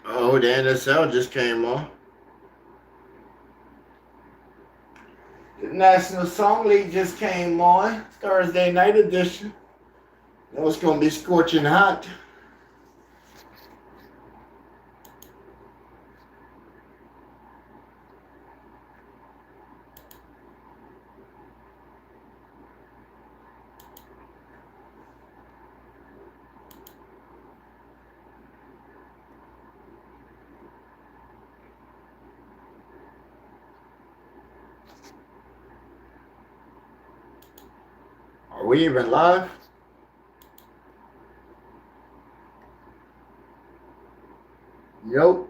Oh, the NSL just came on. The National Song League just came on. Thursday night edition. Know it's gonna be scorching hot. Are we even live? Yup.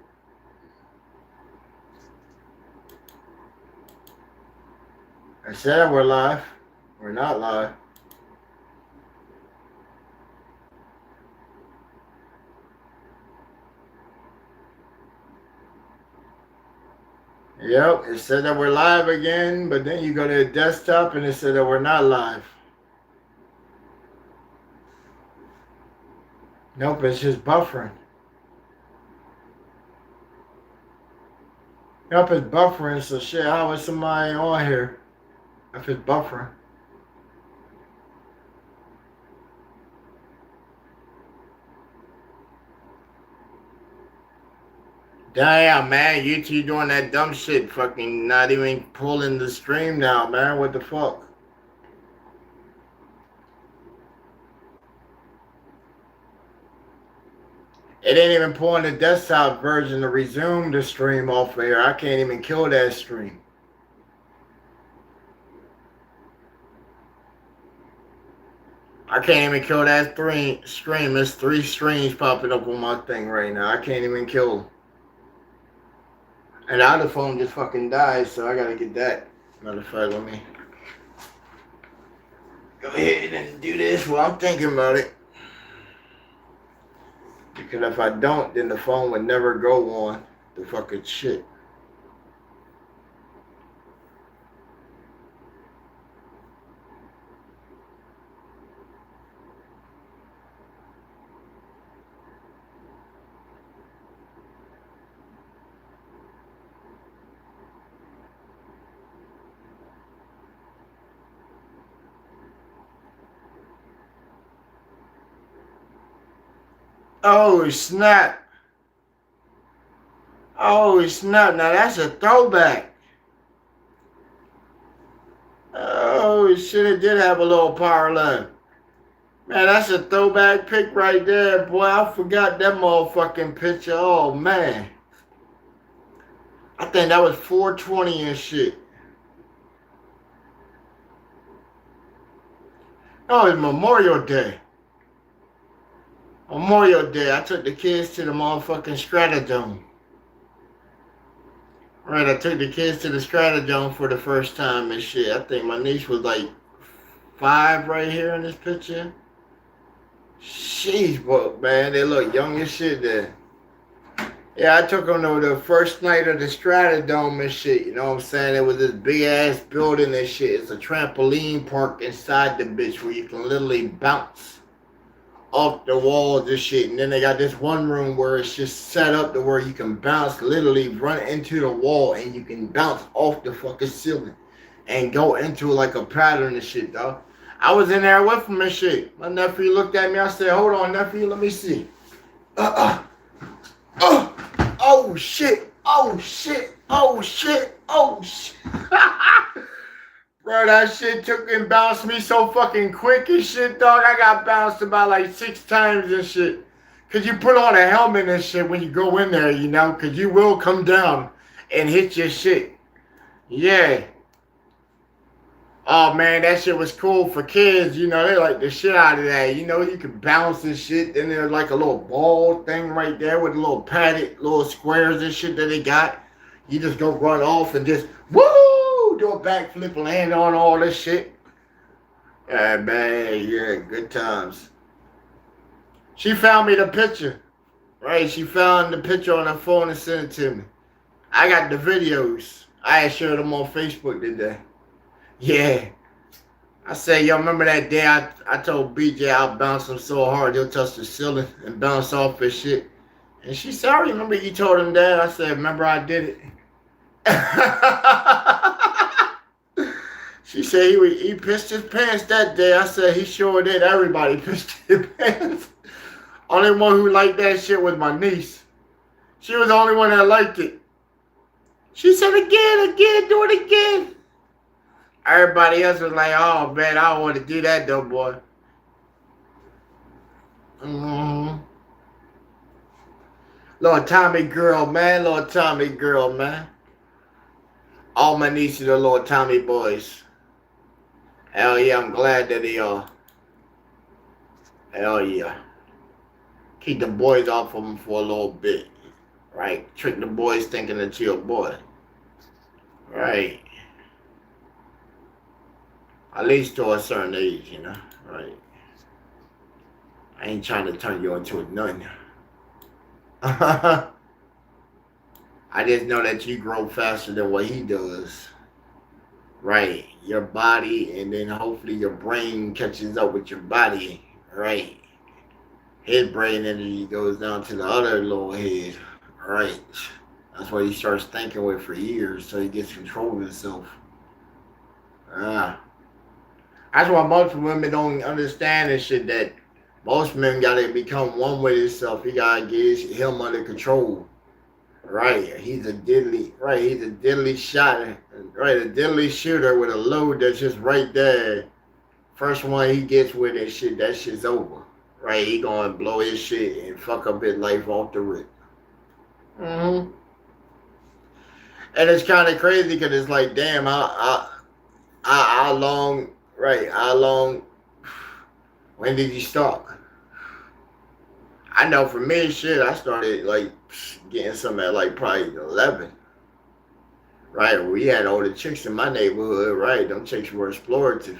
I said we're live. We're not live. Yep, it said that we're live again, but then you go to the desktop and it said that we're not live. Nope, it's just buffering. Yep, it's buffering, so shit, how is somebody on here if it's buffering? Damn, man, YouTube doing that dumb shit, fucking not even pulling the stream now, man. What the fuck? It ain't even pulling the desktop version to resume the stream off of here. I can't even kill that stream. I can't even kill that stream. There's 3 streams popping up on my thing right now. I can't even kill them. And the other phone just fucking died, so I gotta get that. Matter of fact, let me go ahead and do this while I'm thinking about it. Because if I don't, then the phone would never go on the fucking shit. Oh, snap. Oh, snap. Now that's a throwback. Oh, shit, it did have a little power left. Man, that's a throwback pic right there, boy. I forgot that motherfucking picture. Oh, man. I think that was 420 and shit. Oh, it's Memorial Day. Memorial Day, I took the kids to the motherfucking Stratodome. Right, I took the kids to the Stratodome for the first time and shit. I think my niece was like 5 right here in this picture. Sheesh, but man, they look young as shit there. Yeah, I took them to the first night of the Stratodome and shit. You know what I'm saying? It was this big ass building and shit. It's a trampoline park inside the bitch where you can literally bounce off the walls and shit. And then they got this one room where it's just set up to where you can bounce, literally run into the wall and you can bounce off the fucking ceiling and go into like a pattern and shit, dog. I was in there with him and shit. My nephew looked at me. I said, hold on, nephew, let me see. Oh shit. Oh shit. Oh shit. Oh shit. Bro, that shit took and bounced me so fucking quick and shit, dog. I got bounced about like 6 times and shit. Cause you put on a helmet and shit when you go in there, you know, cause you will come down and hit your shit. Yeah. Oh man, that shit was cool for kids. You know, they like the shit out of that. You know, you could bounce and shit. Then there's like a little ball thing right there with a little padded little squares and shit that they got. You just go run off and just woo, do a backflip, land on all this shit. Yeah, man, yeah, good times. She found me the picture. Right, she found the picture on her phone and sent it to me. I got the videos. I had shared them on Facebook today. Yeah. I said, yo, remember that day I told BJ I'll bounce him so hard he'll touch the ceiling and bounce off his shit. And she said, I remember you told him that. I said, remember I did it. She said he pissed his pants that day. I said, he sure did. Everybody pissed their pants. Only one who liked that shit was my niece. She was the only one that liked it. She said, again, do it again. Everybody else was like, oh, man, I don't want to do that, though, boy. Mm-hmm. Little Tommy girl, man. Little Tommy girl, man. All my nieces are little Tommy boys. Hell yeah, I'm glad that they are. Hell yeah. Keep the boys off of them for a little bit. Right? Trick the boys thinking that you're a boy. Right. At least to a certain age, you know. Right. I ain't trying to turn you into a nun. I just know that you grow faster than what he does. Right. Your body, and then hopefully your brain catches up with your body. Right. His brain energy goes down to the other little head. Right. That's what he starts thinking with for years, so he gets control of himself. Ah. That's why most women don't understand this shit, that most men gotta become one with himself. He gotta get him under control. Right. He's a deadly shot. Right, a deadly shooter with a load that's just right there. First one he gets with that shit's over. Right, he gonna blow his shit and fuck up his life off the rip. Mm-hmm. And it's kind of crazy because it's like, damn, how long, right? How long? When did you start? I know for me, shit, I started like getting some at like probably 11. Right, we had older chicks in my neighborhood. Right, them chicks were explorative.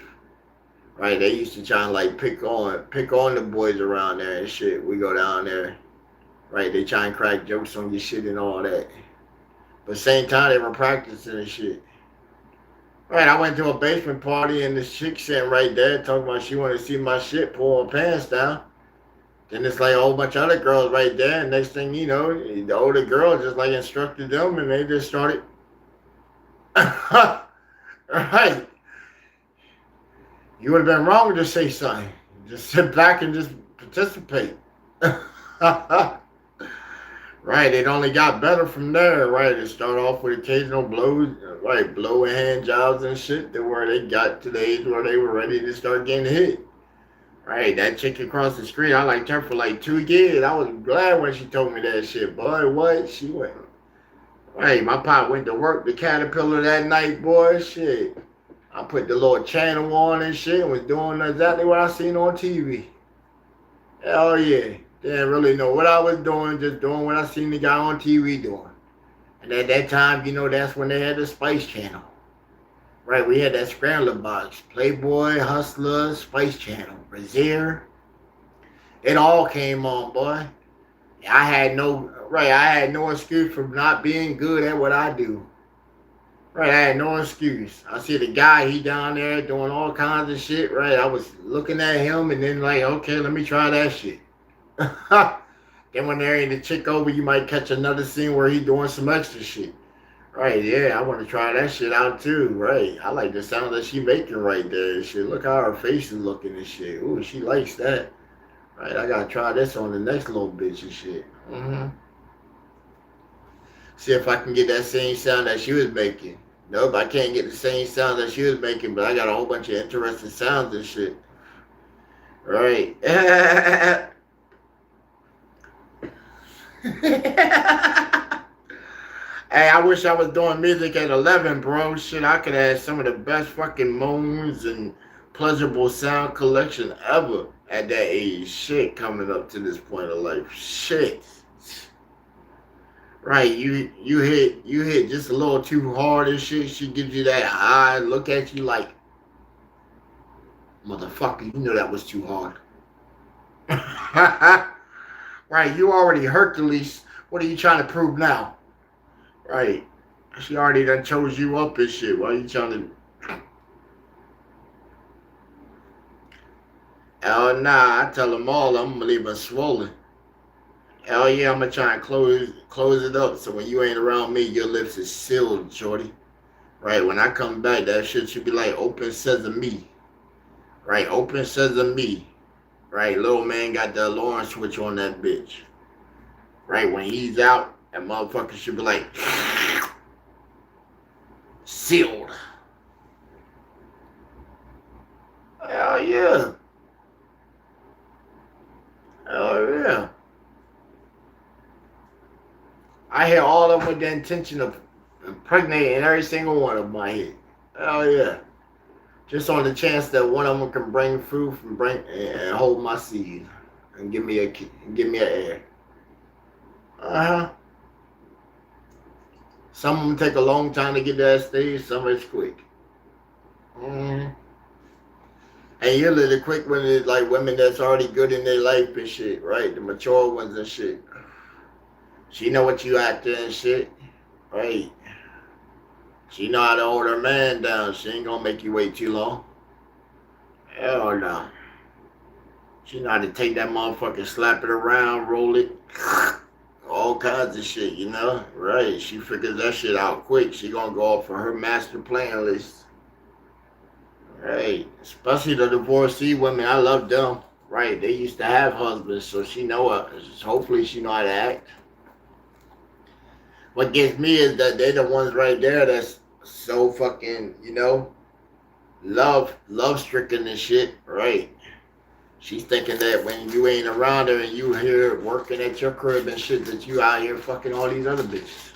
Right, they used to try and like pick on the boys around there and shit. We go down there. Right, they try and crack jokes on your shit and all that. But same time, they were practicing and shit. Right, I went to a basement party and this chick sitting right there talking about she wanted to see my shit, pull her pants down. Then it's like a whole bunch of other girls right there. And next thing you know, the older girl just like instructed them and they just started. Right. You would have been wrong to say something. Just sit back and just participate. Right, it only got better from there, right? It started off with occasional blows, right, blowing hand jobs and shit, to where they got to the age where they were ready to start getting hit. Right, that chick across the street, I liked her for like 2 years. I was glad when she told me that shit, boy. What? She went. Right, my pop went to work the Caterpillar that night, boy. Shit. I put the little channel on and shit and was doing exactly what I seen on TV. Hell yeah. Didn't really know what I was doing, just doing what I seen the guy on TV doing. And at that time, you know, that's when they had the Spice Channel. Right, we had that scrambler box. Playboy, Hustler, Spice Channel, Brazier. It all came on, boy. I had no excuse for not being good at what I do. Right, I had no excuse. I see the guy, he down there doing all kinds of shit, right? I was looking at him and then like, okay, let me try that shit. Then when there ain't a chick over, you might catch another scene where he doing some extra shit. Right, yeah, I want to try that shit out too, right? I like the sound that she making right there and shit. Look how her face is looking and shit. Ooh, she likes that. Right, I gotta try this on the next little bitch and shit. Mm-hmm. See if I can get that same sound that she was making. Nope, I can't get the same sound that she was making, but I got a whole bunch of interesting sounds and shit. Right. Hey, I wish I was doing music at 11, bro. Shit, I could have some of the best fucking moans and pleasurable sound collection ever at that age. Shit, coming up to this point of life. Shit. Right, you hit just a little too hard and shit. She gives you that high look at you like, motherfucker, you know that was too hard. Right, you already Hercules. What are you trying to prove now? Right. She already done chose you up and shit. Why are you trying to? Hell nah, I tell them all I'm gonna leave them swollen. Hell yeah, I'm gonna try and close it up so when you ain't around me, your lips is sealed, shorty. Right, when I come back, that shit should be like open sesame. Right, open sesame. Right, little man got the alarm switch on that bitch. Right, when he's out, that motherfucker should be like sealed. Hell yeah. Hell yeah. I hit all of them with the intention of impregnating every single one of my hit. Hell yeah. Just on the chance that one of them can bring fruit and bring and hold my seed and give me an heir. Uh huh. Some of them take a long time to get to that stage. Some is quick. Mm-hmm. And usually the quick one is like women that's already good in their life and shit, right? The mature ones and shit. She know what you out there and shit, right? She know how to hold her man down. She ain't gonna make you wait too long. Hell no. She know how to take that motherfucker, slap it around, roll it, all kinds of shit, you know? Right. She figures that shit out quick. She gonna go off for her master plan list. Right. Especially the divorcee women. I love them. Right. They used to have husbands, so she know hopefully she know how to act. What gets me is that they're the ones right there that's so fucking, love stricken and shit, right? She's thinking that when you ain't around her and you here working at your crib and shit, that you out here fucking all these other bitches.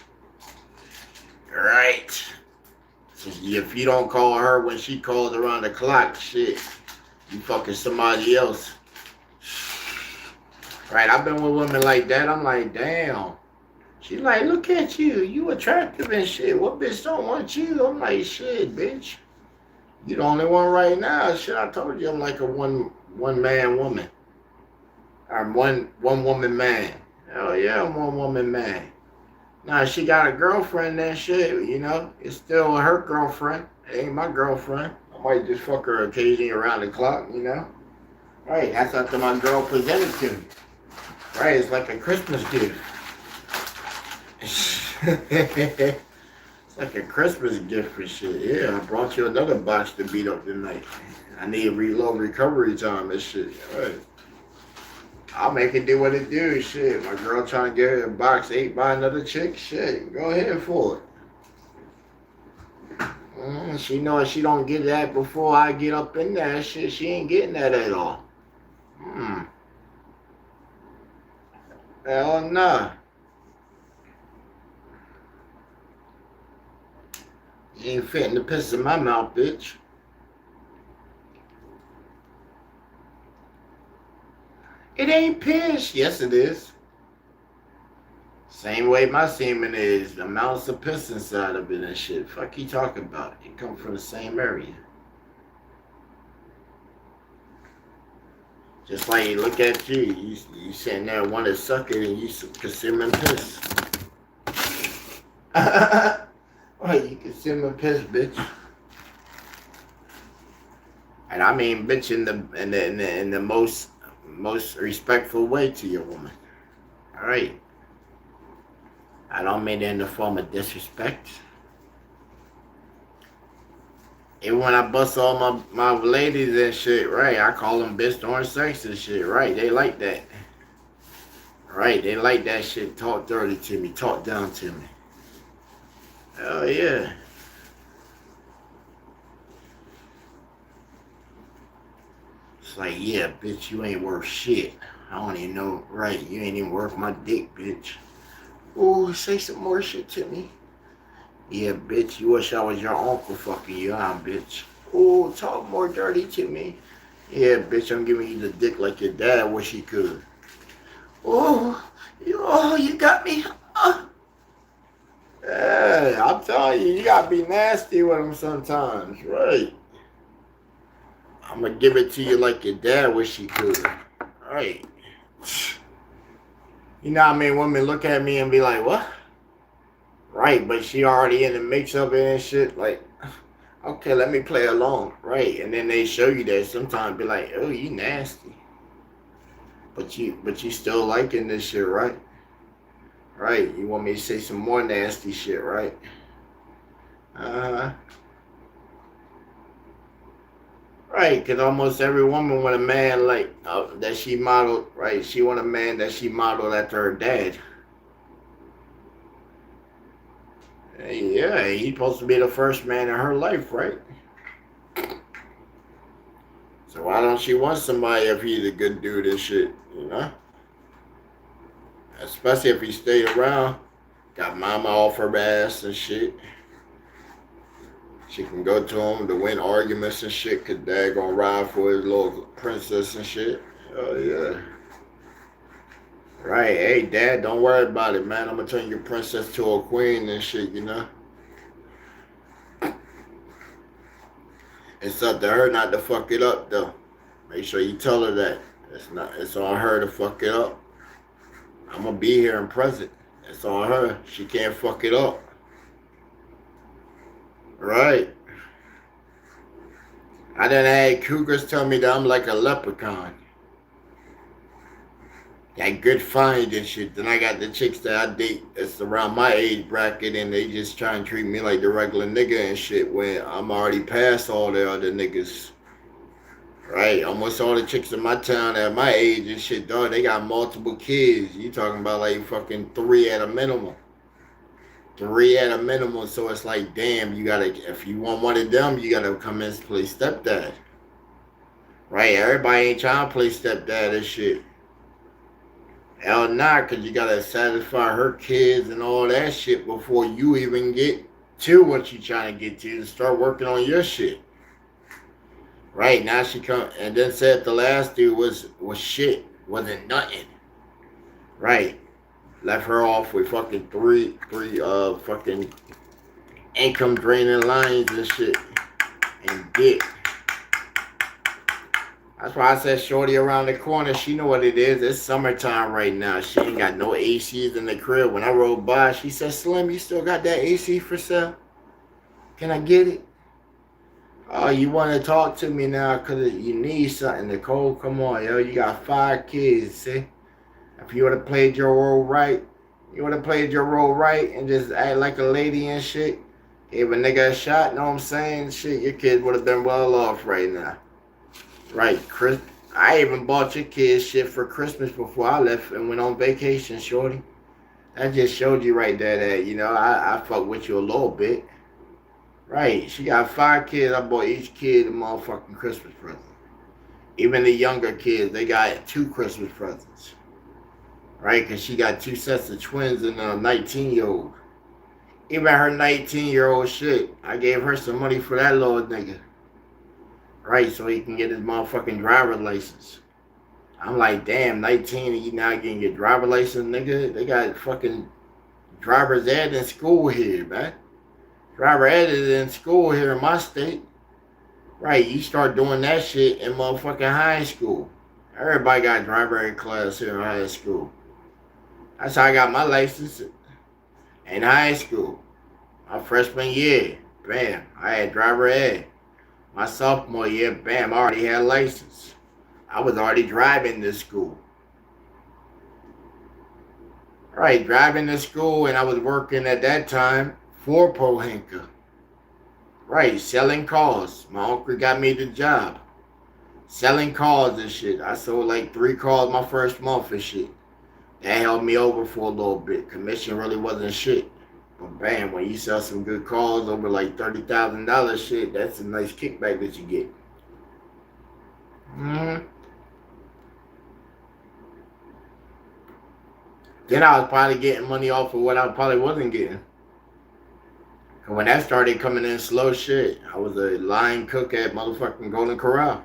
Right. So if you don't call her when she calls around the clock, shit, you fucking somebody else. Right, I've been with women like that. I'm like, damn. She's like, look at you. You attractive and shit. What bitch don't want you? I'm like, shit, bitch. You the only one right now. Shit, I told you I'm like a one man woman. Or one woman man. Hell yeah, I'm one woman man. Now she got a girlfriend and shit, It's still her girlfriend. It ain't my girlfriend. I might just fuck her occasionally around the clock. Right, that's after my girl presented to me. Right, it's like a Christmas gift. It's like a Christmas gift for shit. Yeah, I brought you another box to beat up tonight. I need reload recovery time and shit. All right. I'll make it do what it do. Shit, my girl trying to get her a box ate by another chick. Shit, go ahead for it. She knows she don't get that before I get up in that shit. She ain't getting that at all. Hell nah. You ain't fitting the piss in my mouth, bitch. It ain't piss. Yes, it is. Same way my semen is. The amounts of piss inside of it and shit. Fuck you talking about? It come from the same area. Just like you look at you sitting there want to suck it and you consuming piss. Right, you consuming piss, bitch. And I mean bitch in the most respectful way to your woman. Alright. I don't mean it in the form of disrespect. Even when I bust all my ladies and shit, right, I call them bitch during sex and shit, right, they like that. Right, they like that shit, talk dirty to me, talk down to me. Hell yeah. It's like, yeah, bitch, you ain't worth shit. I don't even know, right, you ain't even worth my dick, bitch. Ooh, say some more shit to me. Yeah, bitch, you wish I was your uncle fucking you, huh, bitch? Oh, talk more dirty to me. Yeah, bitch, I'm giving you the dick like your dad wish he could. Oh, you got me. Hey, I'm telling you, you gotta be nasty with him sometimes, right? I'm gonna give it to you like your dad wish he could, right? You know what I mean? Women look at me and be like, what? Right, but she already in the mix of it and shit. Like, okay, let me play along, right? And then they show you that sometimes be like, oh, you nasty, but you still liking this shit, right? Right? You want me to say some more nasty shit, right? Uh, right, because almost every woman want a man like that she modeled, right? She want a man that she modeled after her dad. Yeah, he's supposed to be the first man in her life, right? So why don't she want somebody if he's a good dude and shit, you know? Especially if he stayed around, got mama off her ass and shit. She can go to him to win arguments and shit, cause dad gonna ride for his little princess and shit. Oh yeah. Right, hey dad, don't worry about it, man. I'm gonna turn your princess to a queen and shit, you know? It's up to her not to fuck it up though. Make sure you tell her that. It's on her to fuck it up. I'm gonna be here and present. It's on her. She can't fuck it up. Right. I done had cougars tell me that I'm like a leprechaun. Got good find and shit. Then I got the chicks that I date that's around my age bracket and they just try and treat me like the regular nigga and shit when I'm already past all the other niggas. Right, almost all the chicks in my town at my age and shit, dog, they got multiple kids. You talking about like fucking three at a minimum. Three at a minimum, so it's like, damn, you gotta, if you want one of them, you gotta come in and play stepdad. Right, everybody ain't trying to play stepdad and shit. Hell nah, cause you gotta satisfy her kids and all that shit before you even get to what you trying to get to start working on your shit. Right, now she come and then said the last dude was shit, wasn't nothing. Right. Left her off with fucking three fucking income draining lines and shit. And dick. That's why I said shorty around the corner, she know what it is. It's summertime right now. She ain't got no ACs in the crib. When I rode by, she said, Slim, you still got that AC for sale? Can I get it? Oh, you want to talk to me now because you need something, Nicole? Come on, yo. You got 5 kids, see? If you would have played your role right, and just act like a lady and shit, gave a nigga a shot, know what I'm saying? Shit, your kid would have been well off right now. Right, Chris. I even bought your kids shit for Christmas before I left and went on vacation, shorty. That just showed you right there that, you know, I fuck with you a little bit. Right, she got 5 kids. I bought each kid a motherfucking Christmas present. Even the younger kids, they got 2 Christmas presents. Right, because she got 2 sets of twins and a 19-year-old. Even her 19-year-old shit, I gave her some money for that little nigga. Right, so he can get his motherfucking driver's license. I'm like, damn, 19 and you now getting your driver's license, nigga? They got fucking driver's ed in school here, man. Driver ed is in school here in my state. Right, you start doing that shit in motherfucking high school. Everybody got driver ed class here in high school. That's how I got my license in high school. My freshman year, bam, I had driver ed. My sophomore year, bam, I already had a license. I was already driving to school. Right, driving to school, and I was working at that time for Pohinka. Right, selling cars. My uncle got me the job. Selling cars and shit. I sold like 3 cars my first month and shit. That held me over for a little bit. Commission really wasn't shit. But bam, when you sell some good cars over like $30,000 shit, that's a nice kickback that you get. Then I was probably getting money off of what I probably wasn't getting. When that started coming in slow shit, I was a line cook at motherfucking Golden Corral.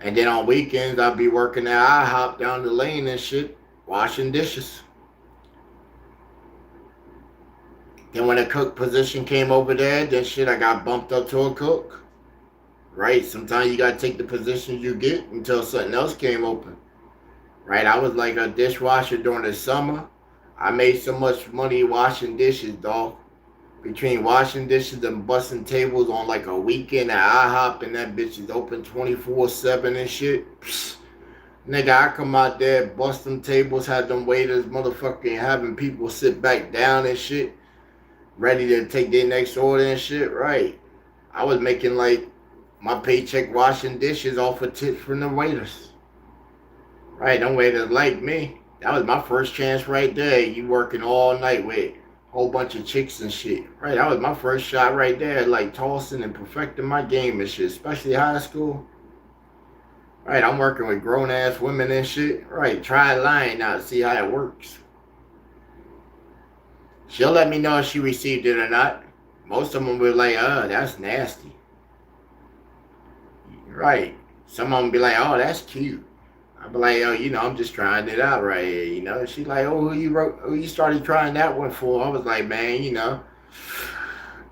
And then on weekends, I'd be working at IHOP down the lane and shit, washing dishes. Then when a cook position came over there, then shit, I got bumped up to a cook. Right? Sometimes you gotta take the positions you get until something else came open. Right? I was like a dishwasher during the summer. I made so much money washing dishes, dog. Between washing dishes and busting tables on like a weekend at IHOP and that bitch is open 24/7 and shit. Psst. Nigga, I come out there, bust them tables, had them waiters motherfucking having people sit back down and shit, ready to take their next order and shit. Right. I was making like my paycheck washing dishes off of tips from the waiters. Right, them waiters like me. That was my first chance right there. You working all night with a whole bunch of chicks and shit. Right, that was my first shot right there, like tossing and perfecting my game and shit, especially high school. Right, I'm working with grown ass women and shit. Right, try lying now to see how it works. She'll let me know if she received it or not. Most of them will be like, that's nasty. Right. Some of them be like, oh, that's cute. I be like, oh, I'm just trying it out right here, She like, oh, who you started trying that one for? I was like, man,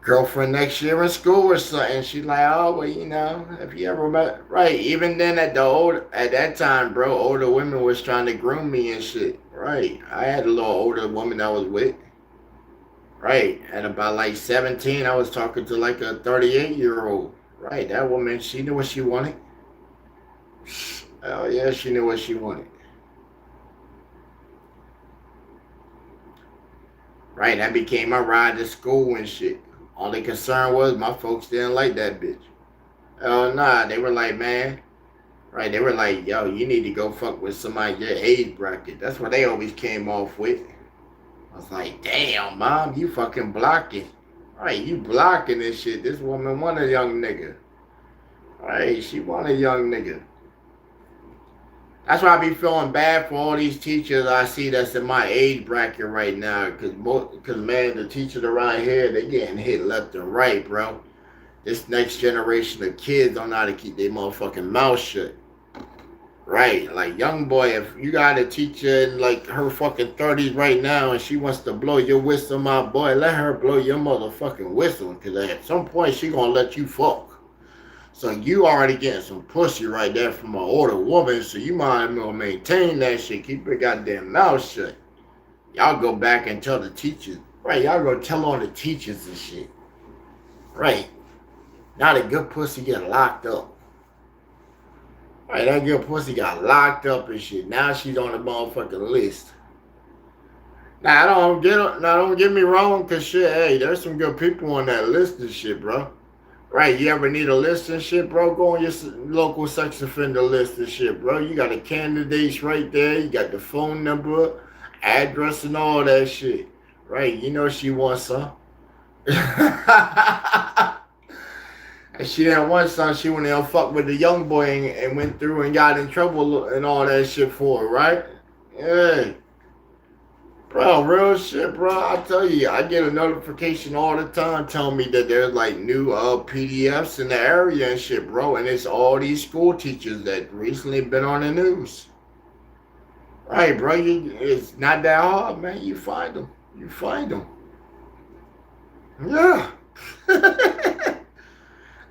girlfriend next year in school or something. She like, oh, well, if you ever met, right? Even then, at that time, bro, older women was trying to groom me and shit. Right. I had a little older woman I was with. Right. At about like 17, I was talking to like a 38-year-old. Right. That woman, she knew what she wanted. Oh yeah, she knew what she wanted. Right, that became my ride to school and shit. Only concern was my folks didn't like that bitch. Oh nah, they were like, man, right, they were like, yo, you need to go fuck with somebody your age bracket. That's what they always came off with. I was like, damn, mom, you fucking blocking. Right, you blocking this shit. This woman want a young nigga. Right, she want a young nigga. That's why I be feeling bad for all these teachers I see that's in my age bracket right now. Cause man, the teachers around here, they getting hit left and right, bro. This next generation of kids don't know how to keep their motherfucking mouth shut. Right, like young boy, if you got a teacher in like her fucking 30s right now and she wants to blow your whistle, my boy, let her blow your motherfucking whistle. Cause at some point she gonna let you fuck. So you already getting some pussy right there from an older woman, so you might as well maintain that shit. Keep your goddamn mouth shut. Y'all go back and tell the teachers. Right, y'all go tell on the teachers and shit. Right. Now the good pussy get locked up. Right, that good pussy got locked up and shit. Now she's on the motherfucking list. Now don't get me wrong, cause shit, hey, there's some good people on that list and shit, bro. Right, you ever need a list and shit, bro? Go on your local sex offender list and shit, bro. You got the candidates right there. You got the phone number, address, and all that shit. Right, you know she wants some. And she didn't want some. She went and fuck with the young boy and went through and got in trouble and all that shit for it, right? Yeah. Bro, real shit, bro. I tell you, I get a notification all the time telling me that there's like new PDFs in the area and shit, bro. And it's all these school teachers that recently been on the news. Right, bro. It's not that hard, man. You find them. You find them. Yeah.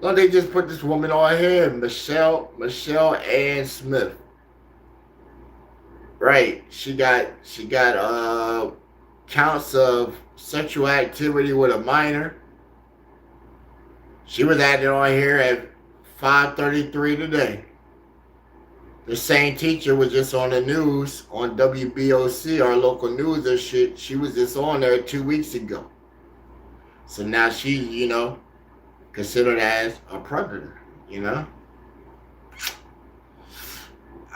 Look, they just put this woman on here, Michelle Ann Smith. Right. She got counts of sexual activity with a minor. She was added on here at 5:33 today. The same teacher was just on the news on WBOC, our local news and shit. She was just on there 2 weeks ago. So now she, considered as a predator,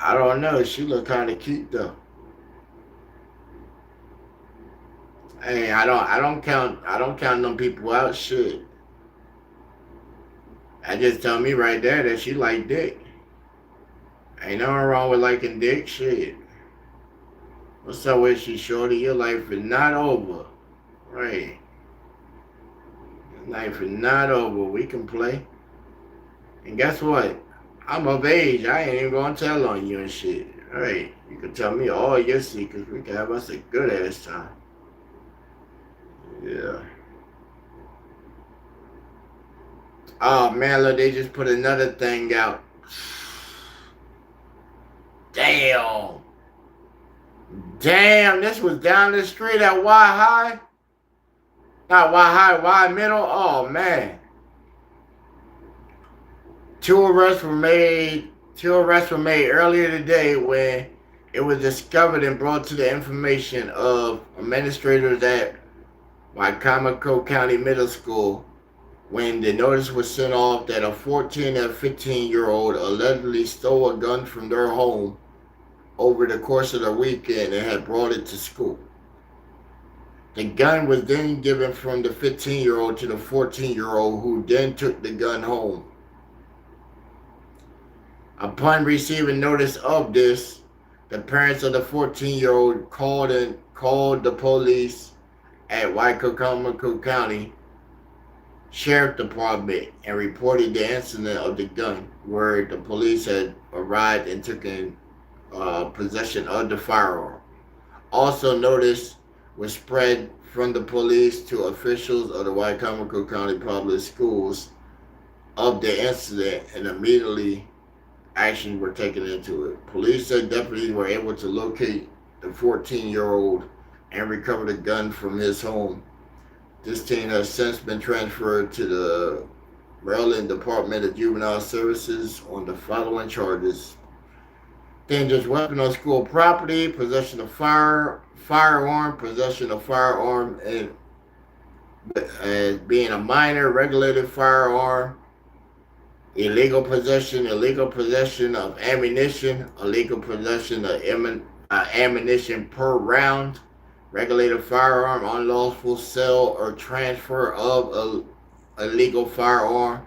I don't know. She look kind of cute though. Hey, I don't count them people out. Shit. I just tell me right there that she like dick. Ain't nothing wrong with liking dick. Shit. What's up with you, shorty? Your life is not over. Right. Life is not over. We can play. And guess what? I'm of age. I ain't even gonna tell on you and shit. Right. You can tell me all your secrets. We can have us a good ass time. Yeah. Oh man, look, they just put another thing out. Damn. Damn, this was down the street at Y High. Not Y High, Y Middle. Oh man. Two arrests were made. Two arrests were made earlier today when it was discovered and brought to the information of administrators at Wycomico County Middle School when the notice was sent off that a 14 and 15-year-old allegedly stole a gun from their home over the course of the weekend and had brought it to school. The gun was then given from the 15-year-old to the 14-year-old, who then took the gun home. Upon receiving notice of this, the parents of the 14-year-old called the police at Wycomico County Sheriff Department and reported the incident of the gun, where the police had arrived and taken possession of the firearm. Also, notice was spread from the police to officials of the Wycomico County Public Schools of the incident, and immediately actions were taken into it. Police said deputies were able to locate the 14-year-old and recover the gun from his home. This teen has since been transferred to the Maryland Department of Juvenile Services on the following charges: dangerous weapon on school property, possession of firearm, possession of firearm and as being a minor, regulated firearm, illegal possession of ammunition, illegal possession of ammunition per round, regulated firearm, unlawful sale or transfer of a illegal firearm.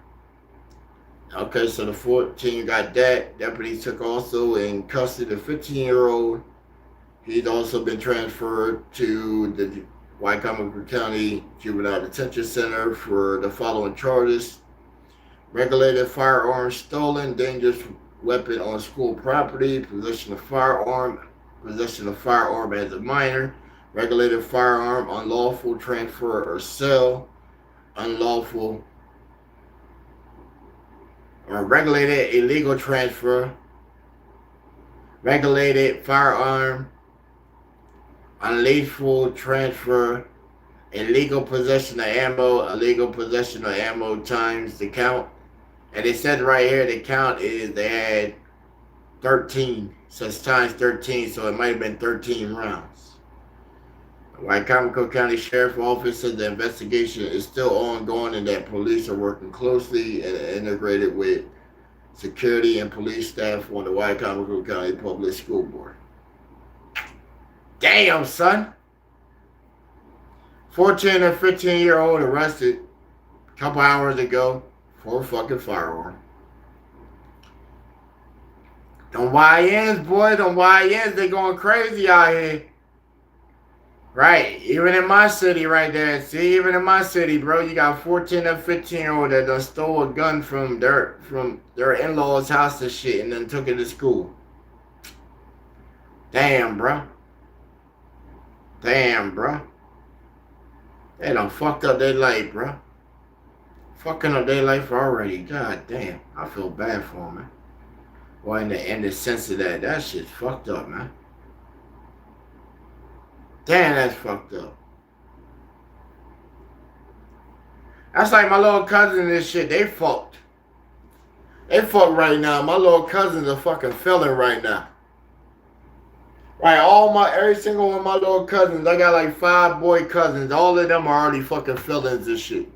Okay, so the 14 got that. Deputies took also in custody the 15-year-old. He's also been transferred to the Wycomico County Juvenile Detention Center for the following charges: regulated firearm stolen, dangerous weapon on school property, possession of firearm as a minor, regulated firearm, unlawful transfer or sale, unlawful or regulated illegal transfer, regulated firearm, unlawful transfer, illegal possession of ammo times the count. And it said right here the count is they had 13, so it's times 13, so it might have been 13 rounds. Wycomico County Sheriff's Office said the investigation is still ongoing and that police are working closely and integrated with security and police staff on the Wycomico County Public School Board. Damn, son. 14 and 15-year-old arrested a couple hours ago for a fucking firearm. Them YNs, boy, they going crazy out here. Right, even in my city right there. See, even in my city, bro, you got 14 and 15-year-old that done stole a gun from their in-laws' house and shit and then took it to school. Damn, bro. They done fucked up their life, bro. Fucking up their life already. God damn. I feel bad for them, man. Well, in the sense of that shit's fucked up, man. Damn, that's fucked up. That's like my little cousin and this shit. They fucked. They fucked right now. My little cousin's a fucking felon right now. Right, every single one of my little cousins, I got like 5 boy cousins. All of them are already fucking felons and shit.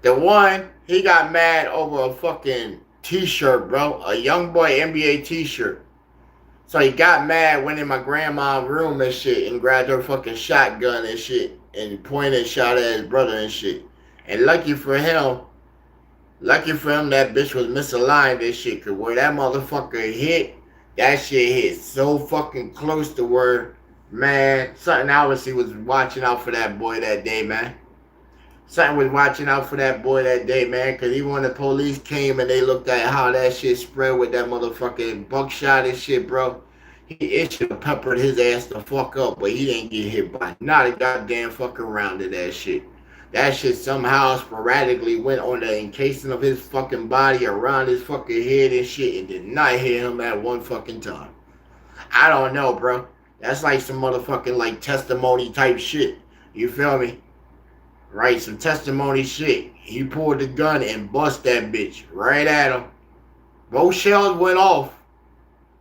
The one, he got mad over a fucking t-shirt, bro. A young boy NBA t-shirt. So he got mad, went in my grandma's room and shit and grabbed her fucking shotgun and shit and pointed and shot at his brother and shit. And lucky for him, that bitch was misaligned and shit. Cause where that motherfucker hit, that shit hit so fucking close to where Man, something obviously was watching out for that boy that day, man. Something was watching out for that boy that day, man. Because even when the police came and they looked at how that shit spread with that motherfucking buckshot and shit, bro, it should have peppered his ass the fuck up, but he didn't get hit by not a goddamn fucking round of that shit. That shit somehow sporadically went on the encasing of his fucking body around his fucking head and shit and did not hit him at one fucking time. I don't know, bro. That's like some motherfucking like testimony type shit. You feel me? Right, some testimony shit. He pulled the gun and bust that bitch right at him. Both shells went off.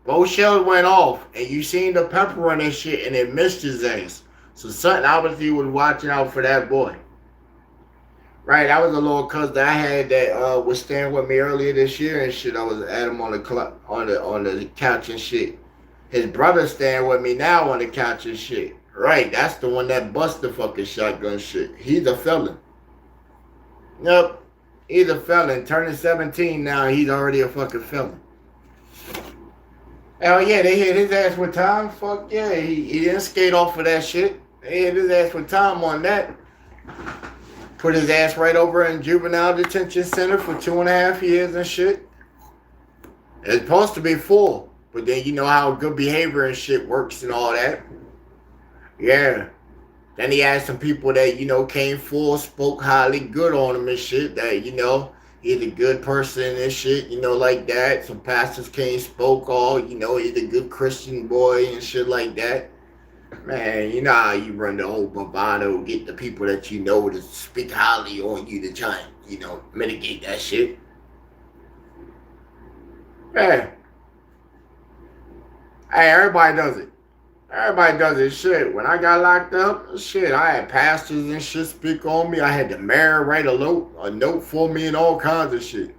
Both shells went off. And you seen the pepper on that shit and it missed his ass. So something obviously was watching out for that boy. Right, that was a little cousin that I had that was staying with me earlier this year and shit. I was at him on the couch and shit. His brother staying with me now on the couch and shit. Right, that's the one that bust the fucking shotgun shit. He's a felon. Nope. He's a felon. Turning 17 now, he's already a fucking felon. Hell yeah, they hit his ass with time. Fuck yeah, he didn't skate off of that shit. They hit his ass with time on that. Put his ass right over in juvenile detention center for 2.5 years and shit. It's supposed to be full, but then you know how good behavior and shit works and all that. Yeah. Then he had some people that, came full, spoke highly good on him and shit. That, he's a good person and shit, like that. Some pastors came, spoke all, he's a good Christian boy and shit like that. Man, you know how you run the whole bravado, get the people that you know to speak highly on you to try and, mitigate that shit. Yeah. Hey, everybody does it. Everybody does this shit. When I got locked up, shit, I had pastors and shit speak on me. I had the mayor write a note for me and all kinds of shit.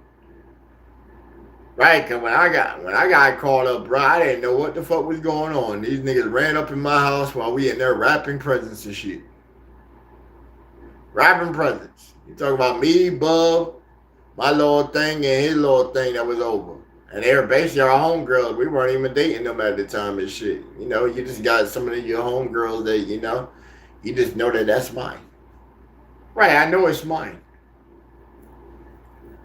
Right, cause when I got called up, bro, I didn't know what the fuck was going on. These niggas ran up in my house while we in there wrapping presents and shit. Wrapping presents. You talking about me, Bub, my little thing, and his little thing that was over. And they were basically our homegirls. We weren't even dating them at the time and shit. You just got some of your homegirls that, you just know that that's mine. Right, I know it's mine.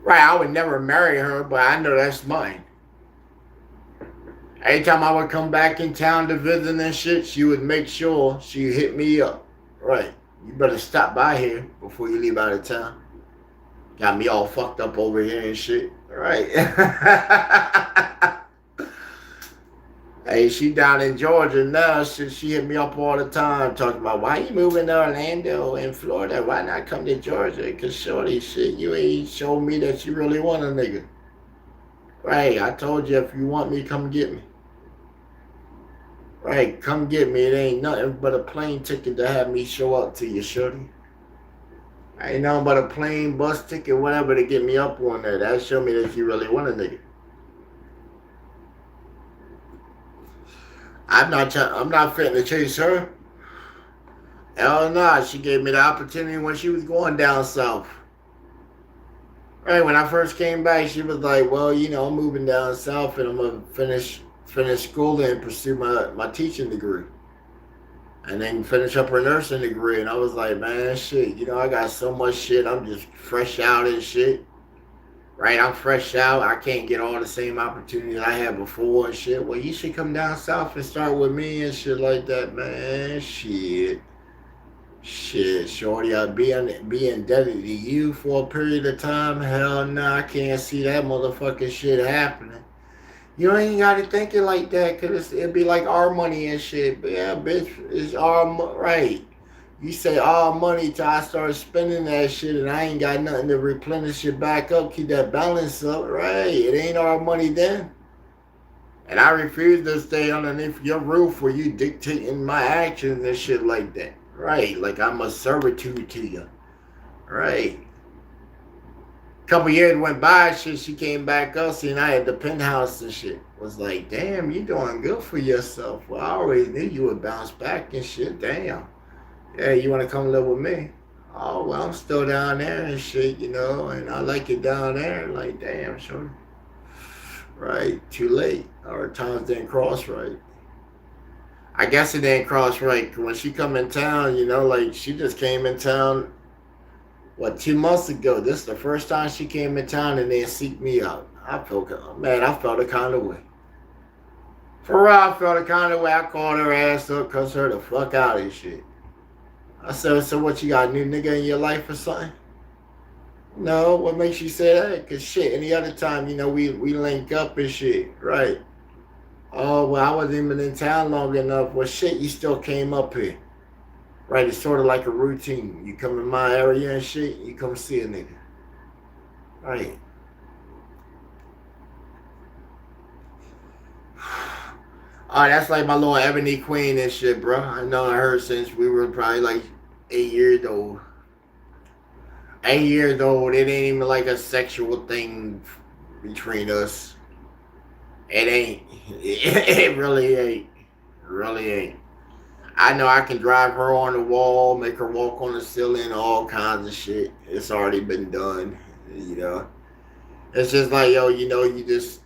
Right, I would never marry her, but I know that's mine. Every time I would come back in town to visit and shit, she would make sure she hit me up. Right, you better stop by here before you leave out of town. Got me all fucked up over here and shit. Right. Hey, she down in Georgia now. She hit me up all the time talking about why you moving to Orlando in Florida? Why not come to Georgia? Because shorty, shit, you ain't showed me that you really want a nigga. Right, I told you if you want me, come get me. Right, come get me. It ain't nothing but a plane ticket to have me show up to you, shorty. Ain't nothing but a plane, bus ticket, whatever to get me up on there. That show me that you really want a nigga. I'm not fitting to chase her. Hell nah, she gave me the opportunity when she was going down south. Right, when I first came back, she was like, well, I'm moving down south and I'm going to finish school and pursue my teaching degree. And then finish up her nursing degree. And I was like, man, shit, I got so much shit. I'm just fresh out and shit. Right, I'm fresh out. I can't get all the same opportunities I had before and shit. Well, you should come down south and start with me and shit like that, man. Shit, shorty, I'll be indebted to you for a period of time. Hell no, I can't see that motherfucking shit happening. You ain't got to think it like that, because it'd be like our money and shit. But yeah, bitch, it's our money. Right. You say all money till I start spending that shit and I ain't got nothing to replenish it back up, keep that balance up. Right. It ain't our money then. And I refuse to stay underneath your roof where you dictating my actions and shit like that. Right. Like I'm a servitude to you. Right. Couple years went by, shit, she came back up, seeing I had the penthouse and shit. Was like, damn, you doing good for yourself. Well, I always knew you would bounce back and shit. Damn. Yeah, you want to come live with me? Oh, well, I'm still down there and shit, and I like it down there. Like, damn, sure. Right, too late. Our times didn't cross right. I guess it didn't cross right. 'Cause when she come in town, like she just came in town, what, 2 months ago. This is the first time she came in town and then seeked me out. I felt a kind of way. For real, I felt a kind of way. I called her ass up, cussed her the fuck out and shit. I said, so what, you got a new nigga in your life or something? No, what makes you say that? Cause shit, any other time, we link up and shit, right? Oh, well, I wasn't even in town long enough. Well, shit, you still came up here. Right, it's sort of like a routine. You come in my area and shit, you come see a nigga. Right. Oh, that's like my little Ebony Queen and shit, bro. I know her since we were probably like 8 years old. 8 years old. It ain't even like a sexual thing between us. It ain't. It really ain't. It really ain't. I know I can drive her on the wall, make her walk on the ceiling, all kinds of shit. It's already been done, you know. It's just like, yo, you just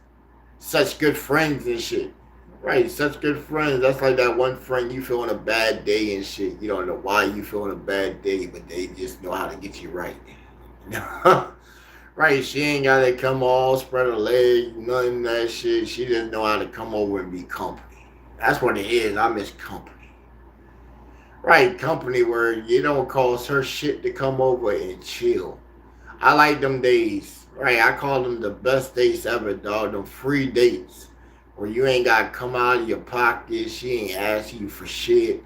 such good friends and shit. Right, such good friends. That's like that one friend you feel on a bad day and shit. You don't know why you feel on a bad day, but they just know how to get you right. Right, she ain't gotta come all spread her legs, none of that shit. She just know how to come over and be company. That's what it is. I miss company. Right, company where you don't cause her shit to come over and chill. I like them days. Right, I call them the best dates ever, dog. Them free dates where you ain't got to come out of your pocket. She ain't asking you for shit.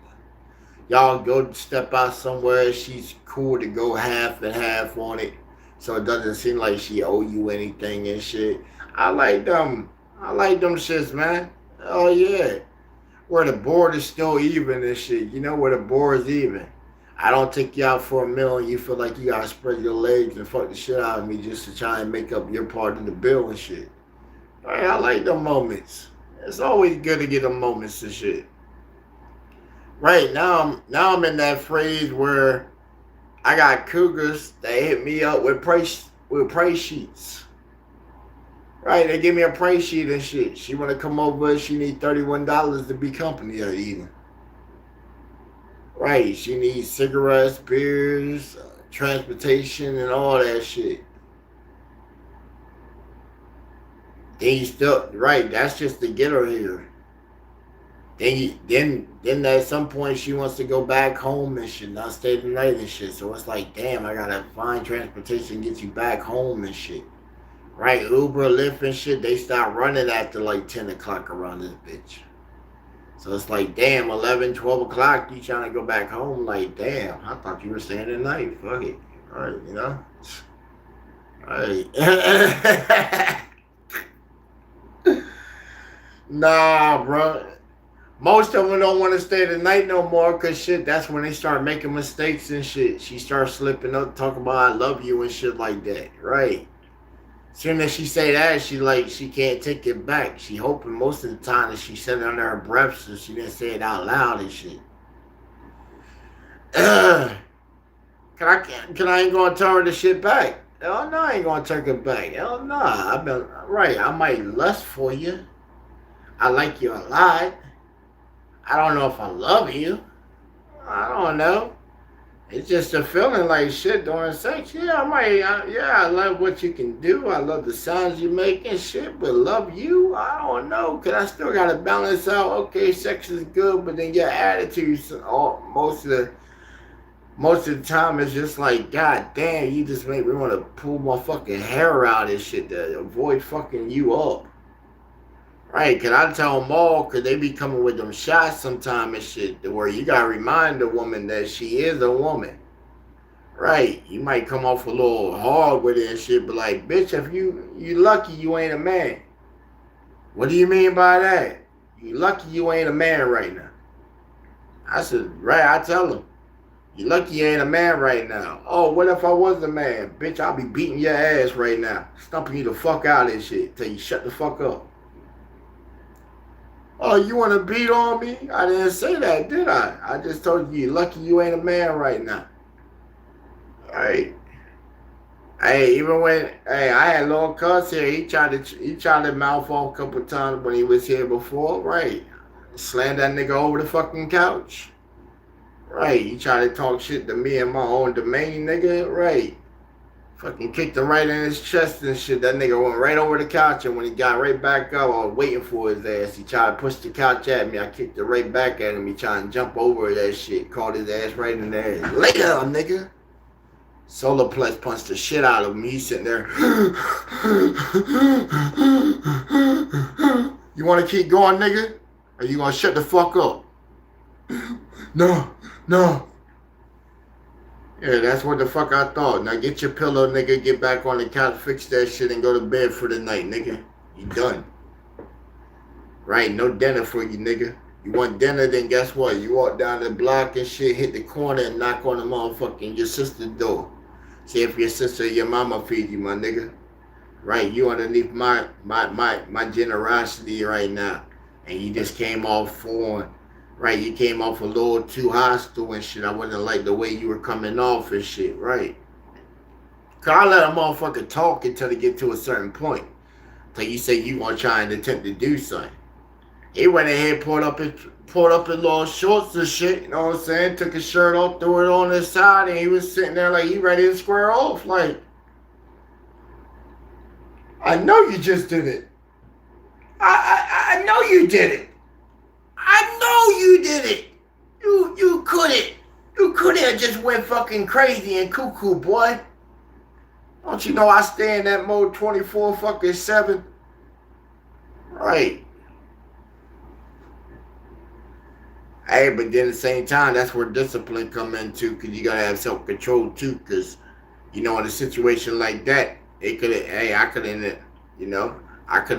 Y'all go step out somewhere. She's cool to go half and half on it, so it doesn't seem like she owe you anything and shit. I like them. I like them shits, man. Oh yeah, where the board is still even and shit. You know where the board is even. I don't take you out for a meal and you feel like you gotta spread your legs and fuck the shit out of me just to try and make up your part of the bill and shit. Right, I like them moments. It's always good to get them moments and shit. Right now I'm in that phase where I got cougars that hit me up with price sheets. Right, they give me a price sheet and shit. She wanna come over, she need $31 to be company or even. Right, she needs cigarettes, beers, transportation, and all that shit. Then you still right. That's just to get her here. Then at some point she wants to go back home and shit, not stay the night and shit. So it's like, damn, I gotta find transportation, get you back home and shit. Right, Uber, Lyft and shit. They start running after like 10 o'clock around this bitch. So it's like, damn, 11, 12 o'clock, you trying to go back home? Like, damn, I thought you were staying the night. Fuck it. All right, All right. Nah, bro. Most of them don't want to stay the night no more because shit, that's when they start making mistakes and shit. She starts slipping up, talking about I love you and shit like that. Right. Soon as she say that, she can't take it back. She hoping most of the time that she said it under her breath, so she didn't say it out loud and shit. Can I ain't gonna tell her the shit back? Hell no, I ain't gonna take it back. Hell no, I've been right. I might lust for you. I like you a lot. I don't know if I love you. I don't know. It's just a feeling like shit during sex. Yeah, I love what you can do. I love the sounds you make and shit. But love you, I don't know. Cause I still gotta balance out. Okay, sex is good, but then your attitudes. Most of the time, it's just like, God damn, you just make me want to pull my fucking hair out and shit to avoid fucking you up. Right, cause I tell them all, cause they be coming with them shots sometime and shit, where you gotta remind the woman that she is a woman. Right, you might come off a little hard with it and shit, but like, bitch, if you lucky you ain't a man. What do you mean by that? You lucky you ain't a man right now. I said, right, I tell them, you lucky you ain't a man right now. Oh, what if I was a man? Bitch, I'll be beating your ass right now, stumping you the fuck out of this shit till you shut the fuck up. Oh, you want to beat on me? I didn't say that, did I? I just told you, lucky you ain't a man right now. Right? Hey, even when I had little cuz here, he tried to mouth off a couple times when he was here before, right? Slam that nigga over the fucking couch. Right, you try to talk shit to me in my own domain, nigga. Right. Fucking kicked him right in his chest and shit. That nigga went right over the couch, and when he got right back up, I was waiting for his ass. He tried to push the couch at me. I kicked it right back at him. He trying to jump over that shit. Caught his ass right in there. Lay down, nigga. Solarplex punched the shit out of him. He's sitting there. You want to keep going, nigga? Or you gonna shut the fuck up? No, no. Yeah, that's what the fuck I thought. Now get your pillow, nigga. Get back on the couch, fix that shit, and go to bed for the night, nigga. You done. Right? No dinner for you, nigga. You want dinner, then guess what? You walk down the block and shit, hit the corner and knock on the motherfucking your sister's door. See if your sister or your mama feed you, my nigga. Right? You underneath my generosity right now. And you just came off foreign. Right, you came off a little too hostile and shit. I wouldn't like the way you were coming off and shit, right? Cause I let a motherfucker talk until they get to a certain point. Till you say you gonna try and attempt to do something. He went ahead, pulled up his little shorts and shit, you know what I'm saying? Took his shirt off, threw it on his side, and he was sitting there like he ready to square off. Like, I know you just did it. I know you did it. I know you did it. You couldn't. You couldn't have just went fucking crazy and cuckoo, boy. Don't you know I stay in that mode 24-7? Right. Hey, but then at the same time, that's where discipline come into, because you gotta have self-control too, because, you know, in a situation like that, I could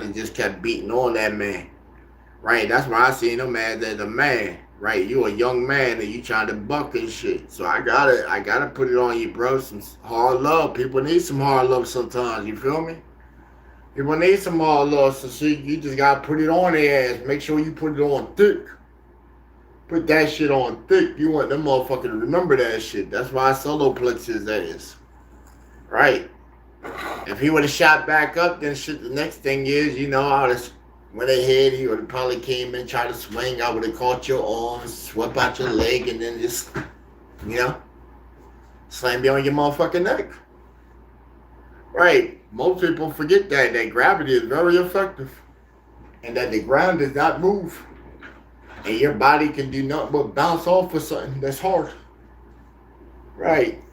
have just kept beating on that man. Right, that's why I seen him as a man. Right, you a young man and you trying to buck and shit. So I gotta put it on you, bro. Some hard love. People need some hard love sometimes. You feel me? People need some hard love. So shit, you just gotta put it on their ass. Make sure you put it on thick. Put that shit on thick. You want them motherfuckers to remember that shit. That's why I Solarplex his ass. Right. If he would have shot back up, then shit. The next thing is, you know, I would have. When they hit, he would have probably came in, tried to swing. I would have caught your arm, swept out your leg, and then just, you know, slam you on your motherfucking neck. Right. Most people forget that gravity is very effective. And that the ground does not move. And your body can do nothing but bounce off of something that's hard. Right.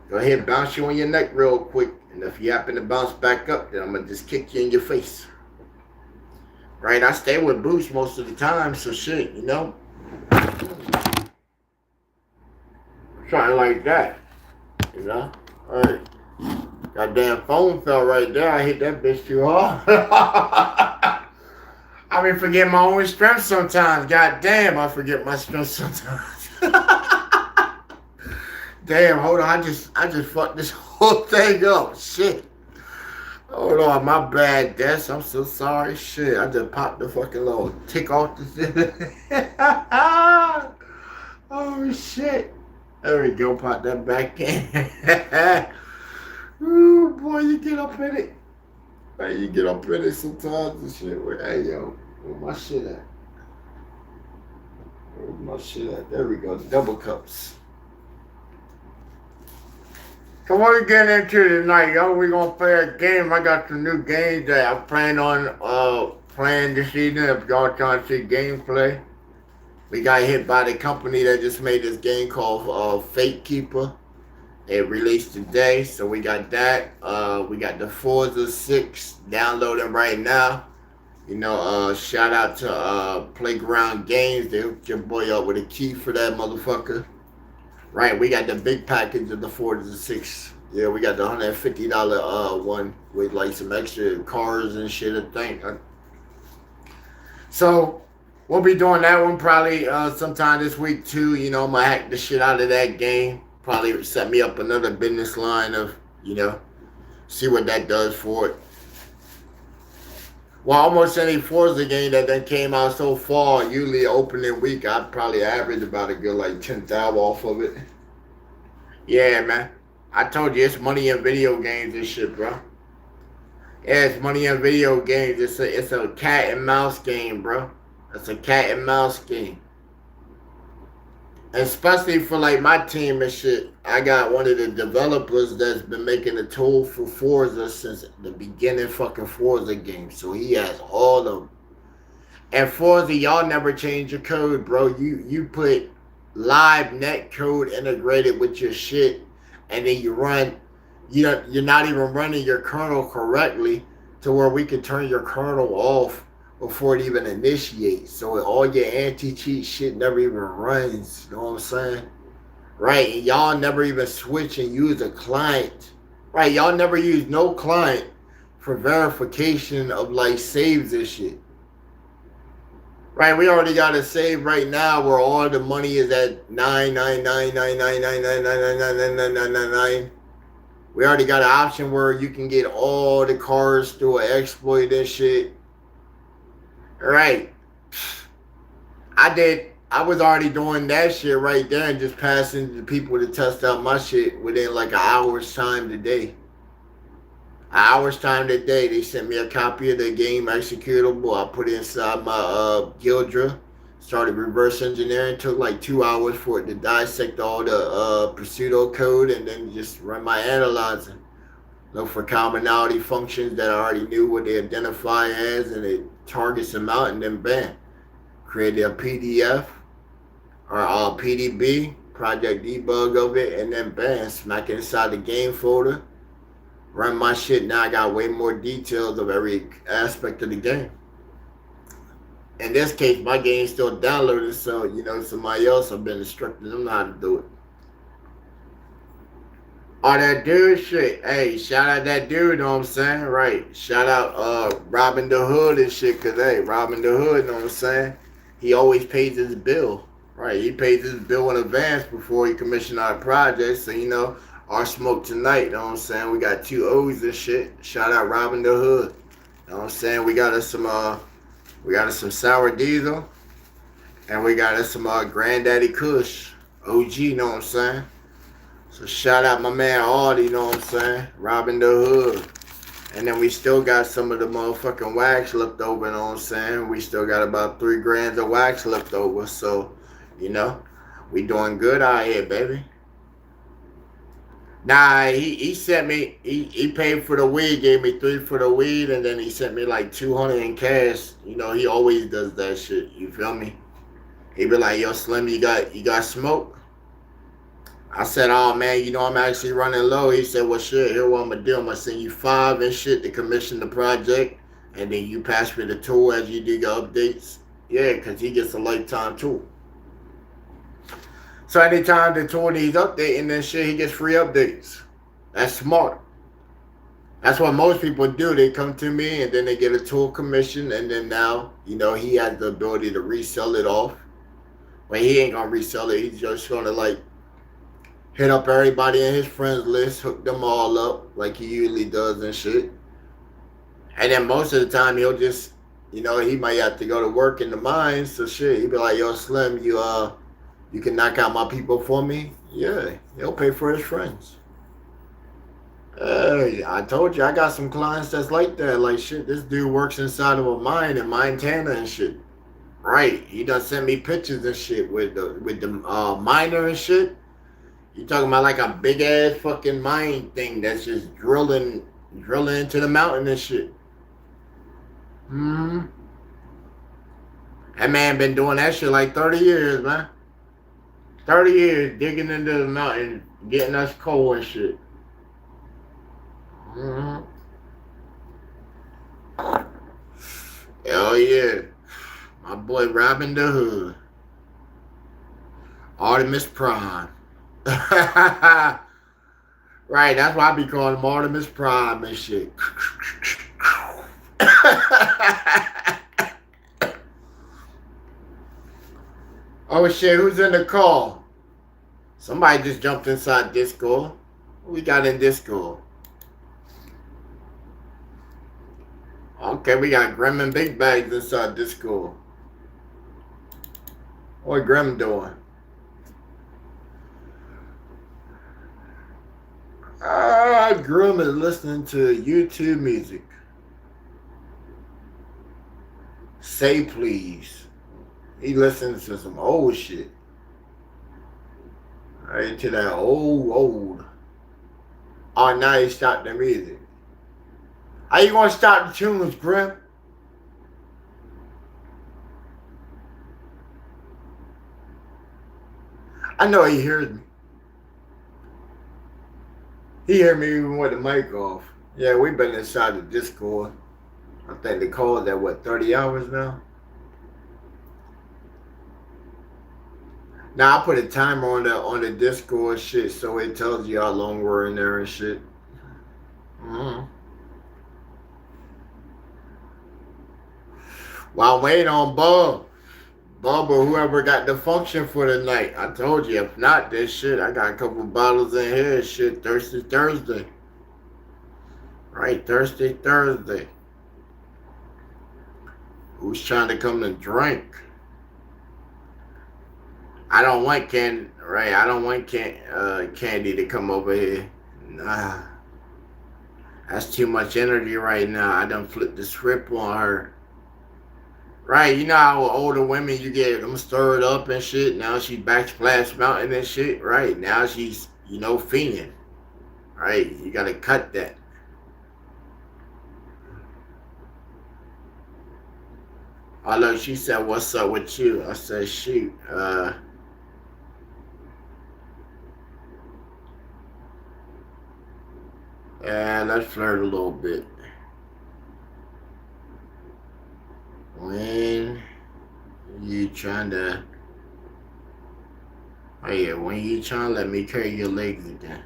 Go ahead, bounce you on your neck real quick. And if you happen to bounce back up, then I'm going to just kick you in your face. Right, I stay with Bruce most of the time, so shit, you know. Trying like that, you know. All right, goddamn phone fell right there. I hit that bitch too hard. I be forgetting my own strength sometimes. Goddamn, I forget my strength sometimes. Damn, hold on, I just fucked this whole thing up. Shit. Hold on, my bad, Des. I'm so sorry. Shit, I just popped the fucking little tick off the shit. Oh, shit. There we go, pop that back in. Ooh, boy, you get up in it. Hey, you get up in it sometimes and shit. Hey, yo, where my shit at? Where's my shit at? There we go, double cups. So what we getting into tonight, yo? We gonna play a game. I got some new games that I plan on playing this evening. If y'all trying to see gameplay, we got hit by the company that just made this game called Fate Keeper. It released today, so we got that. We got the Forza 6 downloading right now. You know, shout out to Playground Games. They hooked your boy up with a key for that motherfucker. Right, we got the big package of the Forza 6. Yeah, we got the $150 one with like some extra cars and shit, I think. So, we'll be doing that one probably sometime this week too. You know, I'm going to hack the shit out of that game. Probably set me up another business line of, you know, see what that does for it. Well, almost any Forza game that came out so far, usually opening week, I'd probably average about a good like 10,000 off of it. Yeah, man. I told you, it's money in video games and shit, bro. Yeah, it's money in video games. It's a cat and mouse game, bro. It's a cat and mouse game. Especially for like my team and shit. I got one of the developers that's been making the tool for Forza since the beginning fucking Forza game. So he has all of. And Forza, y'all never change your code, bro. You put live net code integrated with your shit, and then you run. You're not even running your kernel correctly to where we can turn your kernel off before it even initiates. So all your anti cheat shit never even runs. You know what I'm saying? Right? And y'all never even switch and use a client. Right? Y'all never use no client for verification of like saves and shit. Right, we already got a save right now where all the money is at 9999999999999. We already got an option where you can get all the cars through an exploit and shit. Right. I was already doing that shit right there and just passing the people to test out my shit within like an hour's time today. Hours time today, they sent me a copy of the game executable. I put it inside my Gildra. Started reverse engineering. Took like 2 hours for it to dissect all the pseudo code and then just run my analyzer. Look for commonality functions that I already knew what they identify as, and it targets them out, and then bam, created a PDF or a PDB project debug of it, and then bam, smack it inside the game folder. Run my shit. Now I got way more details of every aspect of the game. In this case, my game's still downloaded, so somebody else have been instructing them how to do it. Oh, that dude shit. Hey, shout out that dude, you know what I'm saying? Right. Shout out Robin the Hood and shit, cause hey, Robin the Hood, you know what I'm saying? He always pays his bill. Right. He pays his bill in advance before he commission our project. So our smoke tonight, you know what I'm saying? We got 2 O's and shit. Shout out Robin the Hood. You know what I'm saying? We got us some sour diesel. And we got us some Granddaddy Kush. OG, you know what I'm saying? So shout out my man Audie, you know what I'm saying? Robin the Hood. And then we still got some of the motherfucking wax left over, you know what I'm saying? We still got about 3 grams of wax left over. So, we doing good out here, baby. Nah, he sent me, he paid for the weed, gave me 3 for the weed, and then he sent me like 200 in cash. He always does that shit. You feel me? He be like, yo, Slim, you got smoke? I said, oh man, I'm actually running low. He said, well shit, here what I'm gonna do. I'm gonna send you 5 and shit to commission the project, and then you pass me the tool as you do your updates. Yeah, because he gets a lifetime tool. So anytime the tool needs updating and shit, he gets free updates. That's smart. That's what most people do. They come to me and then they get a tool commission, and then now, he has the ability to resell it off. But he ain't gonna resell it. He's just gonna like hit up everybody in his friends list, hook them all up like he usually does and shit. And then most of the time he'll just, he might have to go to work in the mines, so shit. He'll be like, yo, Slim, you can knock out my people for me? Yeah, he'll pay for his friends. Hey, I told you I got some clients that's like that. Like shit, this dude works inside of a mine in Montana and shit. Right, he done sent me pictures and shit with the miner and shit. You talking about like a big ass fucking mine thing that's just drilling into the mountain and shit. Hmm. That man been doing that shit like 30 years, man. 30 years digging into the mountain, getting us coal and shit. Mm-hmm. Hell yeah. My boy Robin the Hood. Artemis Prime. Right, that's why I be calling him Artemis Prime and shit. Oh shit, who's in the call? Somebody just jumped inside Discord. What we got in Discord? Okay, we got Grim and Big Bags inside Discord. What Grim doing? Grim is listening to YouTube music. Say please. He listens to some old shit. Right to that old. Oh, now he stopped the music. How you gonna stop the tunes, Grim? I know he hears me. He hear me even with the mic off. Yeah, we've been inside the Discord. I think they called that what 30 hours now. Now I put a timer on the Discord shit, so it tells you how long we're in there and shit. Mm-hmm. While I'm waiting on Bub or whoever got the function for the night. I told you, if not this shit, I got a couple bottles in here. Shit, Thirsty Thursday. Right, Thirsty Thursday. Who's trying to come to drink? I don't want candy, right? I don't want candy to come over here. Nah, that's too much energy right now. I done flipped the script on her. Right, you know how older women you get them stirred up and shit. Now she's back Splash Mountain and shit. Right now she's fiending. Right, you gotta cut that. Although she said, "What's up with you?" I said, "Shoot, yeah, let's flirt a little bit." When you trying to, oh yeah, when you trying to let me carry your legs again.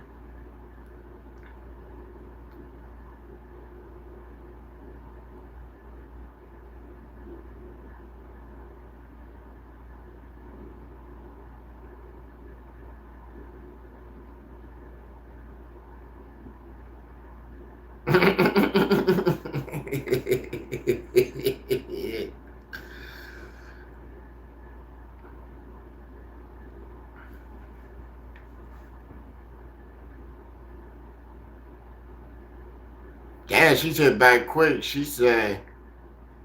Damn, she said back quick. She said,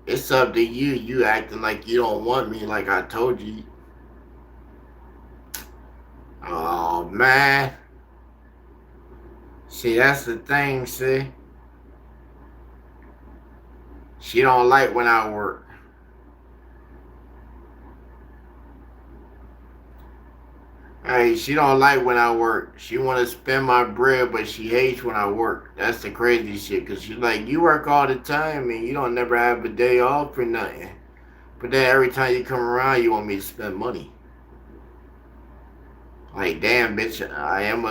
"It's up to you. You acting like you don't want me, like I told you." Oh man, see that's the thing. See, she don't like when I work. Hey, she don't like when I work. She want to spend my bread, but she hates when I work. That's the crazy shit. Cause she's like, you work all the time and you don't never have a day off or nothing. But then every time you come around, you want me to spend money. Like, damn, bitch, I am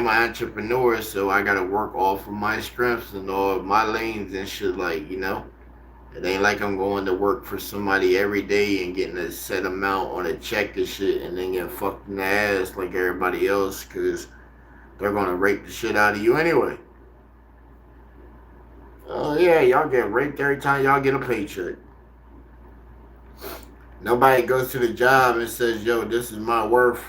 an entrepreneur, so I gotta work off of my strengths and all of my lanes and shit. Like, it ain't like I'm going to work for somebody every day and getting a set amount on a check and shit, and then getting fucked in the ass like everybody else, cause they're gonna rape the shit out of you anyway. Oh yeah, y'all get raped every time y'all get a paycheck. Nobody goes to the job and says, "Yo, this is my worth."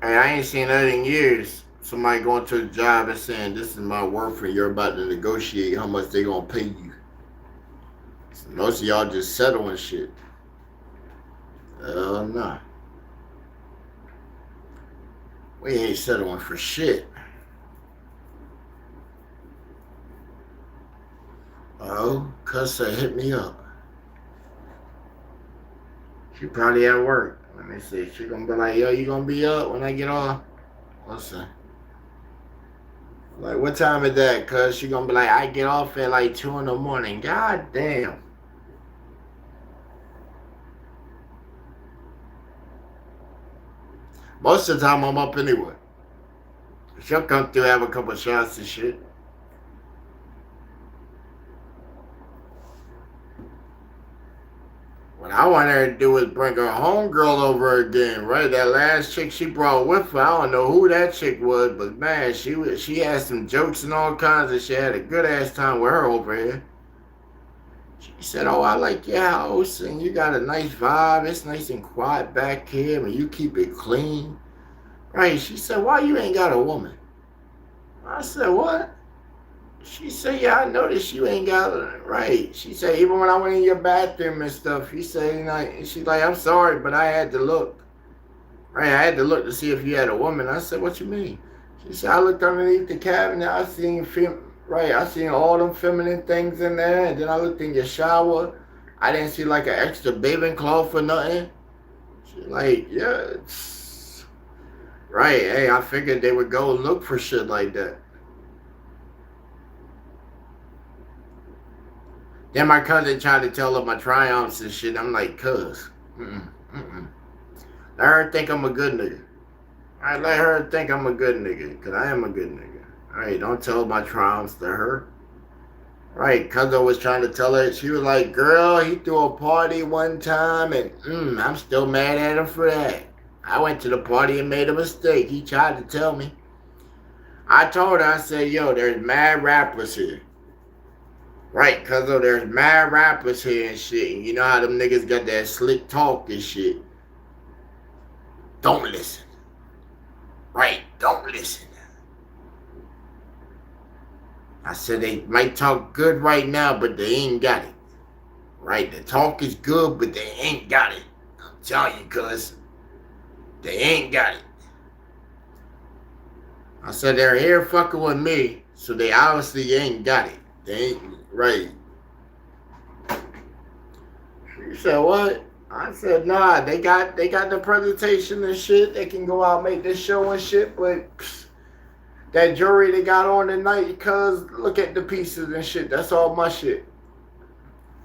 Hey, I ain't seen that in years. Somebody going to the job and saying, "This is my worth," and you're about to negotiate how much they gonna pay you. So most of y'all just settling shit. Nah. We ain't settling for shit. Oh, Cussa hit me up. She probably at work. Let me see. She gonna be like, "Yo, you gonna be up when I get off?" Listen. Like, what time is that? Cause she gonna be like, "I get off at like 2 in the morning." God damn. Most of the time I'm up anyway. She'll come through, have a couple shots and shit. What I want her to do is bring her homegirl over again, right? That last chick she brought with her, I don't know who that chick was, but man, she had some jokes and all kinds of shit. Had a good ass time with her over here. She said, "Oh, I like your house, and you got a nice vibe. It's nice and quiet back here, and you keep it clean." Right? She said, "Why you ain't got a woman?" I said, "What?" She said, yeah, I noticed you ain't got it right. She said, even when I went in your bathroom and stuff, he said, you know, and she's like, I'm sorry, but I had to look. Right, I had to look to see if you had a woman. I said, what you mean? She said, I looked underneath the cabinet. I seen all them feminine things in there. And then I looked in your shower. I didn't see like an extra bathing cloth or nothing. She's like, yeah, it's right. Hey, I figured they would go look for shit like that. Then my cousin tried to tell her my triumphs and shit. I'm like, cuz, mm-mm. Let her think I'm a good nigga. I let her think I'm a good nigga, because I am a good nigga. Alright, don't tell my triumphs to her. Right, cousin was trying to tell her, she was like, girl, he threw a party one time, and I'm still mad at him for that. I went to the party and made a mistake. He tried to tell me. I told her, I said, yo, there's mad rappers here. Right, cuz there's mad rappers here and shit. And you know how them niggas got that slick talk and shit. Don't listen. Right, don't listen. I said they might talk good right now, but they ain't got it. Right, the talk is good, but they ain't got it. I'm telling you, cuz they ain't got it. I said they're here fucking with me, so they obviously ain't got it. They ain't right. She said what? I said nah. They got the presentation and shit. They can go out and make this show and shit, but that jewelry they got on tonight, cuz look at the pieces and shit. That's all my shit.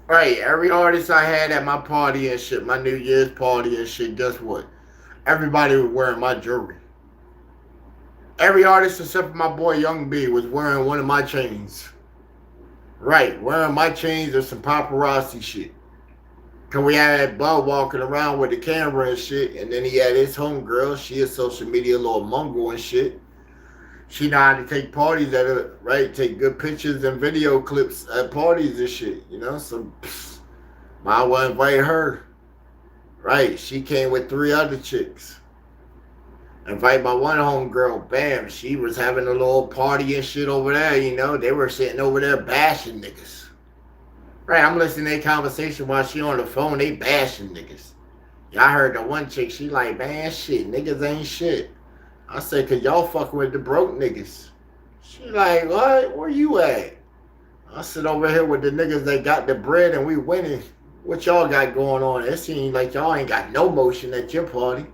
Right, every artist I had at my party and shit, my New Year's party and shit, guess what? Everybody was wearing my jewelry. Every artist except for my boy Young B was wearing one of my chains. Right, wearing my chains or some paparazzi shit. Cause we had Bud walking around with the camera and shit, and then he had his homegirl. She a social media little mongrel and shit. She know how to take parties at her, right? Take good pictures and video clips at parties and shit, you know? So, might well invite her. Right, she came with 3 other chicks. Invite my one homegirl, bam, she was having a little party and shit over there, you know? They were sitting over there bashing niggas. Right, I'm listening to their conversation while she on the phone, they bashing niggas. Yeah, I heard the one chick, she like, man, shit, niggas ain't shit. I said, cause y'all fucking with the broke niggas. She like, what? Where you at? I sit over here with the niggas that got the bread and we winning. What y'all got going on? It seems like y'all ain't got no motion at your party.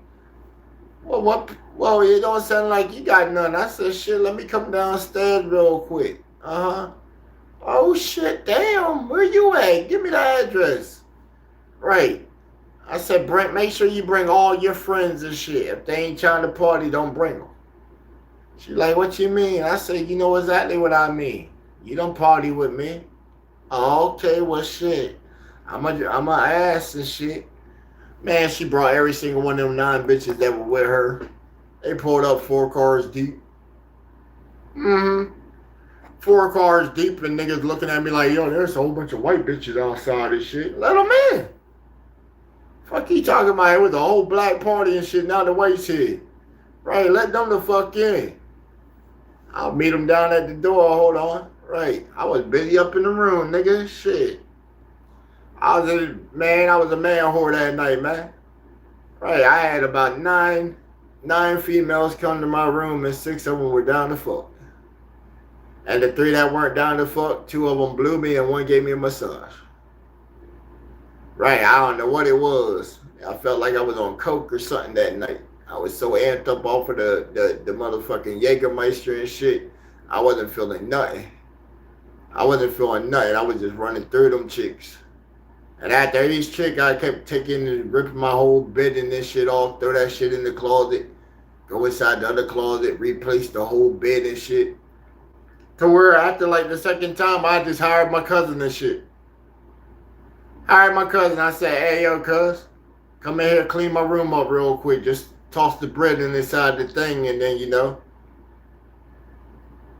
Well, what? Well, it don't sound like you got none. I said, shit, let me come downstairs real quick. Uh-huh. Oh, shit, damn. Where you at? Give me the address. Right. I said, Brent, make sure you bring all your friends and shit. If they ain't trying to party, don't bring them. She like, what you mean? I said, you know exactly what I mean. You don't party with me. Oh, okay, well, shit. I'm a ass and shit. Man, she brought every single one of them 9 bitches that were with her. They pulled up 4 cars deep. 4 cars deep and niggas looking at me like, yo, there's a whole bunch of white bitches outside and shit. Let them in. Fuck you talking about? It was a whole black party and shit, now the whites here. Right, let them the fuck in. I'll meet them down at the door, hold on. Right, I was busy up in the room, nigga, shit. I was a man whore that night, man. Right, I had about nine females come to my room and 6 of them were down to fuck. And the 3 that weren't down to fuck, 2 of them blew me and 1 gave me a massage. Right, I don't know what it was. I felt like I was on coke or something that night. I was so amped up off of the motherfucking Jägermeister and shit. I wasn't feeling nothing. I wasn't feeling nothing. I was just running through them chicks. And after each chick, I kept taking and ripping my whole bed and this shit off, throw that shit in the closet, go inside the other closet, replace the whole bed and shit. To where after like the second time, I just hired my cousin and shit. Hired my cousin. I said, hey, yo, cuz, come in here, clean my room up real quick. Just toss the bread inside the thing and then, you know.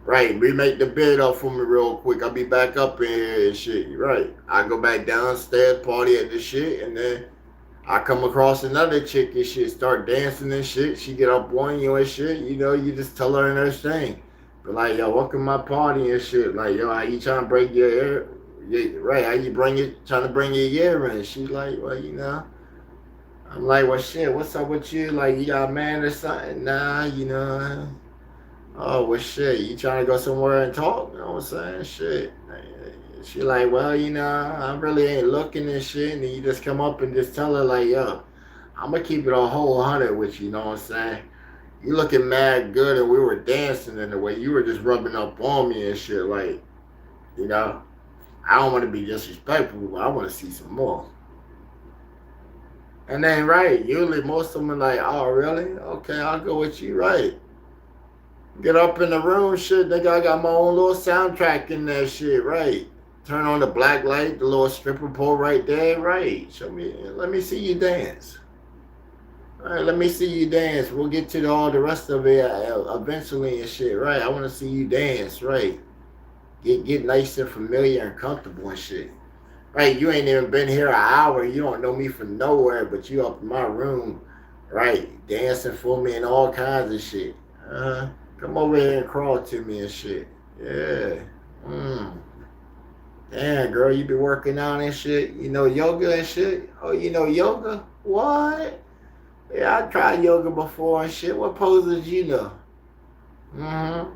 Right, remake the bed up for me real quick. I'll be back up in here and shit. Right. I go back downstairs, party at the shit, and then I come across another chick and shit, start dancing and shit. She get up on you and shit. You know, you just tell her and her thing. But like, yo, welcome my party and shit. Like, yo, how you trying to bring your ear? Yeah, right, how you bring it? Trying to bring your ear in? She's like, well, you know. I'm like, well, shit, what's up with you? Like, you got a man or something? Nah, you know. Oh, well, shit, you trying to go somewhere and talk? You know what I'm saying? Shit. She like, well, you know, I really ain't looking and shit. And then you just come up and just tell her, like, yo, I'm going to keep it a whole 100 with you, you know what I'm saying? You looking mad good and we were dancing in the way you were just rubbing up on me and shit. Like, you know, I don't want to be disrespectful, but I want to see some more. And then, right, usually most of them are like, oh, really? Okay, I'll go with you, right. Get up in the room, shit, nigga, I got my own little soundtrack in that shit, right. Turn on the black light, the little stripper pole right there, right. Show me, let me see you dance. All right, let me see you dance. We'll get to all the rest of it eventually and shit, right. I want to see you dance, right. Get nice and familiar and comfortable and shit. Right, you ain't even been here an hour. You don't know me from nowhere, but you up in my room, right, dancing for me and all kinds of shit. Come over here and crawl to me and shit. Yeah. Mm. Damn, girl, you be working out and shit. You know yoga and shit. Oh, you know yoga? What? Yeah, I tried yoga before and shit. What poses you know? Mm-hmm.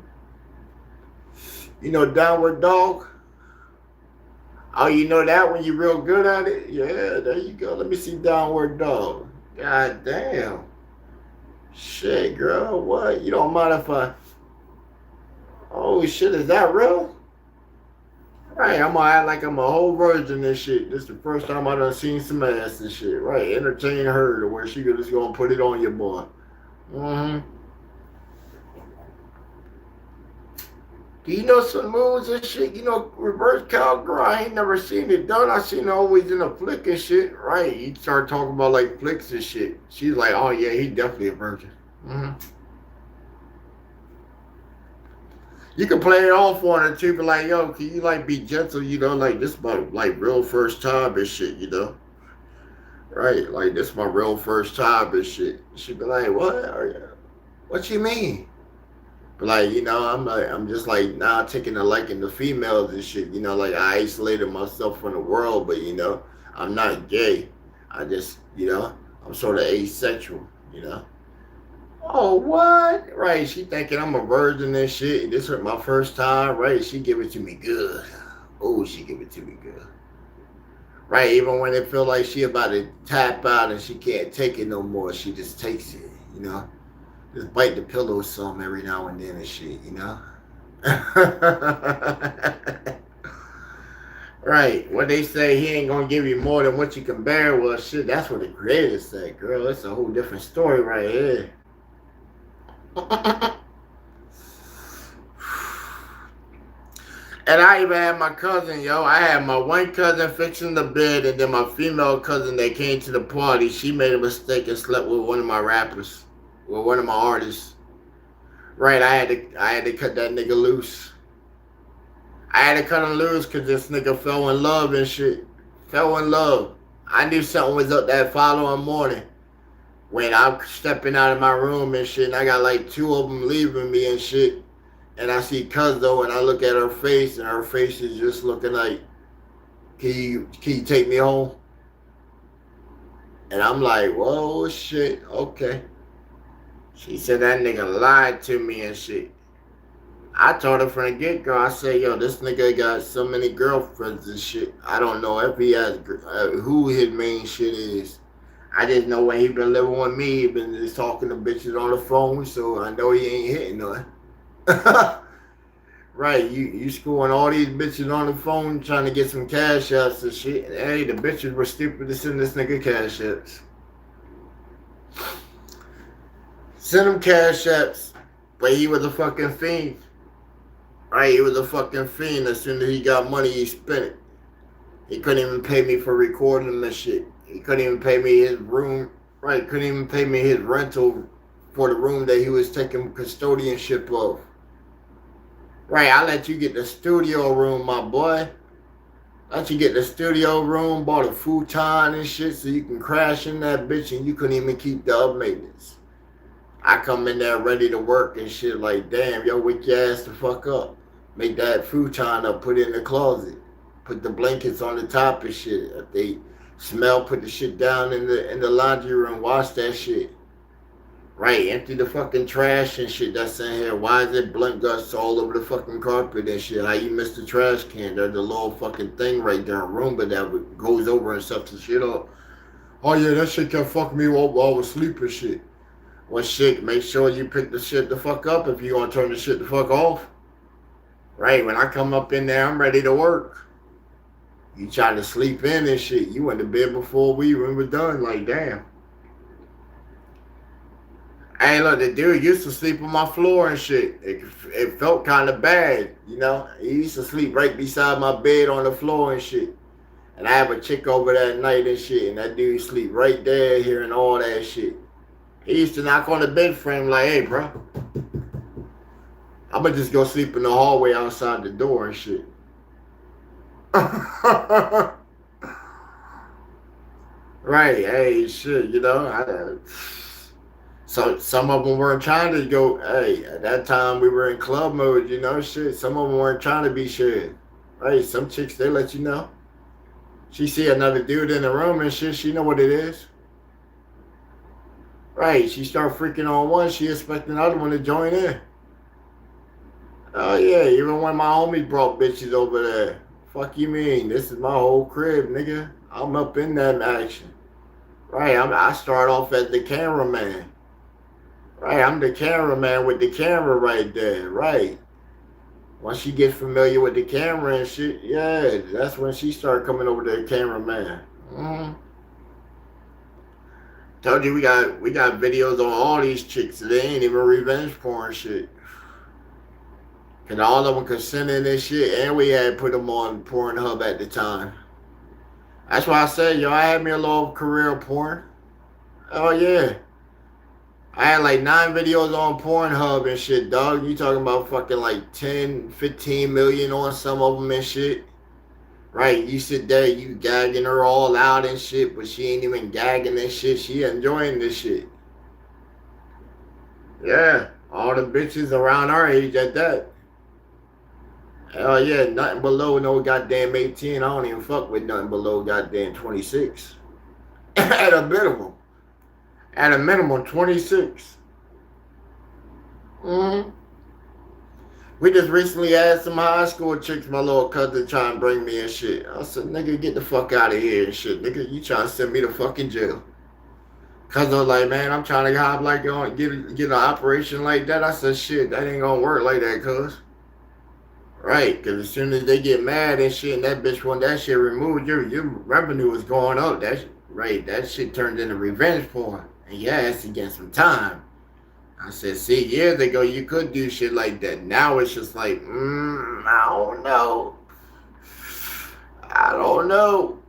You know downward dog? Oh, you know that when you're real good at it? Yeah, there you go. Let me see downward dog. God damn. Shit, girl. What? You don't mind if I... Oh, shit. Is that real? Right. I'm going to act like I'm a whole virgin and shit. This is the first time I done seen some ass and shit. Right. Entertain her to where she just going to put it on your boy. Mm-hmm. Do you know some moves and shit? You know, reverse cowgirl, I ain't never seen it done. I seen it always in a flick and shit. Right. You start talking about like flicks and shit. She's like, oh yeah, he definitely a virgin. Mm-hmm. You can play it off on her too, but like, yo, can you like be gentle, you know, like this my like real first time and shit, you know? Right, like this my real first time and shit. She'd be like, what? What you mean? But like, you know, I'm just like now taking a liking to females and shit. You know, like I isolated myself from the world, but you know, I'm not gay. I just, you know, I'm sort of asexual. You know. Oh what? Right? She thinking I'm a virgin and shit. This was my first time. Right? She give it to me good. Oh, she give it to me good. Right? Even when it feel like she about to tap out and she can't take it no more, she just takes it. You know. Just bite the pillow some every now and then and shit, you know? Right. What they say, he ain't gonna give you more than what you can bear. Well, shit, that's what the creator said, girl. That's a whole different story right here. And I even had my cousin, yo. I had my one cousin fixing the bed, and then my female cousin that came to the party, she made a mistake and slept with one of my rappers, with one of my artists. Right, I had to cut that nigga loose. I had to cut him loose because this nigga fell in love and shit. Fell in love. I knew something was up that following morning when I'm stepping out of my room and shit, and I got like two of them leaving me and shit. And I see Cuzzo, and I look at her face, and her face is just looking like, can you take me home? And I'm like, whoa, shit, okay. She said that nigga lied to me and shit. I told her from the get go, I said, yo, this nigga got so many girlfriends and shit. I don't know if he has, who his main shit is. I just know when he been living with me, he been just talking to bitches on the phone, so I know he ain't hitting none. Right, you screwing all these bitches on the phone trying to get some cash apps and shit. And hey, the bitches were stupid to send this nigga cash apps. Send him cash apps. But he was a fucking fiend. Right, he was a fucking fiend. As soon as he got money, he spent it. He couldn't even pay me for recording him and shit. He couldn't even pay me his room. Right, couldn't even pay me his rental for the room that he was taking custodianship of. Right, I let you get the studio room, my boy. Let you get the studio room, bought a futon and shit so you can crash in that bitch and you couldn't even keep the up maintenance. I come in there ready to work and shit like, damn, yo, wake your ass the fuck up. Make that futon up, put it in the closet. Put the blankets on the top and shit. If they smell, put the shit down in the laundry room, wash that shit. Right, empty the fucking trash and shit that's in here. Why is it blunt guts all over the fucking carpet and shit? How you missed the trash can? There's a little fucking thing right there, a Roomba that goes over and sucks the shit up. Oh yeah, that shit kept fucking me while I was sleeping shit. Well shit, make sure you pick the shit the fuck up if you gonna turn the shit the fuck off. Right, when I come up in there, I'm ready to work. You try to sleep in and shit. You went to bed before we even were done, like damn. Hey, look, the dude used to sleep on my floor and shit. It felt kind of bad, you know. He used to sleep right beside my bed on the floor and shit. And I have a chick over that night and shit, and that dude sleep right there hearing all that shit. He used to knock on the bed frame like, hey, bro, I'm going to just go sleep in the hallway outside the door and shit. Right, hey, shit, you know. So some of them weren't trying to go, hey, at that time we were in club mode, you know, shit. Some of them weren't trying to be shit. Right, some chicks, they let you know. She see another dude in the room and shit, she know what it is. Right, she start freaking on one, she expect another one to join in. Oh yeah, even when my homie brought bitches over there. Fuck you mean? This is my whole crib, nigga. I'm up in that action. Right, I start off as the cameraman. Right, I'm the cameraman with the camera right there, right. Once she get familiar with the camera and shit, yeah, that's when she start coming over to the cameraman. Mm-hmm. Told you we got videos on all these chicks. They ain't even revenge porn shit. Cause all of them consented this shit, and we had put them on Pornhub at the time. That's why I said, yo, I had me a little career of porn. Oh yeah. I had like 9 videos on Pornhub and shit, dog. You talking about fucking like 10, 15 million on some of them and shit. Right, you sit there, you gagging her all out and shit, but she ain't even gagging and shit. She enjoying this shit. Yeah, all the bitches around our age at that. Hell yeah, nothing below no goddamn 18. I don't even fuck with nothing below goddamn 26. At a minimum. At a minimum, 26. Mm-hmm. We just recently had some high school chicks, my little cousin, trying to bring me and shit. I said, nigga, get the fuck out of here and shit. Nigga, you trying to send me to fucking jail. Cause I was like, man, I'm trying to hop like get an operation like that. I said, shit, that ain't gonna work like that, cuz. Right, cause as soon as they get mad and shit, and that bitch want that shit removed, your revenue is going up. That shit turned into revenge porn. And yeah, it's to get some time. I said, see, years ago you could do shit like that. Now it's just like, I don't know. I don't know.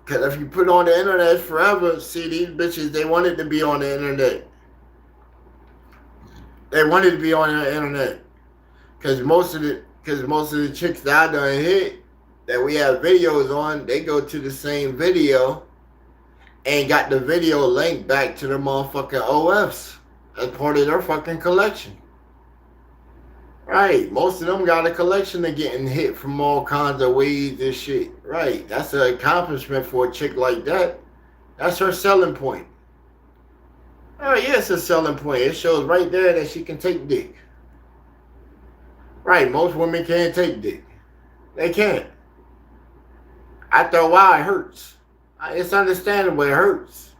Because if you put on the internet forever, see, these bitches, they wanted to be on the internet. They wanted to be on the internet. Because most of the chicks that I done hit, that we have videos on, they go to the same video and got the video linked back to their motherfucking OFs as part of their fucking collection. Right, most of them got a collection of getting hit from all kinds of ways and shit. Right, that's an accomplishment for a chick like that. That's her selling point. Oh yeah, it's a selling point. It shows right there that she can take dick. Right, most women can't take dick. They can't. After a while, it hurts. It's understandable, it hurts.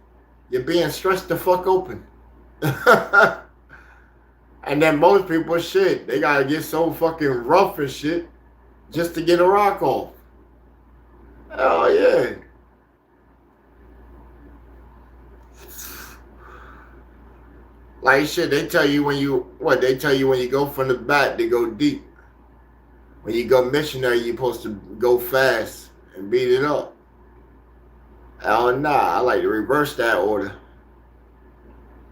You're being stressed the fuck open. And then most people, shit, they gotta get so fucking rough and shit just to get a rock off. Oh yeah. Like shit, they tell you when you go from the back to go deep. When you go missionary, you're supposed to go fast and beat it up. Oh nah, I like to reverse that order.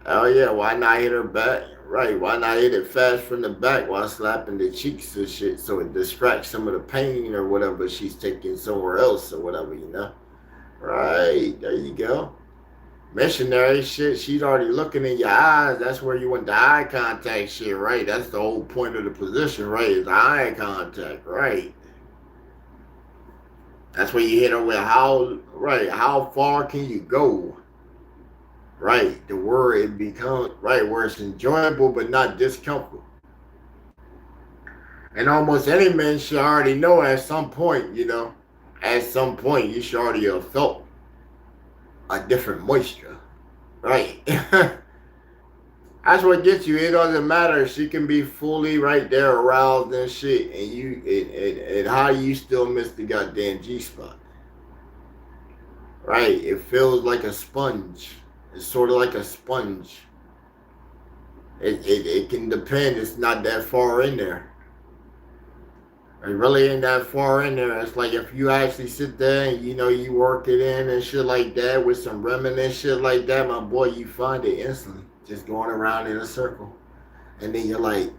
Oh yeah, why not hit her back? Right, why not hit it fast from the back while slapping the cheeks and shit so it distracts some of the pain or whatever she's taking somewhere else or whatever, you know? Right, there you go. Missionary shit, she's already looking in your eyes. That's where you want the eye contact shit, right? That's the whole point of the position, right? Is the eye contact, right? That's where you hit her with how far can you go? Right. The word it becomes right where it's enjoyable but not discomfort. And almost any man should already know at some point, at some point you should already have felt a different moisture. Right. That's what gets you. It doesn't matter. She can be fully right there aroused and shit, and and how you still miss the goddamn G spot. Right. It feels like a sponge. It's sort of like a sponge. It can depend. It's not that far in there. It really ain't that far in there. It's like if you actually sit there and you work it in and shit like that with some reminiscent shit like that, my boy, you find it instantly. Just going around in a circle. And then you're like,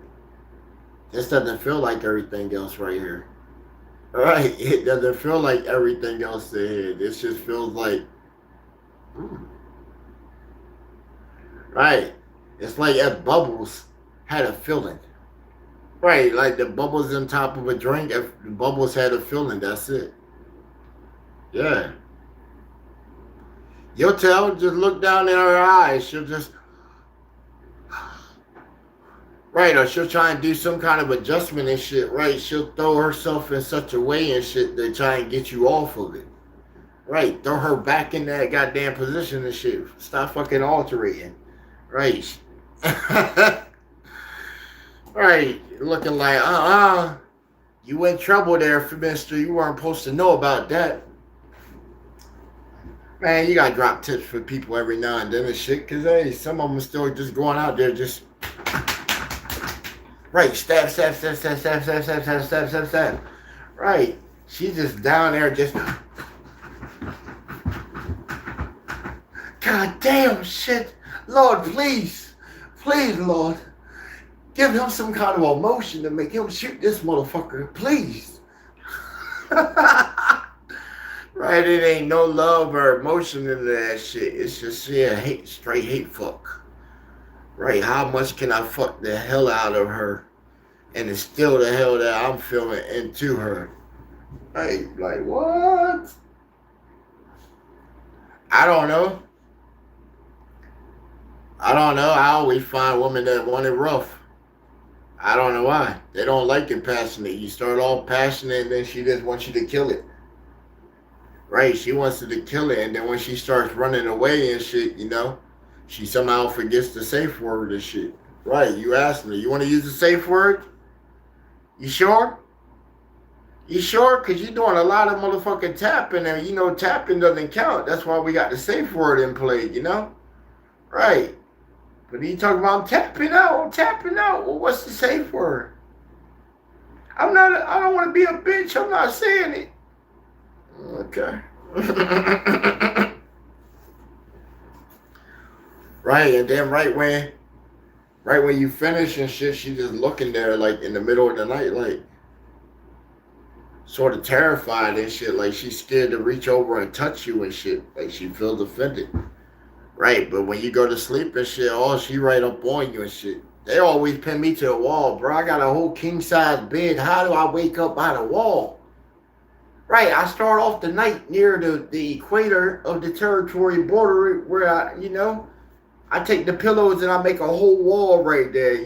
this doesn't feel like everything else right here. Right? It doesn't feel like everything else in here. This just feels like, hmm. Right. It's like if bubbles had a feeling. Right, like the bubbles on top of a drink. If the bubbles had a feeling, that's it. Yeah. You'll tell, just look down in her eyes. She'll just, right, or she'll try and do some kind of adjustment and shit, right? She'll throw herself in such a way and shit to try and get you off of it. Right, throw her back in that goddamn position and shit. Stop fucking altering. Right. Right, looking like, you in trouble there, mister. You weren't supposed to know about that. Man, you gotta drop tips for people every now and then and shit, because, hey, some of them still just going out there just, right, stab, stab, stab, stab, stab, stab, stab, stab, stab, stab, stab. Right, she's just down there just, God damn shit. Lord, please, please, Lord. Give him some kind of emotion to make him shoot this motherfucker, please. Right, it ain't no love or emotion into that shit. It's just hate, straight hate fuck. Right, how much can I fuck the hell out of her and instill the hell that I'm feeling into her? Right, like what? I don't know. I always find women that want it rough. I don't know why. They don't like it passionate. You start off passionate and then she just wants you to kill it. Right? She wants you to kill it, and then when she starts running away and shit, she somehow forgets the safe word and shit. Right, you asked me, you want to use the safe word? You sure? You sure? Because you're doing a lot of motherfucking tapping, and tapping doesn't count. That's why we got the safe word in play, Right. But you talk about I'm tapping out. Well, what's the safe word? I don't want to be a bitch. I'm not saying it. Okay. Right, and then right when you finish and shit, she just looking there like in the middle of the night, like sort of terrified and shit, like she's scared to reach over and touch you and shit, like she feels offended. Right, but when you go to sleep and shit, she right up on you and shit. They always pin me to the wall, bro. I got a whole king size bed. How do I wake up by the wall? Right, I start off the night near the equator of the territory border where I take the pillows and I make a whole wall right there,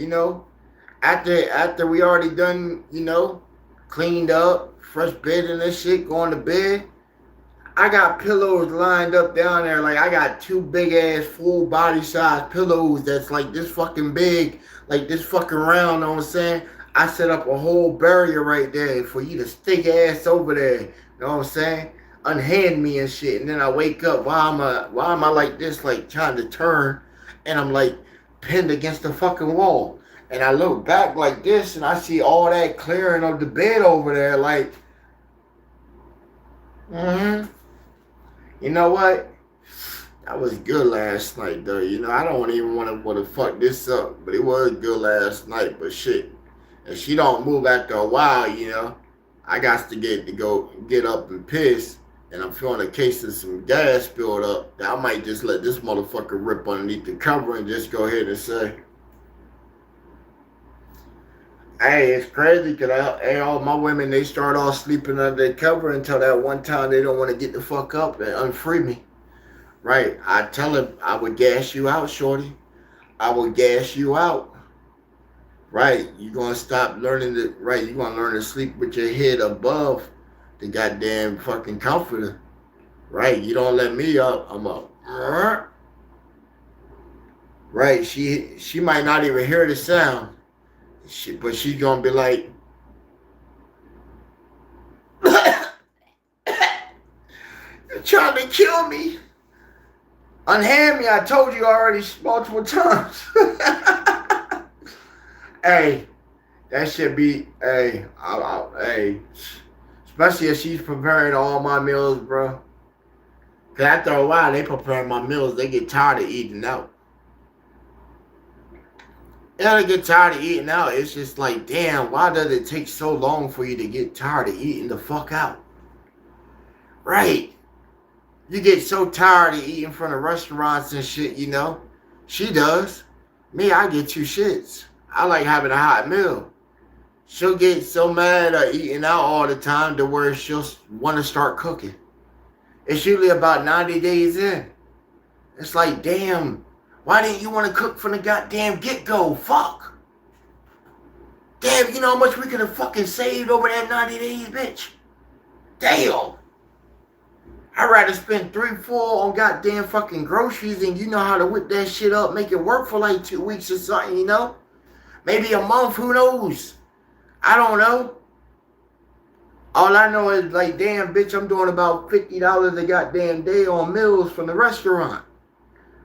After we already done, cleaned up, fresh bed and this shit, going to bed. I got pillows lined up down there. Like, I got two big ass full body size pillows that's like this fucking big, like this fucking round, know what I'm saying? I set up a whole barrier right there for you to stick ass over there, know what I'm saying? Unhand me and shit. And then I wake up, why am I like this, like trying to turn, and I'm like pinned against the fucking wall. And I look back like this and I see all that clearing of the bed over there, like, You know what? That was good last night, though. I don't even want to fuck this up, but it was good last night. But shit, if she don't move after a while, I got to get up and piss. and I'm feeling a case of some gas spilled up, I might just let this motherfucker rip underneath the cover and just go ahead and say, hey, it's crazy because all my women, they start off sleeping under their cover until that one time they don't want to get the fuck up and unfree me. Right. I tell him, I would gas you out, shorty. I will gas you out. Right. You're going to stop learning to, right. You're going to learn to sleep with your head above the goddamn fucking comforter. Right. You don't let me up. I'm up. Right. She might not even hear the sound. But she's going to be like, you're trying to kill me. Unhand me, I told you already multiple times. Hey, that should be, hey, hey, especially if she's preparing all my meals, bro. Because after a while, they prepare my meals, they get tired of eating out. They get tired of eating out. It's just like, damn, why does it take so long for you to get tired of eating the fuck out? Right. You get so tired of eating from the restaurants and shit, you know. She does. Me, I get two shits. I like having a hot meal. She'll get so mad at eating out all the time to where she'll want to start cooking. It's usually about 90 days in. It's like, damn, why didn't you want to cook from the goddamn get-go? Fuck. Damn, you know how much we could have fucking saved over that 90 days, bitch? Damn. I'd rather spend 3-4 on goddamn fucking groceries and you know how to whip that shit up, make it work for like 2 weeks or something, you know? Maybe a month, who knows? I don't know. All I know is like, damn, bitch, I'm doing about $50 a goddamn day on meals from the restaurant.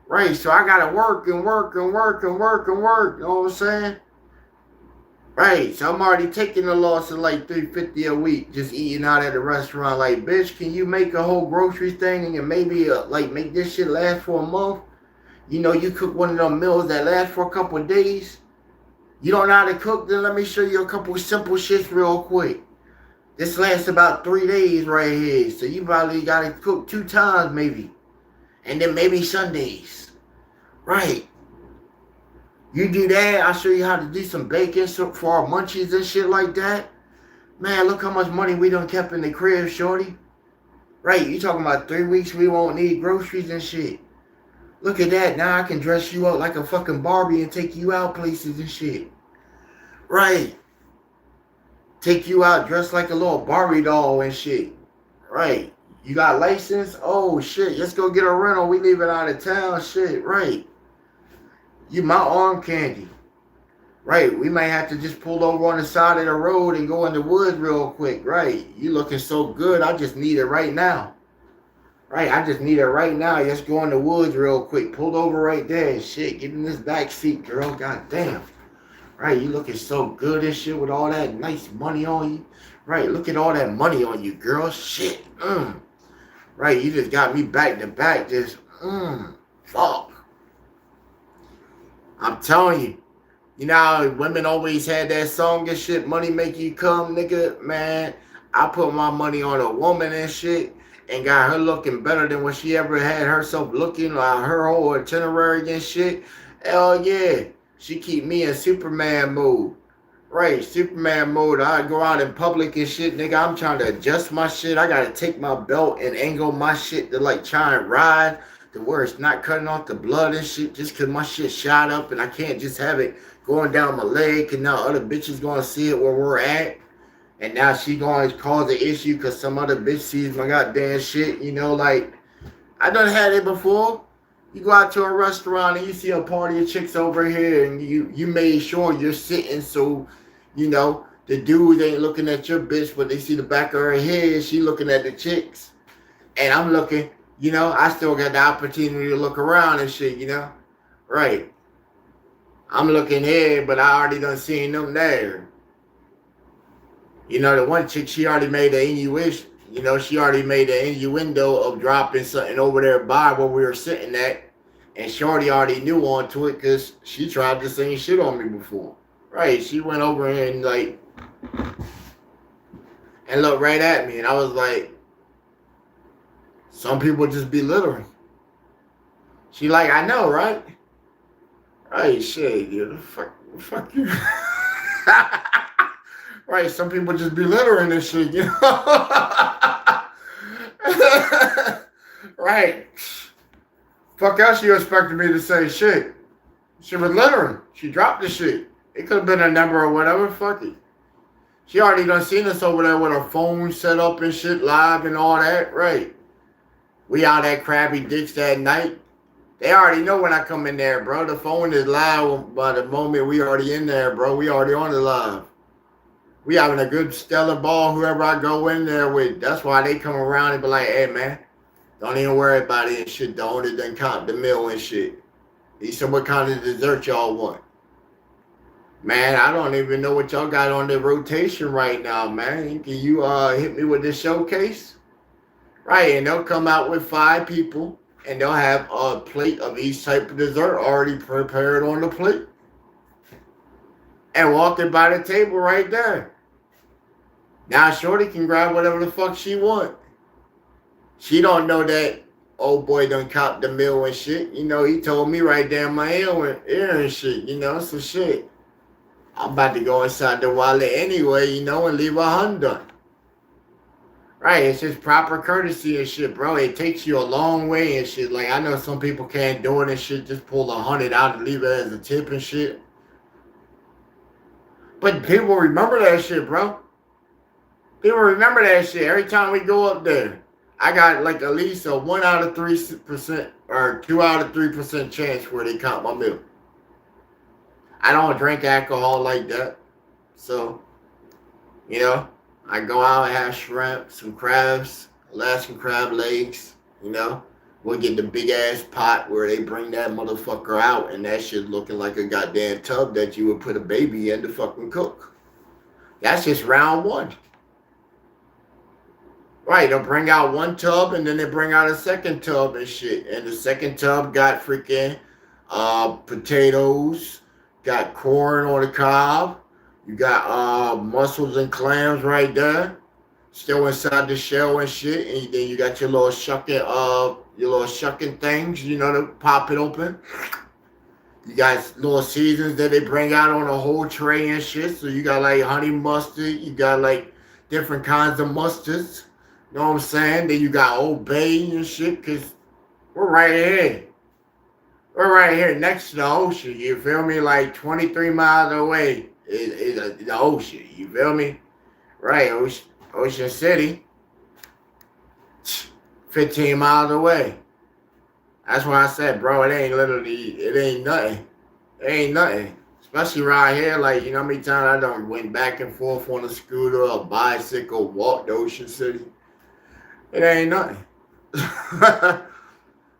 Right, so I gotta work and work and work and work and work, you know what I'm saying? Right, so I'm already taking a loss of like $350 a week just eating out at the restaurant. Like, bitch, can you make a whole grocery thing and maybe like make this shit last for a month? You know, you cook one of them meals that last for a couple of days. You don't know how to cook? Then let me show you a couple of simple shits real quick. This lasts about 3 days right here. So you probably gotta cook 2 times maybe. And then maybe Sundays. Right. You do that, I'll show you how to do some bacon for our munchies and shit like that. Man, look how much money we done kept in the crib, shorty. Right, you talking about 3 weeks we won't need groceries and shit. Look at that, now I can dress you up like a fucking Barbie and take you out places and shit. Right. Take you out dressed like a little Barbie doll and shit. Right. You got license? Oh shit, let's go get a rental. We leaving out of town, shit, right. You my arm candy. Right, we might have to just pull over on the side of the road and go in the woods real quick. Right, you looking so good, I just need it right now. Right, I just need it right now. Let's go in the woods real quick. Pulled over right there. Shit, get in this back seat, girl. God damn. Right, you looking so good and shit with all that nice money on you. Right, look at all that money on you, girl. Shit. Right, you just got me back to back. Just, fuck. I'm telling you. You know how women always had that song and shit, money make you come, nigga? Man, I put my money on a woman and shit and got her looking better than what she ever had herself looking, like her whole itinerary and shit. Hell yeah. She keep me in Superman mode. Right, Superman mode. I go out in public and shit, nigga. I'm trying to adjust my shit. I gotta take my belt and angle my shit to like try and ride to where it's not cutting off the blood and shit just cause my shit shot up and I can't just have it going down my leg and now other bitches gonna see it where we're at. And now she gonna cause an issue cause some other bitch sees my goddamn shit, you know, like I done had it before. You go out to a restaurant and you see a party of chicks over here and you made sure you're sitting so, you know, the dudes ain't looking at your bitch, but they see the back of her head, she looking at the chicks. And I'm looking, you know, I still got the opportunity to look around and shit, you know? Right. I'm looking here, but I already done seen them there. You know, the one chick, she already made an innuendo. You know, she already made an innuendo of dropping something over there by where we were sitting at. And Shorty already knew onto it because she tried the same shit on me before. Right, she went over and like, and looked right at me. And I was like, Some people just be littering. She like, I know, right? Right, shit, dude. Fuck you. Right, some people just be littering this shit, you know? Right. Fuck else you expected me to say shit. She was littering. She dropped the shit. It could have been a number or whatever. Fuck it. She already done seen us over there with her phone set up and shit live and all that. Right. We out at Krabby Dicks that night. They already know when I come in there, bro. The phone is live by the moment we already in there, bro. We already on the live. We having a good stellar ball, whoever I go in there with. That's why they come around and be like, hey, man, don't even worry about it and shit. The owner done count the meal and shit. He said, what kind of dessert y'all want? Man, I don't even know what y'all got on the rotation right now, man. Can you hit me with this showcase? Right, and they'll come out with 5 people, and they'll have a plate of each type of dessert already prepared on the plate. And walking by the table right there. Now Shorty can grab whatever the fuck she want. She don't know that old boy done cop the meal and shit. You know, he told me right there in my ear and shit, you know, so shit. I'm about to go inside the wallet anyway, you know, and leave $100. Right, it's just proper courtesy and shit, bro. It takes you a long way and shit. Like, I know some people can't do it and shit, just pull $100 out and leave it as a tip and shit. But people remember that shit, bro. People remember that shit every time we go up there. I got like at least a 1 out of 3% or 2 out of 3% chance where they count my meal. I don't drink alcohol like that. So, you know, I go out and have shrimp, some crabs, Alaskan crab legs, you know. We'll get the big ass pot where they bring that motherfucker out and that shit looking like a goddamn tub that you would put a baby in to fucking cook. That's just round 1. Right, they'll bring out 1 tub and then they bring out a second tub and shit. And the second tub got freaking potatoes, got corn on the cob, you got mussels and clams right there, still inside the shell and shit. And then you got your little shucking things, you know, to pop it open. You got little seasons that they bring out on a whole tray and shit. So you got like honey mustard, you got like different kinds of mustards. You know what I'm saying? Then you got Old Bay and shit, because we're right here. We're right here next to the ocean, you feel me? Like 23 miles away is the ocean, you feel me? Right, Ocean City, 15 miles away. That's why I said, bro, it ain't nothing. It ain't nothing. Especially around here, like, you know how many times I done went back and forth on a scooter, a bicycle, walked to Ocean City. It ain't nothing.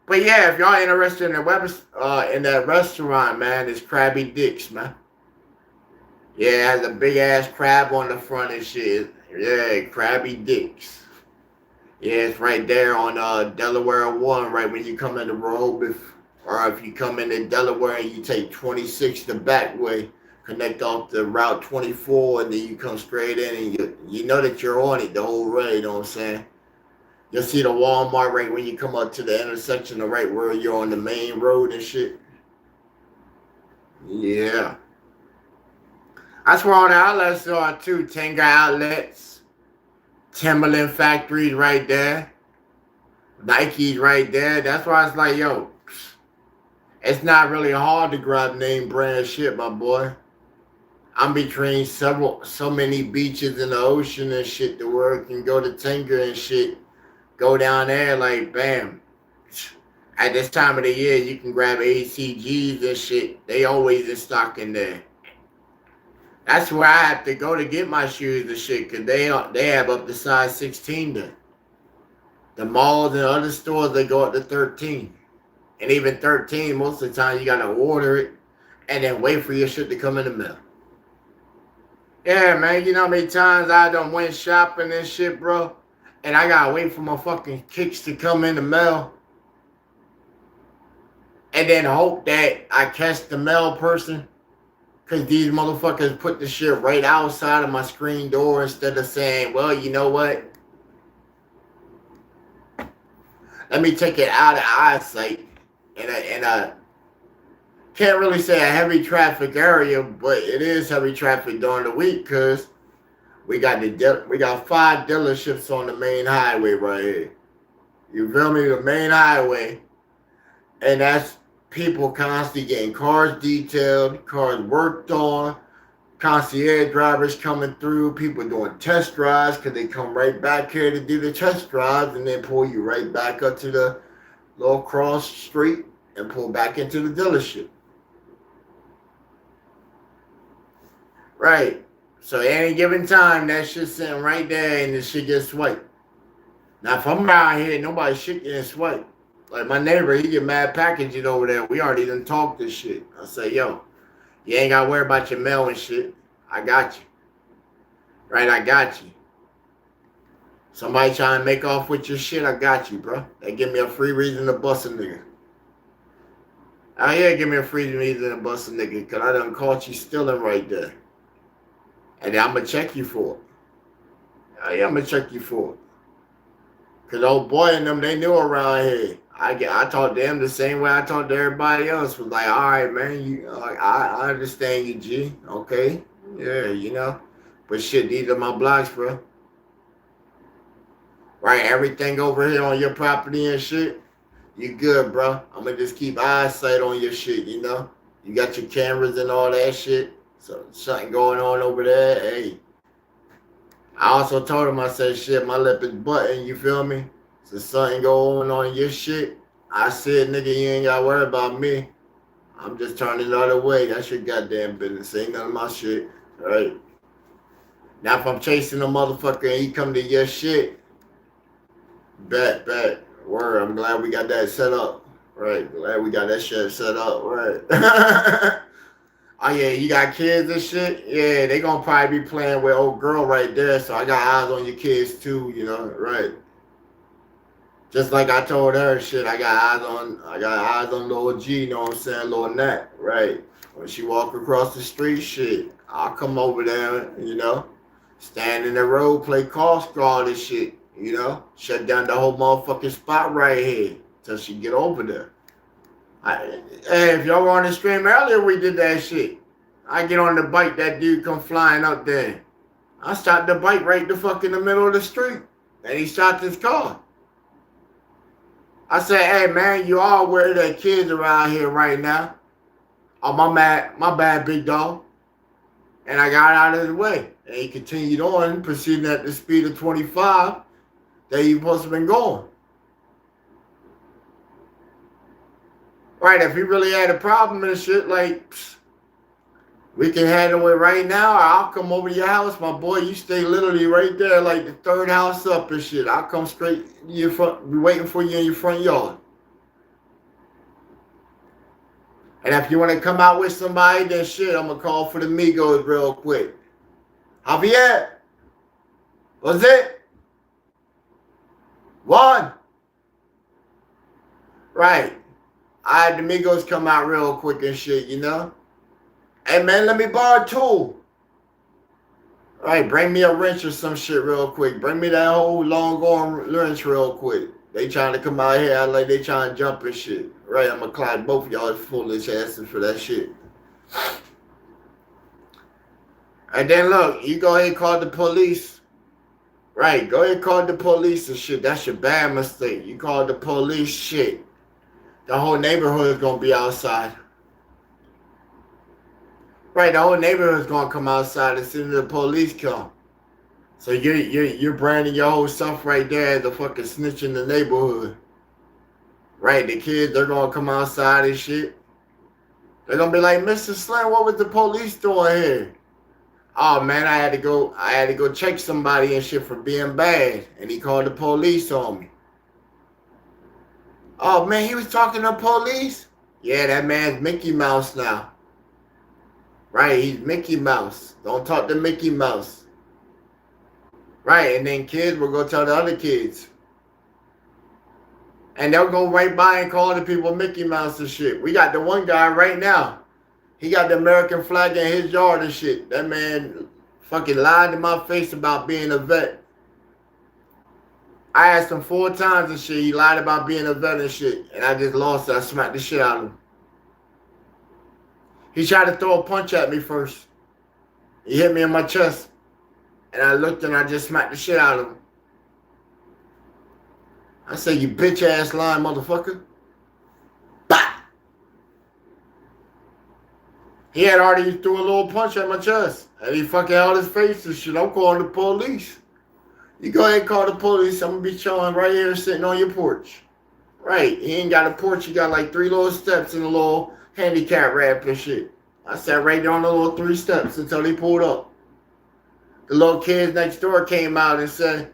But yeah, if y'all interested in that restaurant, man, it's Krabby Dicks, man. Yeah, it has a big ass crab on the front and shit. Yeah, Krabby Dicks. Yeah, it's right there on Delaware 1, right when you come in the road. Or if you come into Delaware and you take 26 the back way, connect off the Route 24, and then you come straight in and you know that you're on it the whole way, you know what I'm saying? You'll see the Walmart right when you come up to the intersection, right where you're on the main road and shit. Yeah. That's where all the outlets are too. ThA outlets, Timberland factories right there, Nike's right there. That's why it's like, yo, it's not really hard to grab name brand shit, my boy. I'm between so many beaches in the ocean and shit to where I can go to ThA and shit. Go down there like, bam. At this time of the year, you can grab ACGs and shit. They always in stock in there. That's where I have to go to get my shoes and shit, because they have up to size 16 there. The malls and other stores, they go up to 13. And even 13, most of the time, you got to order it and then wait for your shit to come in the mail. Yeah, man, you know how many times I done went shopping and shit, bro? And I gotta wait for my fucking kicks to come in the mail. And then hope that I catch the mail person. Because these motherfuckers put the shit right outside of my screen door instead of saying, well, you know what? let me take it out of eyesight in a can't really say a heavy traffic area, but it is heavy traffic during the week because we got 5 dealerships on the main highway right here. You feel me? The main highway, and that's people constantly getting cars detailed, cars worked on, concierge drivers coming through, people doing test drives because they come right back here to do the test drives and then pull you right back up to the little cross street and pull back into the dealership. Right. So at any given time, that shit's sitting right there and the shit gets swiped. Now, if I'm around here, nobody's shit getting swiped. Like my neighbor, he get mad packaging over there. We already done talked this shit. I say, yo, you ain't got to worry about your mail and shit. I got you. Right, I got you. Somebody trying to make off with your shit, I got you, bro. They give me a free reason to bust a nigga. Oh yeah, give me a free reason to bust a nigga, because I done caught you stealing right there. And then I'm going to check you for it. Oh yeah, I'm going to check you for it. Because old boy and them, they knew around here. I talked to them the same way I talked to everybody else. Was like, all right, man, I understand you, G. Okay. Yeah, you know. But shit, these are my blocks, bro. Right, everything over here on your property and shit, you good, bro. I'm going to just keep eyesight on your shit, you know. You got your cameras and all that shit. So something going on over there, hey. I also told him, I said, shit, my lip is button, you feel me? So something going on your shit. I said, nigga, you ain't got to worry about me. I'm just turning the other way. That's your goddamn business. Ain't none of my shit. All right? Now, if I'm chasing a motherfucker and he come to your shit, bet. Word, I'm glad we got that set up. Right? Glad we got that shit set up. Right? Oh yeah, you got kids and shit? Yeah, they gonna probably be playing with old girl right there, so I got eyes on your kids too, you know, right? Just like I told her, shit, I got eyes on little G, you know what I'm saying, little Nat, right? When she walk across the street, shit, I'll come over there, you know, stand in the road, play call scroll and shit, you know, shut down the whole motherfucking spot right here till she get over there. Hey, if y'all were on the stream earlier, we did that shit. I get on the bike, that dude come flying up there. I stopped the bike right the fuck in the middle of the street. And he stopped his car. I said, hey man, you all aware that kids around here right now. Oh, my bad, big dog. And I got out of the way. And he continued on, proceeding at the speed of 25 that he supposed to have been going. Right, if he really had a problem and shit, like, we can handle it right now, or I'll come over to your house, my boy. You stay literally right there, like the third house up and shit. I'll come straight to your front, be waiting for you in your front yard. And if you want to come out with somebody, then shit, I'm going to call for the Migos real quick. Javier, what's it? One. Right. I had the Migos come out real quick and shit, you know? Hey, man, let me borrow a tool. All right, bring me a wrench or some shit real quick. Bring me that whole long-going wrench real quick. They trying to come out here like they trying to jump and shit. Right, I'm going to clock both of y'all foolish asses for that shit. And then, look, you go ahead and call the police. Right, go ahead and call the police and shit. That's your bad mistake. You call the police, shit. The whole neighborhood is going to be outside. Right, the whole neighborhood is going to come outside as soon as the police come. So you're branding your whole stuff right there as a fucking snitch in the neighborhood. Right, the kids, they're going to come outside and shit. They're going to be like, Mr. Slim, what was the police doing here? Oh, man, I had to go check somebody and shit for being bad. And he called the police on me. Oh, man, he was talking to police? Yeah, that man's Mickey Mouse now. Right, he's Mickey Mouse. Don't talk to Mickey Mouse. Right, and then kids will go tell the other kids. And they'll go right by and call the people Mickey Mouse and shit. We got the one guy right now. He got the American flag in his yard and shit. That man fucking lied to my face about being a vet. I asked him 4 times and shit. He lied about being a vet and shit. And I just lost it. I smacked the shit out of him. He tried to throw a punch at me first. He hit me in my chest. And I looked and I just smacked the shit out of him. I said, you bitch ass lying motherfucker. Bah! He had already threw a little punch at my chest. And he fucking held his face and shit. I'm calling the police. You go ahead and call the police. I'm going to be chilling right here sitting on your porch. Right. He ain't got a porch. He got like 3 little steps and a little handicap ramp and shit. I sat right there on the little 3 steps until they pulled up. The little kids next door came out and said,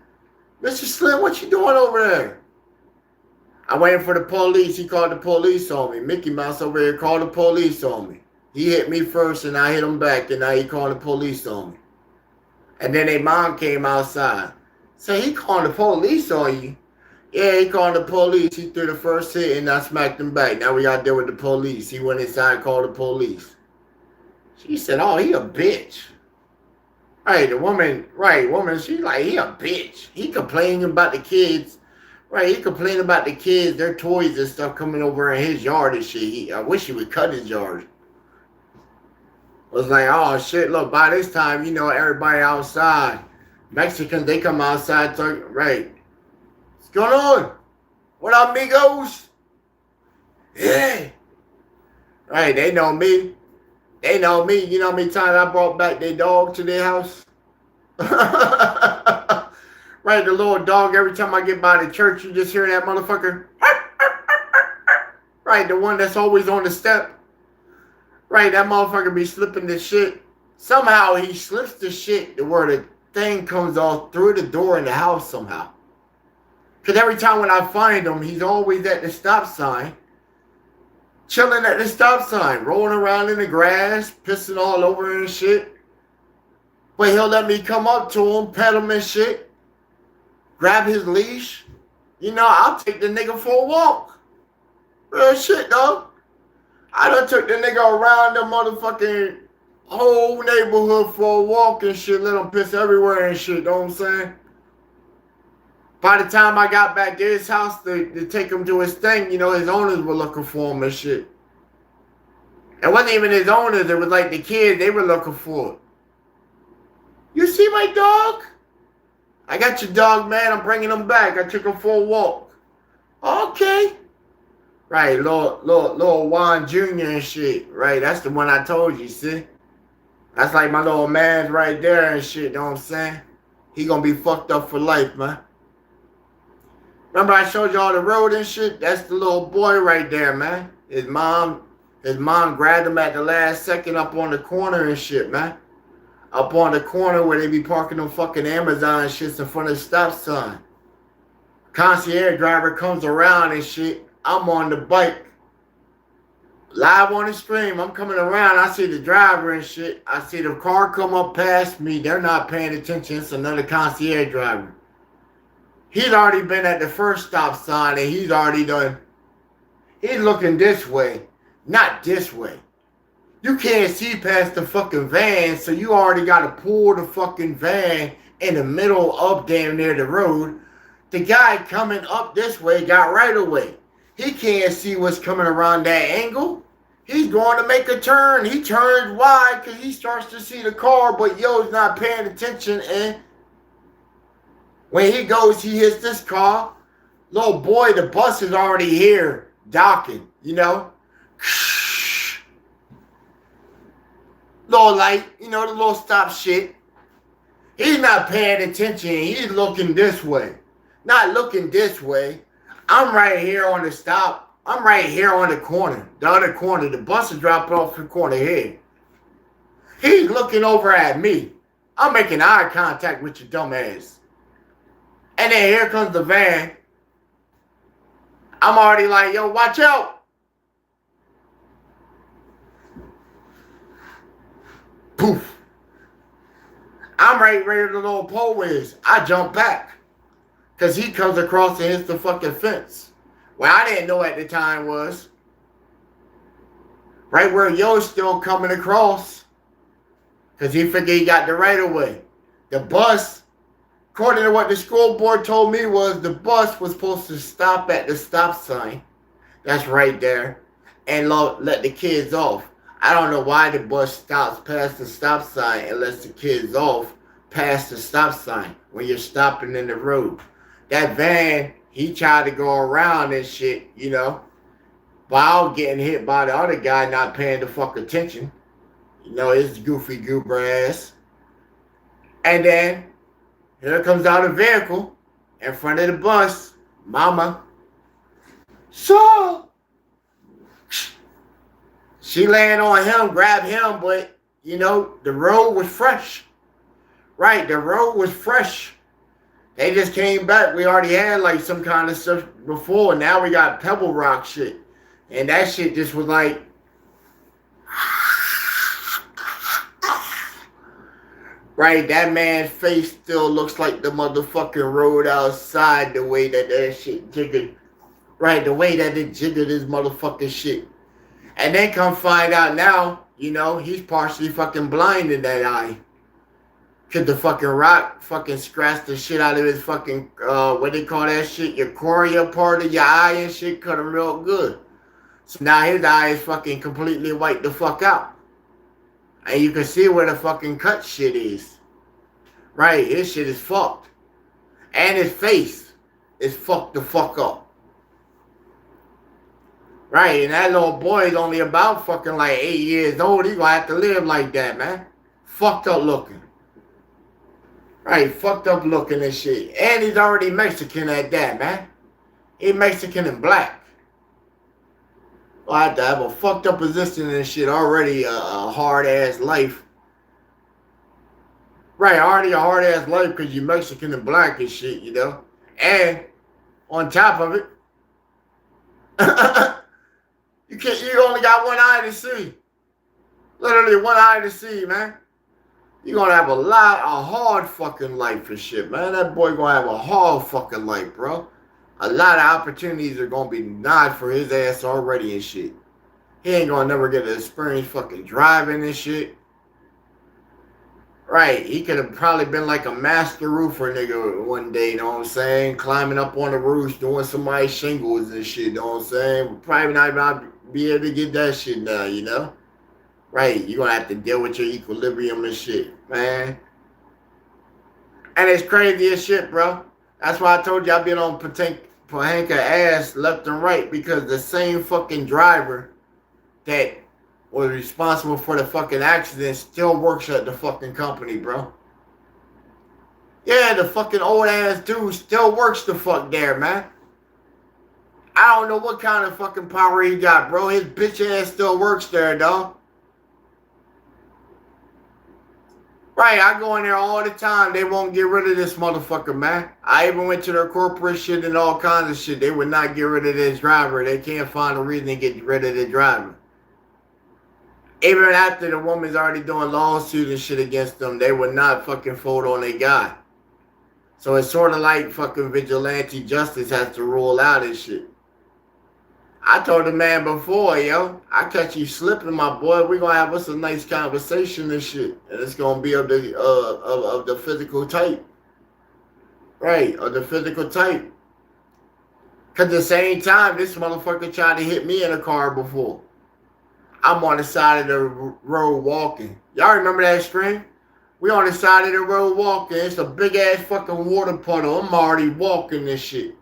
Mr. Slim, what you doing over there? I waited for the police. He called the police on me. Mickey Mouse over here called the police on me. He hit me first and I hit him back and now he called the police on me. And then their mom came outside. So he called the police on you? Yeah, he called the police. He threw the first hit and I smacked him back. Now we out there with the police. He went inside and called the police. She said, oh, he a bitch. Right, the woman, she's like, he a bitch. He complaining about the kids. Right, he complaining about the kids, their toys and stuff coming over in his yard and shit. I wish he would cut his yard. Was like, oh shit, look, by this time, you know, everybody outside. Mexicans, they come outside, right. What's going on? What up, amigos? Yeah. Right, they know me. They know me. You know how many times I brought back their dog to their house? Right, the little dog, every time I get by the church, you just hear that motherfucker. Right, the one that's always on the step. Right, that motherfucker be slipping the shit. Somehow he slips the shit to where the thing comes off through the door in the house somehow. Because every time when I find him, he's always at the stop sign. Chilling at the stop sign, rolling around in the grass, pissing all over and shit. But he'll let me come up to him, pet him and shit. Grab his leash. You know, I'll take the nigga for a walk. Real shit, dog. I done took the nigga around the motherfucking whole neighborhood for a walk and shit. Let him piss everywhere and shit, know what I'm saying? By the time I got back to his house to take him to his thing, you know, his owners were looking for him and shit. It wasn't even his owners. It was like the kids. They were looking for it. You see my dog? I got your dog, man. I'm bringing him back. I took him for a walk. Okay. Right, little Juan Jr. and shit. Right, that's the one I told you, see? That's like my little man's right there and shit, know what I'm saying? He gonna be fucked up for life, man. Remember I showed y'all the road and shit? That's the little boy right there, man. His mom grabbed him at the last second up on the corner and shit, man. Up on the corner where they be parking them fucking Amazon shits in front of the stop sign. Concierge driver comes around and shit. I'm on the bike. Live on the stream. I'm coming around. I see the driver and shit. I see the car come up past me. They're not paying attention. It's another concierge driver. He's already been at the first stop sign and he's already done. He's looking this way, not this way. You can't see past the fucking van, so you already got to pull the fucking van in the middle of damn near the road. The guy coming up this way got right away. He can't see what's coming around that angle. He's going to make a turn. He turns wide because he starts to see the car, but yo's not paying attention. And when he goes, he hits this car. Little boy, the bus is already here, docking, you know. Little light, you know, the little stop shit. He's not paying attention. He's looking this way. Not looking this way. I'm right here on the stop. I'm right here on the corner. The other corner. The bus is dropping off the corner here. He's looking over at me. I'm making eye contact with your dumb ass. And then here comes the van. I'm already like, yo, watch out. Poof. I'm right where the little pole is. I jump back. Because he comes across and hits the fucking fence. Well, I didn't know at the time was. Right where yo's still coming across. Because he figured he got the right of way. The bus According to what the school board told me was the bus was supposed to stop at the stop sign. That's right there. And let the kids off. I don't know why the bus stops past the stop sign and lets the kids off past the stop sign when you're stopping in the road. That van, he tried to go around and shit, while getting hit by the other guy not paying the fuck attention. His goofy goober ass. And then here comes out a vehicle in front of the bus. Mama. So she landed on him, grabbed him, but the road was fresh. Right, the road was fresh. They just came back. We already had like some kind of stuff before. Now we got Pebble Rock shit. And that shit just was like, right, that man's face still looks like the motherfucking road outside, the way that shit jiggered. Right, the way that it jiggered his motherfucking shit. And then come find out now, he's partially fucking blind in that eye. Cause the fucking rock fucking scratched the shit out of his fucking, what they call that shit? Your cornea part of your eye and shit, cut him real good. So now his eye is fucking completely wiped the fuck out. And you can see where the fucking cut shit is. Right, his shit is fucked. And his face is fucked the fuck up. Right, and that little boy is only about fucking like 8 years old. He gonna have to live like that, man. Fucked up looking. Right, fucked up looking and shit. And he's already Mexican at that, man. He's Mexican and black. I have to have a fucked up position and shit. Already a hard ass life. Right, already a hard ass life because you're Mexican and black and shit, And on top of it, you only got one eye to see. Literally one eye to see, man. You're gonna have a hard fucking life for shit, man. That boy gonna have a hard fucking life, bro. A lot of opportunities are gonna be denied for his ass already and shit. He ain't gonna never get to experience fucking driving and shit. Right, he could have probably been like a master roofer nigga one day, you know what I'm saying? Climbing up on the roofs, doing somebody's shingles and shit, you know what I'm saying? Probably not even be able to get that shit now, Right, you're gonna have to deal with your equilibrium and shit, man. And it's crazy as shit, bro. That's why I told you I've been on Pahanka ass left and right because the same fucking driver that was responsible for the fucking accident still works at the fucking company, bro. Yeah, the fucking old ass dude still works the fuck there, man. I don't know what kind of fucking power he got, bro. His bitch ass still works there, dog. Right, I go in there all the time. They won't get rid of this motherfucker, man. I even went to their corporate shit and all kinds of shit. They would not get rid of this driver. They can't find a reason to get rid of the driver. Even after the woman's already doing lawsuits and shit against them, they would not fucking fold on their guy. So it's sort of like fucking vigilante justice has to rule out and shit. I told the man before, I catch you slipping, my boy. We're going to have us a nice conversation and shit. And it's going to be of the physical type. Right, of the physical type. Because at the same time, this motherfucker tried to hit me in a car before. I'm on the side of the road walking. Y'all remember that stream? We on the side of the road walking. It's a big-ass fucking water puddle. I'm already walking this shit.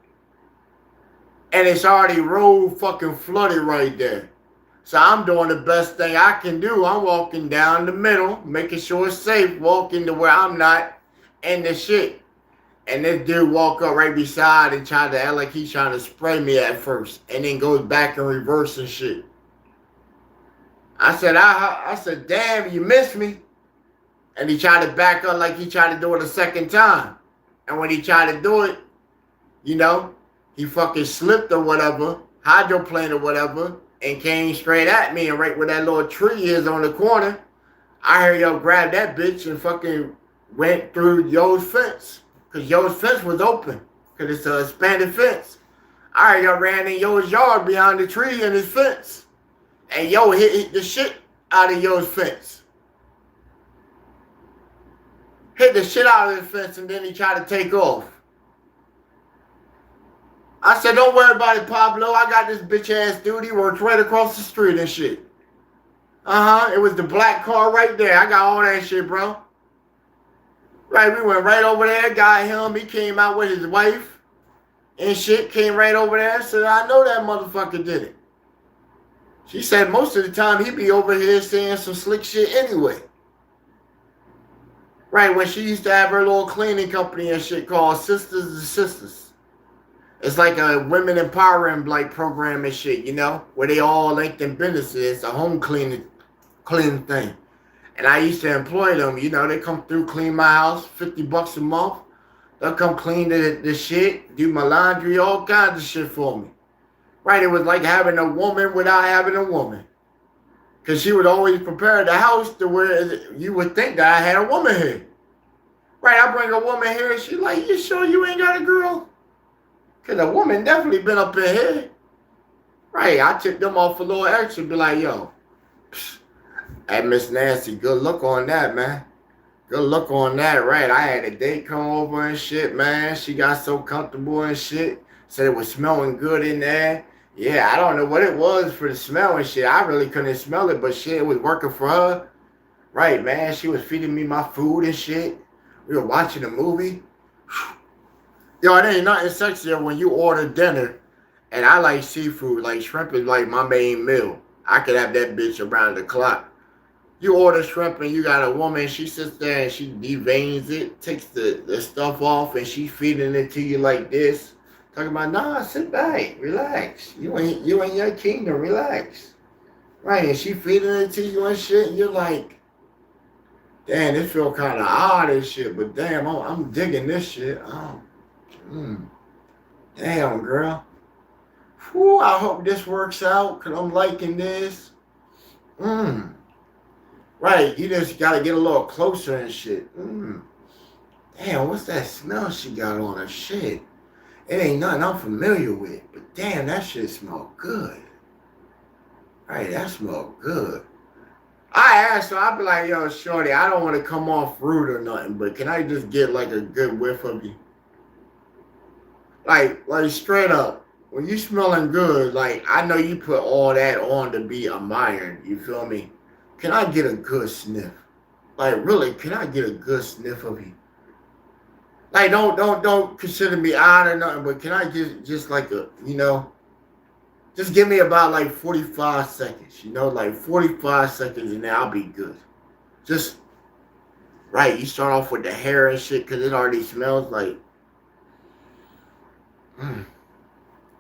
And it's already road fucking flooded right there. So I'm doing the best thing I can do. I'm walking down the middle, making sure it's safe, walking to where I'm not in the shit. And this dude walk up right beside and try to act like he's trying to spray me at first. And then goes back in reverse and shit. I said, damn, you missed me. And he tried to back up like he tried to do it a second time. And when he tried to do it, he fucking slipped or whatever, hydroplaned or whatever, and came straight at me. And right where that little tree is on the corner, I heard y'all grab that bitch and fucking went through Yo's fence. Because Yo's fence was open. Because it's a expanded fence. I heard y'all ran in Yo's yard behind the tree and his fence. And Yo hit the shit out of Yo's fence. hit the shit out of the fence, and then he tried to take off. I said, don't worry about it, Pablo. I got this bitch ass dude. He works right across the street and shit. It was the black car right there. I got all that shit, bro. Right, we went right over there, got him. He came out with his wife and shit. Came right over there. Said, I know that motherfucker did it. She said most of the time he be over here saying some slick shit anyway. Right, when she used to have her little cleaning company and shit called Sisters and Sisters. It's like a women empowering like program and shit, you know, where they all linked in businesses. It's a home cleaning thing. And I used to employ them, you know, they come through, clean my house, $50 a month. They'll come clean the shit, do my laundry, all kinds of shit for me. Right, it was like having a woman without having a woman. Because she would always prepare the house to where you would think that I had a woman here. Right, I bring a woman here and she's like, you sure you ain't got a girl? Because a woman definitely been up in here. Right, I took them off a little extra, be like, yo, hey, Miss Nancy, good look on that, man. Good look on that, right. I had a date come over and shit, man. She got so comfortable and shit. Said it was smelling good in there. Yeah, I don't know what it was for the smell and shit. I really couldn't smell it, but shit, it was working for her. Right, man. She was feeding me my food and shit. We were watching a movie. Yo, it ain't nothing sexier when you order dinner, and I like seafood. Like shrimp is like my main meal. I could have that bitch around the clock. You order shrimp and you got a woman, she sits there and she deveins it, takes the stuff off, and she feeding it to you like this. Talking about, nah, sit back, relax. You in your kingdom, relax. Right, and she feeding it to you and shit, and you're like, damn, this feel kind of odd and shit, but damn, I'm digging this shit. Damn, girl. Whew, I hope this works out, because I'm liking this. Right, you just got to get a little closer and shit. Damn, what's that smell she got on her shit? It ain't nothing I'm familiar with, but damn, that shit smell good. Right, that smell good. I asked her, I'd be like, yo, shorty, I don't want to come off rude or nothing, but can I just get like a good whiff of you? Like straight up, when you smelling good, like I know you put all that on to be admired, you feel me? Can I get a good sniff? Like really, can I get a good sniff of you? Like don't consider me odd or nothing, but can I just like a, you know, just give me about like 45 seconds, you know, like 45 seconds and then I'll be good. Just, right, you start off with the hair and shit because it already smells like,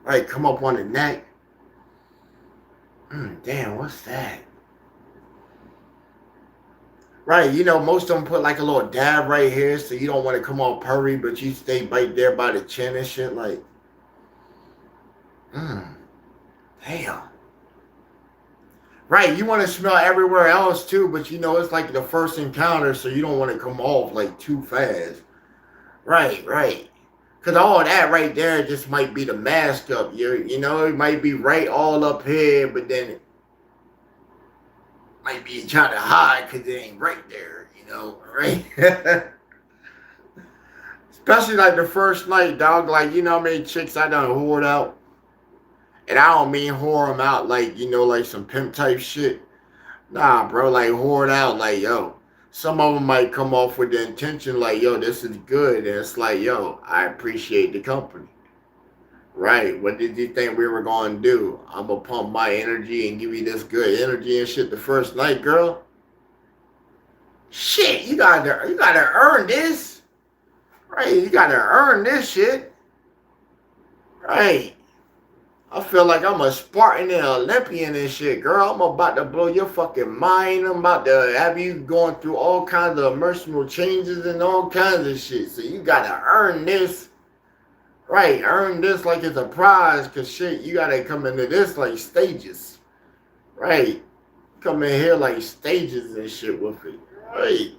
right, come up on the neck. Damn, what's that? Right, you know, most of them put like a little dab right here so you don't want to come all purry, but you stay right there by the chin and shit like, damn. Right, you want to smell everywhere else too, but you know, it's like the first encounter, so you don't want to come off like too fast. Right. Because all that right there just might be the mask up. You know, it might be right all up here, but then it might be trying to hide because it ain't right there, you know, right? Especially like the first night, dog. Like, you know how many chicks I done whored out? And I don't mean whore them out like, you know, like some pimp type shit. Nah, bro, like whored out, like, yo. Some of them might come off with the intention like, yo, this is good. And it's like, yo, I appreciate the company. Right, what did you think we were going to do? I'm going to pump my energy and give you this good energy and shit the first night, girl. Shit, you gotta earn this. Right, you gotta earn this shit. Right. I feel like I'm a Spartan and Olympian and shit, girl. I'm about to blow your fucking mind. I'm about to have you going through all kinds of emotional changes and all kinds of shit. So you gotta earn this. Right, earn this like it's a prize, cause shit, you gotta come into this like stages. Right. Come in here like stages and shit with it. Right.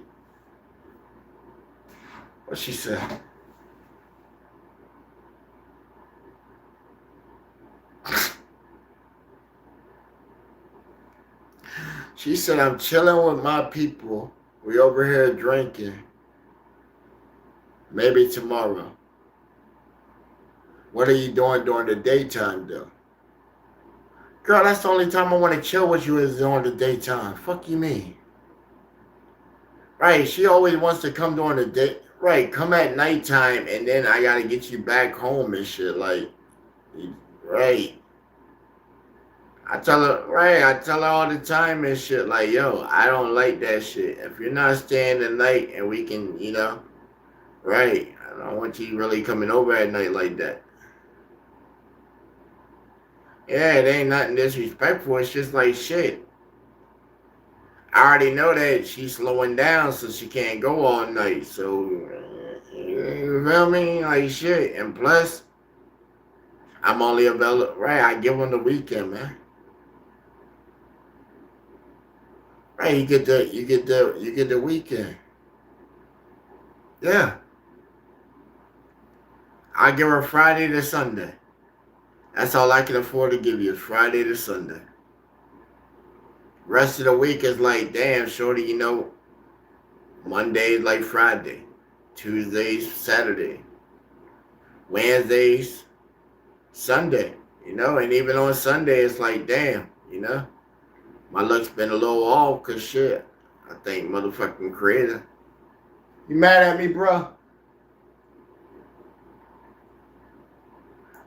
What she said? She said, I'm chilling with my people. We over here drinking. Maybe tomorrow. What are you doing during the daytime, though? Girl, that's the only time I want to chill with you is during the daytime. Fuck you mean? Right, she always wants to come during the day. Right, come at nighttime and then I gotta get you back home and shit. Like, right. I tell her all the time and shit. Like, yo, I don't like that shit. If you're not staying the night and we can, right. I don't want you really coming over at night like that. Yeah, it ain't nothing disrespectful. It's just like shit. I already know that she's slowing down so she can't go all night. So, you feel me? Like shit. And plus, I'm only available. Right, I give them the weekend, man. Right, you get the weekend. Yeah, I give her Friday to Sunday. That's all I can afford to give you is Friday to Sunday. Rest of the week is like, damn, shorty, Monday is like Friday, Tuesdays, Saturday, Wednesdays, Sunday, and even on Sunday it's like, damn, my luck's been a little off because shit, I think motherfucking creator. You mad at me, bro?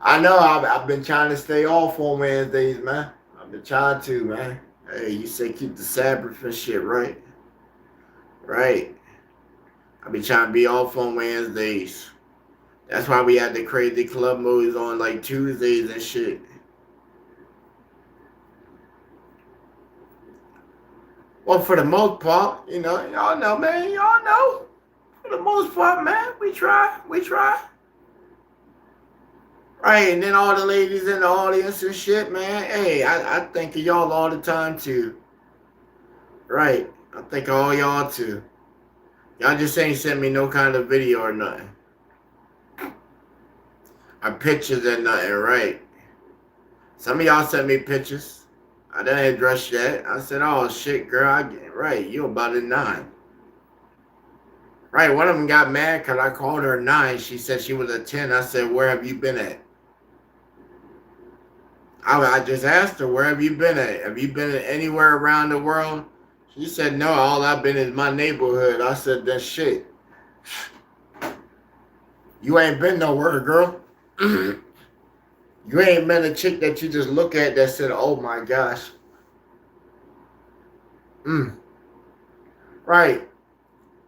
I know I've been trying to stay off on Wednesdays, man. I've been trying to, man. Hey, you say keep the Sabbath and shit, right? Right. I've been trying to be off on Wednesdays. That's why we had the crazy club movies on like Tuesdays and shit. Well, for the most part, y'all know, man. Y'all know. For the most part, man, we try. We try. Right, and then all the ladies in the audience and shit, man. Hey, I think of y'all all the time, too. Right. I think of all y'all, too. Y'all just ain't sent me no kind of video or nothing. Or pictures or nothing, right? Some of y'all sent me pictures. I didn't address that. I said, oh, shit, girl. Right, you about a 9. Right, one of them got mad because I called her a 9. She said she was a 10. I said, where have you been at? I just asked her, where have you been at? Have you been anywhere around the world? She said, no, all I've been is my neighborhood. I said, that shit. You ain't been nowhere, girl. You ain't been a chick that you just look at that said, oh my gosh. Right.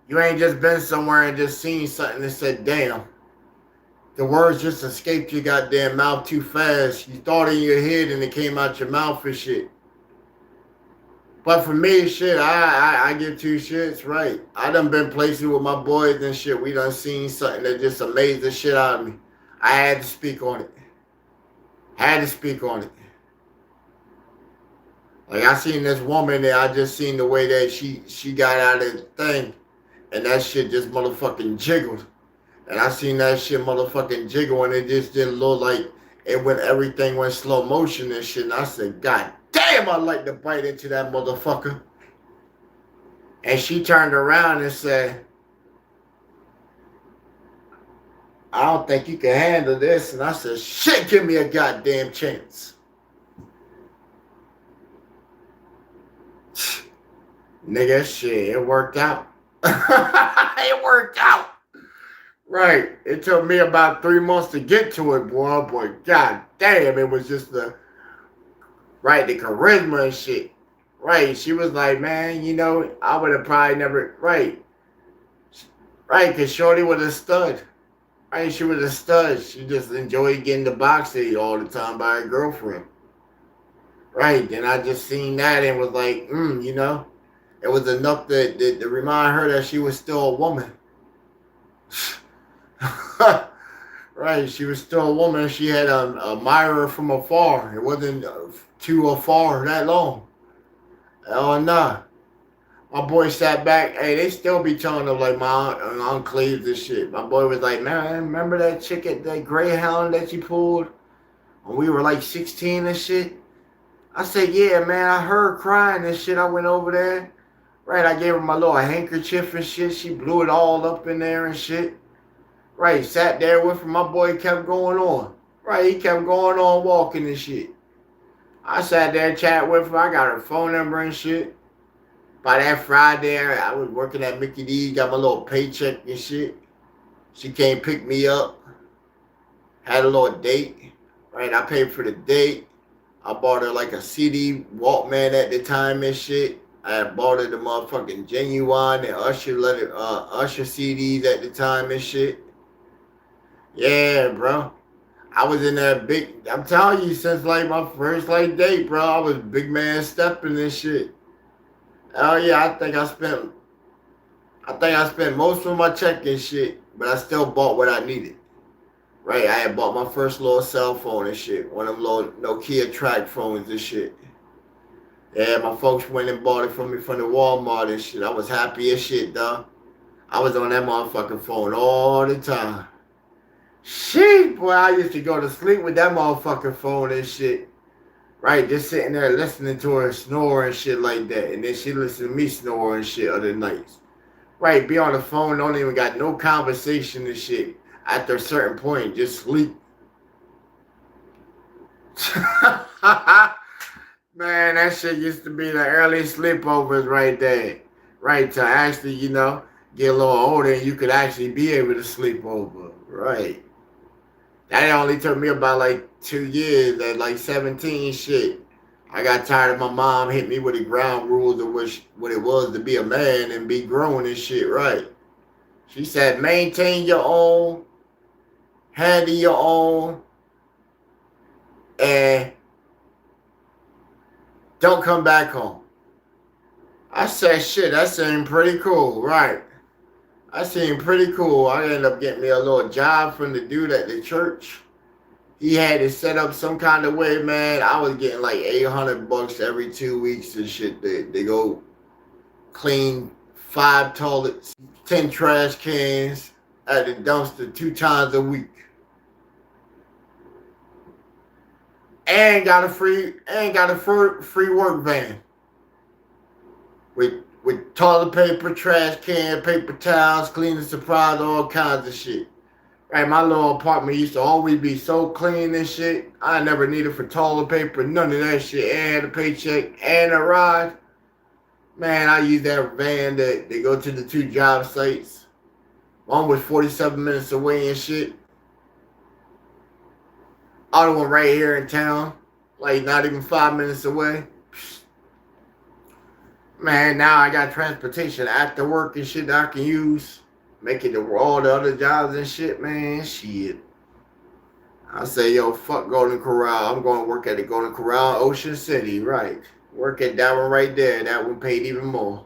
You ain't just been somewhere and just seen something and said, damn. The words just escaped your goddamn mouth too fast. You thought in your head and it came out your mouth and shit. But for me, shit, I give two shits, right? I done been places with my boys and shit. We done seen something that just amazed the shit out of me. I had to speak on it. Had to speak on it. Like I seen this woman that I just seen the way that she got out of the thing. And that shit just motherfucking jiggled. And I seen that shit motherfucking jiggle and it just didn't look like everything went slow motion and shit. And I said, God damn, I'd like to bite into that motherfucker. And she turned around and said, I don't think you can handle this. And I said, shit, give me a goddamn chance. Nigga, shit, it worked out. It worked out. Right. It took me about 3 months to get to it, boy. Boy, god damn, it was just the charisma and shit. Right. She was like, man, I would have probably never right. Right, because Shorty was a stud. Right, she was a stud. She just enjoyed getting the boxing all the time by her girlfriend. Right. Then I just seen that and was like, it was enough to remind her that she was still a woman. Right, she was still a woman. She had an admirer from afar. It wasn't too afar that long. Oh, nah. My boy sat back. Hey, they still be telling them like my enclaves and shit. My boy was like, man, remember that chick at that Greyhound that you pulled when we were like 16 and shit? I said, yeah, man, I heard her crying and shit. I went over there. Right, I gave her my little handkerchief and shit. She blew it all up in there and shit. Right, sat there with him. My boy kept going on. Right, he kept going on walking and shit. I sat there chat with her. I got her phone number and shit. By that Friday, I was working at Mickey D's, got my little paycheck and shit. She came pick me up, had a little date. Right, I paid for the date. I bought her like a CD Walkman at the time and shit. I had bought her the motherfucking Genuine and Usher CDs at the time and shit. Yeah, bro. I was in that big. I'm telling you, since like my first like date, bro, I was big man stepping this shit. Oh yeah, I think I spent most of my check and shit, but I still bought what I needed. Right, I had bought my first little cell phone and shit, one of them little Nokia track phones and shit. Yeah, my folks went and bought it for me from the Walmart and shit. I was happy as shit, dog. I was on that motherfucking phone all the time. Shit, boy, I used to go to sleep with that motherfucking phone and shit. Right, just sitting there listening to her snore and shit like that. And then she listened to me snore and shit other nights. Right, be on the phone, don't even got no conversation and shit. After a certain point, just sleep. Man, that shit used to be the early sleepovers right there. Right, to actually, get a little older and you could actually be able to sleep over. Right. That only took me about like 2 years at like 17 shit. I got tired of my mom hitting me with the ground rules of what it was to be a man and be grown and shit, right? She said, maintain your own, handle your own, and don't come back home. I said, shit, that seemed pretty cool, right? I seemed pretty cool. I ended up getting me a little job from the dude at the church. He had it set up some kind of way, man. I was getting like $800 every 2 weeks and shit. They go clean 5 toilets, 10 trash cans at the dumpster 2 times a week. And got a free work van with toilet paper, trash can, paper towels, cleaning supplies, all kinds of shit. Right, my little apartment used to always be so clean and shit. I never needed for toilet paper, none of that shit. And a paycheck and a ride. Man, I used that van to go to the 2 job sites. One was 47 minutes away and shit. Other one right here in town, like not even 5 minutes away. Man, now I got transportation after work and shit that I can use. Make it to all the other jobs and shit, man. Shit. I say, yo, fuck Golden Corral. I'm going to work at the Golden Corral, Ocean City, right? Work at that one right there. That one paid even more.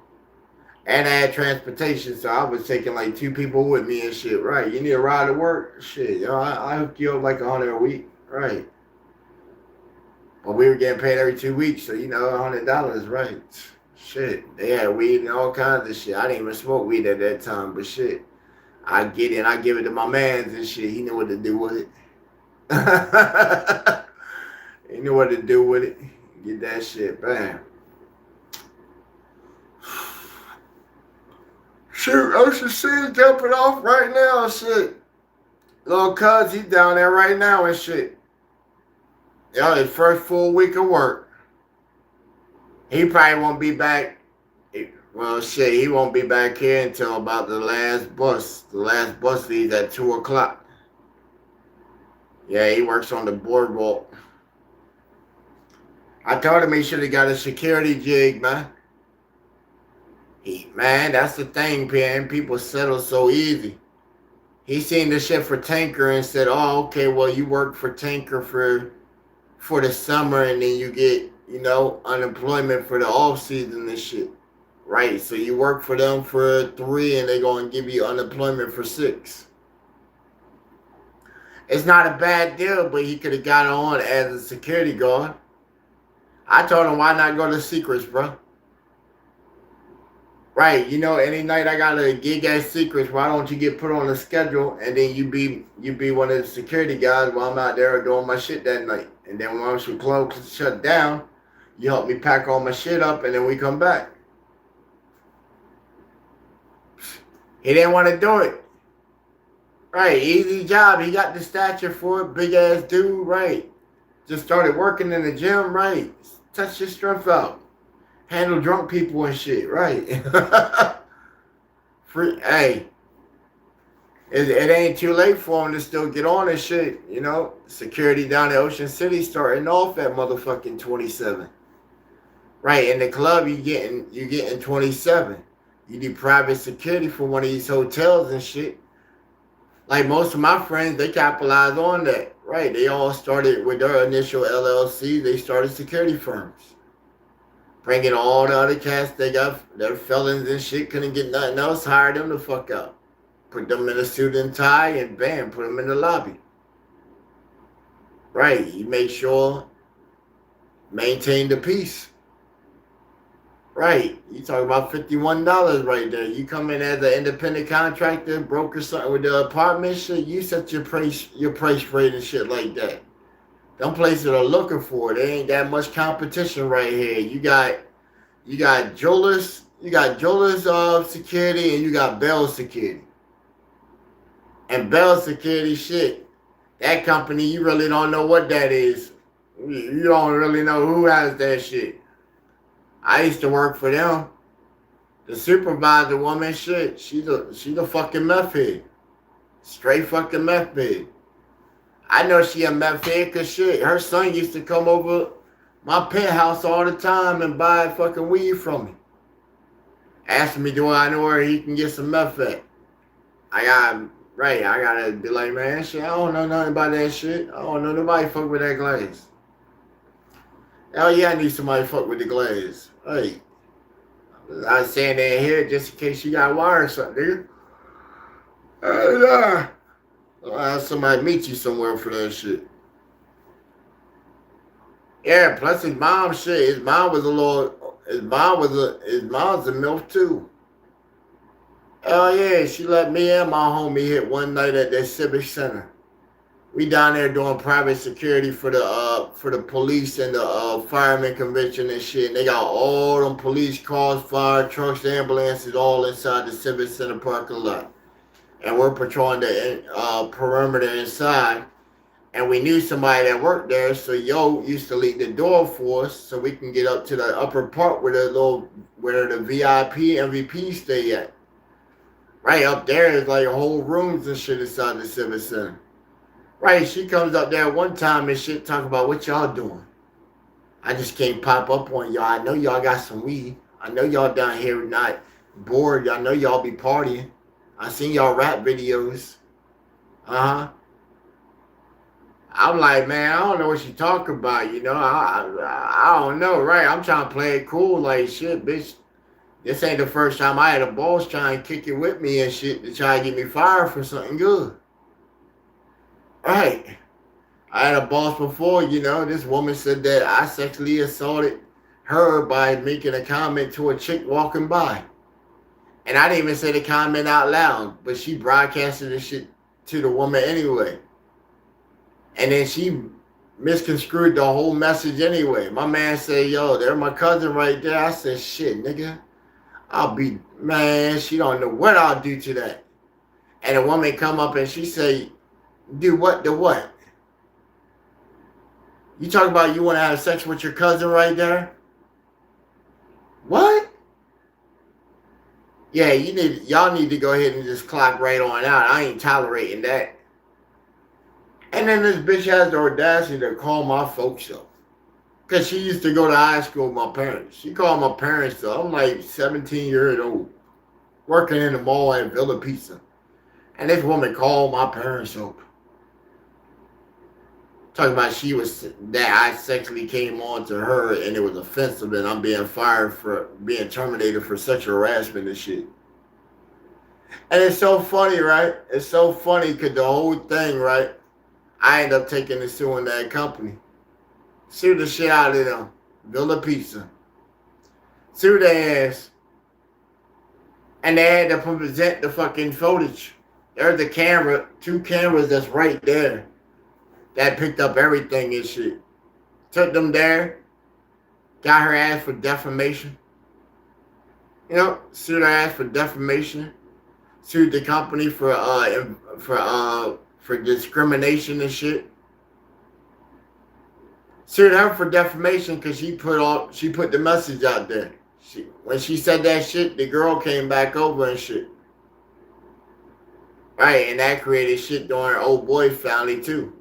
And I had transportation, so I was taking like 2 people with me and shit, right? You need a ride to work? Shit, yo, I hook you up like 100 a week, right? But we were getting paid every 2 weeks, so $100, right? Shit, they had weed and all kinds of shit. I didn't even smoke weed at that time, but shit, I get it and I give it to my mans and shit. He knew what to do with it. He knew what to do with it. Get that shit, bam. Shoot, Ocean City jumping off right now, shit. Little cuz, he down there right now and shit. Yo, his first full week of work. He probably won't be back. Well, shit, he won't be back here until about the last bus. The last bus leaves at 2 o'clock. Yeah, he works on the boardwalk. I told him he should have got a security jig, man. Man, that's the thing, man. People settle so easy. He seen the shit for Tanker and said, oh, okay, well, you work for Tanker for the summer and then you get, unemployment for the off season and shit. Right, so you work for them for 3 and they're going to give you unemployment for 6. It's not a bad deal, but he could have got on as a security guard. I told him, why not go to Secrets, bro? Right, any night I got a gig at Secrets, why don't you get put on the schedule and then you be one of the security guys while I'm out there doing my shit that night. And then once we close shut down, you help me pack all my shit up and then we come back. He didn't want to do it. Right, easy job. He got the stature for it. Big ass dude. Right. Just started working in the gym. Right. Touch your strength out. Handle drunk people and shit. Right. Free. Hey, it ain't too late for him to still get on and shit. You know, security down at Ocean City starting off at motherfucking 27. Right, in the club you getting 27. You need private security for one of these hotels and shit. Like most of my friends, they capitalized on that. Right, they all started with their initial LLC. They started security firms, bringing all the other cats they got their felons and shit couldn't get nothing else. Hire them the fuck out. Put them in a suit and tie and bam, put them in the lobby. Right, you make sure maintain the peace. Right. You talking about $51 right there. You come in as an independent contractor, broker something with the apartment shit, you set your price rate and shit like that. Them places are looking for it. There ain't that much competition right here. You got Jewelers security and you got Bell security. And Bell security shit. That company you really don't know what that is. You don't really know who has that shit. I used to work for them. The supervisor woman, shit, she's a fucking meth head. Straight fucking meth head. I know she a meth head because shit, her son used to come over my penthouse all the time and buy fucking weed from me. Asking me, do I know where he can get some meth at? I gotta be like, man, shit, I don't know nothing about that shit. I don't know nobody fuck with that glaze. Hell yeah, I need somebody fuck with the glaze. Hey. I was saying that here just in case you got wire or something, nigga. I'll have somebody meet you somewhere for that shit. Yeah, plus his mom shit. His mom's a MILF too. Hell yeah, she let me and my homie hit one night at that Civic Center. We down there doing private security for the police and the fireman convention and shit. And they got all them police cars, fire trucks, ambulances all inside the Civic Center parking lot. And we're patrolling the perimeter inside. And we knew somebody that worked there, so yo used to leave the door for us so we can get up to the upper part where the VIP MVP stay at. Right up there is like whole rooms and shit inside the Civic Center. Right, she comes up there one time and shit talking about what y'all doing. I just can't pop up on y'all. I know y'all got some weed. I know y'all down here not bored. I know y'all be partying. I seen y'all rap videos. Uh-huh. I'm like, man, I don't know what you talking about, you know. I don't know, right? I'm trying to play it cool like shit, bitch. This ain't the first time I had a boss try and kick it with me and shit to try to get me fired for something good. Right. I had a boss before, you know, this woman said that I sexually assaulted her by making a comment to a chick walking by. And I didn't even say the comment out loud, but she broadcasted the shit to the woman anyway. And then she misconstrued the whole message anyway. My man said, yo, they're my cousin right there. I said, shit, nigga. Man, she don't know what I'll do to that. And a woman come up and she say, do what to what? You talk about you want to have sex with your cousin right there? What? Yeah, y'all need to go ahead and just clock right on out. I ain't tolerating that. And then this bitch has the audacity to call my folks up. Because she used to go to high school with my parents. She called my parents up. I'm like 17 years old. Working in the mall at Villa Pizza. And this woman called my parents up. Talking about that I sexually came on to her and it was offensive and I'm being fired for being terminated for sexual harassment and shit. And it's so funny, right? It's so funny because the whole thing, right? I end up taking and suing that company. Sue the shit out of them. Villa Pizza. Sue their ass. And they had to present the fucking footage. There's the camera, 2 cameras that's right there. That picked up everything and shit. Took them there. Got her ass for defamation. You know, sued her ass for defamation. sued the company for discrimination and shit. Sued her for defamation because she put the message out there. When she said that shit, the girl came back over and shit. Right, and that created shit during her old boy's family too.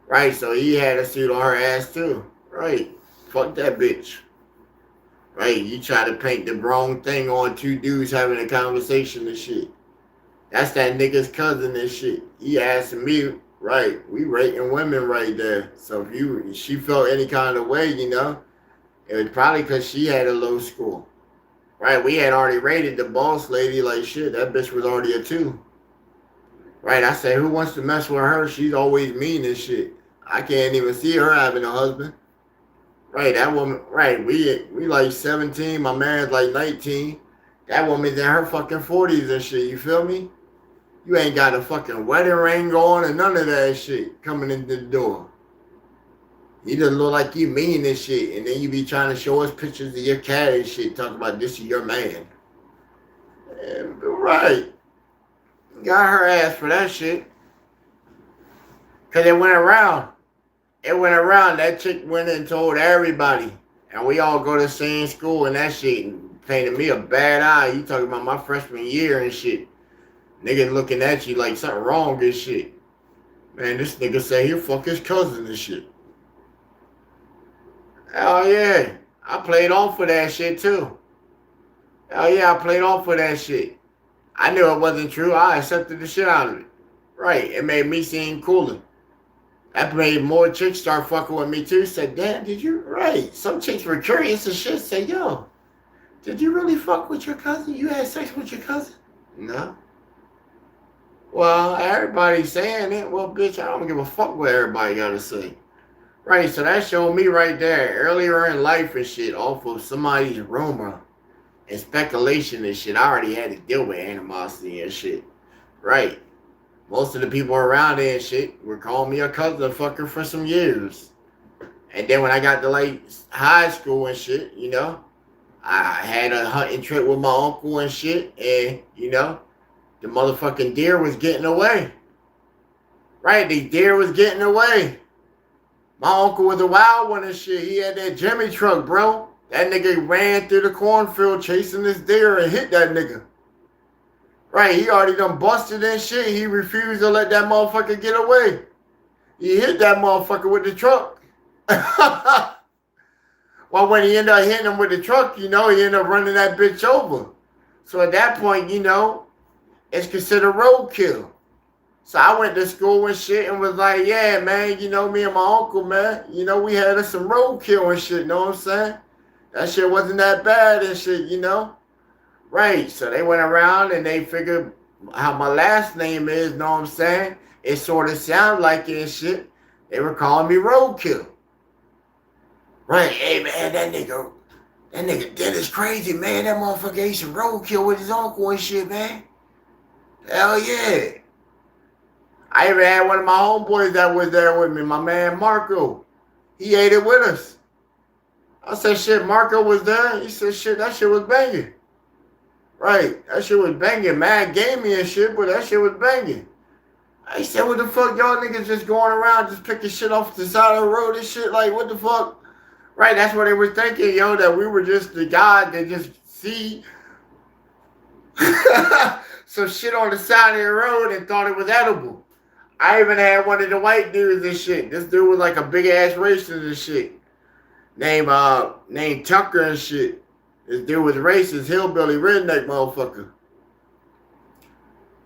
Right, so he had a suit on her ass too. Right, fuck that bitch. Right, you try to paint the wrong thing on two dudes having a conversation and shit. That's that nigga's cousin and shit. He asking me, right, we rating women right there. So if she felt any kind of way, you know, it was probably because she had a low score. Right, we had already rated the boss lady like shit. That bitch was already a 2. Right, I said, who wants to mess with her? She's always mean and shit. I can't even see her having a husband. Right, that woman, right, we like 17, my man's like 19. That woman's in her fucking 40s and shit, you feel me? You ain't got a fucking wedding ring on and none of that shit coming into the door. You just look like you mean and shit, and then you be trying to show us pictures of your cat and shit, talking about this is your man. And, right. Got her ass for that shit. Because it went around. That chick went and told everybody. And we all go to the same school and that shit painted me a bad eye. You talking about my freshman year and shit. Nigga looking at you like something wrong and shit. Man, this nigga say he'll fuck his cousin and shit. Hell yeah. I played off for that shit too. Hell yeah, I played off for that shit. I knew it wasn't true. I accepted the shit out of it. Right. It made me seem cooler. That made more chicks start fucking with me too. Said, damn, did you? Right. Some chicks were curious and shit. Said, yo, did you really fuck with your cousin? You had sex with your cousin? No. Well, everybody's saying it. Well, bitch, I don't give a fuck what everybody got to say. Right. So that showed me right there earlier in life and shit off of somebody's rumor and speculation and shit. I already had to deal with animosity and shit. Right. Most of the people around there and shit were calling me a cousin fucker for some years. And then when I got to like high school and shit, you know, I had a hunting trip with my uncle and shit. And, you know, the motherfucking deer was getting away. Right, the deer was getting away. My uncle was a wild one and shit. He had that Jimmy truck, bro. That nigga ran through the cornfield chasing this deer and hit that nigga. Right, he already done busted and shit. He refused to let that motherfucker get away. He hit that motherfucker with the truck. Well, when he ended up hitting him with the truck, you know, he ended up running that bitch over. So at that point, you know, it's considered roadkill. So I went to school and shit and was like, yeah, man, you know, me and my uncle, man, you know, we had us some roadkill and shit, you know what I'm saying? That shit wasn't that bad and shit, you know? Right, so they went around and they figured how my last name is, know what I'm saying? It sort of sounded like it and shit. They were calling me Roadkill. Right, hey man, that nigga Dennis crazy, man. That motherfucker ate some roadkill with his uncle and shit, man. Hell yeah. I even had one of my homeboys that was there with me, my man Marco. He ate it with us. I said, shit, Marco was there. He said, shit, that shit was banging. Right, that shit was banging. Mad gamey and shit, but that shit was banging. I said, what the fuck, y'all niggas just going around just picking shit off the side of the road and shit? Like, what the fuck? Right, that's what they were thinking, yo, that we were just the guy that just see some shit on the side of the road and thought it was edible. I even had one of the white dudes and shit. This dude was like a big ass racist and shit. Named Tucker and shit. This dude was racist, hillbilly, redneck motherfucker.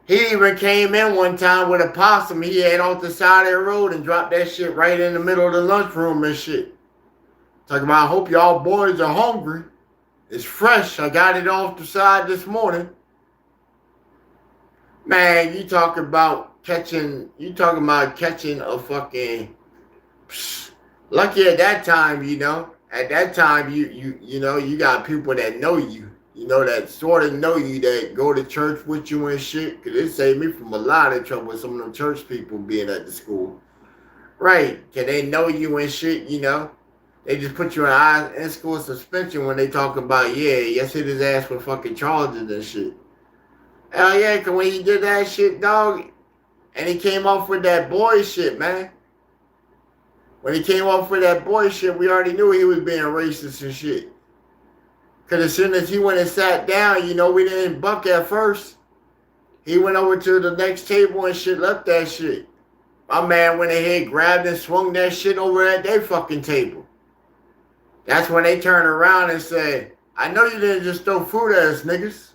He even came in one time with a possum he had off the side of the road and dropped that shit right in the middle of the lunchroom and shit. Talking about, I hope y'all boys are hungry. It's fresh. I got it off the side this morning. Man, you talking about catching a fucking... Lucky at that time, you know. At that time, you know, you got people that know you. You know, that sort of know you, that go to church with you and shit. Because it saved me from a lot of trouble with some of them church people being at the school. Right. Because they know you and shit, you know. They just put you in school suspension when they talk about, yeah, yes, hit his ass with fucking charges and shit. Hell yeah, cause when he did that shit, dog, and he came off with that boy shit, man. When he came off with that boy shit, we already knew he was being racist and shit. Cause as soon as he went and sat down, we didn't buck at first. He went over to the next table and shit, left that shit. My man went ahead, grabbed and swung that shit over at their fucking table. That's when they turned around and said, I know you didn't just throw food at us, niggas.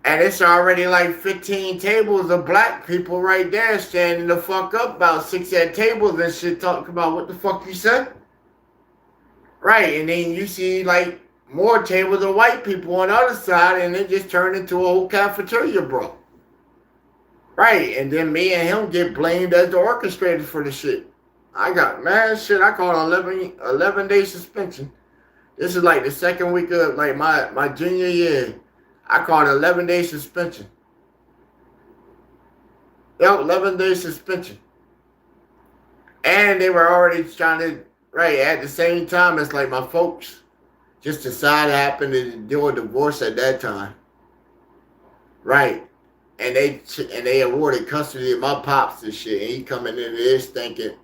And it's already like 15 tables of black people right there standing the fuck up, about 6 at tables and shit, talking about what the fuck you said. Right, and then you see like more tables of white people on the other side, and it just turned into a whole cafeteria, bro. Right, and then me and him get blamed as the orchestrator for the shit. I got mad shit. I called 11-day suspension. This is like the second week of like my junior year. I called 11-day suspension. Yep, 11-day suspension. And they were already trying to, right, at the same time, it's like my folks just decided happened to do a divorce at that time. Right. And they awarded custody of my pops and shit. And he coming in this thinking,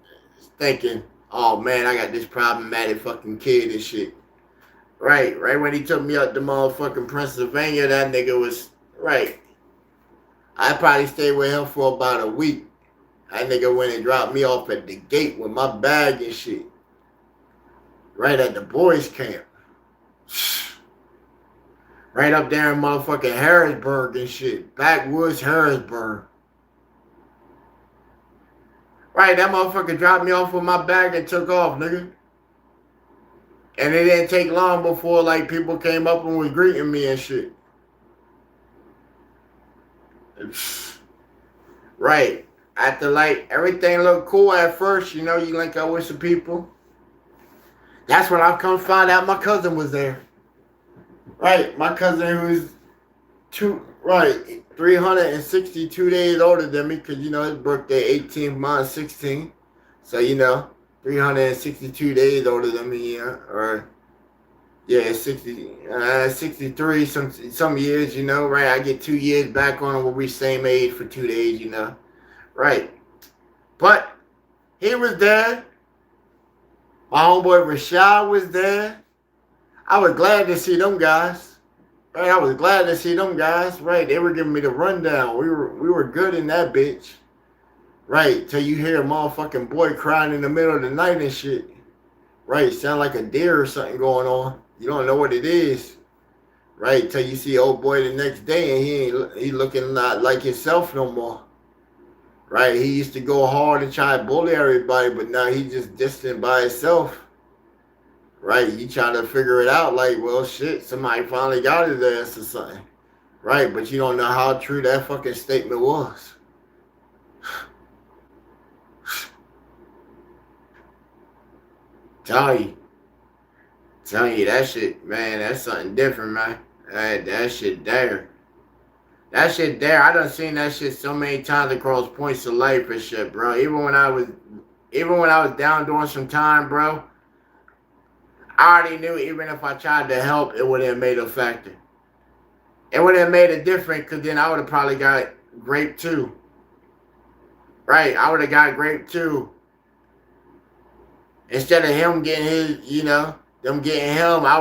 oh man, I got this problematic fucking kid and shit. Right when he took me up to motherfucking Pennsylvania, that nigga was, right. I probably stayed with him for about a week. That nigga went and dropped me off at the gate with my bag and shit. Right at the boys' camp. Right up there in motherfucking Harrisburg and shit. Backwoods Harrisburg. Right, that motherfucker dropped me off with my bag and took off, nigga. And it didn't take long before like people came up and was greeting me and shit. Right. After like everything looked cool at first, you link up with some people. That's when I come find out my cousin was there. Right. My cousin who's 362 days older than me, because his birthday 18th month 16. So 362 days older than me, or 63 some years, right? I get 2 years back on him where we same age for 2 days, right? But he was there. My homeboy Rashad was there. I was glad to see them guys. Right, I was glad to see them guys. Right, they were giving me the rundown. We were good in that bitch. Right, till you hear a motherfucking boy crying in the middle of the night and shit. Right, sound like a deer or something going on. You don't know what it is. Right, till you see old boy the next day and he looking not like himself no more. Right, he used to go hard and try to bully everybody, but now he just distant by himself. Right, he trying to figure it out like, well, shit, somebody finally got his ass or something. Right, but you don't know how true that fucking statement was. Tell you, that shit, man, that's something different, man. That shit there. That shit there, I done seen that shit so many times across points of life and shit, bro. Even when I was down during some time, bro, I already knew even if I tried to help, it wouldn't have made a factor. It wouldn't have made a difference, because then I would have probably got raped too. Right, I would have got raped too. Instead of him getting his, them getting him, I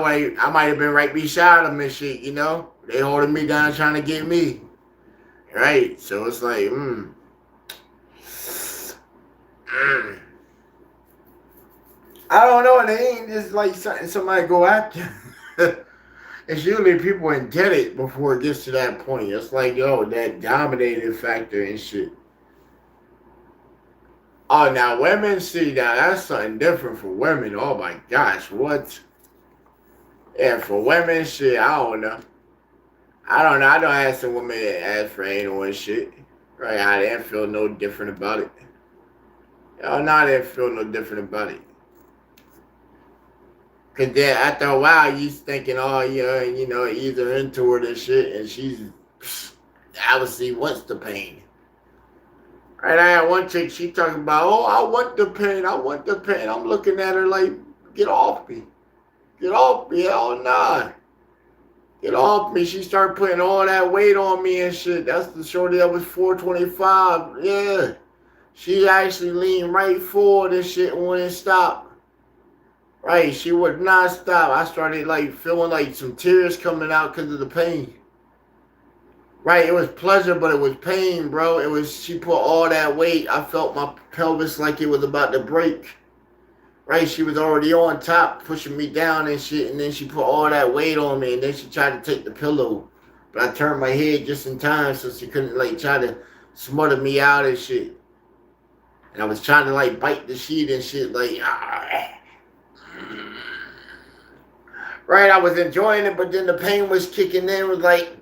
might have been right beside him and shit, They holding me down trying to get me. Right, so it's like, I don't know, and it ain't just like something somebody go after. It's usually people indebted before it gets to that point. It's like, that dominating factor and shit. Oh, now women, see, now that's something different for women. Oh my gosh, what? Yeah, for women, shit, I don't know. I don't have some women that ask for anal and shit. Right, I didn't feel no different about it. No, I didn't feel no different about it. Cause then after a while, you thinking, oh yeah, either into it and shit, and she's obviously wants the pain. Right, I had one chick, she talking about, oh, I want the pain. I'm looking at her like, get off me. Get off me, hell nah. Get off me. She started putting all that weight on me and shit. That's the shorty that was 425. Yeah. She actually leaned right forward and shit and wouldn't stop. Right. She would not stop. I started like feeling like some tears coming out because of the pain. Right. It was pleasure, but it was pain, bro. It was, she put all that weight. I felt my pelvis like it was about to break. Right, she was already on top, pushing me down and shit, and then she put all that weight on me, and then she tried to take the pillow. But I turned my head just in time so she couldn't, like, try to smother me out and shit. And I was trying to, like, bite the sheet and shit, like, right, I was enjoying it, but then the pain was kicking in. It was like,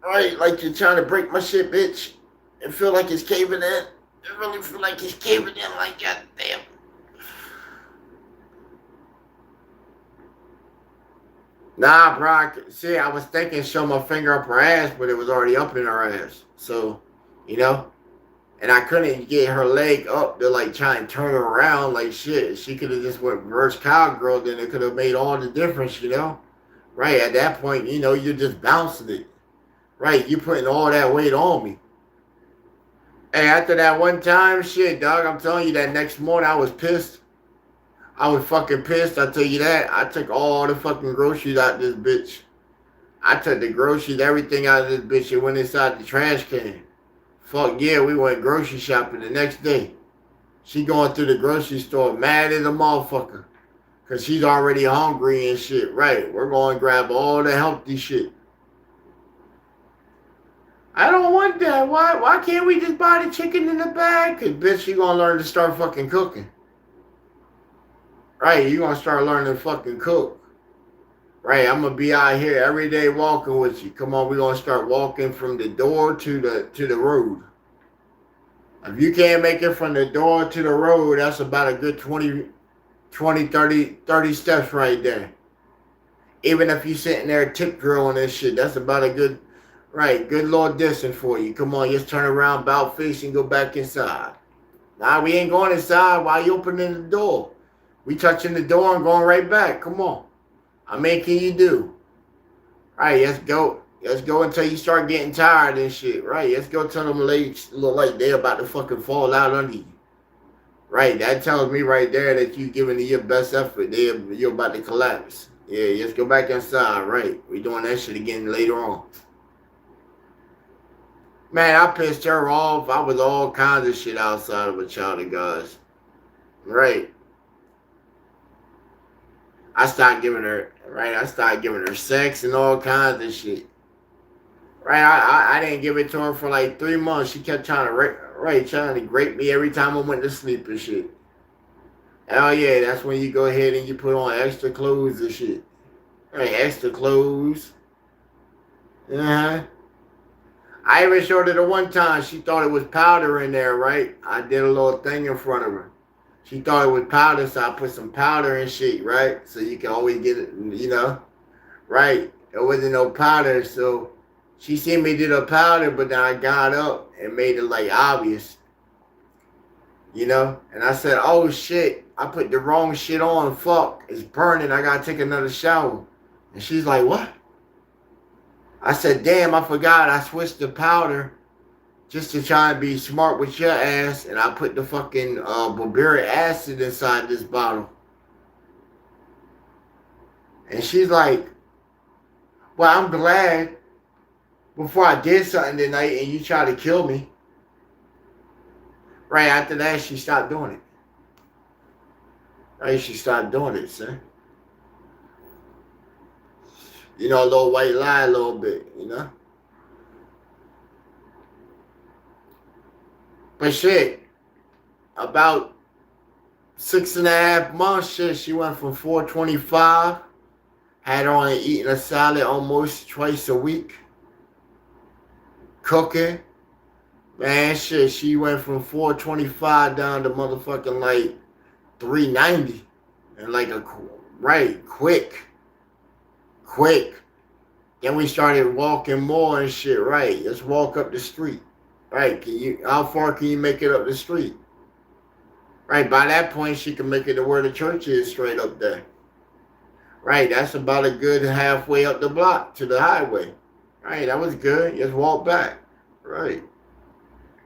right, like you're trying to break my shit, bitch. It feel like it's caving in. It really feel like it's caving in, like, goddamn. Nah, bro. See, I was thinking show my finger up her ass, but it was already up in her ass. So, you know, and I couldn't get her leg up to like try and turn her around like shit. She could have just went reverse cowgirl, then it could have made all the difference, you know? Right, at that point, you know, you're just bouncing it. Right, you putting all that weight on me. Hey, after that one time, shit, dog, I'm telling you that next morning I was pissed. I was fucking pissed, I tell you that. I took all the fucking groceries out of this bitch. I took the groceries, everything out of this bitch and went inside the trash can. Fuck yeah, we went grocery shopping the next day. She going through the grocery store mad as a motherfucker. Cause she's already hungry and shit. Right, we're going to grab all the healthy shit. I don't want that. Why can't we just buy the chicken in the bag? Cause bitch, you gonna learn to start fucking cooking. Right, you gonna start learning to fucking cook. Right, I'm gonna be out here every day walking with you. Come on, we're gonna start walking from the door to the road. If you can't make it from the door to the road, that's about a good 30 steps right there. Even if you're sitting there tip drilling and shit, that's about a good, right, good little distance for you. Come on, just turn around, bout face, and go back inside. Nah, we ain't going inside while you opening the door. We touching the door and going right back. Come on. I'm making you do. Right, let's go. Let's go until you start getting tired and shit. Right, let's go tell them legs look like they're about to fucking fall out under you. Right, that tells me right there that you giving it your best effort. You're about to collapse. Yeah, let's go back inside. Right, we doing that shit again later on. Man, I pissed her off. I was all kinds of shit outside of a child of God's. Right. I started giving her sex and all kinds of shit. Right, I didn't give it to her for like 3 months. She kept trying to grape me every time I went to sleep and shit. Hell yeah, that's when you go ahead and you put on extra clothes and shit. Right, extra clothes. Uh-huh. I even showed her the one time she thought it was powder in there, right? I did a little thing in front of her. She thought it was powder, so I put some powder and shit, right? So you can always get it, you know? Right. There wasn't no powder, so she seen me do the powder, but then I got up and made it like obvious. You know? And I said, oh shit, I put the wrong shit on, fuck. It's burning, I gotta take another shower. And she's like, what? I said, damn, I forgot I switched the powder just to try and be smart with your ass, and I put the fucking barbaric acid inside this bottle. And she's like, well, I'm glad before I did something tonight and you tried to kill me. Right after that, she stopped doing it. Right, she stopped doing it, son. You know, a little white lie a little bit, you know? But shit, about 6.5 months, shit, she went from 425, had her on eating a salad almost twice a week, cooking. Man, shit, she went from 425 down to motherfucking like 390. And like quick. Then we started walking more and shit, right? Let's walk up the street. Right, how far can you make it up the street? Right, by that point she can make it to where the church is straight up there. Right, that's about a good halfway up the block to the highway. Right, that was good. Just walk back. Right.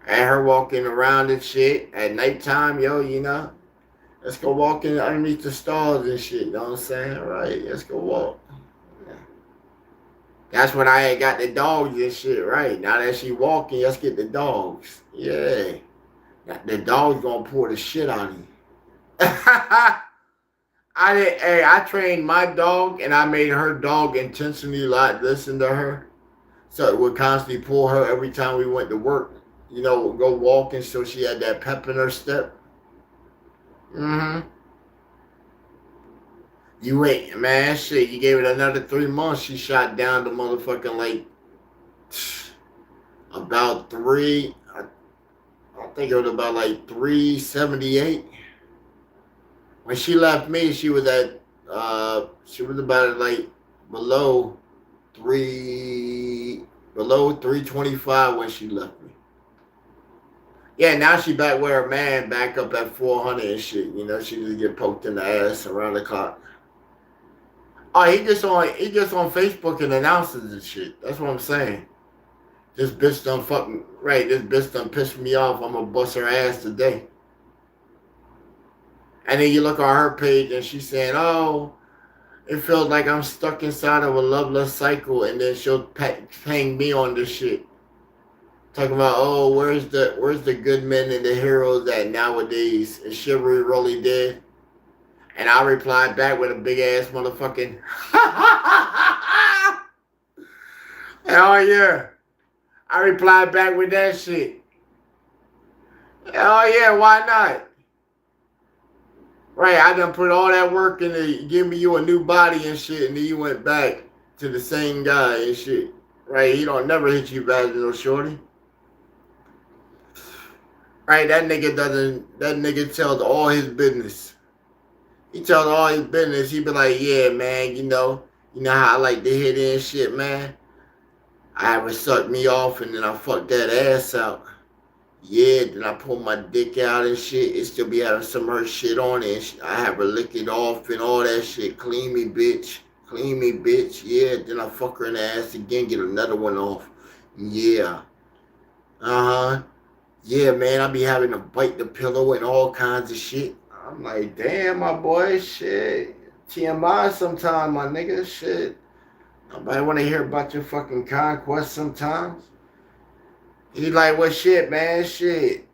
And her walking around and shit at nighttime, yo, you know. Let's go walk in underneath the stars and shit, you know what I'm saying? Right, let's go walk. Yeah. That's when I had got the dogs and shit, right? Now that she walking, let's get the dogs. Yeah. The dog's gonna pour the shit out of you. I trained my dog and I made her dog intentionally like listen to her. So it would constantly pull her every time we went to work. You know, go walking so she had that pep in her step. Mm-hmm. You wait, man, shit, you gave it another 3 months, she shot down the motherfucking like about I think it was about like 378. When she left me, she was about like below three below 325 when she left me. Yeah, now she back with her man back up at 400 and shit. You know, she just get poked in the ass around the clock. Oh, he just on Facebook and announces and shit. That's what I'm saying. This bitch done fucking right. This bitch done pissed me off. I'm gonna bust her ass today. And then you look on her page and she's saying, "Oh, it feels like I'm stuck inside of a loveless cycle." And then she'll hang me on this shit, talking about, "Oh, where's the good men and the heroes at nowadays? Is chivalry really dead?" And I replied back with a big ass motherfucking, hell yeah. I replied back with that shit. Hell yeah, why not? Right, I done put all that work into giving you a new body and shit, and then you went back to the same guy and shit. Right, he don't never hit you back, little shorty. Right, that nigga tells all his business. He tells all his business. He be like, yeah, man, you know how I like to hit in shit, man. I have her suck me off and then I fuck that ass out. Yeah, then I pull my dick out and shit. It still be having some of her shit on it. I have her lick it off and all that shit. Clean me, bitch. Clean me, bitch. Yeah, then I fuck her in the ass again, get another one off. Yeah. Uh-huh. Yeah, man, I be having to bite the pillow and all kinds of shit. I'm like, damn, my boy, shit. TMI sometime, my nigga, shit. Nobody want to hear about your fucking conquest sometimes. He like, what shit, man, shit.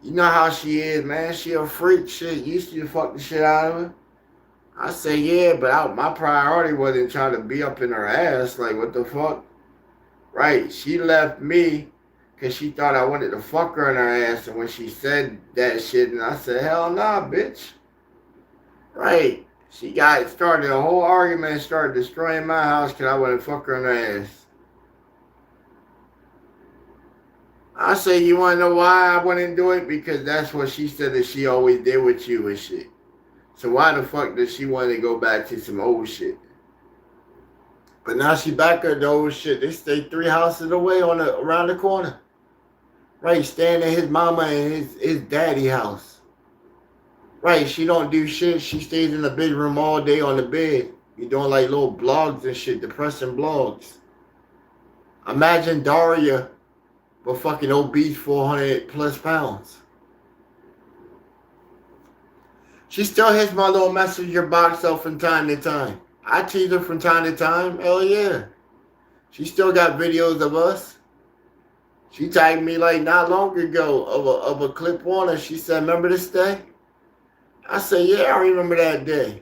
You know how she is, man. She a freak, shit. You used to fuck the shit out of her. I say, yeah, but my priority wasn't trying to be up in her ass. Like, what the fuck? Right, she left me because she thought I wanted to fuck her in her ass. And when she said that shit, and I said, hell nah, bitch. Right. She got started a whole argument and started destroying my house because I wanted to fuck her in her ass. I say, you want to know why I wouldn't do it? Because that's what she said that she always did with you and shit. So why the fuck does she want to go back to some old shit? But now she back at the old shit. They stay 3 houses away around the corner. Right, staying at his mama and his daddy house. Right, she don't do shit. She stays in the bedroom all day on the bed. You doing like little blogs and shit, depressing blogs. Imagine Daria, but fucking obese, 400 plus pounds. She still hits my little messenger box up from time to time. I tease her from time to time. Hell yeah. She still got videos of us. She tagged me like not long ago of a clip on her. She said, remember this day? I said, yeah, I remember that day.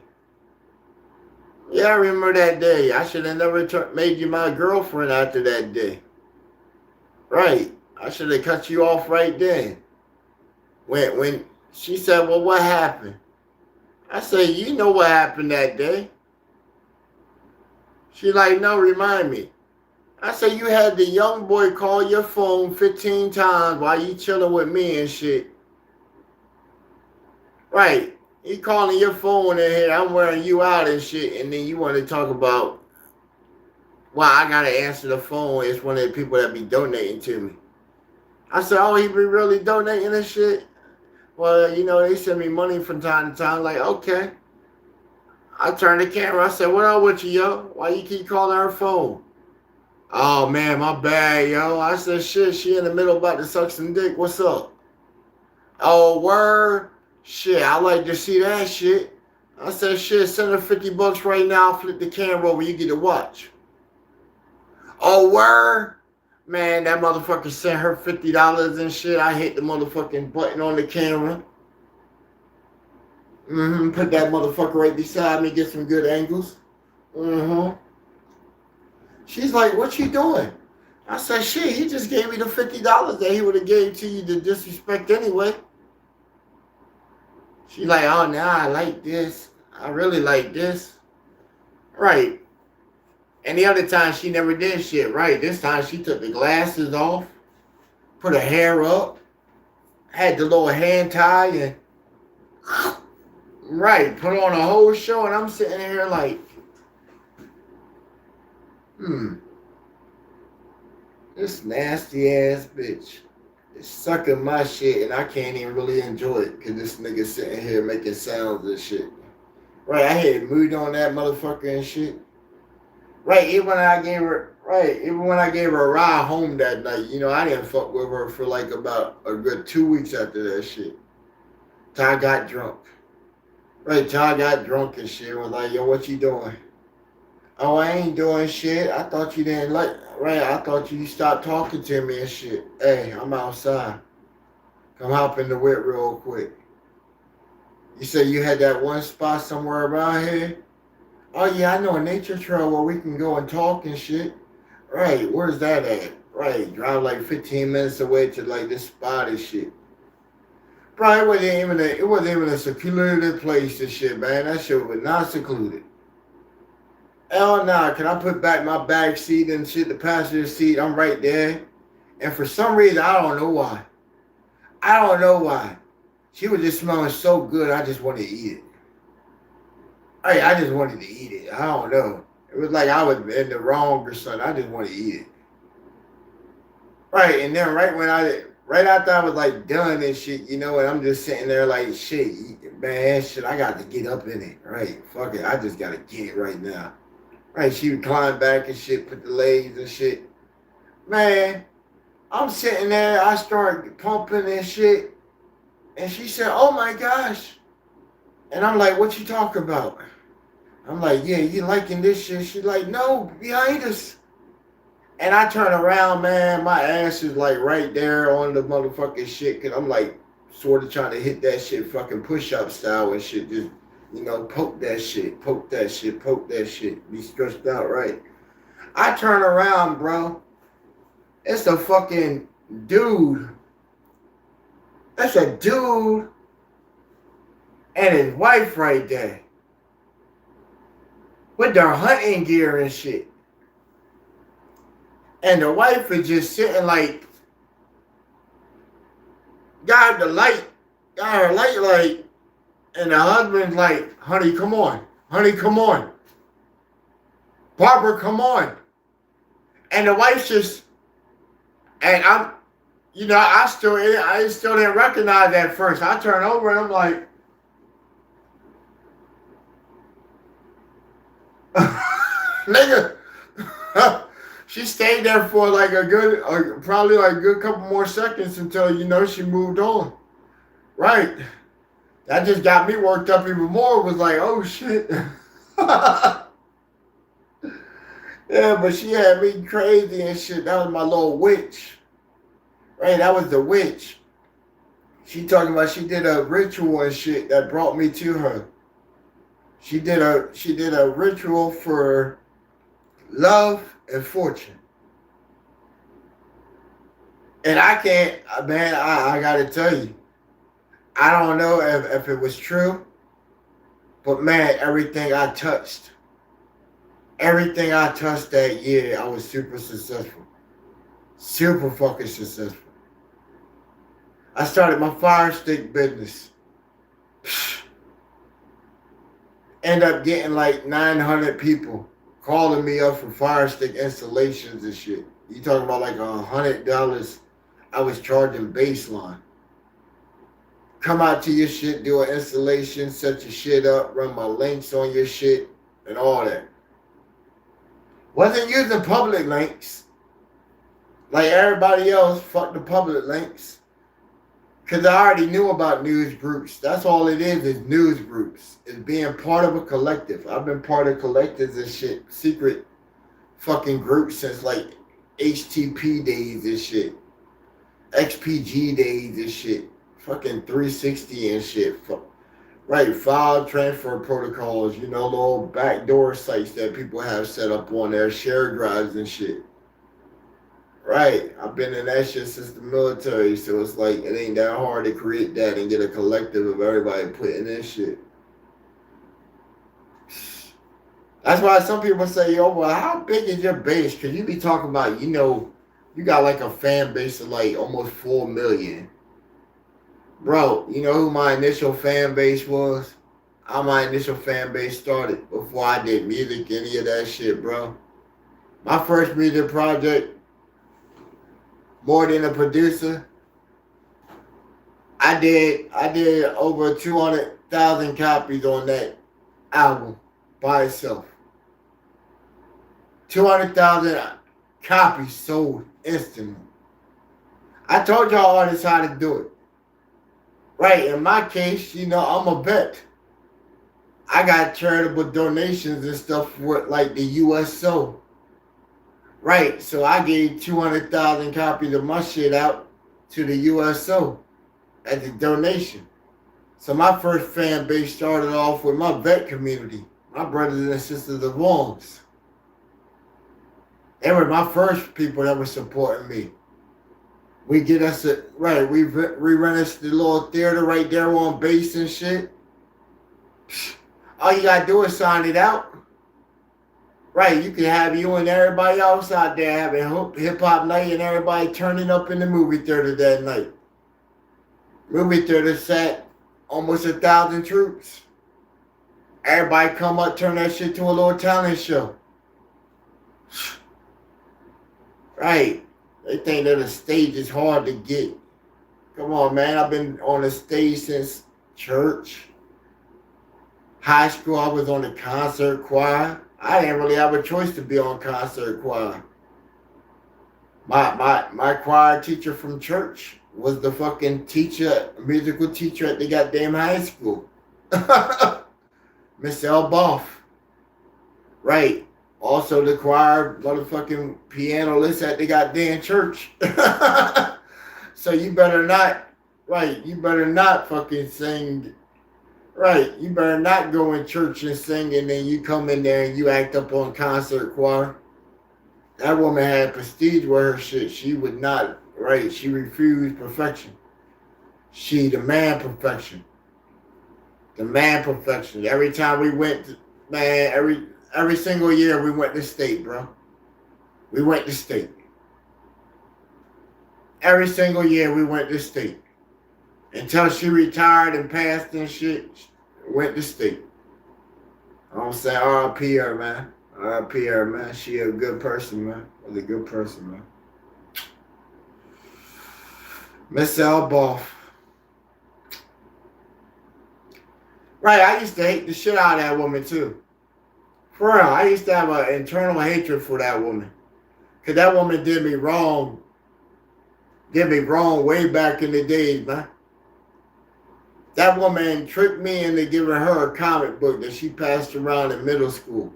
Yeah, I remember that day. I should have never made you my girlfriend after that day. Right. I should have cut you off right then. When she said, well, what happened? I said, you know what happened that day. She like, no, remind me. I said, you had the young boy call your phone 15 times while you chilling with me and shit. Right. He calling your phone in here. I'm wearing you out and shit. And then you want to talk about, well, I got to answer the phone. It's one of the people that be donating to me. I said, oh, he be really donating and shit? Well, you know, they send me money from time to time. Like, okay. I turned the camera. I said, what up with you, yo? Why you keep calling her phone? Oh, man, my bad, yo. I said, shit, she in the middle about to suck some dick. What's up? Oh, word? Shit, I like to see that shit. I said, shit, send her $50 right now. Flip the camera over. You get to watch. Oh, word? Man, that motherfucker sent her $50 and shit. I hit the motherfucking button on the camera. Put that motherfucker right beside me. Get some good angles. She's like, what you doing? I said, shit, he just gave me the $50 that he would have gave to you to disrespect anyway. She's like, oh, now I like this. I really like this. Right. And the other time she never did shit. Right. This time she took the glasses off, put her hair up, had the little hand tie, and right, put on a whole show, and I'm sitting here like, this nasty ass bitch is sucking my shit, and I can't even really enjoy it because this nigga sitting here making sounds and shit. Right, I had moved on that motherfucker and shit. Right, even when I gave her a ride home that night, you know, I didn't fuck with her for like about a good 2 weeks after that shit. Till I got drunk. Right, till I got drunk and shit. Was like, yo, what you doing? Oh, I ain't doing shit. I thought you didn't like. Right, I thought you stopped talking to me and shit. Hey, I'm outside. Come hop in the whip real quick. You said you had that one spot somewhere around here? Oh, yeah, I know a nature trail where we can go and talk and shit. Right, where's that at? Right, drive like 15 minutes away to like this spot and shit. Bro, it wasn't even a secluded place and shit, man. That shit was not secluded. Hell nah, can I put back my back seat and shit, the passenger seat? I'm right there. And for some reason, I don't know why. She was just smelling so good, I just wanted to eat it. I just wanted to eat it. I don't know. It was like I was in the wrong or something. I just wanted to eat it. Right, and then right after I was like done and shit, you know, and I'm just sitting there like, shit, man, shit, I got to get up in it. Right, fuck it, I just got to get it right now. Right, she would climb back and shit, put the legs and shit. Man, I'm sitting there, I started pumping and shit. And she said, oh my gosh. And I'm like, what you talking about? I'm like, yeah, you liking this shit? She's like, no, behind us. And I turn around, man, my ass is like right there on the motherfucking shit. Cause I'm like sort of trying to hit that shit fucking push-up style and shit. Just, you know, poke that shit. Be stretched out, right? I turn around, bro. It's a fucking dude. That's a dude and his wife right there. With their hunting gear and shit. And the wife is just sitting like, got her light, and the husband's like, honey, come on. Barbara, come on. And the wife's just, and I'm, you know, I still didn't recognize that at first. I turn over and I'm like, nigga. She stayed there for like probably like a good couple more seconds until, you know, she moved on. Right. That just got me worked up even more. It was like, oh shit. Yeah, but she had me crazy and shit. That was my little witch. Right, that was the witch. She talking about she did a ritual and shit that brought me to her. She did a ritual for love and fortune. And I can't, man, I gotta tell you, I don't know if it was true, but man, everything I touched that year, I was super successful. Super fucking successful. I started my fire stick business. End up getting like 900 people calling me up for fire stick installations and shit. You talking about like $100 I was charging baseline. come out to your shit, do an installation, set your shit up, run my links on your shit, and all that. Wasn't using public links like everybody else. Fuck the public links. Because I already knew about news groups. That's all it is news groups. It's being part of a collective. I've been part of collectives and shit, secret fucking groups since like HTP days and shit. XPG days and shit. Fucking 360 and shit. Right, file transfer protocols, you know, little backdoor sites that people have set up on their share drives and shit. Right, I've been in that shit since the military, so it's like it ain't that hard to create that and get a collective of everybody putting in shit. That's why some people say, yo, well, how big is your base? Because you be talking about, you know, you got like a fan base of like almost 4 million. Bro, you know who my initial fan base was? How my initial fan base started before I did music, any of that shit, bro. My first music project, more than a producer, I did over 200,000 copies on that album by itself. 200,000 copies sold instantly. I told y'all artists how to do it. Right, in my case, you know, I'm a vet. I got charitable donations and stuff for like the USO. Right, so I gave 200,000 copies of my shit out to the USO as a donation. So my first fan base started off with my vet community, my brothers and sisters of arms. They were my first people that were supporting me. We get us a, right, we rent us the little theater right there on base and shit. All you gotta do is sign it out. Right, you can have you and everybody else out there having hip-hop night and everybody turning up in the movie theater that night. Movie theater sat almost 1,000 troops. Everybody come up, turn that shit to a little talent show. Right. They think that the stage is hard to get. Come on, man. I've been on the stage since church. High school, I was on the concert choir. I didn't really have a choice to be on concert choir. My choir teacher from church was the fucking teacher, musical teacher at the goddamn high school. Miss Elboff. Right. Also the choir motherfucking pianist at the goddamn church. So you better not, right, you better not fucking sing. Right, you better not go in church and sing and then you come in there and you act up on concert choir. That woman had prestige with her shit. She would not, right, she refused perfection. She demanded perfection. Demand perfection. Every time we went, to, man, every single year we went to state, bro. We went to state. Every single year we went to state. Until she retired and passed and shit, went to state. I'm saying R.I.P. her, man. R.I.P. her, man. She a good person, man. Was a good person, man. Miss Elboff. Right, I used to hate the shit out of that woman, too. For real, I used to have an internal hatred for that woman. Because that woman did me wrong. Did me wrong way back in the days, man. That woman tricked me into giving her a comic book that she passed around in middle school.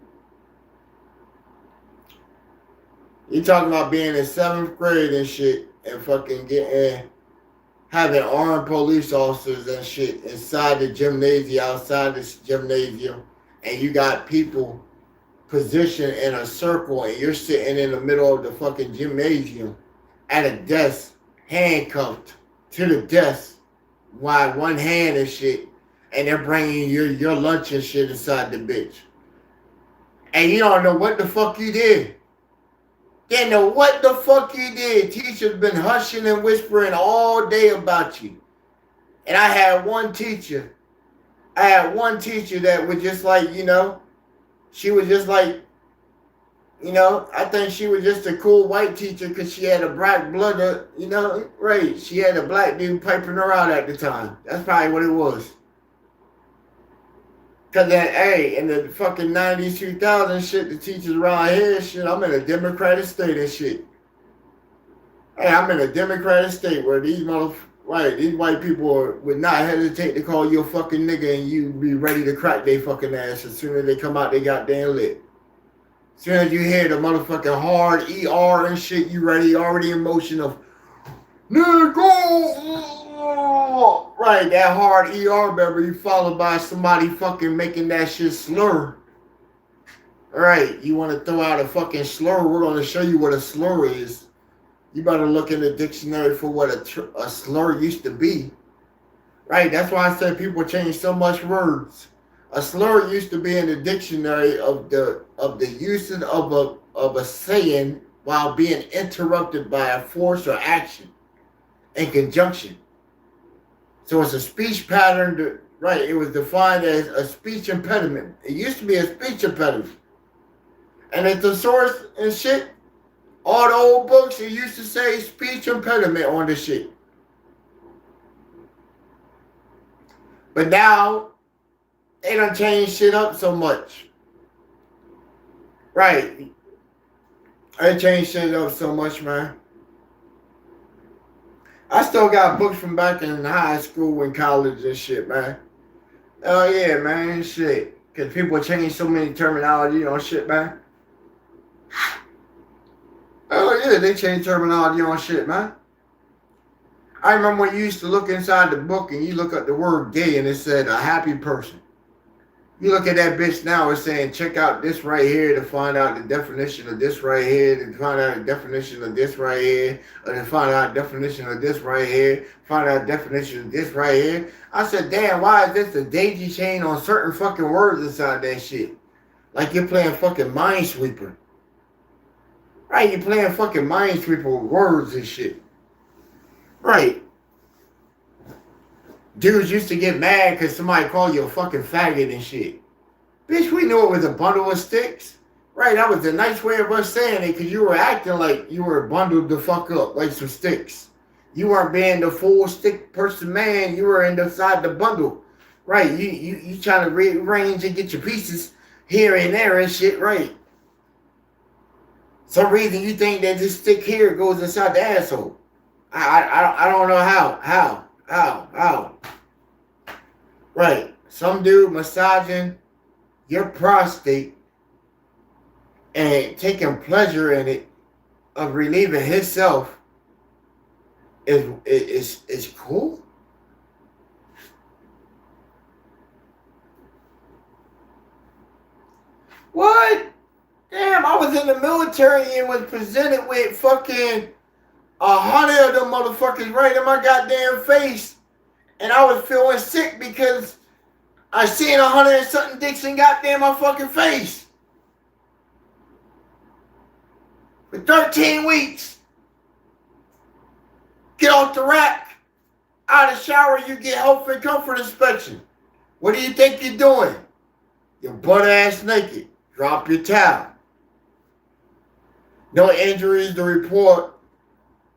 You talking about being in 7th grade and shit and fucking having armed police officers and shit inside the gymnasium, outside the gymnasium, and you got people positioned in a circle and you're sitting in the middle of the fucking gymnasium at a desk, handcuffed to the desk, while one hand and shit, and they're bringing your lunch and shit inside the bitch. And you don't know what the fuck you did. They know what the fuck you did. Teachers been hushing and whispering all day about you. And I had one teacher that was just like, you know, she was just like, You know, I think she was just a cool white teacher because she had a black blood, you know, right. She had a black dude piping her out at the time. That's probably what it was. Because then, hey, in the fucking 90s, 2000s shit, the teachers around here, shit, I'm in a democratic state and shit. Hey, I'm in a democratic state where these white people would not hesitate to call you a fucking nigga and you be ready to crack their fucking ass as soon as they come out they goddamn lit. As soon as you hear the motherfucking hard ER and shit, you already in motion of nigga. Right, that hard ER memory followed by somebody fucking making that shit slur. Right, you want to throw out a fucking slur? We're going to show you what a slur is. You better look in the dictionary for what a slur used to be. Right, that's why I said people change so much words. A slur used to be in the dictionary of the usage of a saying while being interrupted by a force or action in conjunction. So it's a speech pattern. Right, it was defined as a speech impediment. It used to be a speech impediment. And at the source and shit, all the old books, it used to say speech impediment on the shit. But now, they done changed shit up so much. Right. They changed shit up so much, man. I still got books from back in high school and college and shit, man. Oh yeah, man, shit. Because people change so many terminology on shit, man. Oh yeah, they change terminology on shit, man. I remember when you used to look inside the book and you look at the word gay and it said a happy person. You look at that bitch now, it's saying check out this right here to find out the definition of this right here, to find out the definition of this right here, or to find out the definition of this right here, find out the definition of this right here. I said, damn, why is this a daisy chain on certain fucking words inside that shit? Like you're playing fucking Minesweeper. Right, you're playing fucking Minesweeper with words and shit. Right. Dudes used to get mad because somebody called you a fucking faggot and shit. Bitch, we knew it was a bundle of sticks. Right, that was the nice way of us saying it because you were acting like you were bundled the fuck up like some sticks. You weren't being the full stick person man. You were inside the bundle. Right, you trying to rearrange and get your pieces here and there and shit, right. Some reason you think that this stick here goes inside the asshole. I don't know how. Right. Some dude massaging your prostate and taking pleasure in it of relieving himself is cool. What? Damn, I was in the military and was presented with fucking 100 of them motherfuckers right in my goddamn face. And I was feeling sick because I seen 100 and something dicks in goddamn my fucking face. For 13 weeks. Get off the rack. Out of the shower, you get health and comfort inspection. What do you think you're doing? You're butt ass naked. Drop your towel. No injuries to report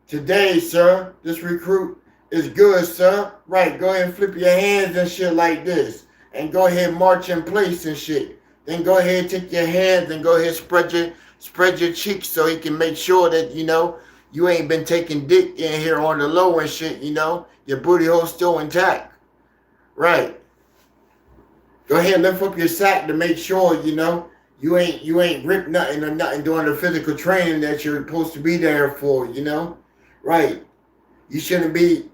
today, sir. This recruit is good, sir. Right, go ahead and flip your hands and shit like this. And go ahead and march in place and shit. Then go ahead and take your hands and go ahead and spread your cheeks so he can make sure that, you know, you ain't been taking dick in here on the low and shit, you know. Your booty hole's still intact. Right. Go ahead and lift up your sack to make sure, you know, you ain't ripped nothing or nothing during the physical training that you're supposed to be there for, you know? Right. You shouldn't be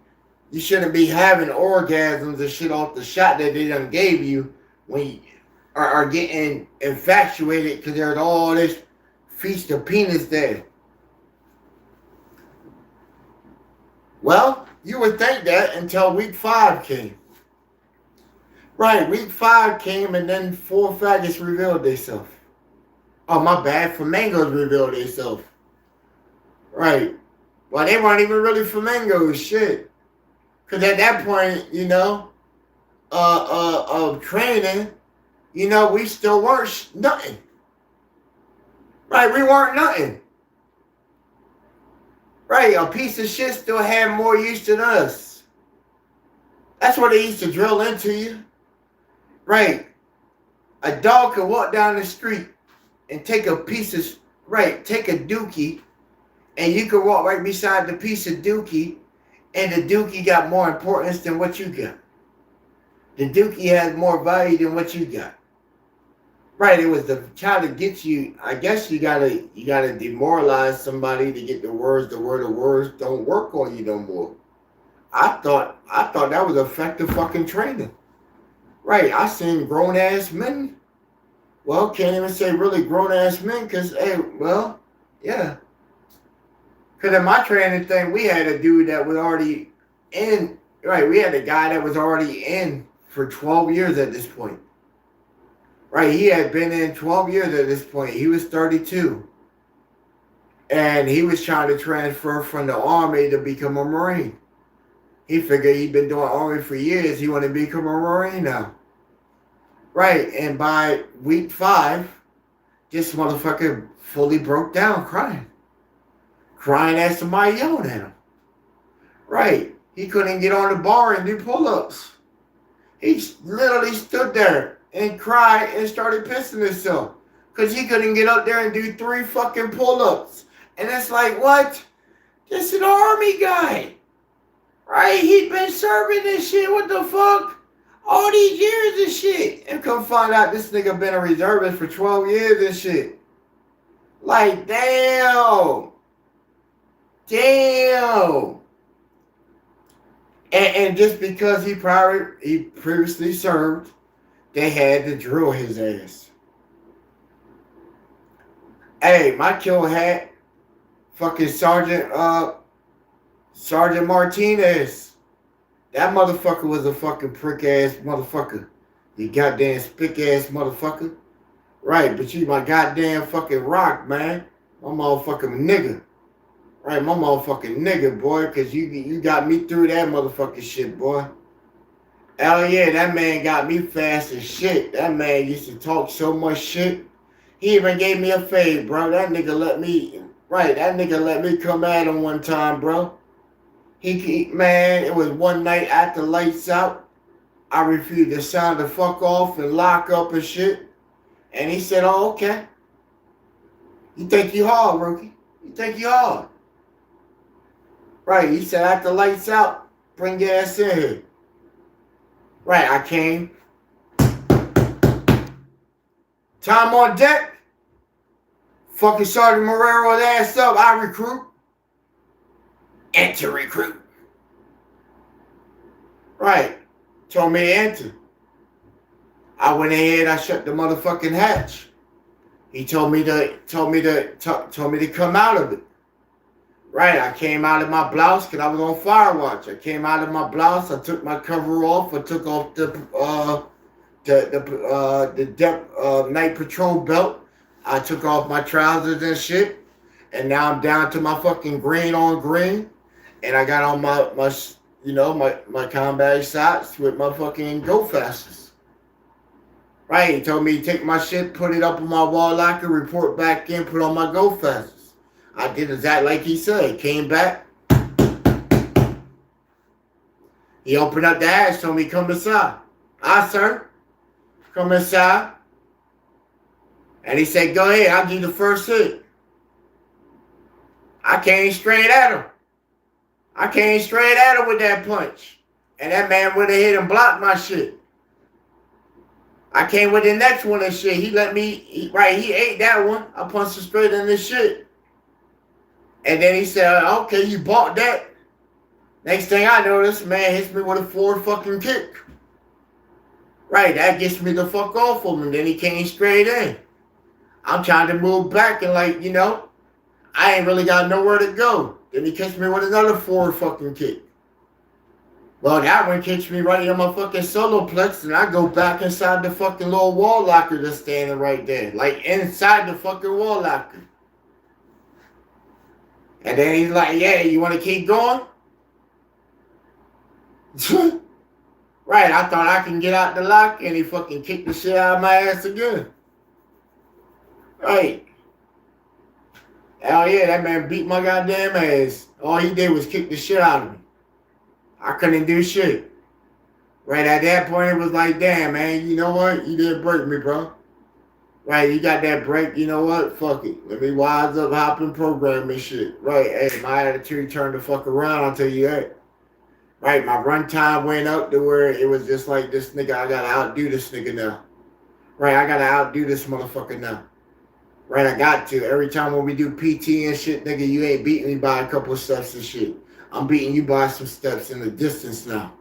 having orgasms and shit off the shot that they done gave you when you are getting infatuated because there's all this feast of penis there. Well, you would think that until week 5 came. Right, week 5 came and then 4 faggots revealed themselves. Oh, my bad, flamingos revealed themselves. Right. Well, they weren't even really flamingos, shit. Because at that point, you know, of training, you know, we still weren't nothing. Right, we weren't nothing. Right, a piece of shit still had more use than us. That's what they used to drill into you. Right, a dog could walk down the street and take a piece of, right, take a dookie, and you could walk right beside the piece of dookie, and the dookie got more importance than what you got. The dookie has more value than what you got. Right, it was the try to get you. I guess you gotta demoralize somebody to get the word of words don't work on you no more. I thought that was effective fucking training. Right, I seen grown ass men. Well, can't even say really grown ass men, cause hey, well, yeah. Cause in my training thing, we had a dude that was already in. Right, we had a guy that was already in for 12 years at this point. Right, he had been in 12 years at this point. He was 32. And he was trying to transfer from the Army to become a Marine. He figured he'd been doing Army for years. He wanted to become a Marine now. Right, and by week 5, this motherfucker fully broke down crying. Crying as somebody yelling at him. Right, he couldn't get on the bar and do pull-ups. He literally stood there and cried and started pissing himself because he couldn't get up there and do 3 fucking pull-ups. And it's like, what? This is an Army guy. Right? He'd been serving this shit. What the fuck? All these years and shit. And come find out this nigga been a reservist for 12 years and shit. Like, damn. Damn. And just because he previously served, they had to drill his ass. Hey, my kill hat, fucking Sergeant Martinez. That motherfucker was a fucking prick ass motherfucker. You goddamn spick ass motherfucker. Right, but you my goddamn fucking rock, man. My motherfucking nigga. Right, my motherfucking nigga, boy, because you got me through that motherfucking shit, boy. Hell yeah, that man got me fast as shit. That man used to talk so much shit. He even gave me a fade, bro. That nigga let me come at him one time, bro. Man, it was one night after lights out. I refused to sign the fuck off and lock up and shit. And he said, oh, okay. You think you hard, rookie? You think you hard? Right, he said, after lights out, bring your ass in here. Right, I came. Time on deck. Fucking Sergeant Marrero's ass up. I recruit. Enter recruit. Right. Told me to enter. I went ahead. I shut the motherfucking hatch. He told me to come out of it. Right. I came out of my blouse because I was on fire watch. I came out of my blouse. I took my cover off. I took off the night patrol belt. I took off my trousers and shit. And now I'm down to my fucking green on green. And I got on my combat socks with my fucking go fastest. Right, he told me to take my shit, put it up in my wall locker, report back in, put on my go fastest. I did exactly like he said. Came back. He opened up the hatch, told me come inside. Sir, come inside. And he said, go ahead, I'll give you the first hit. I came straight at him. With that punch. And that man went ahead and blocked my shit. I came with the next one and shit. He let me, he ate that one. I punched him straight in this shit. And then he said, okay, you bought that. Next thing I know, this man hits me with a forward fucking kick. Right, that gets me the fuck off of him. Then he came straight in. I'm trying to move back and I ain't really got nowhere to go. Then he kicks me with another forward fucking kick. Well, that one kicks me right in my fucking solar plex, and I go back inside the fucking little wall locker that's standing right there. Like, inside the fucking wall locker. And then he's like, yeah, you want to keep going? Right, I thought I can get out the lock, and he fucking kicked the shit out of my ass again. Right. Hell yeah, that man beat my goddamn ass. All he did was kick the shit out of me. I couldn't do shit. Right at that point, it was like, damn, man, you know what? You did break me, bro. Right, you got that break, you know what? Fuck it. Let me wise up, hop in program and shit. Right, hey, my attitude turned the fuck around, I'll tell you that. Right, my run time went up to where it was just like, this nigga, I gotta outdo this nigga now. Right, I gotta outdo this motherfucker now. Right, I got to. Every time when we do PT and shit, nigga, you ain't beating me by a couple of steps and shit. I'm beating you by some steps in the distance now.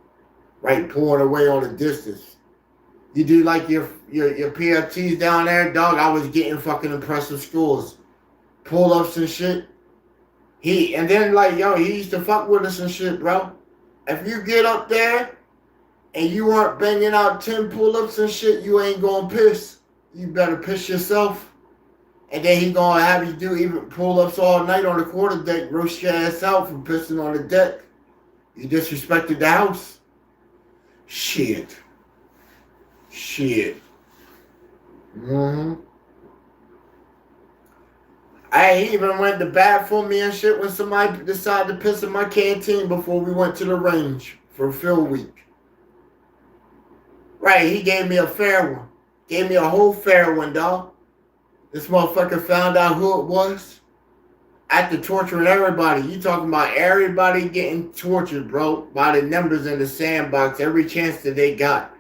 Right, pulling away on the distance. You do like your PFTs down there, dog. I was getting fucking impressive scores, pull ups and shit. And then like he used to fuck with us and shit, bro. If you get up there and you aren't banging out 10 pull ups and shit, you ain't gonna piss. You better piss yourself. And then he gonna have you do even pull ups all night on the quarter deck, roast your ass out from pissing on the deck. You disrespected the house. Shit. I even went to bat for me and shit when somebody decided to piss in my canteen before we went to the range for field week. Right, he gave me a fair one. Gave me a whole fair one, dog. This motherfucker found out who it was. After torturing everybody. You talking about everybody getting tortured, bro, by the numbers in the sandbox every chance that they got.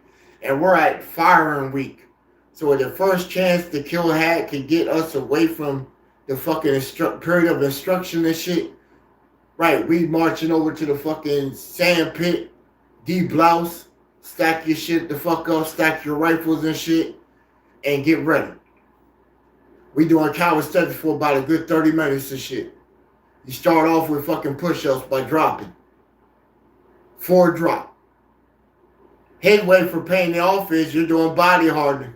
And we're at firing week. So the first chance the kill had could get us away from the fucking period of instruction and shit. Right, we marching over to the fucking sand pit, de-blouse, stack your shit the fuck up, stack your rifles and shit, and get ready. We doing calisthenics for about a good 30 minutes and shit. You start off with fucking push-ups by dropping. 4 drop. Headway for paying the offense, you're doing body hardening.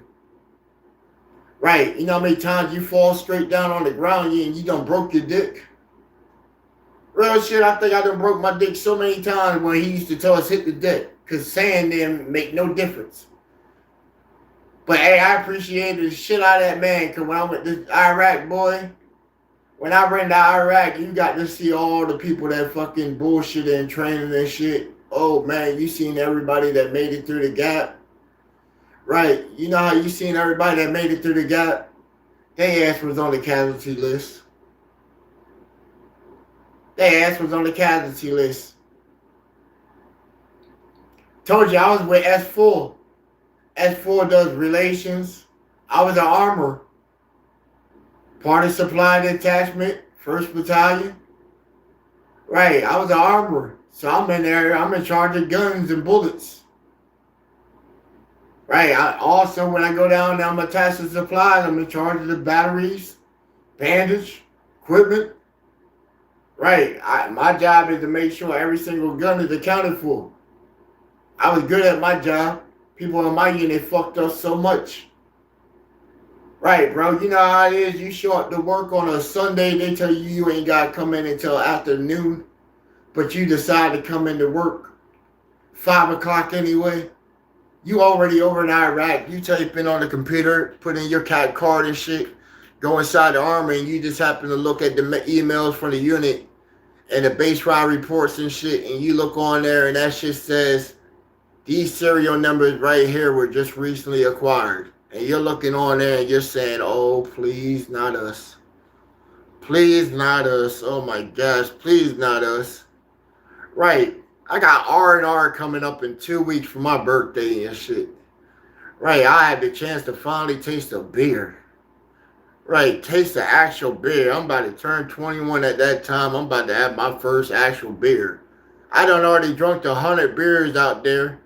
Right, you know how many times you fall straight down on the ground and you done broke your dick? Real shit, I think I done broke my dick so many times when he used to tell us hit the deck. Because sand didn't make no difference. But hey, I appreciated the shit out of that man. Because when I went to Iraq, boy, when I ran to Iraq, you got to see all the people that fucking bullshit and training and shit. Oh man, you seen everybody that made it through the gap. Right, you know how you seen everybody that made it through the gap? Their ass was on the casualty list. Their ass was on the casualty list. Told you I was with S4. S4 does relations. I was an armorer. Party supply detachment, 1st Battalion. Right, I was an armorer. So I'm in there, I'm in charge of guns and bullets. Right, also when I go down there, I'm attached to supplies. I'm in charge of the batteries, bandage, equipment. Right, my job is to make sure every single gun is accounted for. I was good at my job. People in my unit fucked us so much. Right, bro, you know how it is. You show up to work on a Sunday, they tell you you ain't got to come in until afternoon. But you decide to come into work 5 o'clock anyway. You already over in Iraq. You type in on the computer, put in your cat card and shit, go inside the army, and you just happen to look at the emails from the unit and the base ride reports and shit, and you look on there and that shit says, these serial numbers right here were just recently acquired. And you're looking on there and you're saying, oh, please, not us. Please, not us. Oh my gosh, please, not us. Right. I got R&R coming up in 2 weeks for my birthday and shit. Right, I had the chance to finally taste a beer. Right, taste the actual beer. I'm about to turn 21 at that time. I'm about to have my first actual beer. I done already drunk 100 beers out there.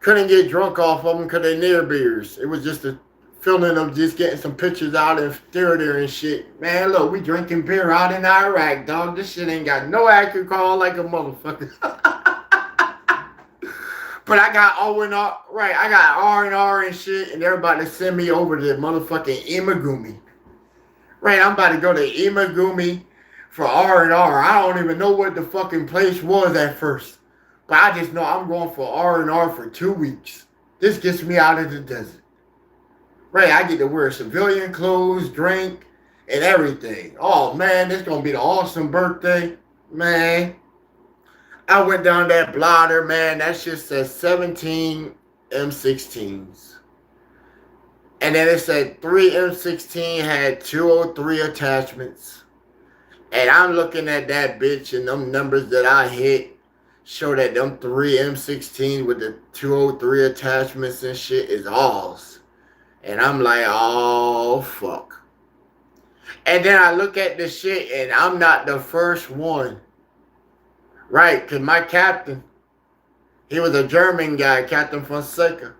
Couldn't get drunk off of them because they're near beers. It was just a feeling of just getting some pictures out in theater and shit. Man, look, we drinking beer out in Iraq, dog. This shit ain't got no alcohol like a motherfucker. But I got R&R, right, I got R&R and shit, and they're about to send me over to motherfucking Imagumi. Right, I'm about to go to Imagumi for R&R. I don't even know what the fucking place was at first. But I just know I'm going for R&R for 2 weeks. This gets me out of the desert. Right, I get to wear civilian clothes, drink, and everything. Oh man, this gonna be the awesome birthday, man. I went down that blotter, man. That shit said 17 M16s. And then it said 3 M16 had 203 attachments. And I'm looking at that bitch and them numbers that I hit show that them 3 M16 with the 203 attachments and shit is alls. And I'm like, oh, fuck. And then I look at the shit and I'm not the first one. Right, because my captain, he was a German guy, Captain Fonseca.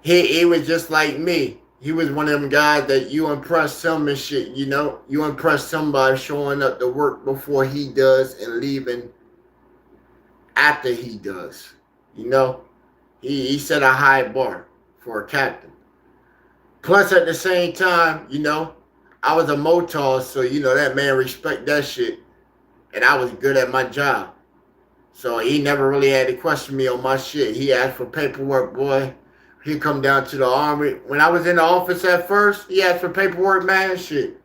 He was just like me. He was one of them guys that you impress him and shit, you know? You impress somebody showing up to work before he does and leaving after he does. You know? He set a high bar for a captain. Plus, at the same time, you know, I was a Motard, so, you know, that man respect that shit. And I was good at my job. So he never really had to question me on my shit. He asked for paperwork, boy. He'd come down to the army. When I was in the office at first, he asked for paperwork, man, shit.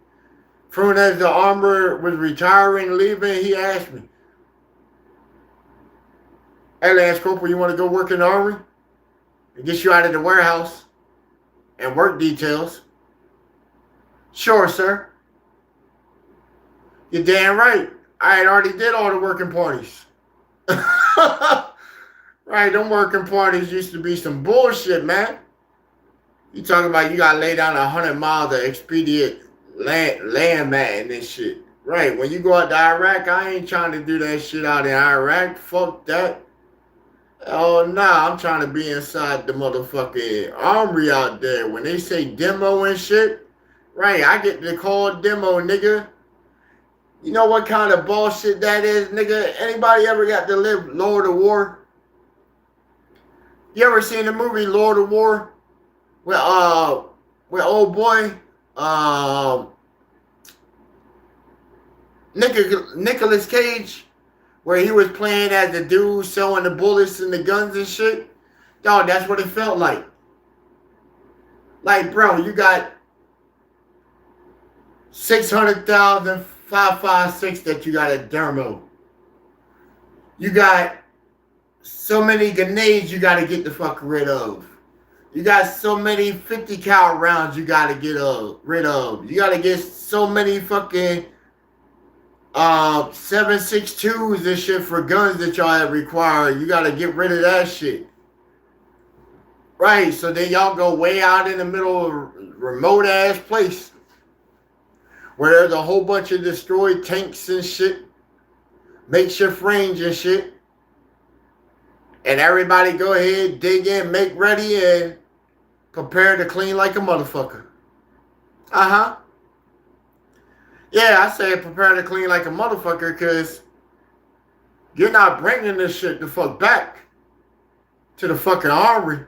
Soon as the armor was retiring, leaving, he asked me, hey, Lance Corporal, you want to go work in the army? It gets you out of the warehouse and work details. Sure, sir. You're damn right. I had already did all the working parties. Right, them working parties used to be some bullshit, man. You talking about you gotta lay down 100 miles of expedient land mat and this shit. Right, when you go out to Iraq, I ain't trying to do that shit out in Iraq. Fuck that. Oh, nah, I'm trying to be inside the motherfucking armory out there. When they say demo and shit, right, I get the call demo, nigga. You know what kind of bullshit that is, nigga? Anybody ever got to live Lord of War? You ever seen the movie Lord of War? With old boy, Nicolas Cage, where he was playing as the dude showing the bullets and the guns and shit? Dog, that's what it felt like. Like, bro, you got 600,000 5.56 that you got a dermo. You got so many grenades you got to get the fuck rid of. You got so many 50 cal rounds you got to get rid of. You got to get so many fucking 7.62s and shit for guns that y'all have required. You got to get rid of that shit. Right, so then y'all go way out in the middle of a remote ass place where there's a whole bunch of destroyed tanks and shit, makeshift range and shit. And everybody go ahead, dig in, make ready, and prepare to clean like a motherfucker. Uh-huh. Yeah, I say prepare to clean like a motherfucker because you're not bringing this shit the fuck back to the fucking armory.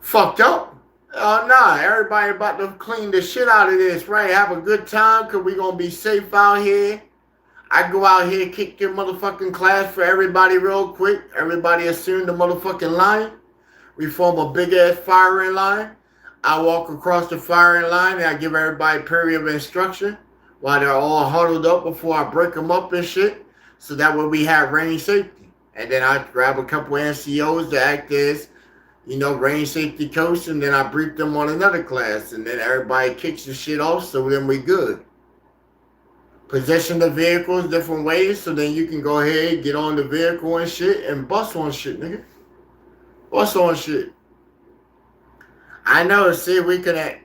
Fucked up. Oh, nah, everybody about to clean the shit out of this, right? Have a good time because we going to be safe out here. I go out here, kick your motherfucking class for everybody real quick. Everybody assume the motherfucking line. We form a big-ass firing line. I walk across the firing line and I give everybody a period of instruction while they're all huddled up before I break them up and shit. So that way we have range safety. And then I grab a couple NCOs to act as, you know, range safety coach, and then I brief them on another class, and then everybody kicks the shit off, so then we good. Position the vehicles different ways, so then you can go ahead, get on the vehicle and shit, and bust on shit, nigga. Bust on shit. I know, see, we couldn't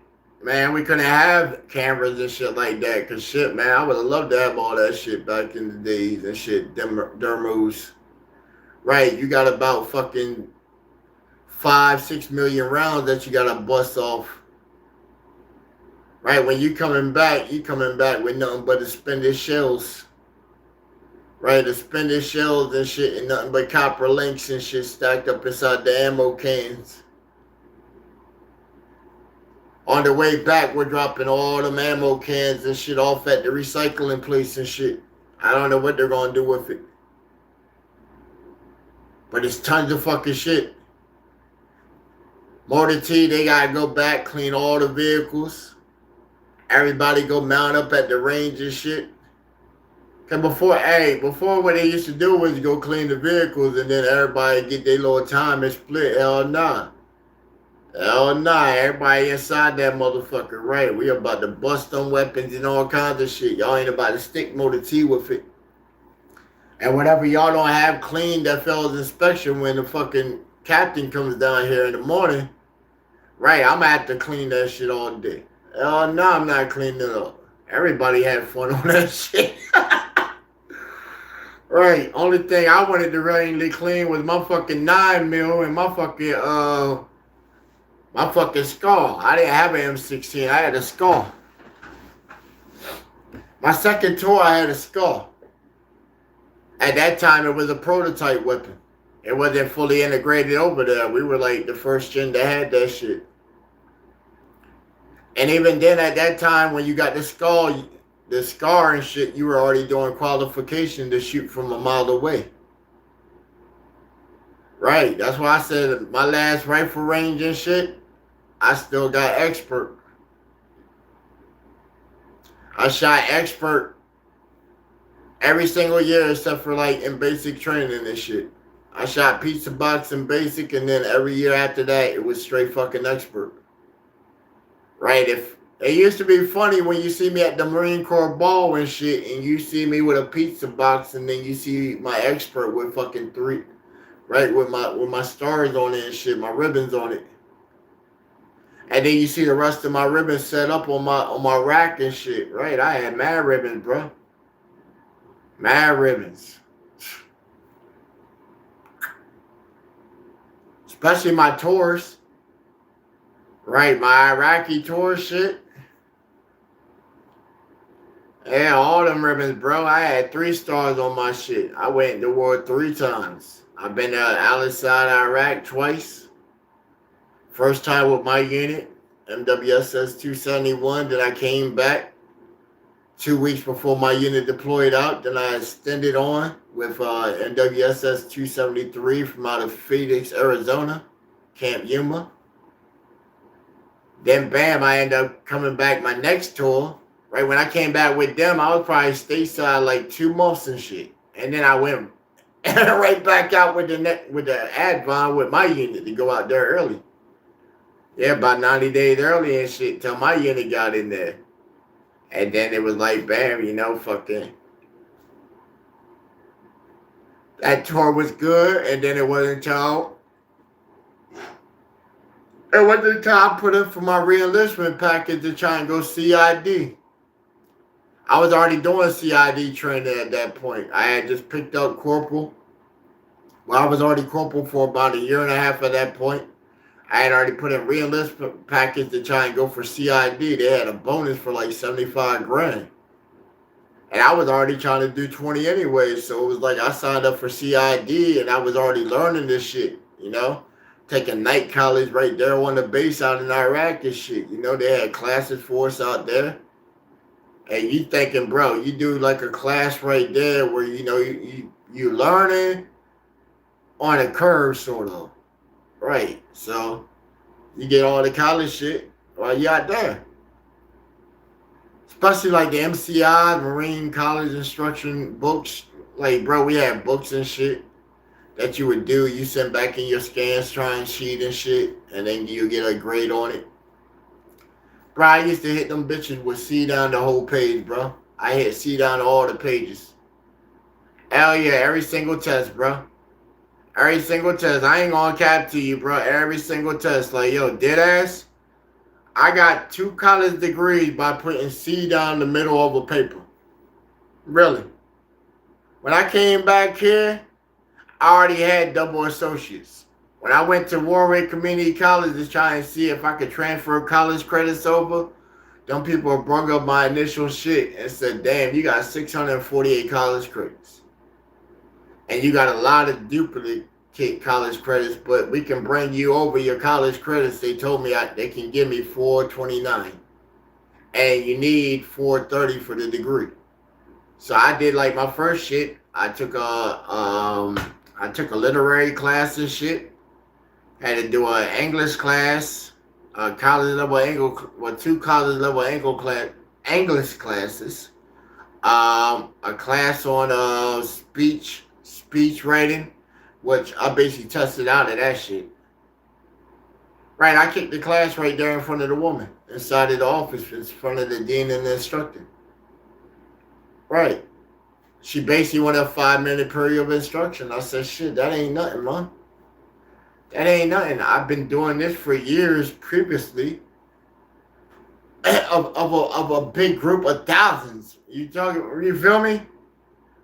have cameras and shit like that, because shit, man, I would have loved to have all that shit back in the days and shit, dermos. Right, you got about fucking 5-6 million rounds that you gotta bust off. Right, when you coming back with nothing but suspended shells. Right, suspended shells and shit and nothing but copper links and shit stacked up inside the ammo cans. On the way back, we're dropping all them ammo cans and shit off at the recycling place and shit. I don't know what they're gonna do with it. But it's tons of fucking shit. Motor T, they gotta go back, clean all the vehicles. Everybody go mount up at the range and shit. Cause before what they used to do was go clean the vehicles and then everybody get their little time and split. Hell nah. Hell nah. Everybody inside that motherfucker, right? We about to bust them weapons and all kinds of shit. Y'all ain't about to stick Motor T with it. And whatever y'all don't have cleaned that fails inspection when the fucking captain comes down here in the morning, right, I'm gonna have to clean that shit all day. Hell no, I'm not cleaning it up. Everybody had fun on that shit. Right, only thing I wanted to really clean was my fucking 9mm and my fucking Scar. I didn't have an M16, I had a Scar. My second tour, I had a Scar. At that time, it was a prototype weapon. It wasn't fully integrated over there. We were like the first gen that had that shit. And even then, at that time, when you got the Scar and shit, you were already doing qualification to shoot from a mile away. Right. That's why I said my last rifle range and shit, I still got expert. I shot expert every single year except for like in basic training and shit. I shot pizza box in basic, and then every year after that, it was straight fucking expert. Right? If it used to be funny when you see me at the Marine Corps ball and shit, and you see me with a pizza box, and then you see my expert with fucking 3, right, with my stars on it and shit, my ribbons on it. And then you see the rest of my ribbons set up on my rack and shit. Right? I had mad ribbons, bro. Mad ribbons. Especially my tours. Right, my Iraqi tour shit. Yeah, all them ribbons, bro. I had 3 stars on my shit. I went to war 3 times. I've been to Al-Assad, Iraq twice. First time with my unit, MWSS 271. Then I came back 2 weeks before my unit deployed out. Then I extended on with MWSS 273 from out of Phoenix, Arizona, Camp Yuma. Then bam, I ended up coming back my next tour. Right when I came back with them, I was probably stateside like 2 months and shit. And then I went right back out with the Advon with my unit to go out there early. Yeah, about 90 days early and shit till my unit got in there. And then it was like bam, you know, fucking. That tour was good, and then it wasn't until I put in for my re-enlistment package to try and go CID. I was already doing CID training at that point. I had just picked up corporal. Well, I was already corporal for about 1.5 years at that point. I had already put in re-enlistment package to try and go for CID. They had a bonus for like 75 grand. And I was already trying to do 20 anyway. So it was like I signed up for CID and I was already learning this shit, you know? Taking night college right there on the base out in Iraq and shit. You know, they had classes for us out there. And you thinking, bro, you do like a class right there where, you know, you learning on a curve sort of. Right. So you get all the college shit while you out there. Especially like the MCI, Marine College Instruction books. Like, bro, we had books and shit that you would do. You send back in your scans, trying sheet and shit, and then you get a grade on it. Bro, I used to hit them bitches with C down the whole page, bro. I hit C down all the pages. Hell yeah, every single test, bro. Every single test. I ain't gonna cap to you, bro. Every single test. Like, yo, dead ass. I got 2 college degrees by putting C down the middle of a paper. Really. When I came back here, I already had double associates. When I went to Warwick Community College to try and see if I could transfer college credits over, them people brought up my initial shit and said, damn, you got 648 college credits. And you got a lot of duplicate college credits, but we can bring you over your college credits. They told me they can give me 429. And you need 430 for the degree. So I did like my first shit. I took a literary class and shit. Had to do an English class, a college level English, well, two college level English classes, a class on speech writing, which I basically tested out of that shit. Right, I kicked the class right there in front of the woman inside of the office, in front of the dean and the instructor. Right. She basically wanted a 5 minute period of instruction. I said, shit, that ain't nothing, man. That ain't nothing. I've been doing this for years previously of a big group of thousands. You feel me?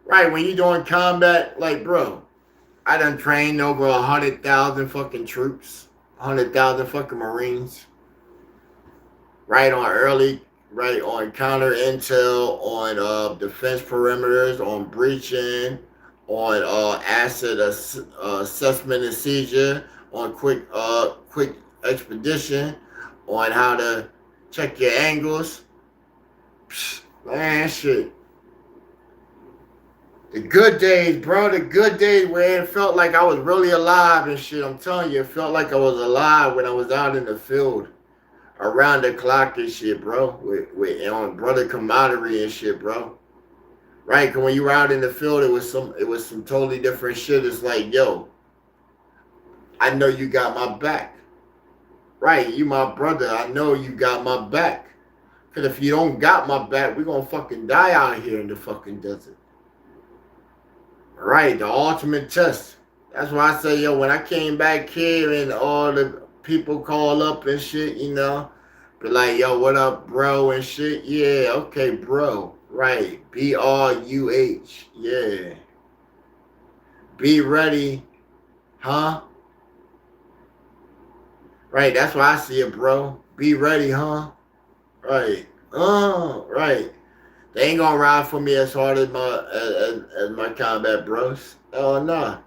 Right, when you doing combat, like, bro, I done trained over 100,000 fucking troops, 100,000 fucking Marines. Right, on early, right, on counter intel, on defense perimeters, on breaching, on asset assessment and seizure, on quick expedition, on how to check your angles. Psh, man, shit. The good days, bro. The good days where it felt like I was really alive and shit. I'm telling you, it felt like I was alive when I was out in the field, around the clock and shit, bro. With on brother camaraderie and shit, bro. Right? Cause when you were out in the field, it was some totally different shit. It's like, yo, I know you got my back. Right? You my brother. I know you got my back. Cause if you don't got my back, we gonna fucking die out here in the fucking desert. Right, the ultimate test. That's why I say, yo, when I came back here and all the people call up and shit, be like, yo, what up, bro, and shit. Yeah, okay, bro. Right, BRUH. Yeah. Be ready, huh? Right, that's why I see it, bro. Be ready, huh? Right. Right. They ain't gonna ride for me as hard as my combat bros. Oh nah.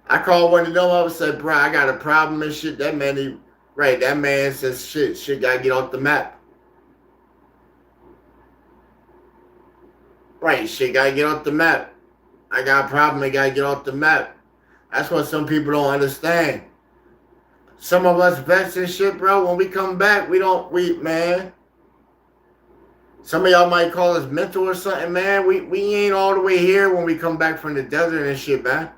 I called one of them up and said, bro, I got a problem and shit. That man says shit gotta get off the map. Right, shit gotta get off the map. I got a problem, I gotta get off the map. That's what some people don't understand. Some of us vets and shit, bro, when we come back, man. Some of y'all might call us mental or something, man. We ain't all the way here when we come back from the desert and shit, man.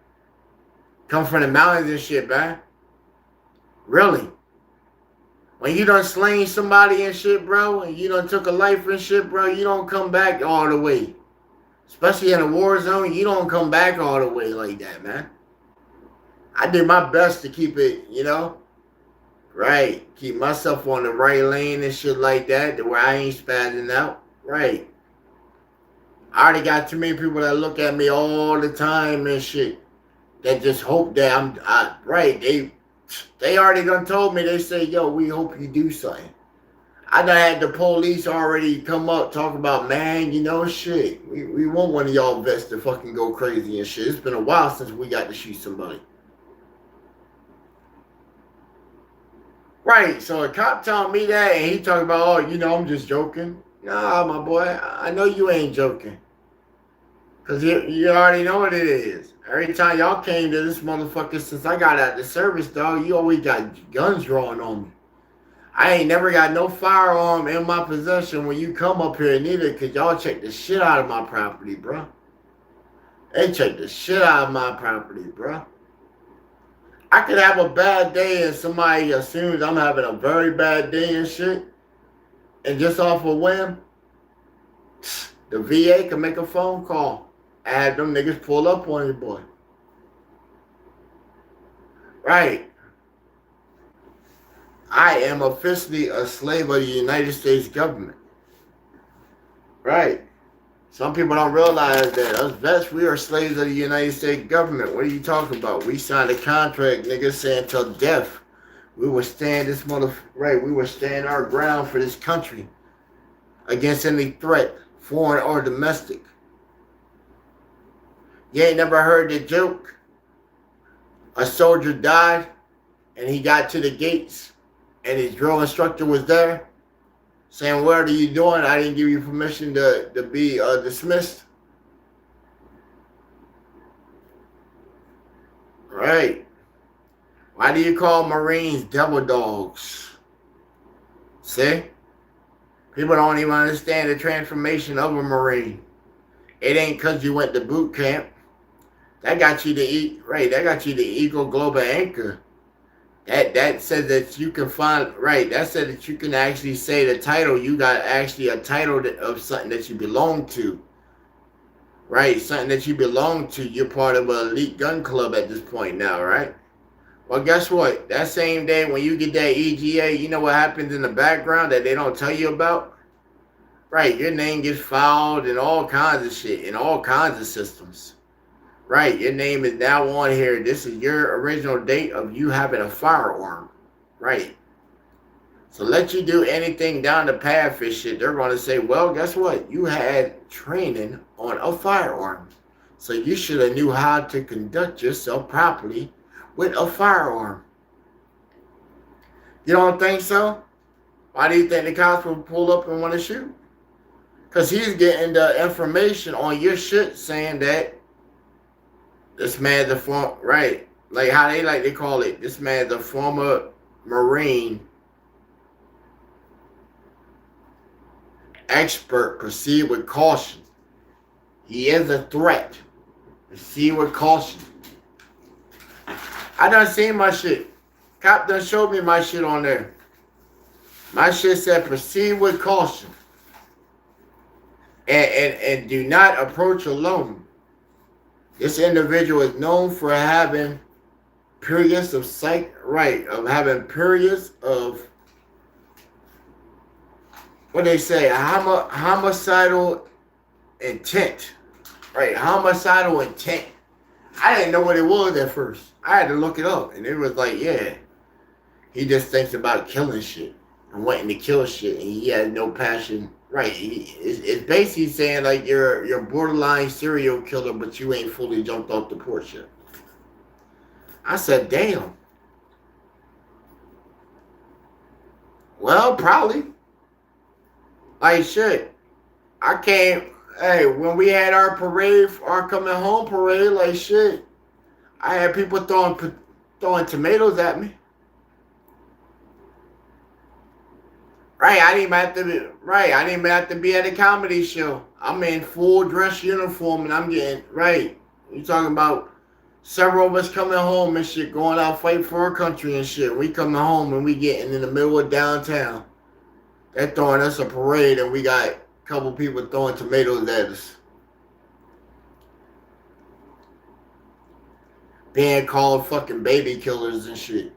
Come from the mountains and shit, man. Really. When you done slain somebody and shit, bro, and you done took a life and shit, bro, you don't come back all the way. Especially in a war zone, you don't come back all the way like that, man. I did my best to keep it, right. Keep myself on the right lane and shit like that, to where I ain't spazzing out. Right. I already got too many people that look at me all the time and shit, that just hope that right. They already done told me, they say, yo, we hope you do something. I done had the police already come up talk about, man, shit. We want one of y'all vets to fucking go crazy and shit. It's been a while since we got to shoot somebody. Right, so a cop telling me that, and he talking about, oh, I'm just joking. Nah, my boy, I know you ain't joking. Because you already know what it is. Every time y'all came to this motherfucker since I got out of the service, dog, you always got guns drawn on me. I ain't never got no firearm in my possession when you come up here neither, because y'all check the shit out of my property, bro. They check the shit out of my property, bro. I could have a bad day and somebody assumes I'm having a very bad day and shit, and just off a whim, the VA can make a phone call and have them niggas pull up on your boy. Right. I am officially a slave of the United States government. Right. Some people don't realize that us vets, we are slaves of the United States government. What are you talking about? We signed a contract, nigga, saying till death we will stand we will stand our ground for this country against any threat, foreign or domestic. You ain't never heard the joke? A soldier died and he got to the gates and his drill instructor was there saying, what are you doing? I didn't give you permission to be dismissed. Right. Why do you call Marines devil dogs? See? People don't even understand the transformation of a Marine. It ain't because you went to boot camp. That got you to eat, right, that got you the Eagle Global Anchor. That said that you can find, right, that said that you can actually say the title, you got actually a title of something that you belong to. Right, something that you belong to. You're part of an elite gun club at this point now, right? Well, guess what? That same day when you get that EGA, you know what happens in the background that they don't tell you about? Right, your name gets filed and all kinds of shit in all kinds of systems. Right, your name is now on here. This is your original date of you having a firearm. Right. So let you do anything down the path and shit. They're going to say, well, guess what? You had training on a firearm. So you should have knew how to conduct yourself properly with a firearm. You don't think so? Why do you think the cops will pull up and want to shoot? Because he's getting the information on your shit saying that this man's a former, right, like how they like to call it, this man's a former Marine expert. Proceed with caution. He is a threat. Proceed with caution. I done seen my shit. Cop done showed me my shit on there. My shit said proceed with caution. And do not approach alone. This individual is known for having periods of having periods of what they say, homicidal intent. Right, homicidal intent. I didn't know what it was at first. I had to look it up, and it was like, yeah, he just thinks about killing shit and wanting to kill shit, and he has no passion. Right, it's basically saying like you're borderline serial killer, but you ain't fully jumped off the porch yet. I said, damn. Well, probably. Like shit. I came. Hey, when we had our parade, our coming home parade, like shit, I had people throwing tomatoes at me. Right, I didn't even have to be at a comedy show. I'm in full dress uniform and I'm getting right. You talking about several of us coming home and shit, going out fighting for our country and shit. We coming home and we getting in the middle of downtown. They're throwing us a parade and we got a couple people throwing tomatoes at us. Being called fucking baby killers and shit.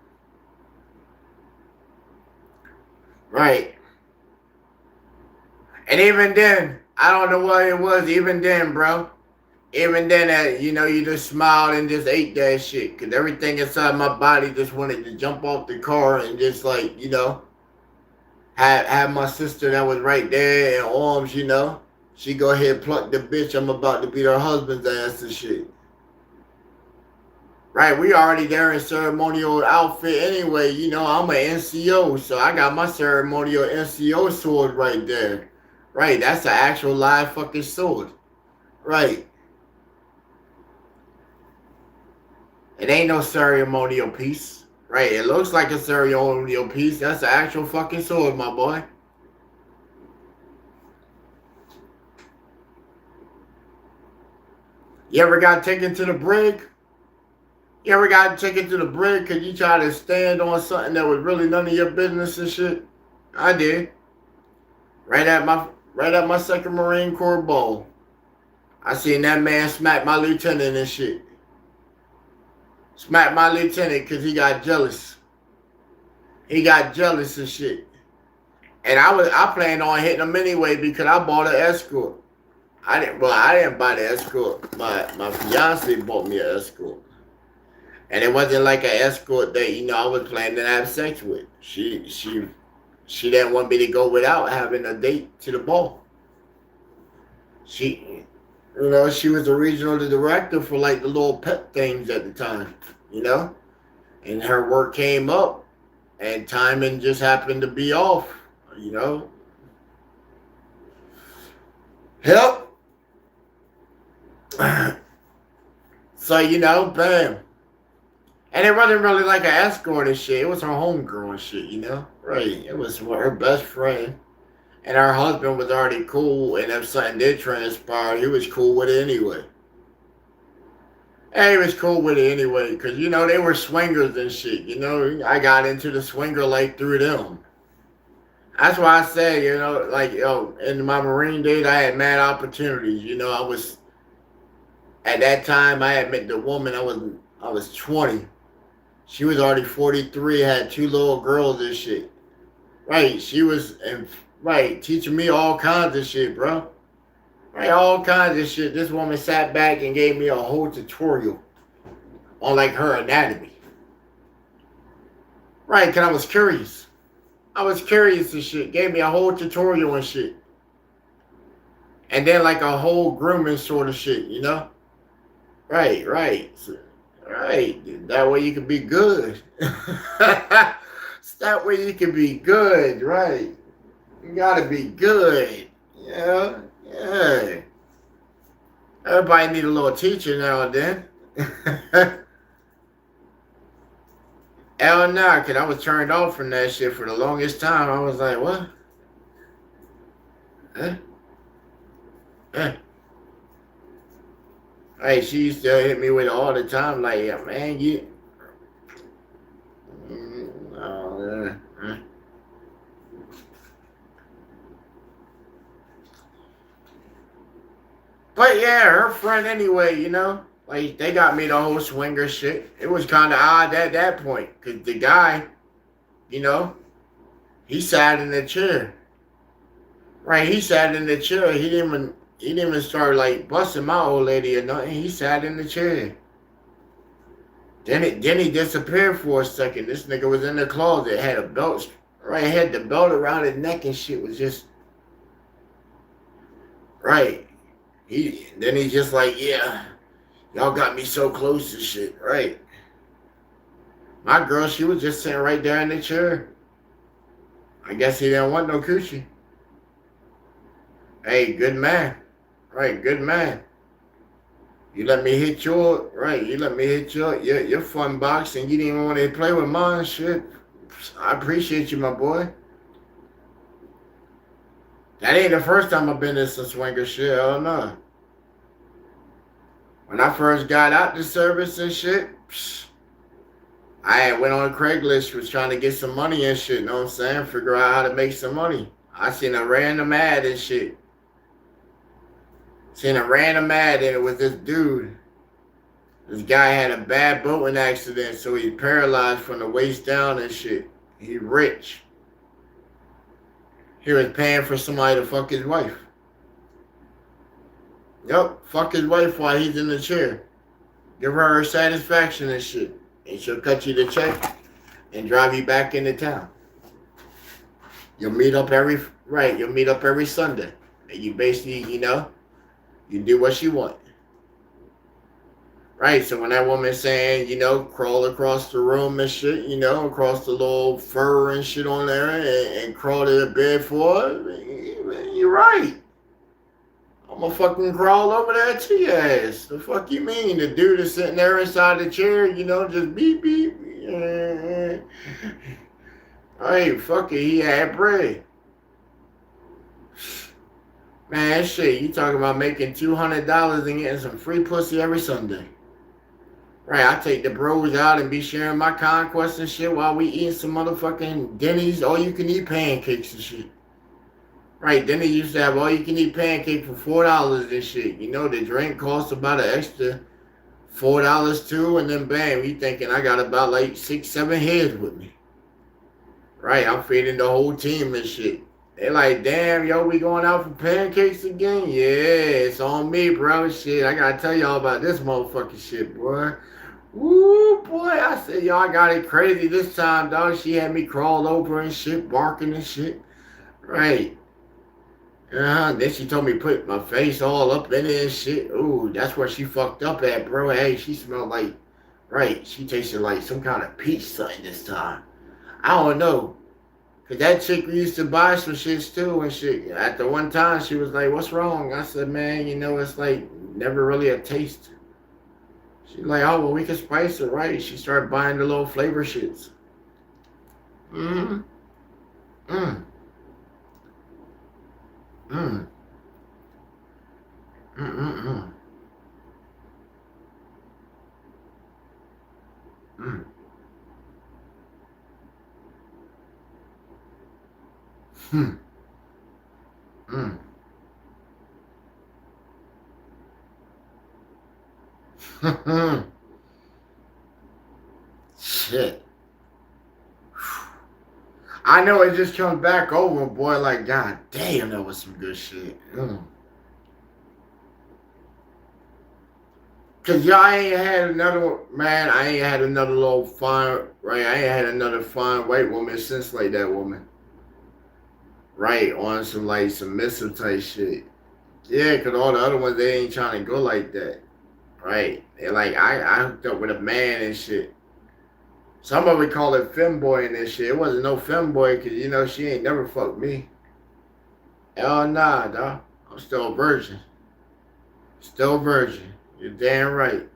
Right. And even then, I don't know what it was. Even then, bro. Even then, you just smiled and just ate that shit. Because everything inside my body just wanted to jump off the car and just like, have my sister that was right there in arms, She go ahead and pluck the bitch. I'm about to beat her husband's ass and shit. Right, we already there in ceremonial outfit anyway. I'm an NCO, so I got my ceremonial NCO sword right there. Right, that's an actual live fucking sword. Right. It ain't no ceremonial piece. Right, it looks like a ceremonial piece. That's an actual fucking sword, my boy. You ever got taken to the brig? You ever got taken to the brig because you tried to stand on something that was really none of your business and shit? I did. Right at my second Marine Corps ball. I seen that man smack my lieutenant and shit. Smack my lieutenant because he got jealous. He got jealous and shit. And I planned on hitting him anyway because I bought an escort. I didn't buy the escort. My fiance bought me an escort. And it wasn't like an escort that, I was planning to have sex with. She didn't want me to go without having a date to the ball. She was the regional director for like the little pet things at the time, And her work came up and timing just happened to be off, Help. So, bam. And it wasn't really like an escort and shit. It was her homegirl and shit, you know? Right. It was her best friend. And her husband was already cool. And if something did transpire, he was cool with it anyway. And he was cool with it anyway. Because, you know, they were swingers and shit. You know, I got into the swinger life through them. That's why I say, you know, like, yo, in my Marine days, I had mad opportunities. You know, I was, at that time, I had met the woman, I was 20. She was already 43, had two little girls and shit. Right, she was, right, teaching me all kinds of shit, bro. Right, all kinds of shit. This woman sat back and gave me a whole tutorial on, like, her anatomy. Right, because I was curious. I was curious and shit. Gave me a whole tutorial and shit. And then, like, a whole grooming sort of shit, you know? Right, right. So, right. That way you can be good. That way you can be good, right? You gotta be good. Yeah, yeah. Everybody need a little teacher now and then. Hell no, cause I was turned off from that shit for the longest time. I was like, what? Huh? Huh? Hey, she used to hit me with it all the time, like, yeah, man, you. Oh, But yeah, her friend anyway, you know, like they got me the whole swinger shit. It was kind of odd at that point, cause the guy, you know, he sat in the chair. Right, he sat in the chair. He didn't even start like busting my old lady or nothing. He sat in the chair. Then he disappeared for a second. This nigga was in the closet, had a belt, right, had the belt around his neck and shit. Was just right. He's just like, yeah, y'all got me so close to shit, right? My girl, she was just sitting right there in the chair. I guess he didn't want no coochie. Hey, good man. Right, good man. You let me hit your right. You let me hit your fun box, and you didn't even want to play with mine. Shit, I appreciate you, my boy. That ain't the first time I've been in some swinger shit. Oh no. When I first got out the service and shit, I had went on Craigslist, was trying to get some money and shit. Know what I'm saying? Figure out how to make some money. I seen a random ad and shit. Seen a random ad, and it was this dude. This guy had a bad boating accident, so he's paralyzed from the waist down and shit. He rich. He was paying for somebody to fuck his wife. Yup, fuck his wife while he's in the chair. Give her satisfaction and shit. And she'll cut you the check and drive you back into town. You'll meet up you'll meet up every Sunday. And you basically, you know, you do what she want. Right, so when that woman's saying, you know, crawl across the room and shit, you know, across the little fur and shit on there and crawl to the bed for her, you're right. I'm gonna fucking crawl over there to your ass. The fuck you mean? The dude is sitting there inside the chair, you know, just beep, beep. Hey, fuck it, he had bread. Man, shit, you talking about making $200 and getting some free pussy every Sunday. Right, I take the bros out and be sharing my conquests and shit while we eating some motherfucking Denny's all-you-can-eat pancakes and shit. Right, then they used to have all-you-can-eat pancake for $4 and shit. You know, the drink costs about an extra $4 too, and then bam, you thinking I got about like 6, 7 heads with me. Right, I'm feeding the whole team and shit. They like, damn, yo, we going out for pancakes again? Yeah, it's on me, bro. Shit, I gotta tell y'all about this motherfucking shit, boy. Woo, boy, I said, y'all got it crazy this time, dog. She had me crawl over and shit, barking and shit. Right. Then she told me put my face all up in it and shit. Ooh, that's where she fucked up at, bro. Hey, she smelled like, right, she tasted like some kind of peach something this time. I don't know. Cause that chick used to buy some shits too and shit. At the one time, she was like, what's wrong? I said, man, you know, it's like never really a taste. She's like, oh, well, we can spice it right. She started buying the little flavor shits. Mm-hmm. Mm. Mm. Mm-mm-mm. Mm. Hmm. Mm. Shit. I know it just comes back over, boy. Like, god damn, that was some good shit. Mm. Cause y'all ain't had another man. I ain't had another little fine, right? I ain't had another fine white woman since like that woman, right? On some like submissive type shit. Yeah, cause all the other ones they ain't trying to go like that, right? They like I hooked up with a man and shit. Some of it call it femboy and this shit. It wasn't no femboy cause you know she ain't never fucked me. Hell nah, dog. I'm still a virgin. Still a virgin. You're damn right.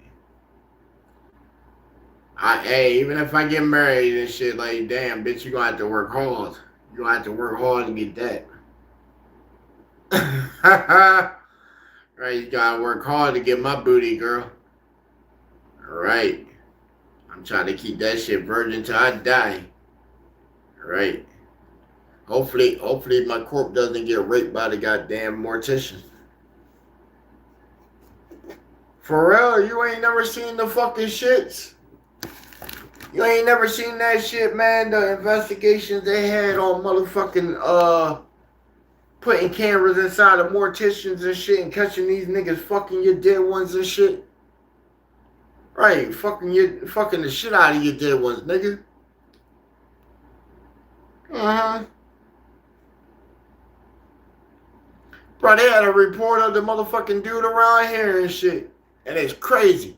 Hey, even if I get married and shit, like, damn, bitch, you gonna have to work hard. You gonna have to work hard to get that. Right, you gotta work hard to get my booty, girl. All right. I'm trying to keep that shit virgin till I die. All right. Hopefully my corpse doesn't get raped by the goddamn mortician. For real, you ain't never seen the fucking shits. You ain't never seen that shit, man. The investigations they had on motherfucking putting cameras inside of morticians and shit and catching these niggas fucking your dead ones and shit. Right, fucking the shit out of your dead ones, nigga. Uh-huh. Bro, they had a report of the motherfucking dude around here and shit. And it's crazy.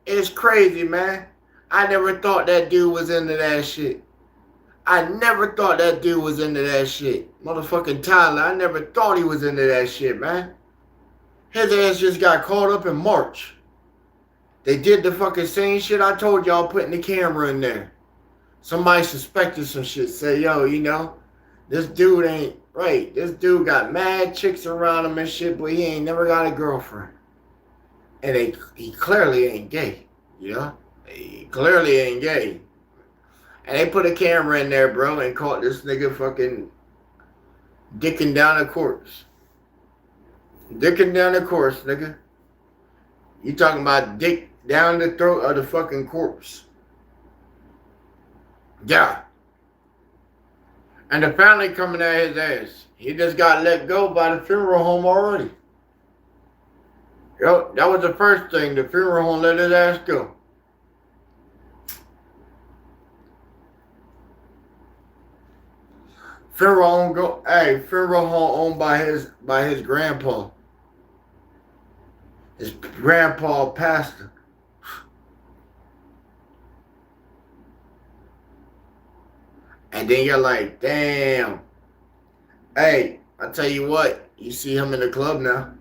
It's crazy, man. I never thought that dude was into that shit. I never thought that dude was into that shit. Motherfucking Tyler, I never thought he was into that shit, man. His ass just got caught up in March. They did the fucking same shit I told y'all putting the camera in there. Somebody suspected some shit. Say, yo, you know, this dude ain't right. This dude got mad chicks around him and shit, but he ain't never got a girlfriend. And he clearly ain't gay, you know? He clearly ain't gay. And they put a camera in there, bro, and caught this nigga fucking dicking down a corpse. Dicking down a corpse, nigga. You talking about dick down the throat of the fucking corpse. Yeah. And the family coming at his ass. He just got let go by the funeral home already. Yo, that was the first thing. The funeral home let his ass go. Funeral home owned by his grandpa. His grandpa pastor. And then you're like, damn. Hey, I tell you what, you see him in the club now.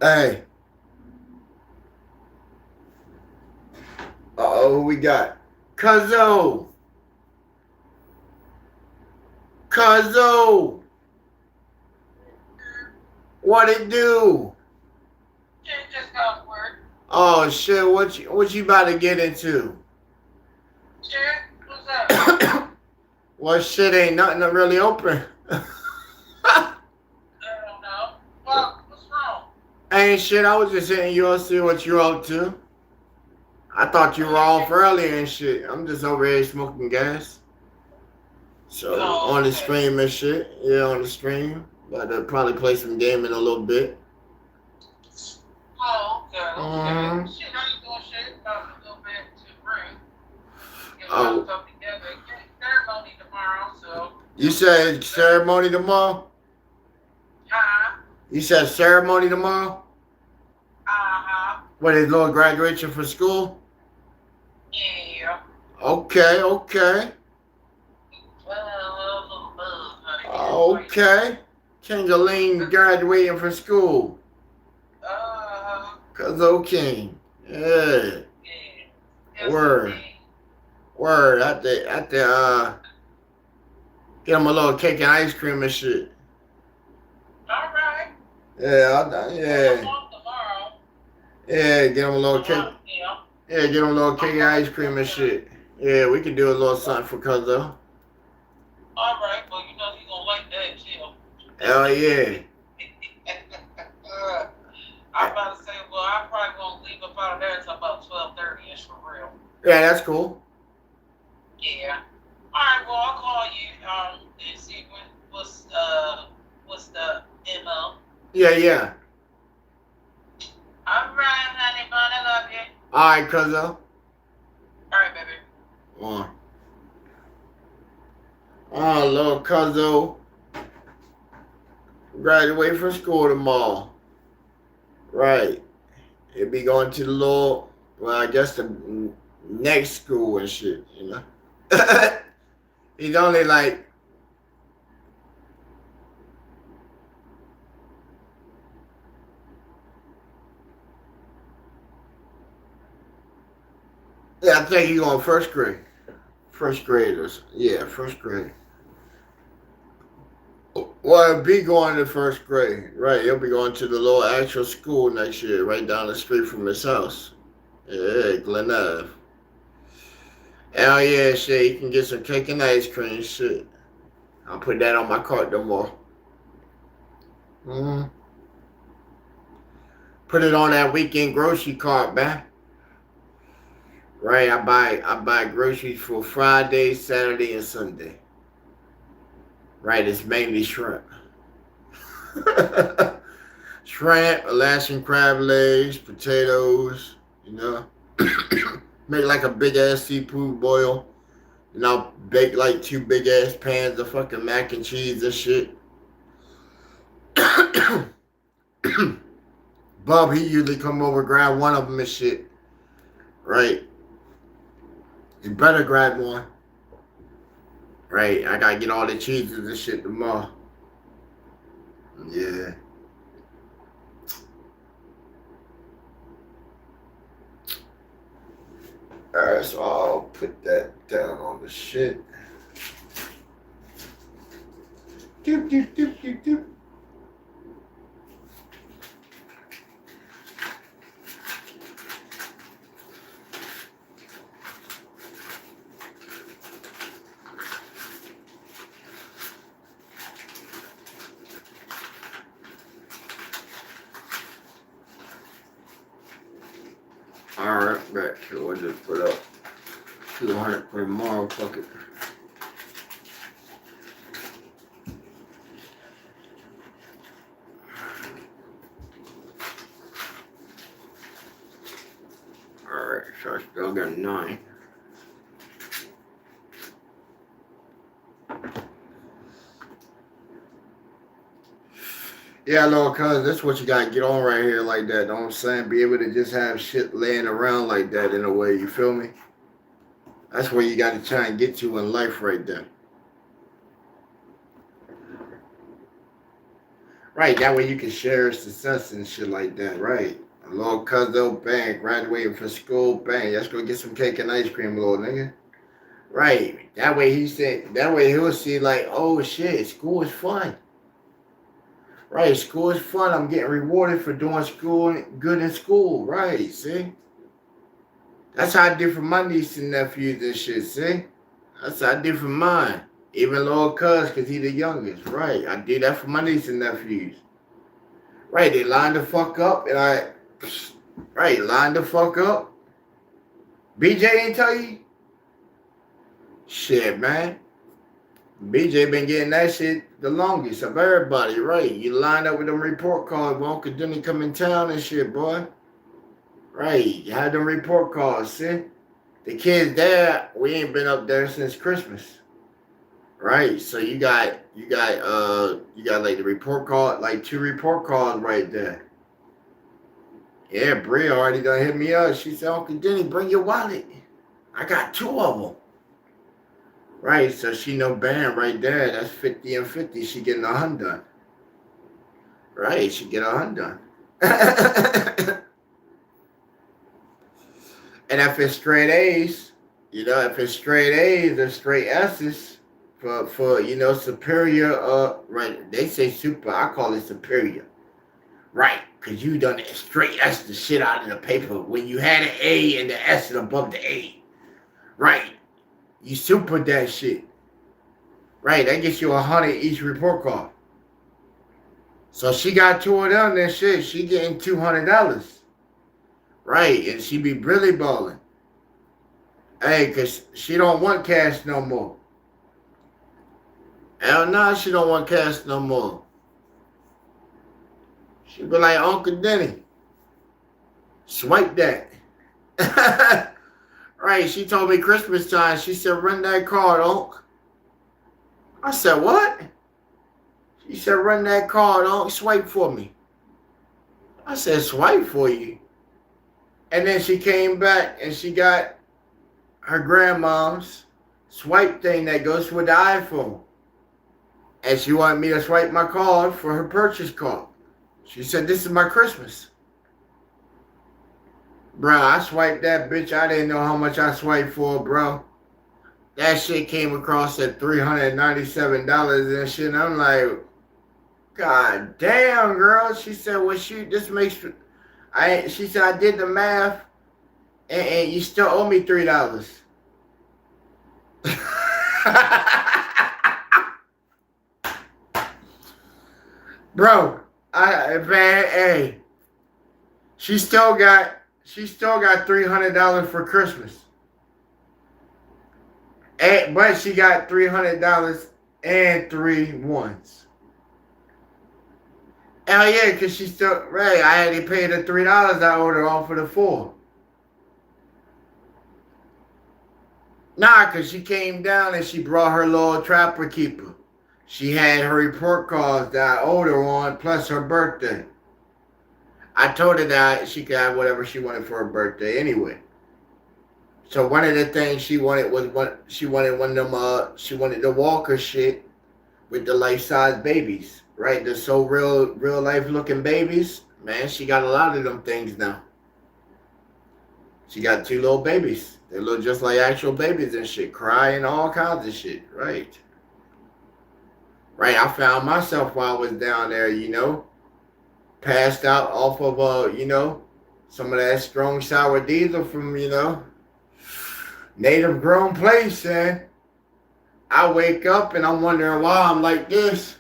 Hey. Uh-oh, who we got? Cuzzo. Cuzzo. What it do? Shit just got work. Oh shit, what you about to get into? Shit? What's up? Well, shit ain't nothing to really open. I don't know. Well, what's wrong? Ain't shit, I was just hitting you up, see what you're up to. I thought you were off earlier and shit. I'm just over here smoking gas. So, on the stream and shit. Yeah, on the stream. About to probably play some game in a little bit. Oh, okay. Shit, I ain't doing shit. About to go back to the ring. Get Oh. stuff together. Get ceremony tomorrow, so. You said ceremony tomorrow? Uh-huh. You said ceremony tomorrow? Uh-huh. What, is little graduation for school? Yeah. Okay. Well, Okay. Changeling graduating from school. Cuzzo King. Yeah. Yeah. Word. Word. At the get him a little cake and ice cream and shit. All right. Yeah. Tomorrow. Yeah, get him a little cake. Yeah. Yeah, get him a little cake and ice cream and shit. Yeah, we can do a little something for Cuzzo. All right, well, you know he's gonna like that too. Hell yeah. I'm about to say, well, I probably won't leave up out of there until about 12:30ish for real. Yeah, that's cool. Yeah. All right, well, I'll call you and see what's the MO. Yeah. All right, honey bun, I love you. All right, Cuzzo. All right, baby. One. Oh, little Cuzzo. Graduate from school tomorrow. Right. He'll be going to the little, well, I guess the next school and shit, you know. He's only like, yeah, I think he's going first grade. First graders. Yeah, first grade. Well, he'll be going to first grade. Right. He'll be going to the little actual school next year, right down the street from his house. Yeah, Glen Ave. Hell yeah, shit. You can get some cake and ice cream, shit. I'll put that on my cart tomorrow. Mm-hmm. Put it on that weekend grocery cart, man. Right, I buy groceries for Friday, Saturday, and Sunday. Right, it's mainly shrimp. Shrimp, Alaskan crab legs, potatoes, you know. Make like a big ass seafood boil. And I'll bake like 2 big ass pans of fucking mac and cheese and shit. Bub, he usually come over, grab one of them and shit. Right. You better grab one. Right. I gotta get all the cheeses and shit tomorrow. Yeah. Alright, so I'll put that down on the shit. Doop, doop, doop, doop, doop. Alright, back here. We'll just put up 200 for tomorrow. Fuck it. Alright, so I still got 9. Yeah, little cuz, that's what you gotta get on right here like that. Know what I'm saying? Be able to just have shit laying around like that in a way, you feel me? That's where you gotta try and get to in life right there. Right, that way you can share success and shit like that, right? A little cuz though, bang, graduating from school, bang, let's go get some cake and ice cream, little nigga. Right. That way he'll see like, oh shit, school is fun. Right, school is fun. I'm getting rewarded for doing school good in school. Right, see? That's how I did for my niece and nephews and shit, see? That's how I did for mine. Even little cuz, because he the youngest. Right, I did that for my niece and nephews. Right, they lined the fuck up and lined the fuck up. BJ ain't tell you? Shit, man. BJ been getting that shit the longest of everybody, right? You lined up with them report cards when Uncle Denny come in town and shit, boy. Right, you had them report cards, see? The kids there, we ain't been up there since Christmas. Right, so you got like the report card, like 2 report cards right there. Yeah, Bria already done hit me up. She said, Uncle Denny, bring your wallet. I got 2 of them. Right, so she know bam right there. That's 50 and 50. She getting a hun done. Right, she get a hun done. And if it's straight A's, if it's straight A's or straight S's for superior, right, they say super, I call it superior. Right, because you done it straight S the shit out of the paper when you had an A and the S above the A. Right, you super that shit. Right, that gets you 100 each report card. So she got two of them, then shit, she getting $200. Right, and she be really balling. Hey, because she don't want cash no more. Hell no, she don't want cash no more. She be like, Uncle Denny, swipe that. Right, she told me Christmas time, she said, run that card, Unc. I said, what? She said, run that card, Unc, swipe for me. I said, swipe for you? And then she came back and she got her grandmom's swipe thing that goes with the iPhone. And she wanted me to swipe my card for her purchase card. She said, this is my Christmas. Bro, I swiped that bitch. I didn't know how much I swiped for, bro. That shit came across at $397 and shit. And I'm like, God damn, girl. She said, well, shoot, this makes... She said, I did the math, and you still owe me $3. Bro, hey, she still got $300 for Christmas. But she got $300 and 3 ones. Hell yeah, because she still, right, I had to pay the $3 I owed her off of the 4. Nah, because she came down and she brought her little trapper keeper. She had her report cards that I owed her on, plus her birthday. I told her that she could have whatever she wanted for her birthday anyway. So one of the things she wanted was she wanted the Walker shit with the life-size babies. Right, the so real life looking babies. Man, she got a lot of them things now. She got 2 little babies. They look just like actual babies and shit, crying, all kinds of shit. Right. Right, I found myself while I was down there, passed out off of some of that strong sour diesel from, native grown place, and I wake up and I'm wondering why I'm like this.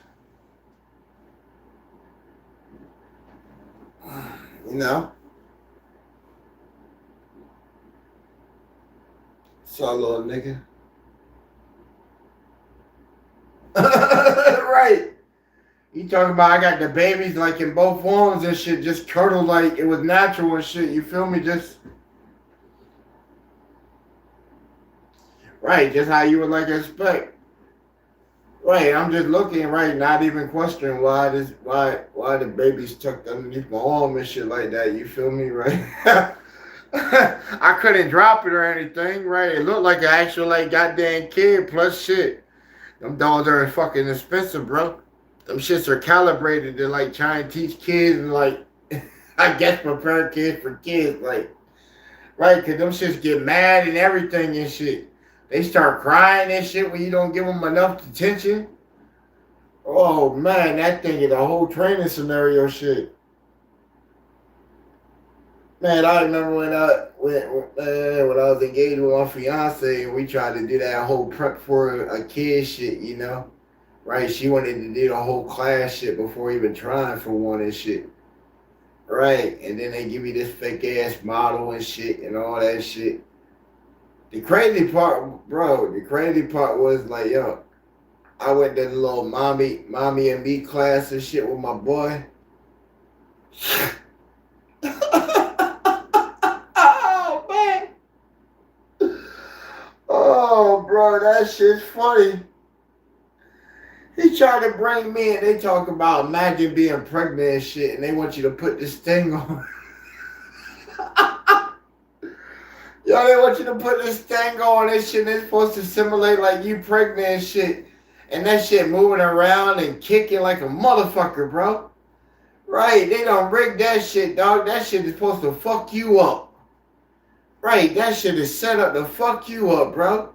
So little nigga. Right. You talking about I got the babies like in both arms and shit, just curdle like it was natural and shit. You feel me? Just right, just how you would like expect. Right, I'm just looking right, not even questioning why the baby's tucked underneath my arm and shit like that. You feel me, right? I couldn't drop it or anything, right? It looked like an actual like goddamn kid plus shit. Them dolls are fucking expensive, bro. Them shits are calibrated to like try and teach kids and like I guess prepare kids for kids, like right? Cause them shits get mad and everything and shit. They start crying and shit when you don't give them enough attention. Oh man, that thing is a whole training scenario shit. Man, I remember when I was engaged with my fiance and we tried to do that whole prep for a kid shit, right? She wanted to do the whole class shit before even trying for one and shit, right? And then they give you this fake ass model and shit and all that shit. The crazy part, bro, was like, yo, I went to the little mommy and me class and shit with my boy. Oh, man. Oh, bro, that shit's funny. He tried to bring me and they talk about imagine being pregnant and shit and they want you to put this thing on. Yo, Yo, they want you to put this thing on and shit. It's supposed to simulate like you pregnant and shit. And that shit moving around and kicking like a motherfucker, bro. Right, they don't rig that shit, dog. That shit is supposed to fuck you up. Right, that shit is set up to fuck you up, bro.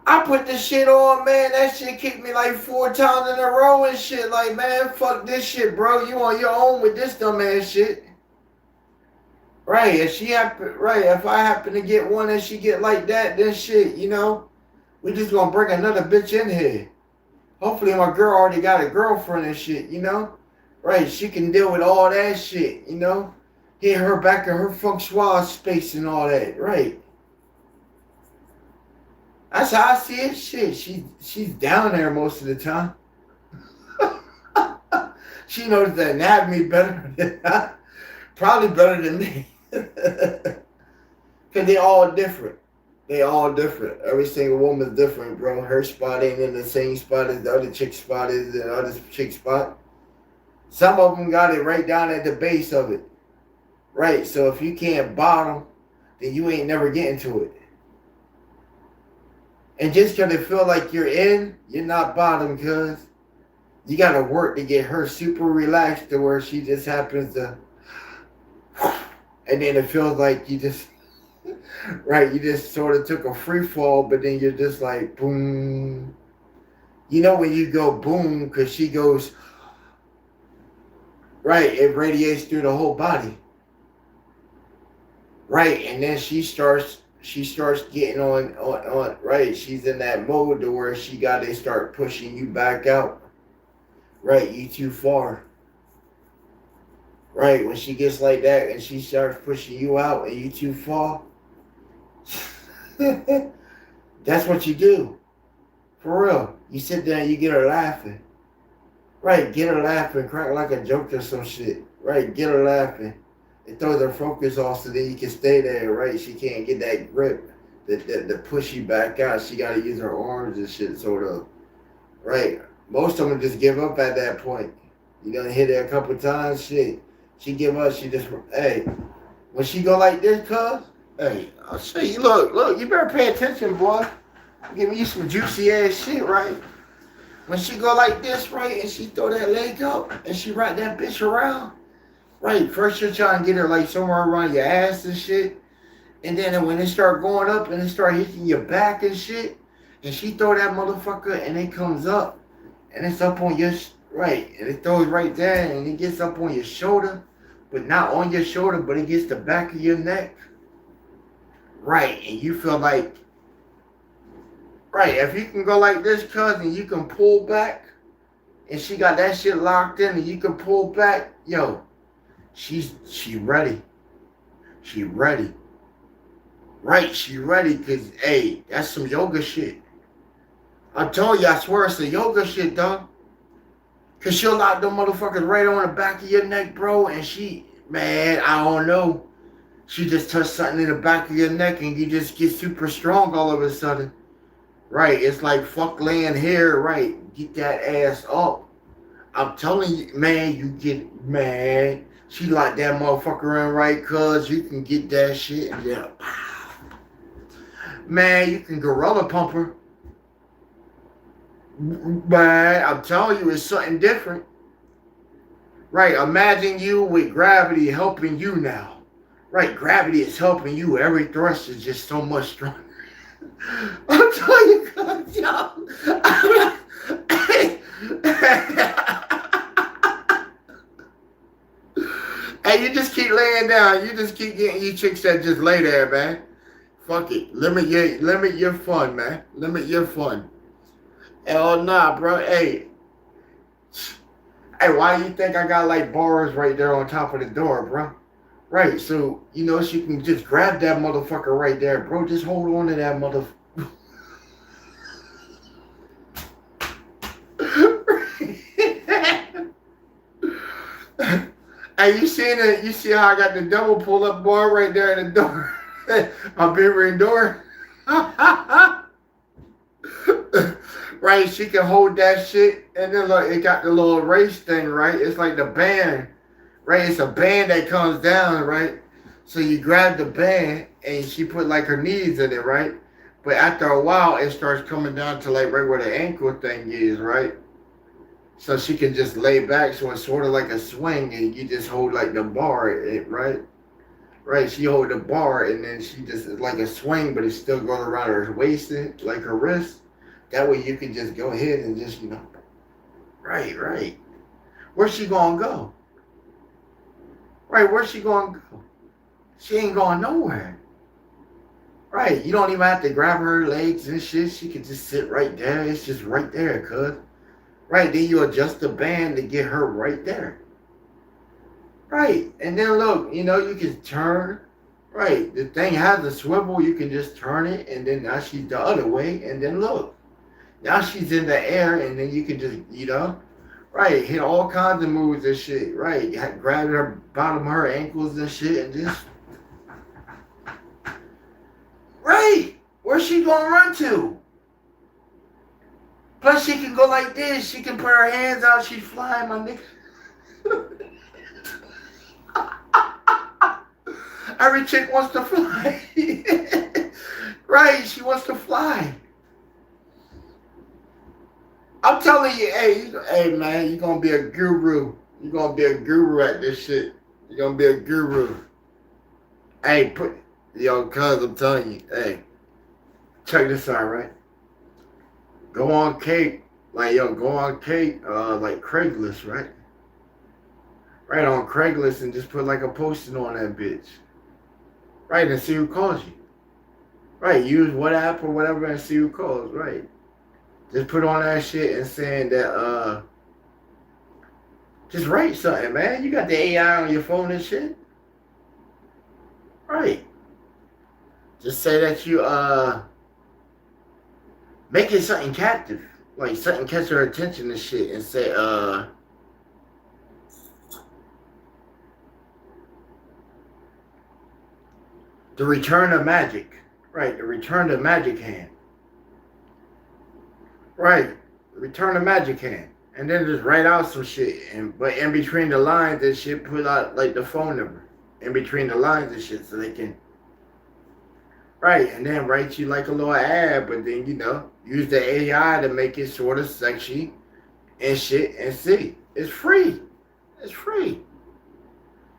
I put this shit on, man. That shit kicked me like 4 times in a row and shit. Like, man, fuck this shit, bro. You on your own with this dumb ass shit. Right, if I happen to get one and she get like that, then shit, we just gonna bring another bitch in here. Hopefully my girl already got a girlfriend and shit. Right, she can deal with all that shit. Get her back in her feng shui space and all that, right? That's how I see it. Shit, she's down there most of the time. She knows the anatomy better than probably better than me. Cause they all different. They all different. Every single woman's different, bro. Her spot ain't in the same spot as the other chick's spot is the other chick's spot. Some of them got it right down at the base of it. Right, so if you can't bottom, then you ain't never getting to it. And just because it feel like you're in, you're not bottom, cuz you got to work to get her super relaxed to where she just happens to, and then it feels like you just, right, you just sort of took a free fall, but then you're just like, boom. You know when you go boom, because she goes, right, it radiates through the whole body. Right, and then she starts getting on right. She's in that mode to where she got to start pushing you back out. Right, you too far. Right, when she gets like that and she starts pushing you out and you too far, that's what you do. For real. You sit there and you get her laughing. Right, get her laughing, crack like a joke or some shit. Right, get her laughing. It throws her focus off so then you can stay there, right? She can't get that grip, the push you back out. She got to use her arms and shit, sort of. Right? Most of them just give up at that point. You done hit her a couple times, shit. She give up, she just, hey. When she go like this, cuz, hey, I'll show you, look, you better pay attention, boy. I'm giving you some juicy ass shit, right? When she go like this, right, and she throw that leg up, and she wrap that bitch around, right, first you're trying to get her like somewhere around your ass and shit. And then when it start going up and it start hitting your back and shit, and she throw that motherfucker and it comes up and it's up on your, right, and it throws right there and it gets up on your shoulder, but not on your shoulder, but it gets the back of your neck. Right, and you feel like, right, if you can go like this, cousin, you can pull back and she got that shit locked in and you can pull back, yo. She ready. She ready. Right, she ready because, hey, that's some yoga shit. I told you, I swear it's the yoga shit, dog. Because she'll lock them motherfuckers right on the back of your neck, bro. And she, man, I don't know. She just touched something in the back of your neck and you just get super strong all of a sudden. Right, it's like fuck laying here, right. Get that ass up. I'm telling you, man, you get, man. She locked that motherfucker in right, cuz you can get that shit and then, man, you can gorilla pump her. Man, I'm telling you, it's something different. Right, imagine you with gravity helping you now. Right, gravity is helping you. Every thrust is just so much stronger. I'm telling you, cuz, yo. Hey, you just keep laying down. You just keep getting you chicks that just lay there, man. Fuck it. Limit your fun, man. Limit your fun. Hell nah, bro. Hey, why do you think I got like bars right there on top of the door, bro? Right, so she can just grab that motherfucker right there, bro. Just hold on to that motherfucker. Hey, you seen it? You see how I got the double pull up bar right there in the door? My bedroom door. Right, she can hold that shit, and then look, it got the little race thing, right? It's like the band, right? It's a band that comes down, right? So you grab the band and she put like her knees in it, right? But after a while, it starts coming down to like right where the ankle thing is, right? So she can just lay back, so it's sort of like a swing, and you just hold like the bar, right? Right, she hold the bar, and then she just it's like a swing, but it's still going around her waist, like her wrist. That way you can just go ahead and just right, right. Where's she gonna go? Right, where's she gonna go? She ain't going nowhere. Right, you don't even have to grab her legs and shit. She can just sit right there. It's just right there, cuz. Right, then you adjust the band to get her right there. Right, and then look, you can turn. Right, the thing has a swivel. You can just turn it, and then now she's the other way, and then look. Now she's in the air, and then you can just, right, hit all kinds of moves and shit. Right, grab her bottom of her ankles and shit, and just, right, where's she gonna run to? Plus, she can go like this. She can put her hands out. She's flying, my nigga. Every chick wants to fly. Right, she wants to fly. I'm telling you, hey man, you're gonna be a guru. You're gonna be a guru at this shit. You're gonna be a guru. Hey, cuz I'm telling you, hey, check this out, right? Go on Cake, go on Cake, like Craigslist, right? Right on Craigslist and just put like a posting on that bitch. Right, and see who calls you. Right, use WhatsApp or whatever and see who calls, right? Just put on that shit and saying that, just write something, man. You got the AI on your phone and shit. Right. Just say that you, make it something captive. Like something catch her attention and shit and say, the return of magic. Right, the return of magic hand. Right, the return of magic hand. And then just write out some shit. But in between the lines and shit, put out like the phone number. In between the lines and shit so they can. Right, and then write you like a little ad, but then, use the AI to make it sort of sexy and shit and see. It's free. It's free.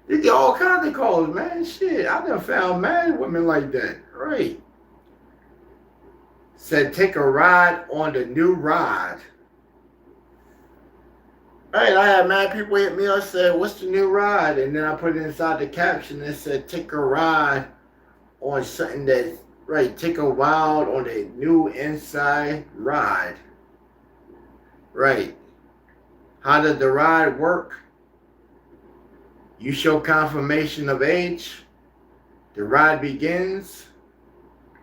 You get all kinds of calls, man. Shit, I done found mad women like that. Right. Said, take a ride on the new ride. Right, I had mad people hit me up, said, what's the new ride? And then I put it inside the caption and said, take a ride on something that's, right, take a wild on the new inside ride. Right. How does the ride work? You show confirmation of age, the ride begins,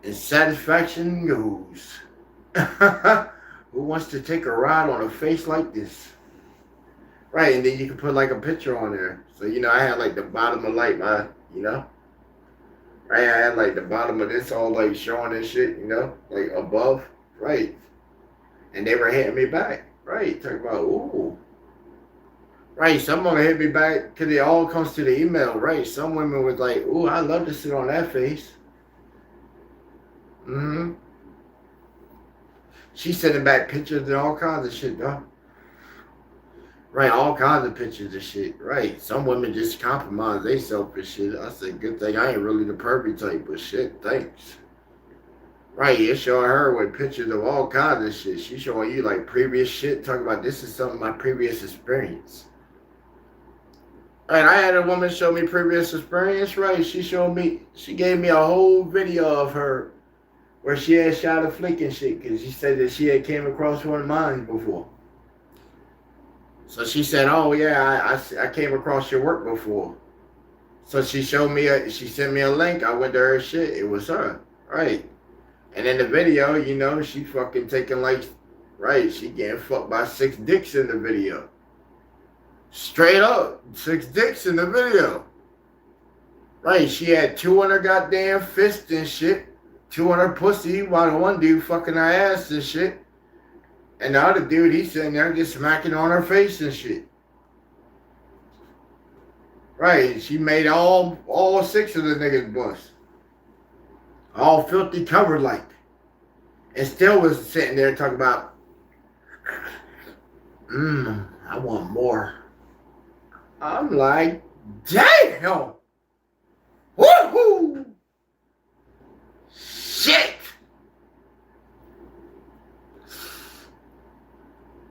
and satisfaction goes. Who wants to take a ride on a face like this? Right, and then you can put like a picture on there. So, I had like the bottom of like my, right, I had like the bottom of this all like showing and shit, like above. Right. And they were hitting me back. Right, talk about, ooh. Right, some of them hit me back because it all comes to the email. Right, some women was like, ooh, I love to sit on that face. Mm-hmm. She's sending back pictures and all kinds of shit, though. Right, all kinds of pictures of shit. Right, some women just compromise themselves and shit. I said, good thing I ain't really the pervy type, but shit, thanks. Right, it's showing her with pictures of all kinds of shit. She's showing you like previous shit, talking about this is some of my previous experience. And I had a woman show me previous experience, right? She gave me a whole video of her where she had shot a flick and shit because she said that she had came across one of mine before. So she said, oh yeah, I came across your work before. So she sent me a link. I went to her shit. It was her, right? And in the video, she fucking taking like, right, she getting fucked by 6 dicks in the video. Straight up, 6 dicks in the video. Right, she had 2 on her goddamn fist and shit. 2 on her pussy while the one dude fucking her ass and shit. And the other dude, he's sitting there just smacking on her face and shit. Right. She made all six of the niggas bust. All filthy covered like. And still was sitting there talking about, I want more. I'm like, damn. Woohoo! Shit!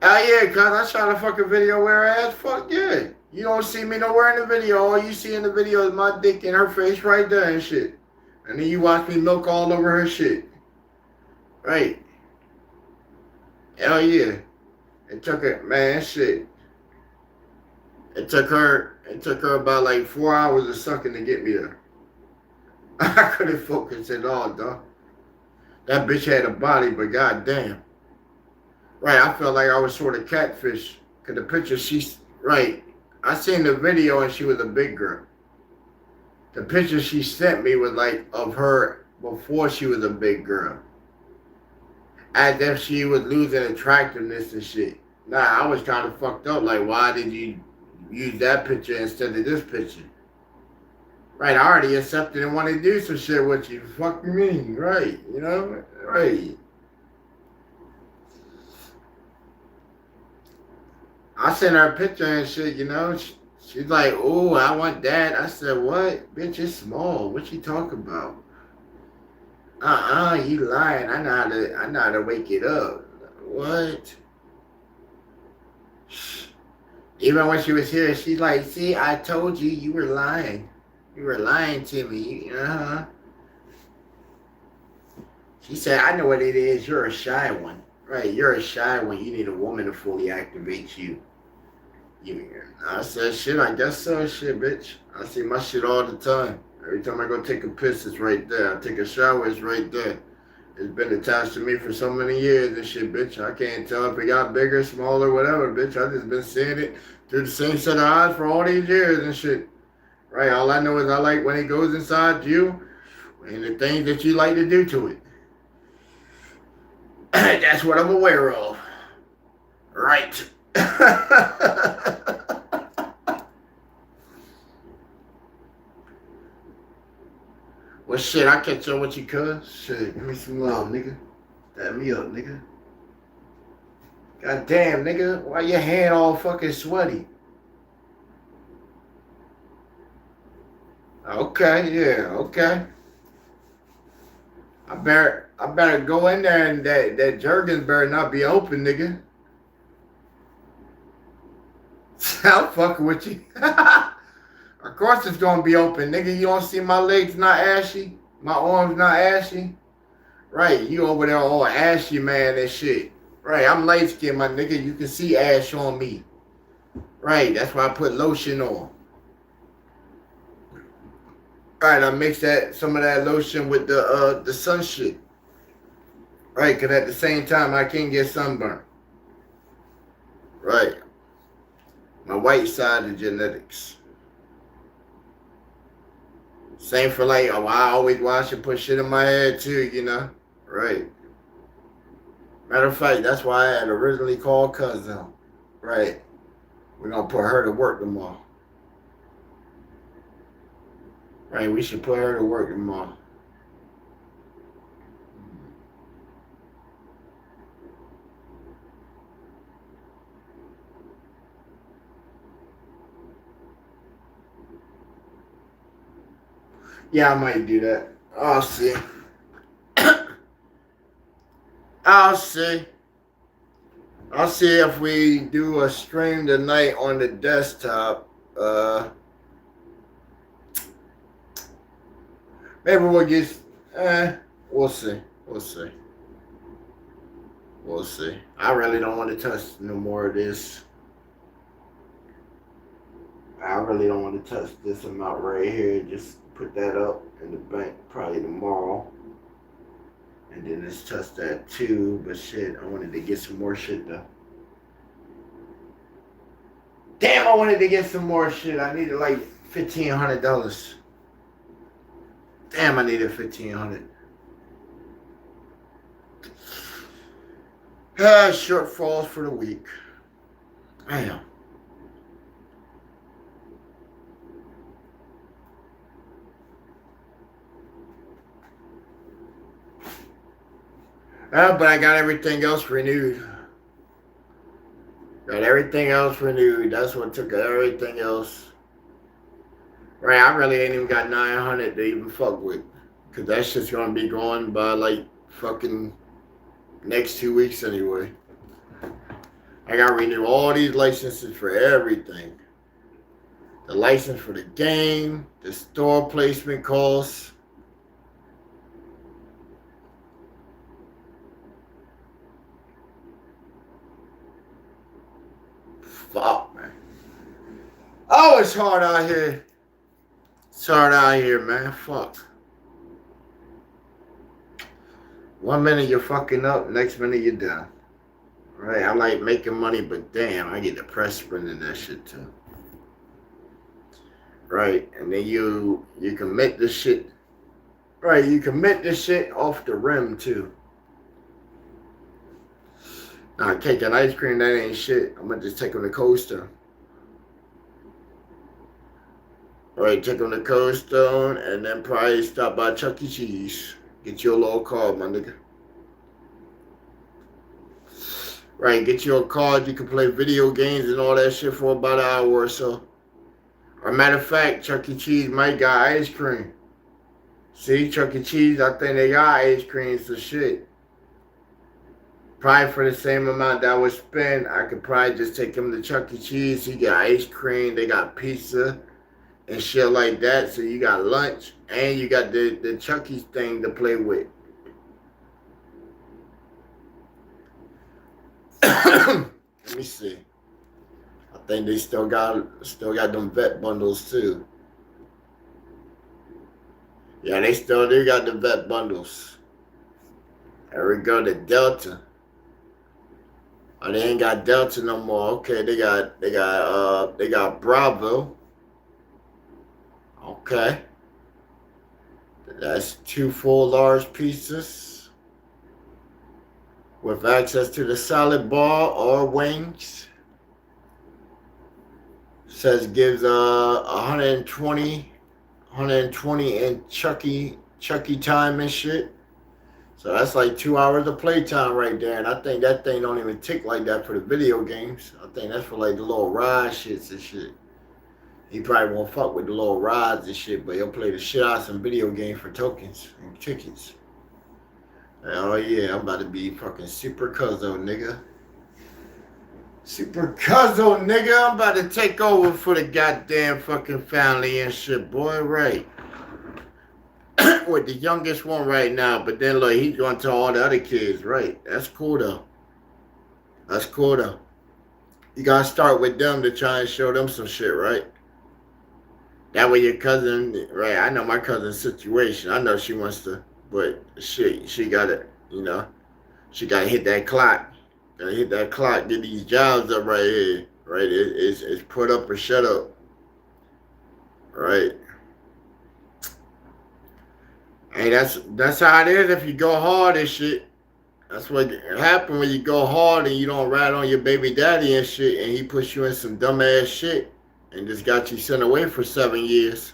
Oh yeah, cuz I shot a fucking video where her ass, fuck yeah. You don't see me nowhere in the video. All you see in the video is my dick in her face right there and shit. And then you watch me milk all over her shit. Right. Hell yeah. It took her, man, shit. It took her about like 4 hours of sucking to get me there. I couldn't focus at all, dog. That bitch had a body, but goddamn. Right, I felt like I was sort of catfish. Cause the picture right. I seen the video and she was a big girl. The picture she sent me was like of her before she was a big girl. As if she was losing attractiveness and shit. Nah, I was kind of fucked up. Like, why did you use that picture instead of this picture? Right, I already accepted and wanted to do some shit with you. Fuck you mean, right? You know, right. I sent her a picture and shit, you know. She's like, oh, I want that. I said, what? Bitch, it's small. What you talking about? You lying. I know how to wake it up. What? Even when she was here, she's like, see, I told you you were lying. You were lying to me. Uh-huh. She said, I know what it is. You're a shy one. Right, you're a shy one. You need a woman to fully activate you. I said, shit, I guess so. Shit, bitch. I see my shit all the time. Every time I go take a piss, it's right there. I take a shower, it's right there. It's been attached to me for so many years and shit, bitch. I can't tell if it got bigger, smaller, whatever, bitch. I just been seeing it through the same set of eyes for all these years and shit. Right, all I know is I like when it goes inside you and the things that you like to do to it. That's what I'm aware of. Right. Well, shit, I catch up with you, cuz. Shit, give me some love, nigga. Stab me up, nigga. God damn, nigga. Why your hand all fucking sweaty? Okay, yeah, okay. I better go in there and that Jergens better not be open, nigga. I'm fucking with you. Of course it's gonna be open, nigga. You don't see my legs not ashy? My arms not ashy? Right, you over there all ashy, man, and shit. Right, I'm light skinned, my nigga. You can see ash on me. Right, that's why I put lotion on. Alright, I mix some of that lotion with the sun shit. Right, cause at the same time I can't get sunburn. Right. My white side of genetics. Same for like, oh, I always wash and put shit in my head too, you know? Right. Matter of fact, that's why I had originally called cousin. Right. We're gonna put her to work tomorrow. Right, we should put her to work tomorrow. Yeah, I might do that. I'll see. I'll see. I'll see if we do a stream tonight on the desktop. Maybe we'll get. We'll see. We'll see. We'll see. I really don't want to touch no more of this. I really don't want to touch this amount right here. Just put that up in the bank probably tomorrow. And then let's touch that too. But shit, I wanted to get some more shit though. Damn, I wanted to get some more shit. I needed like $1,500. Damn, I needed $1,500. Shortfalls for the week. Damn. But I got everything else renewed. Got everything else renewed. That's what took everything else. Right, I really ain't even got 900 to even fuck with. Because that shit's going to be going by like fucking next 2 weeks anyway. I got to renew all these licenses for everything. The license for the game, the store placement costs. Fuck, man. Oh, it's hard out here. It's hard out here, man. Fuck. 1 minute you're fucking up, next minute you're down. Right, I like making money, but damn, I get depressed spending that shit too. Right, and then you commit this shit. Right, you commit this shit off the rim too. Nah, cake and ice cream, that ain't shit. I'm gonna just take on the coaster. Right, take on the Cold Stone and then probably stop by Chuck E. Cheese. Get you a little card, my nigga. Right, get you a card. You can play video games and all that shit for about an hour or so. Or matter of fact, Chuck E. Cheese might got ice cream. See, Chuck E. Cheese, I think they got ice cream, so shit. Probably for the same amount that I would spend, I could probably just take him to Chuck E. Cheese. He got ice cream, they got pizza and shit like that. So you got lunch and you got the Chuck E. thing to play with. Let me see. I think they still got them vet bundles too. Yeah, they got the vet bundles. There we go, the Delta. Oh, they ain't got Delta no more. Okay, they got Bravo. Okay. That's 2 full large pizzas with access to the salad bar or wings. Says gives 120 in Chucky time and shit. So that's like 2 hours of playtime right there. And I think that thing don't even tick like that for the video games. I think that's for like the little ride shits and shit. He probably won't fuck with the little rides and shit, but he'll play the shit out of some video games for tokens and tickets. Oh yeah, I'm about to be fucking super cuzzo, nigga. Super cuzzo, nigga. I'm about to take over for the goddamn fucking family and shit, boy. Right. With the youngest one right now, but then like he's going to all the other kids, right? That's cool though. That's cool though. You gotta start with them to try and show them some shit, right? That way your cousin, right? I know my cousin's situation. I know she wants to, but she gotta, she gotta hit that clock. Gotta hit that clock. Get these jobs up right here, right? It's put up or shut up, right? Hey, that's how it is if you go hard and shit. That's what happens when you go hard and you don't rat on your baby daddy and shit, and he puts you in some dumbass shit and just got you sent away for 7 years.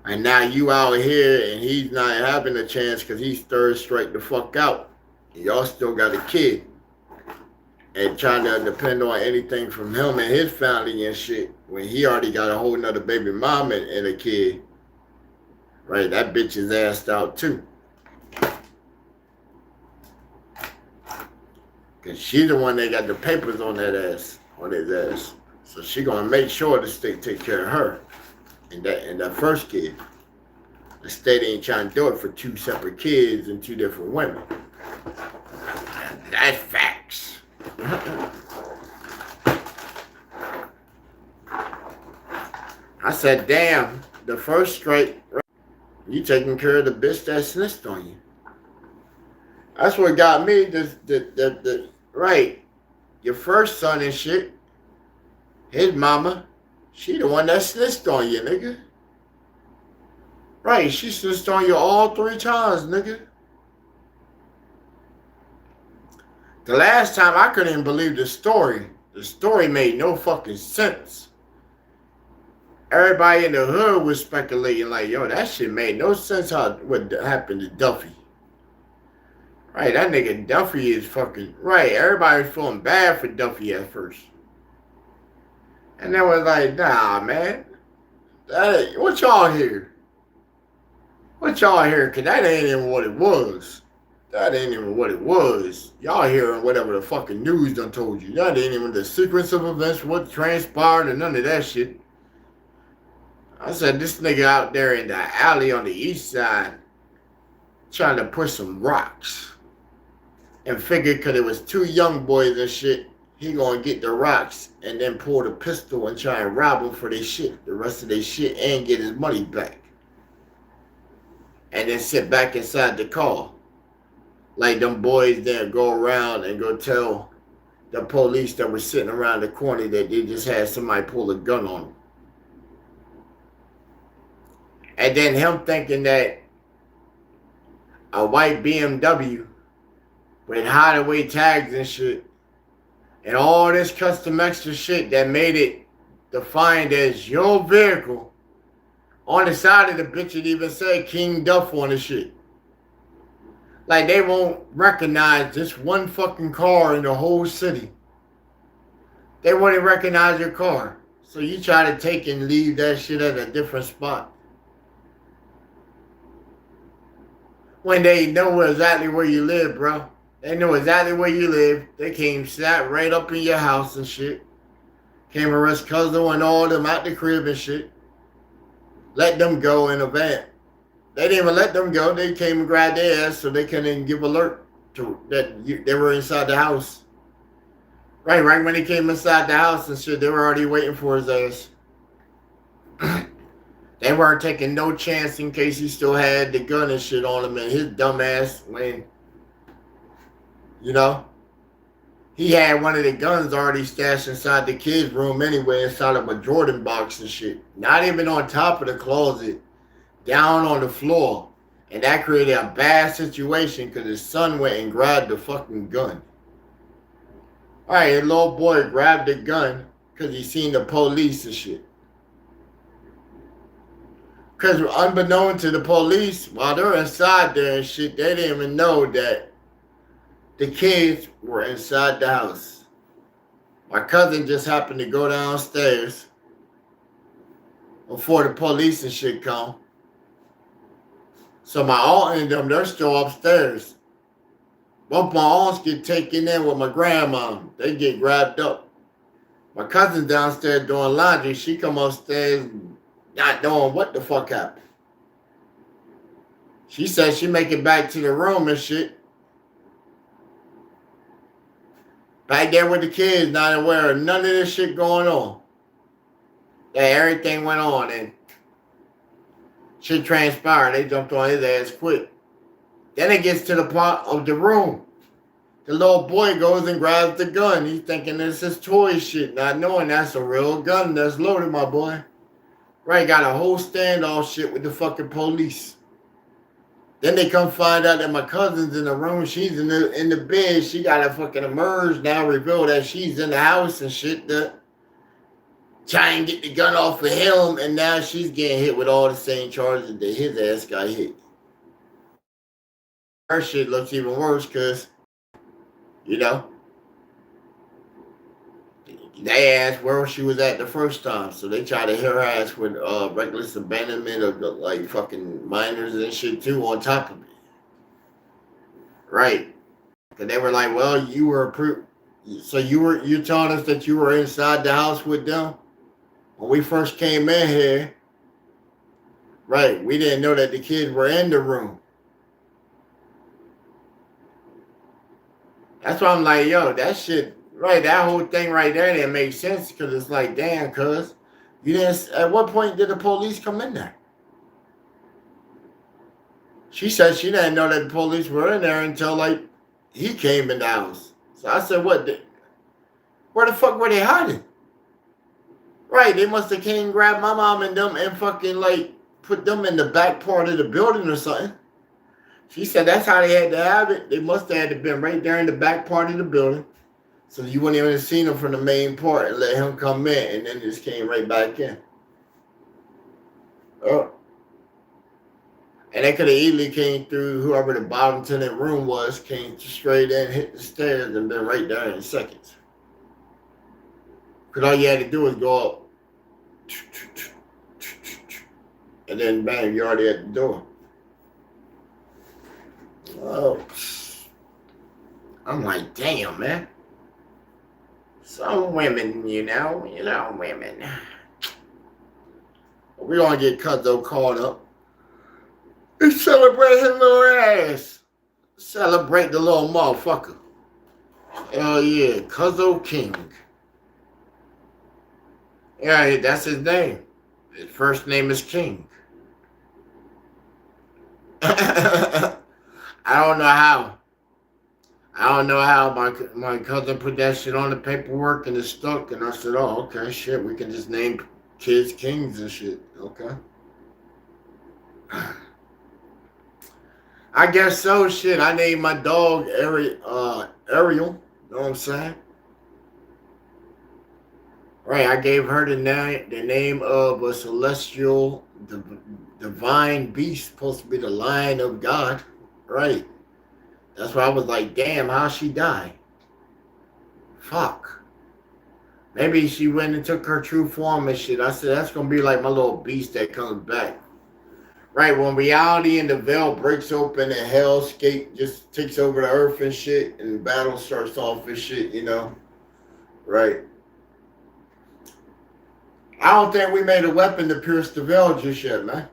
And now you out here and he's not having a chance because he's third straight the fuck out. Y'all still got a kid. And trying to depend on anything from him and his family and shit when he already got a whole nother baby mom and a kid. Right, that bitch is assed out too. Cause she's the one that got the papers on that ass, on his ass. So she gonna make sure the state take care of her and that first kid. The state ain't trying to do it for 2 separate kids and 2 different women. That's facts. I said, damn, the first straight, you taking care of the bitch that snitched on you. That's what got me, right, your first son and shit, his mama, she the one that snitched on you, nigga. Right, she snitched on you all 3 times, nigga. The last time I couldn't even believe the story. The story made no fucking sense. Everybody in the hood was speculating like, yo, that shit made no sense how what happened to Duffy. Right, that nigga Duffy is fucking right. Everybody was feeling bad for Duffy at first. And then was like, nah, man. What y'all here? What y'all here? Cause that ain't even what it was. That ain't even what it was. Y'all hearing whatever the fucking news done told you. That ain't even the sequence of events, what transpired, and none of that shit. I said, this nigga out there in the alley on the east side trying to push some rocks. And figured because it was two young boys and shit, he gonna get the rocks and then pull the pistol and try and rob them for their shit, the rest of their shit, and get his money back. And then sit back inside the car. Like them boys then go around and go tell the police that were sitting around the corner that they just had somebody pull a gun on them. And then him thinking that a white BMW with hideaway tags and shit and all this custom extra shit that made it defined as your vehicle. On the side of the bitch, it even said King Duff on the shit. Like they won't recognize this one fucking car in the whole city. They won't recognize your car. So you try to take and leave that shit at a different spot. When they know exactly where you live, bro. They know exactly where you live. They came sat right up in your house and shit. Came arrest cousin and all them out the crib and shit. Let them go in a van. They didn't even let them go. They came and grabbed their ass so they couldn't give alert to that they were inside the house. Right when he came inside the house and shit, they were already waiting for his ass. They weren't taking no chance in case he still had the gun and shit on him and his dumb ass when, you know, he had one of the guns already stashed inside the kid's room anyway, inside of a Jordan box and shit. Not even on top of the closet. Down on the floor. And that created a bad situation because his son went and grabbed the fucking gun. Alright, the little boy grabbed the gun because he seen the police and shit. Because unbeknown to the police, while they're inside there and shit, they didn't even know that the kids were inside the house. My cousin just happened to go downstairs before the police and shit come. So my aunt and them, they're still upstairs. Both my aunts get taken in with my grandma. They get grabbed up. My cousin's downstairs doing laundry. She come upstairs not knowing what the fuck happened. She said she make it back to the room and shit. Back there with the kids, not aware of none of this shit going on. That everything went on and shit transpired. They jumped on his ass quick. Then it gets to the part of the room. The little boy goes and grabs the gun. He's thinking this is toy shit, not knowing that's a real gun that's loaded, my boy. Right, got a whole standoff shit with the fucking police. Then they come find out that my cousin's in the room. She's in the bed. She got to fucking emerge now, reveal that she's in the house and shit. Try and get the gun off of him, and now she's getting hit with all the same charges that his ass got hit. Her shit looks even worse because, you know, they asked where she was at the first time, so they tried to hit her ass with reckless abandonment of the, like fucking minors and shit too on top of it. Right? Because they were like, well, you were approved. So you telling us that you were inside the house with them? When we first came in here, right, we didn't know that the kids were in the room. That's why I'm like, yo, that shit, right, that whole thing right there didn't make sense because it's like, damn, cuz, you didn't, at what point did the police come in there? She said she didn't know that the police were in there until, like, he came in the house. So I said, where the fuck were they hiding? Right, they must have came and grabbed my mom and them and fucking like put them in the back part of the building or something. She said that's how they had to have it. They must have had to been right there in the back part of the building. So you wouldn't even have seen him from the main part and let him come in and then just came right back in. Oh, and they could have easily came through whoever the bottom tenant room was, came straight in, hit the stairs, and been right there in seconds. Because all you had to do was go up, and then bang, you're already at the door. Oh, I'm like, damn, man. Some women, women. We're gonna get Cuzzo caught up. And celebrate his little ass. Celebrate the little motherfucker. Hell yeah, Cuzzo King. Yeah, that's his name. His first name is King. I don't know how. I don't know how my cousin put that shit on the paperwork and it stuck. And I said, oh, okay, shit, we can just name kids kings and shit. Okay. I guess so, shit. I named my dog Ariel. Know what I'm saying? Right, I gave her the name of a celestial divine beast, supposed to be the Lion of God. Right. That's why I was like, damn, how she die? Fuck. Maybe she went and took her true form and shit. I said, that's gonna be like my little beast that comes back. Right, when reality and the veil breaks open and hellscape just takes over the earth and shit, and the battle starts off and shit. Right. I don't think we made a weapon to pierce the veil just yet, man.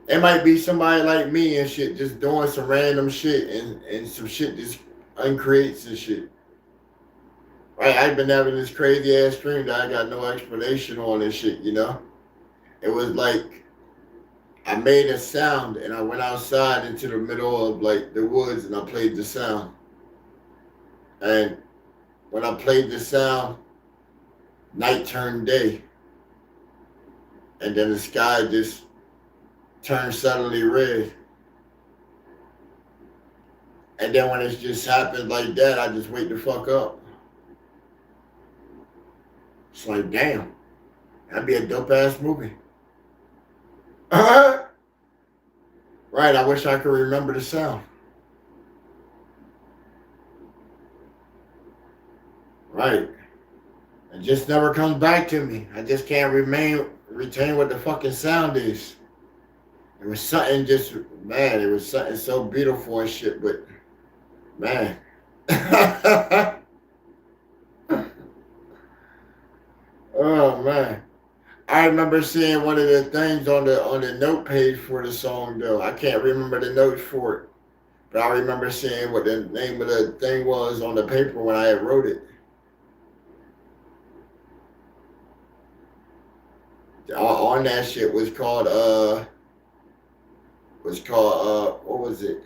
It might be somebody like me and shit just doing some random shit and some shit just uncreates and shit. Right, I've been having this crazy ass dream that I got no explanation on and shit. It was like I made a sound and I went outside into the middle of like the woods and I played the sound. And when I played the sound, night turned day. And then the sky just turned suddenly red. And then when it just happened like that, I just wake the fuck up. It's like, damn, that'd be a dope ass movie. Right, I wish I could remember the sound. Right. It just never comes back to me. I just can't retain what the fucking sound is. It was something just, man, it was something so beautiful and shit, but man. Oh man. I remember seeing one of the things on the note page for the song though. I can't remember the notes for it. But I remember seeing what the name of the thing was on the paper when I wrote it. On that shit was called what was it?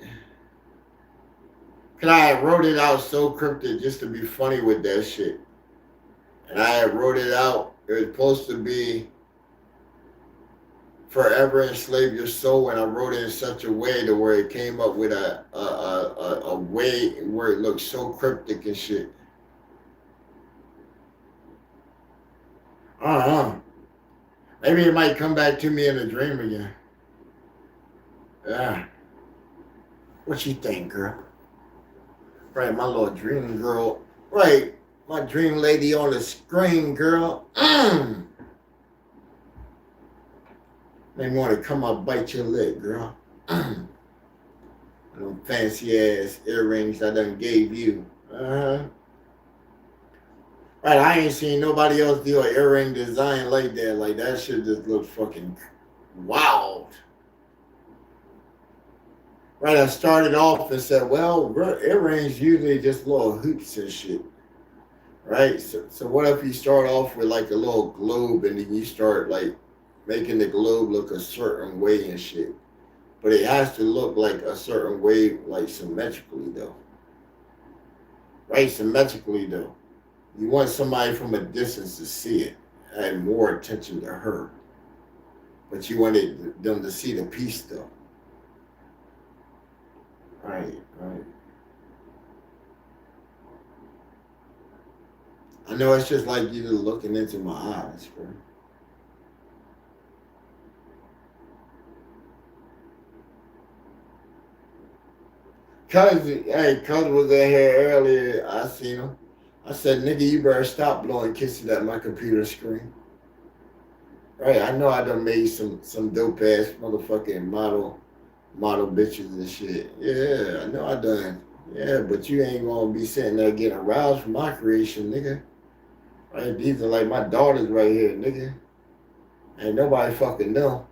Cause I wrote it out so cryptic just to be funny with that shit. And I wrote it out. It was supposed to be forever enslave your soul, and I wrote it in such a way to where it came up with a way where it looked so cryptic and shit. I don't know. Maybe it might come back to me in a dream again. Yeah. What you think, girl? Right, my little dream girl. Right, my dream lady on the screen, girl. They want to come up bite your leg, girl. Them fancy ass earrings I done gave you. Right, I ain't seen nobody else do an earring design like that. Like that shit just looks fucking wild. Right, I started off and said, well, earrings usually just little hoops and shit. Right? So what if you start off with like a little globe and then you start like making the globe look a certain way and shit. But it has to look like a certain way, like symmetrically though. Right? Symmetrically though. You want somebody from a distance to see it, add more attention to her. But you wanted them to see the piece though. Right, right. I know it's just like you looking into my eyes, bro. Cuz was in here earlier. I seen him. I said, nigga, you better stop blowing kisses at my computer screen. Right, I know I done made some dope ass motherfucking model bitches and shit. Yeah, I know I done. Yeah, but you ain't gonna be sitting there getting aroused from my creation, nigga. Right, these are like my daughters right here, nigga. Ain't nobody fucking know.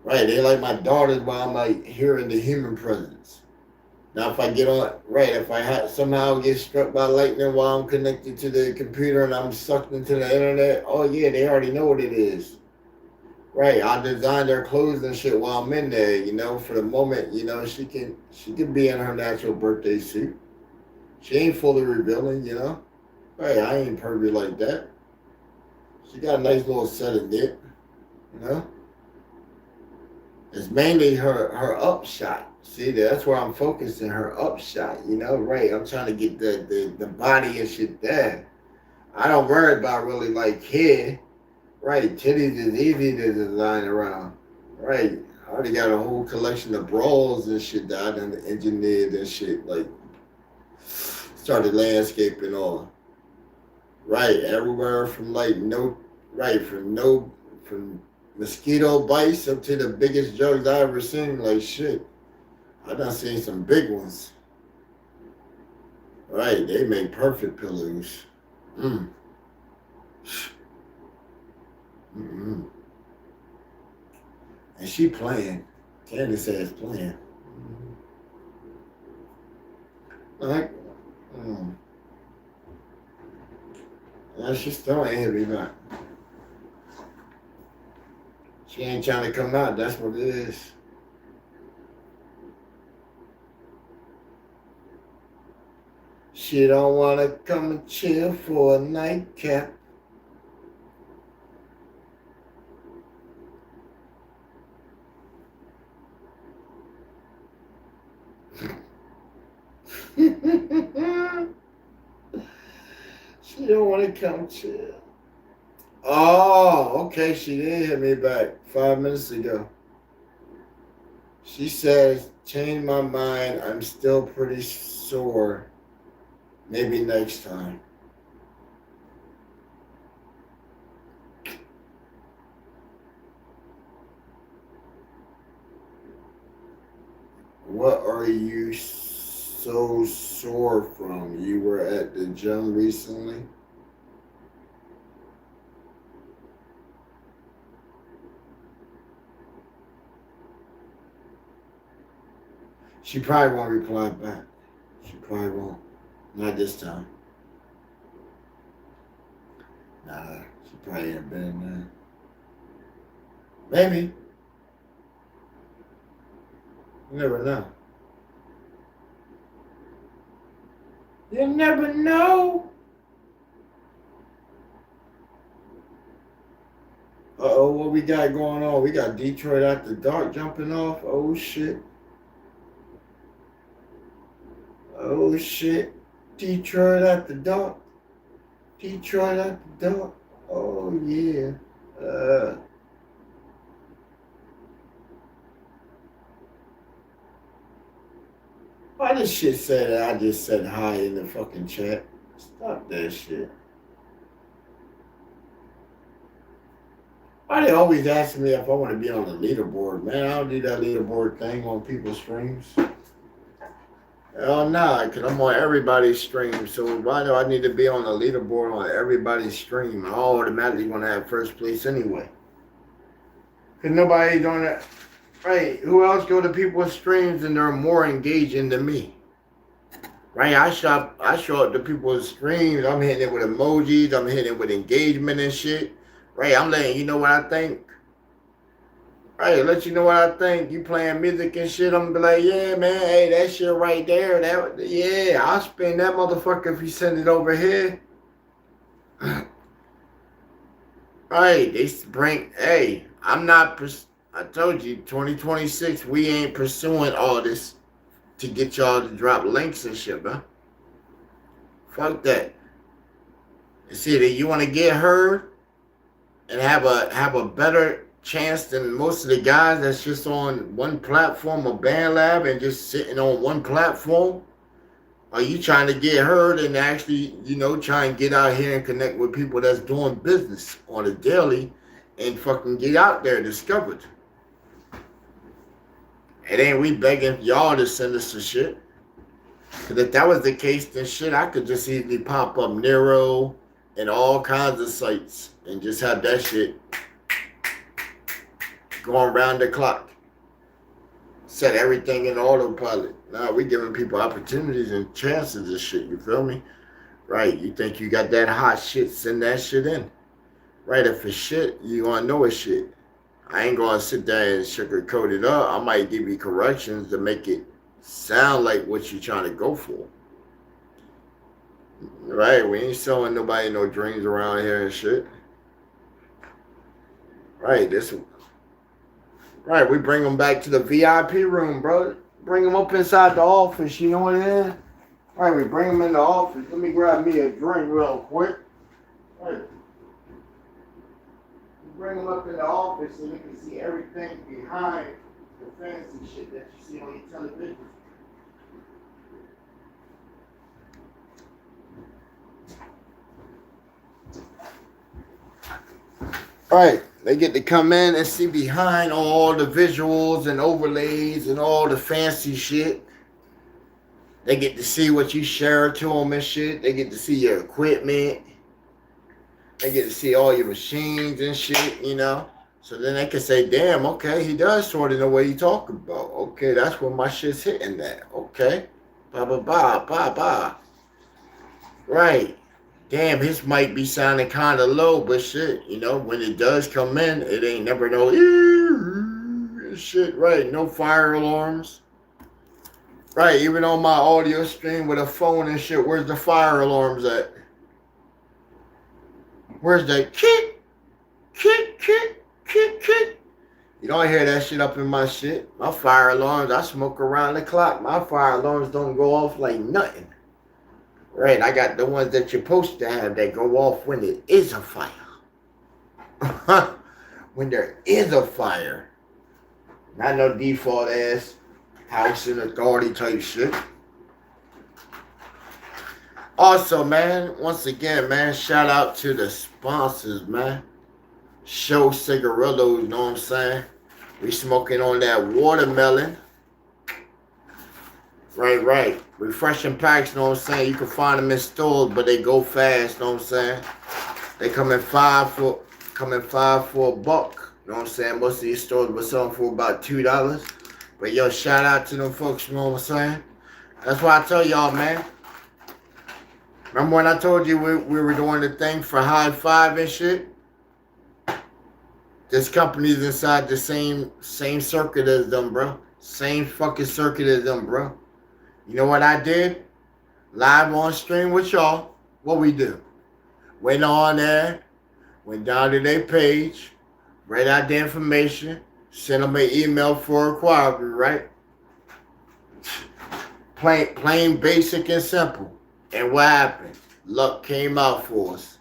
Right, they like my daughters while I'm like here in the human presence. Now, if I get on, right, if I somehow get struck by lightning while I'm connected to the computer and I'm sucked into the internet, oh yeah, they already know what it is. Right, I designed their clothes and shit while I'm in there, you know, for the moment, you know, she can be in her natural birthday suit. She ain't fully revealing, you know. Right, I ain't pervy like that. She got a nice little set of dick, you know. It's mainly her upshot. See, that's where I'm focusing, her upshot, you know, right. I'm trying to get the body and shit there. I don't worry about really like hair. Right, titties is easy to design around. Right. I already got a whole collection of bras and shit that I done engineered and shit. Like started landscaping on. Right. Everywhere from like no right, from mosquito bites up to the biggest jugs I ever seen. Like shit. I done seen some big ones. Right, they make perfect pillows. Mm. Mm-mm. And she playing. Candy says playing. Like, mm. Yeah, she still ain't hit me back. She ain't trying to come out. That's what it is. She don't want to come and chill for a nightcap. She don't want to come chill. Oh, okay. She did hit me back 5 minutes ago. She says, change my mind. I'm still pretty sore. Maybe next time. What are you so sore from? You were at the gym recently? She probably won't reply back. She probably won't. Not this time. Nah, she probably ain't been in there. Maybe. You never know. You never know. Uh-oh, what we got going on? We got Detroit After Dark jumping off. Oh, shit. Oh, shit. Detroit After Dark. Detroit After Dark. Oh, yeah. Uh, why this shit say that I just said hi in the fucking chat? Stop that shit. Why they always asking me if I want to be on the leaderboard? Man, I don't do that leaderboard thing on people's streams. Hell nah, because I'm on everybody's stream. So why do I need to be on the leaderboard on everybody's stream? I automatically want to have first place anyway. Because nobody's on that. Right, who else go to people's streams and they're more engaging than me? Right, I show up to people's streams. I'm hitting it with emojis. I'm hitting it with engagement and shit. Right, I'm letting you know what I think. Right, let you know what I think. You playing music and shit. I'm gonna be like, yeah, man, hey, that shit right there. Yeah, I'll spin that motherfucker if you send it over here. Right, they bring. Hey, I'm not. I told you, 2026. We ain't pursuing all this to get y'all to drop links and shit, bro. Fuck that. You see that you want to get heard and have a better chance than most of the guys that's just on one platform or band lab and just sitting on one platform? Are you trying to get heard and actually, try and get out here and connect with people that's doing business on a daily and fucking get out there discovered? It ain't we begging y'all to send us the shit. Because if that was the case, then shit, I could just easily pop up Nero and all kinds of sites and just have that shit going round the clock. Set everything in autopilot. Nah, we giving people opportunities and chances and shit, you feel me? Right, you think you got that hot shit, send that shit in. Right, if it's shit, you gonna know it's shit. I ain't gonna sit there and sugarcoat it up. I might give you corrections to make it sound like what you're trying to go for. Right, we ain't selling nobody no dreams around here and shit. Right, right, we bring them back to the VIP room, bro. Bring them up inside the office, you know what it is? Right, we bring them in the office. Let me grab me a drink real quick. Right. Bring them up in the office so they can see everything behind the fancy shit that you see on your television. Right, they get to come in and see behind all the visuals and overlays and all the fancy shit. They get to see what you share to them and shit. They get to see your equipment. They get to see all your machines and shit, So then they can say, damn, okay, he does sort of know what he talking about. Okay, that's where my shit's hitting at. Okay. Ba ba ba ba ba. Right. Damn, his might be sounding kind of low, but shit, when it does come in, it ain't never no shit, right? No fire alarms. Right, even on my audio stream with a phone and shit, where's the fire alarms at? Where's the kick, kick, kick, kick, kick? You don't hear that shit up in my shit. My fire alarms, I smoke around the clock. My fire alarms don't go off like nothing. Right, I got the ones that you're supposed to have that go off when it is a fire. When there is a fire. Not no default ass house and authority type shit. Also, man, once again, man, shout out to the sponsors, man. Show Cigarillos, you know what I'm saying? We smoking on that watermelon. Right. Refreshing packs, you know what I'm saying? You can find them in stores, but they go fast, you know what I'm saying? They come in five for $1. You know what I'm saying? Most of these stores were selling for about $2. But yo, shout out to them folks, you know what I'm saying? That's why I tell y'all, man. Remember when I told you we were doing the thing for High Five and shit? This company's inside the same circuit as them, bro. Same fucking circuit as them, bro. You know what I did? Live on stream with y'all. What we do? Went on there, went down to their page, read out the information, sent them an email for inquiry, right? Plain basic and simple. And what happened? Luck came out for us.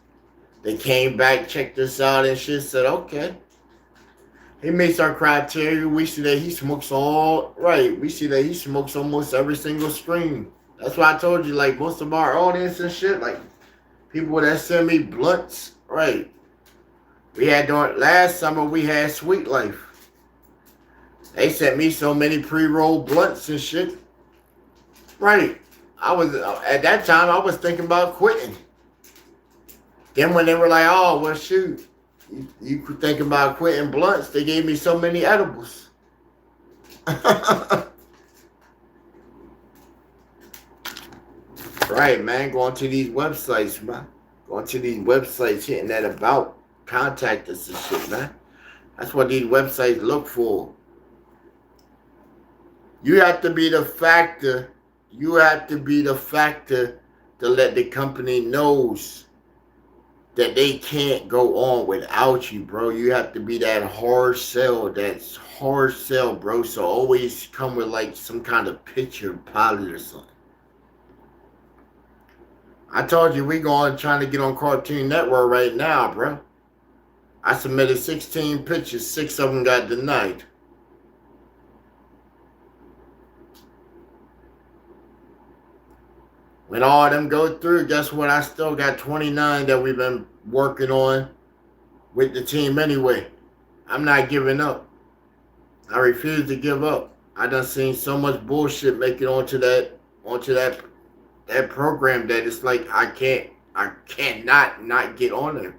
They came back, checked us out and shit, said, okay. He meets our criteria. We see that he smokes we see that he smokes almost every single stream. That's why I told you, like, most of our audience and shit, like, people that send me blunts, right? We had last summer, we had Sweet Life. They sent me so many pre-rolled blunts and shit. Right. At that time, I was thinking about quitting. Then when they were like, oh, well, shoot. You could think about quitting blunts. They gave me so many edibles. Right, man. Going to these websites, man. Going to these websites, hitting that about, contact us and shit, man. That's what these websites look for. You have to be the factor. You have to be the factor to let the company knows that they can't go on without you, bro. You have to be that hard sell. That's hard sell, bro. So always come with like some kind of picture pilot or something. I told you we going trying to get on Cartoon Network right now, bro. I submitted 16 pictures, 6 of them got denied. When all of them go through, guess what? I still got 29 that we've been working on with the team anyway. I'm not giving up. I refuse to give up. I done seen so much bullshit make it onto that program that it's like I cannot not get on there.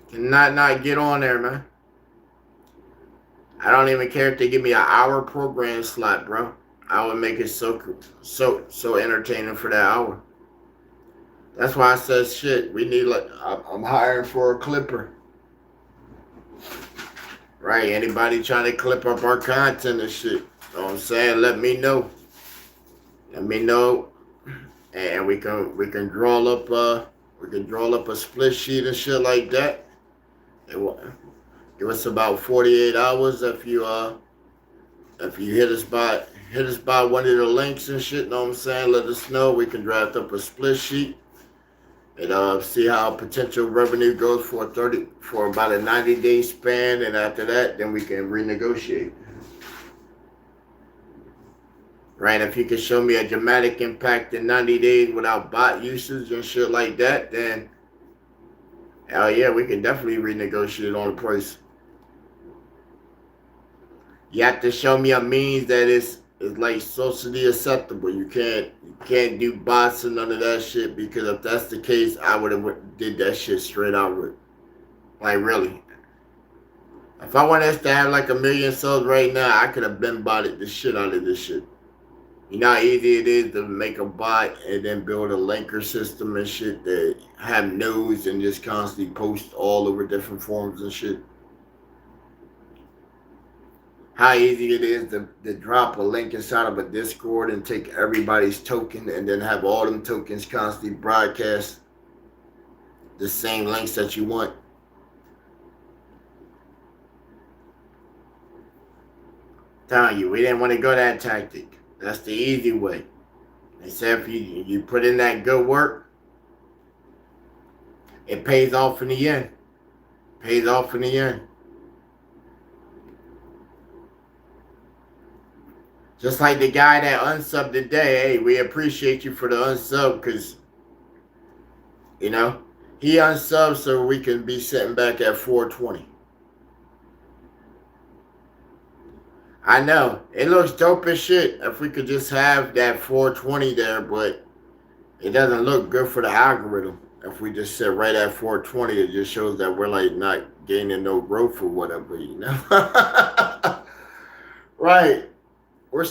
Cannot not get on there, man. I don't even care if they give me an hour program slot, bro. I would make it so entertaining for that hour. That's why I said shit. We need like I'm hiring for a clipper, right? Anybody trying to clip up our content and shit? You know what I'm saying? Let me know. Let me know, and we can draw up a split sheet and shit like that. It will give us about 48 hours if you hit us by one of the links and shit. Know what I'm saying? Let us know. We can draft up a split sheet and see how potential revenue goes for about a 90-day span, and after that, then we can renegotiate. Right? If you can show me a dramatic impact in 90 days without bot usage and shit like that, then hell yeah, we can definitely renegotiate on the price. You have to show me a means that is like socially acceptable. You can't do bots and none of that shit, because if that's the case, I would have did that shit straight out with. Like really. If I wanted us to have like 1 million subs right now, I could have been botted the shit out of this shit. You know how easy it is to make a bot and then build a linker system and shit that have nodes and just constantly post all over different forums and shit. How easy it is to drop a link inside of a Discord and take everybody's token and then have all them tokens constantly broadcast the same links that you want. Telling you, we didn't want to go that tactic. That's the easy way. They said if you put in that good work, it pays off in the end. Pays off in the end. Just like the guy that unsubbed today. Hey, we appreciate you for the unsub, because, you know, he unsubbed so we can be sitting back at 420. I know. It looks dope as shit if we could just have that 420 there, but it doesn't look good for the algorithm. If we just sit right at 420, it just shows that we're like not gaining no growth or whatever, you know? Right. We're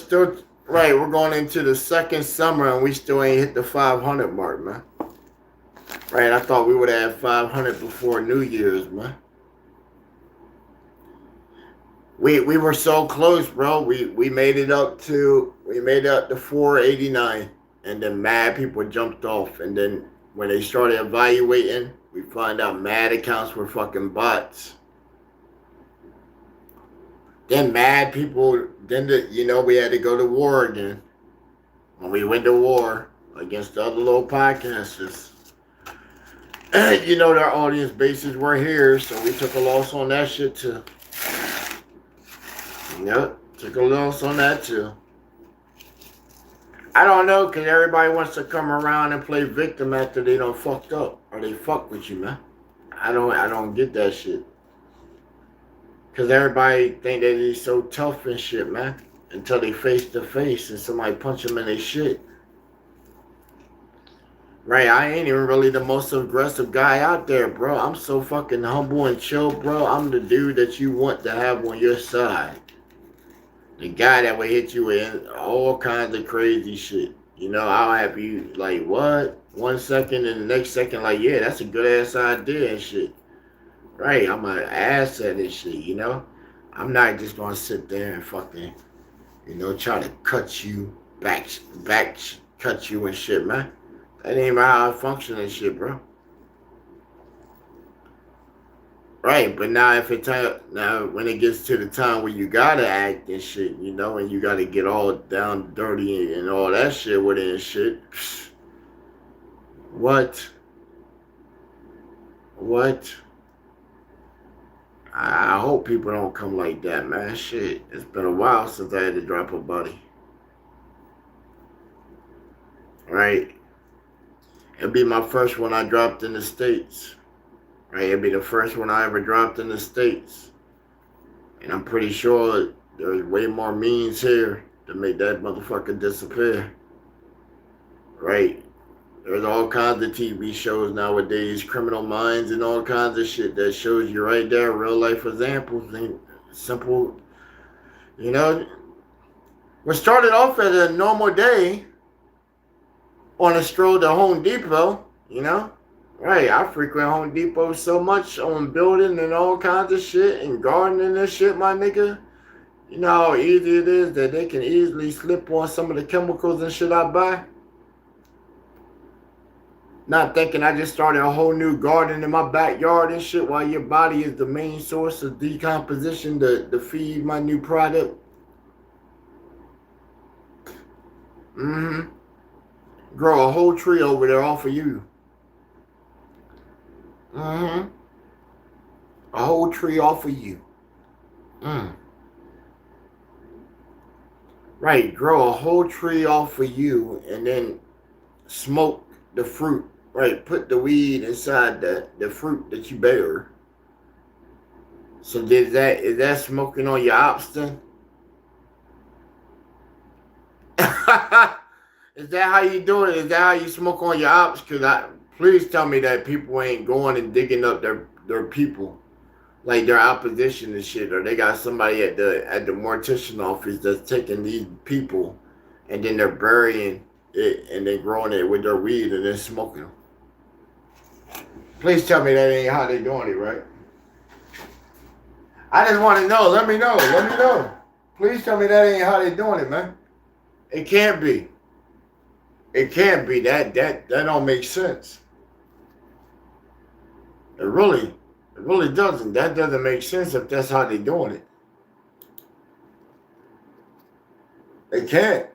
going into the second summer and we still ain't hit the 500 mark, man. Right, I thought we would have 500 before New Year's, man. We were so close, bro. We made it up to 489, and then mad people jumped off, and then when they started evaluating, we find out mad accounts were fucking bots. Then mad people, we had to go to war again. When we went to war against the other little podcasters, their audience bases were here, so we took a loss on that shit too. Yep, took a loss on that too. I don't know, because everybody wants to come around and play victim after they done fucked up. Or they fuck with you, man. I don't get that shit. Because everybody think that he's so tough and shit, man. Until they face to face and somebody punch them in their shit. Right, I ain't even really the most aggressive guy out there, bro. I'm so fucking humble and chill, bro. I'm the dude that you want to have on your side. The guy that will hit you with all kinds of crazy shit. I'll have you like, what? 1 second and the next second, like, yeah, that's a good ass idea and shit. Right, I'm an ass at this shit, I'm not just gonna sit there and fucking, try to cut you, cut you and shit, man. That ain't how I function and shit, bro. Right, but now when it gets to the time where you gotta act and shit, and you gotta get all down dirty and all that shit with it and shit, What? What? I hope people don't come like that, man. Shit, it's been a while since I had to drop a buddy. Right? It'll be my first one I dropped in the States. Right? It'll be the first one I ever dropped in the States. And I'm pretty sure there's way more means here to make that motherfucker disappear. Right? There's all kinds of TV shows nowadays, Criminal Minds and all kinds of shit that shows you right there, real life examples and simple, you know. What started off as a normal day on a stroll to Home Depot, you know. Right, I frequent Home Depot so much on building and all kinds of shit and gardening and shit, my nigga. You know how easy it is that they can easily slip on some of the chemicals and shit I buy? Not thinking I just started a whole new garden in my backyard and shit while your body is the main source of decomposition to feed my new product. Grow a whole tree over there all for you. A whole tree all for you. Right, grow a whole tree off for you and then smoke the fruit. Right, put the weed inside the fruit that you bear. So is that smoking on your ops then? Is that how you do it? Is that how you smoke on your ops? Please tell me that people ain't going and digging up their people, like their opposition and shit, or they got somebody at the mortician office that's taking these people and then they're burying it and then growing it with their weed and then smoking them. Please tell me that ain't how they doing it, right? I just want to know. Let me know. Please tell me that ain't how they doing it, man. It can't be. It can't be. That don't make sense. It really doesn't. That doesn't make sense if that's how they doing it. They can't.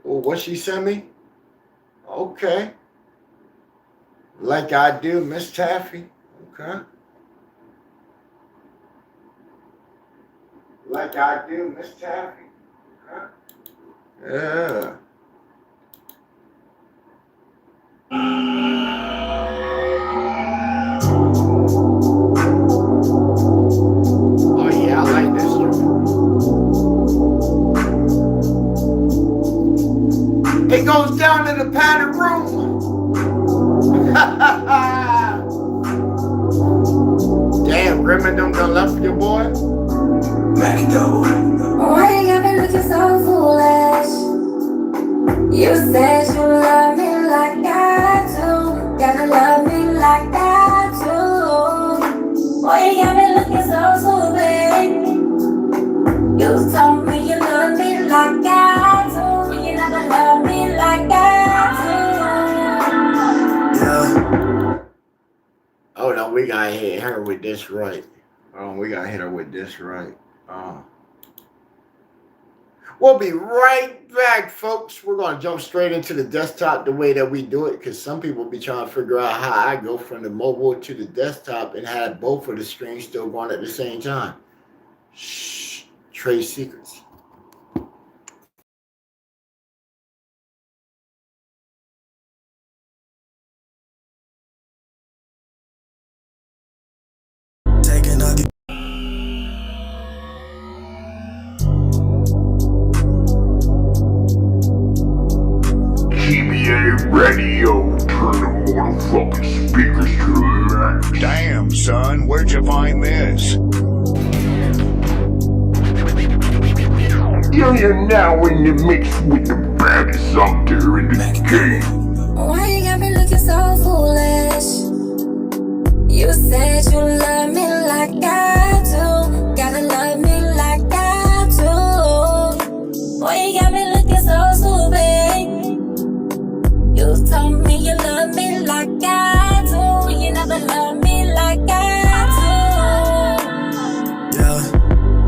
Oh, what she sent me? Okay. Like I do, Miss Taffy. Okay. Like I do, Miss Taffy. Okay. Yeah. Oh yeah, I like this one. It goes down in the padded room. Damn, Grim done left your boy. Why you got me looking so foolish? You said you love me like I do. Gotta love me like I do. Why you got me looking so stupid? You told me you love me like I do. You never love me like I do. Yeah. Oh no, we gotta hit her with this right. We gotta hit her with this right. We'll be right back, folks. We're going to jump straight into the desktop the way that we do it, because some people be trying to figure out how I go from the mobile to the desktop and have both of the screens still going at the same time. Shh, trade secrets. ThA radio, turn the motherfucking speakers to the max. Damn, son, where'd you find this? You're now in the mix with the baddest out there in the game. Why you got me looking so foolish? You said you love me like I do. Gotta love me like I do. Why you got me looking so stupid? You told me you love me like I do. You never love me like I do. Yeah,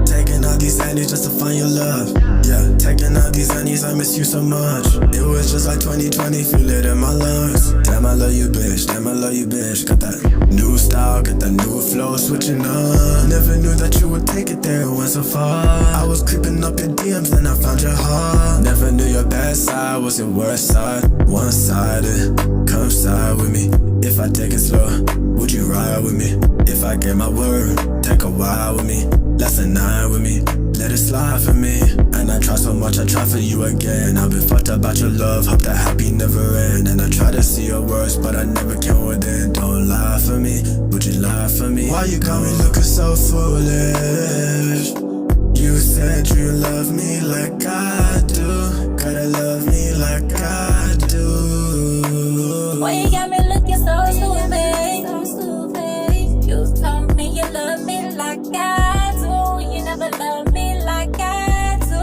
taking all these annies just to find your love. Yeah, taking out these honeys, I miss you so much. It was just like 2020, feel it in my lungs. Damn, I love you, bitch, damn, I love you, bitch. Got that new style, got that new flow, switching up. Never knew that you would take it there, it went so far. I was creeping up your DMs, then I found your heart. Never knew your bad side was your worst side. One-sided, come side with me. If I take it slow, would you ride with me? If I get my word, take a while with me. Less than 9 with me, let it slide for me. And I try so much, I try for you again. I've been fucked up about your love, hope that happy never end. And I try to see your worst, but I never can within. Don't lie for me, would you lie for me? Why you got me looking so foolish? You said you love me like I do. Gotta love me like I do. Why you got me looking so stupid? You told me you love me like I do. You never loved me like I do.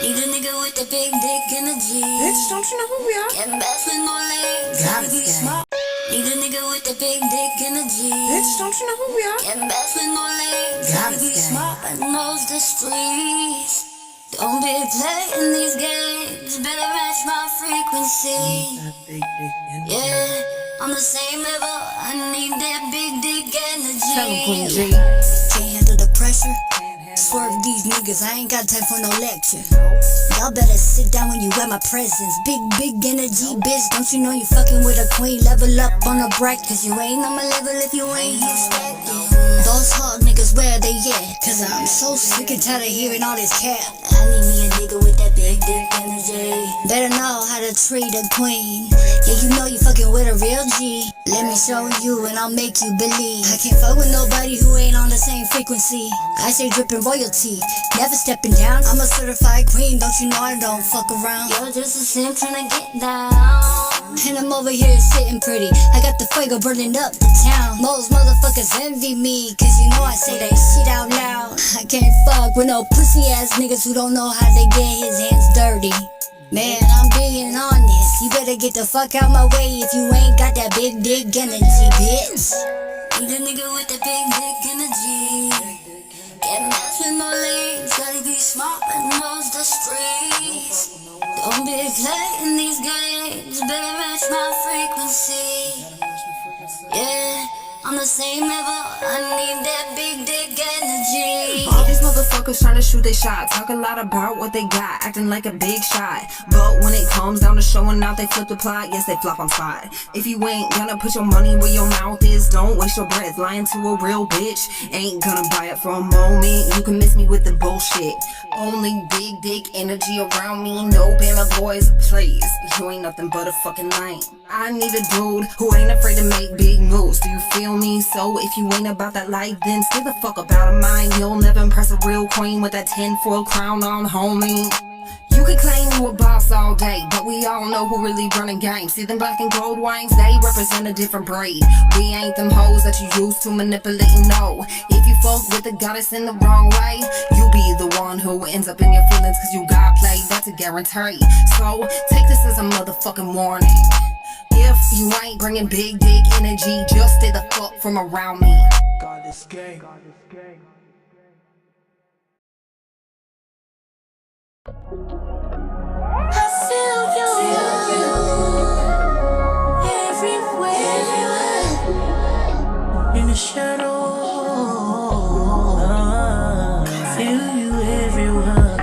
Need a nigga with the big dick energy. Bitch, don't you know who we are? Getting best with no legs. Gotta be stay. smart. Need a nigga with the big dick energy. Bitch, don't you know who we are? Getting best with no legs. Gotta be stay. smart but knows the streets. Don't be playing these games. Better match my frequency. Yeah, on the same level. I need that big dick energy. Tell 'em, Queen G. Can't handle the pressure. Swerve these niggas, I ain't got time for no lecture. Y'all better sit down when you at my presence. Big energy, bitch. Don't you know you fucking with a queen? Level up on a break, cause you ain't on my level if you ain't here stacking. Those hard niggas, where they at? Cause I'm so sick and tired of hearing all this cap. I need me a nigga with that big dick energy. Better know how to treat a queen. Yeah, you know you fucking with a real G. Let me show you and I'll make you believe. I can't fuck with nobody who ain't on the same frequency. I say drippin' royalty, never stepping down. I'm a certified queen, don't you know I don't fuck around. You're just a simp tryna get down. And I'm over here sitting pretty. I got the fuego burning up the town. Most motherfuckers envy me, cause you know I say that shit out loud. I can't fuck with no pussy ass niggas who don't know how to get his hands dirty. Man, I'm being honest. You better get the fuck out my way if you ain't got that big dick energy, bitch. Need a nigga with the big dick energy. Get mad with no legs. Gotta be smart but knows the streets. Don't be playing these games. Better match my frequency. Yeah, on the same level. I need that big dick energy. All these motherfuckers trying to shoot their shot. Talk a lot about what they got, acting like a big shot. But when it comes down to showing out, they flip the plot. Yes, they flop on spot. If you ain't gonna put your money where your mouth is, don't waste your breath lying to a real bitch. Ain't gonna buy it for a moment. You can miss me with the bullshit. Only big dick energy around me. No Bama boys, please. You ain't nothing but a fucking lame. I need a dude who ain't afraid to make big moves. Do you feel me? So if you ain't about that life, then stay the fuck up out of mine. You'll never impress a real queen with that 10-foil crown on, homie. You could claim you a boss all day, but we all know who really running games. See them black and gold wines, they represent a different breed. We ain't them hoes that you used to manipulate, no. If you fuck with the goddess in the wrong way, you be the one who ends up in your feelings cause you got played, that's a guarantee. So take this as a motherfucking warning. If you ain't bringing big dick energy, just stay the fuck from around me. God is gay. I feel you everywhere. In the shadow, feel you everywhere.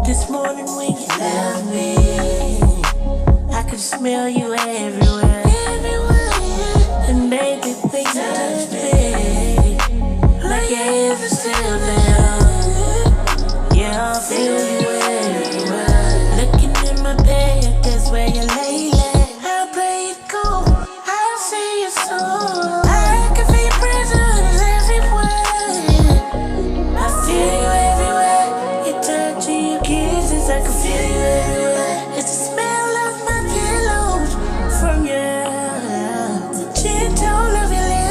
This morning when you left me, I could smell you everywhere. And baby, things touch me like your hands are still there. Yeah, I feel you everywhere. Looking in my bed, that's where you lay. I'll play it cool, I'll see you soon. I can feel your presence everywhere. I feel you everywhere. Your touch and your kisses, I can feel you everywhere. It's the smell of my pillows from you, the gentle of your lips.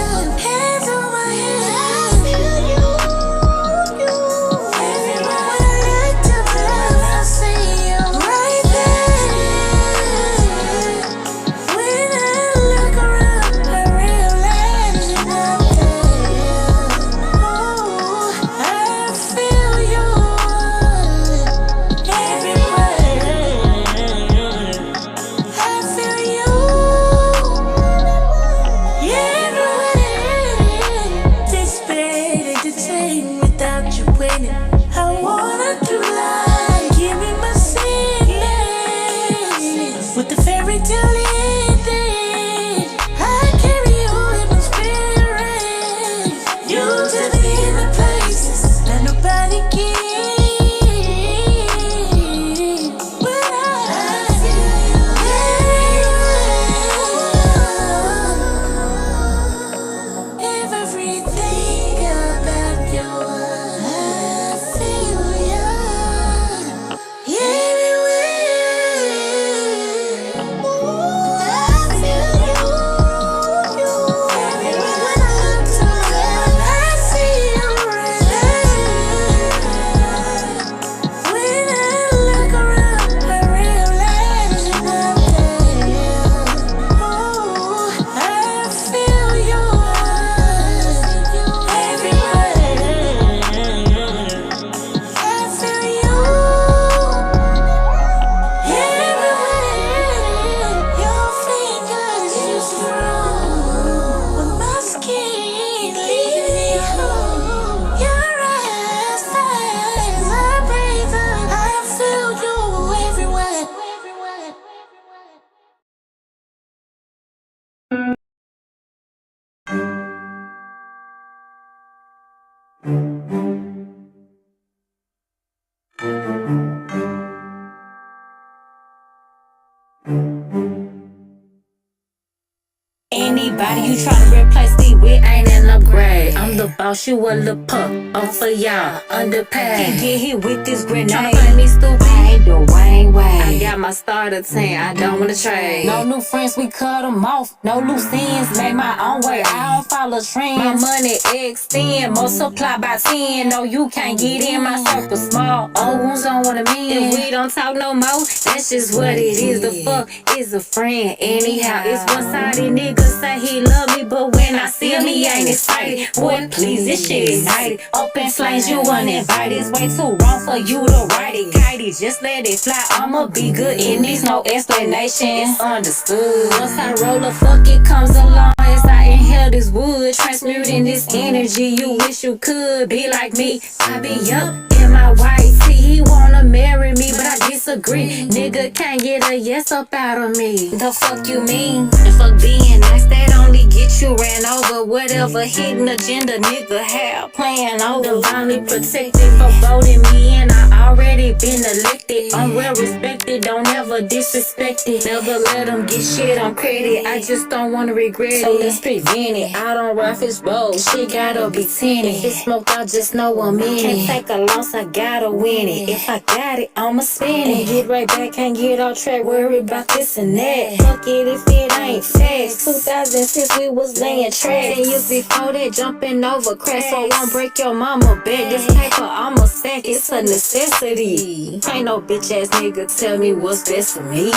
Boss you a little pup, off for y'all, underpaid. Get hit with this grenade. Tryna play me stupid? I ain't Dwayne Wade. I got my starter 10, I don't wanna trade. No new friends, we cut them off. No loose ends, made my own way. I don't follow trends. My money extend, multiply by 10. No, you can't get in my circle small. Old wounds don't wanna mend. If we don't talk no more, that's just what it is. The fuck is a friend. Anyhow, it's one-sided. Nigga say he love me, but when I see him, he ain't excited. Boy, please, this shit ignited. Up in flames, you uninvited. It's way too wrong for you to write it. Kited, just let it fly. I'ma be good in these, no explanation. It's understood. Once I roll a fuck, it comes along as I inhale this wood, transmuting this energy. You wish you could be like me. I be up in my white tee. He wanna marry me, but I disagree. Nigga can't get a yes up out of me. The fuck you mean? And fuck being nice, that only get you ran over. Whatever hidden agenda nigga have playing over. Divinely protected for voting me in. I already been elected. I'm well respected, don't ever disrespect it. Never let them get shit on credit. I just don't wanna regret it. So let's prevent it. I don't rough his bowl. Shit gotta be tinted. If it's smoked, I just know I'm in it. Can't take a loss, I gotta win it. If I got it, I'ma spin it. And get right back, can't get off track. Worry about this and that. Fuck it if it ain't facts. 2006 we was laying tracks. 10 years before that, jumping over cracks. So won't break your mama back. This paper I'ma stack. It's a necessity. Ain't no bitch ass nigga tell me what's best for me.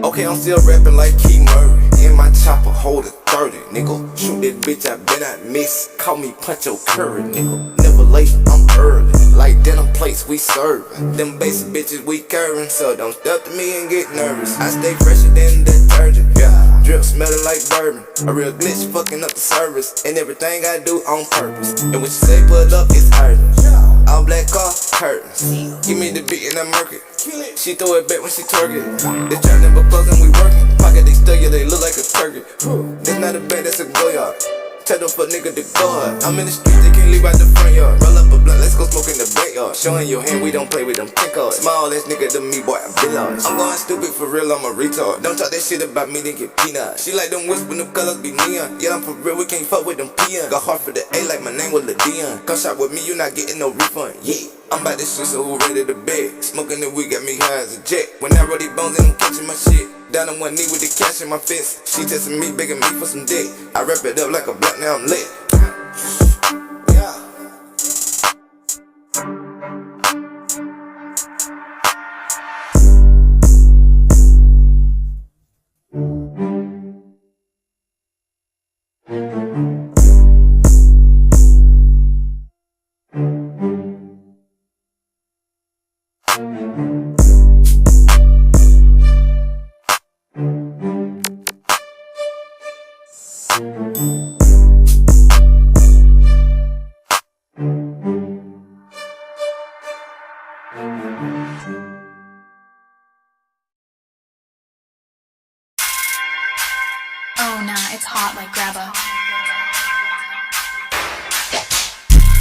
Okay, I'm still rapping like Key Murray. In my chopper, hold a 30, nigga. Shoot that bitch, I bet I miss. Call me Punch Your Curry, nigga. Never late, I'm early. Like denim plates, we serving. Them basic bitches, we curving. So don't step to me and get nervous. I stay fresher than detergent, yeah. Drip smelling like bourbon. A real glitch fucking up the service. And everything I do on purpose. And when you say pull up, it's urgent. All black car, curtains. Give me the beat and I murk it. She throw it back when she twerk it. They trying never closing, we working. Pocket they stuck, yeah, they look like a turkey. That's not a bag, that's a go yard. Tell them for nigga to go hard. I'm in the streets, they can't leave out the front yard. Roll up a blunt, let's go smoke in the backyard. Showing your hand, we don't play with them pink cards. Small ass nigga to me, boy, I been large. I'm going stupid for real, I'm a retard. Don't talk that shit about me, then get peanut. She like them whisper, them colors be neon. Yeah, I'm for real, we can't fuck with them peons. Got hard for the A like my name was LaDion. Come shop with me, you not getting no refund, yeah. I'm about this shit, so who ready to bed? Smoking the weed got me high as a jet. When I roll these bones and I'm catching my shit. Down on one knee with the cash in my fist. She testing me, begging me for some dick. I wrap it up like a block, now I'm lit. Yeah. Oh nah, it's hot like grabba.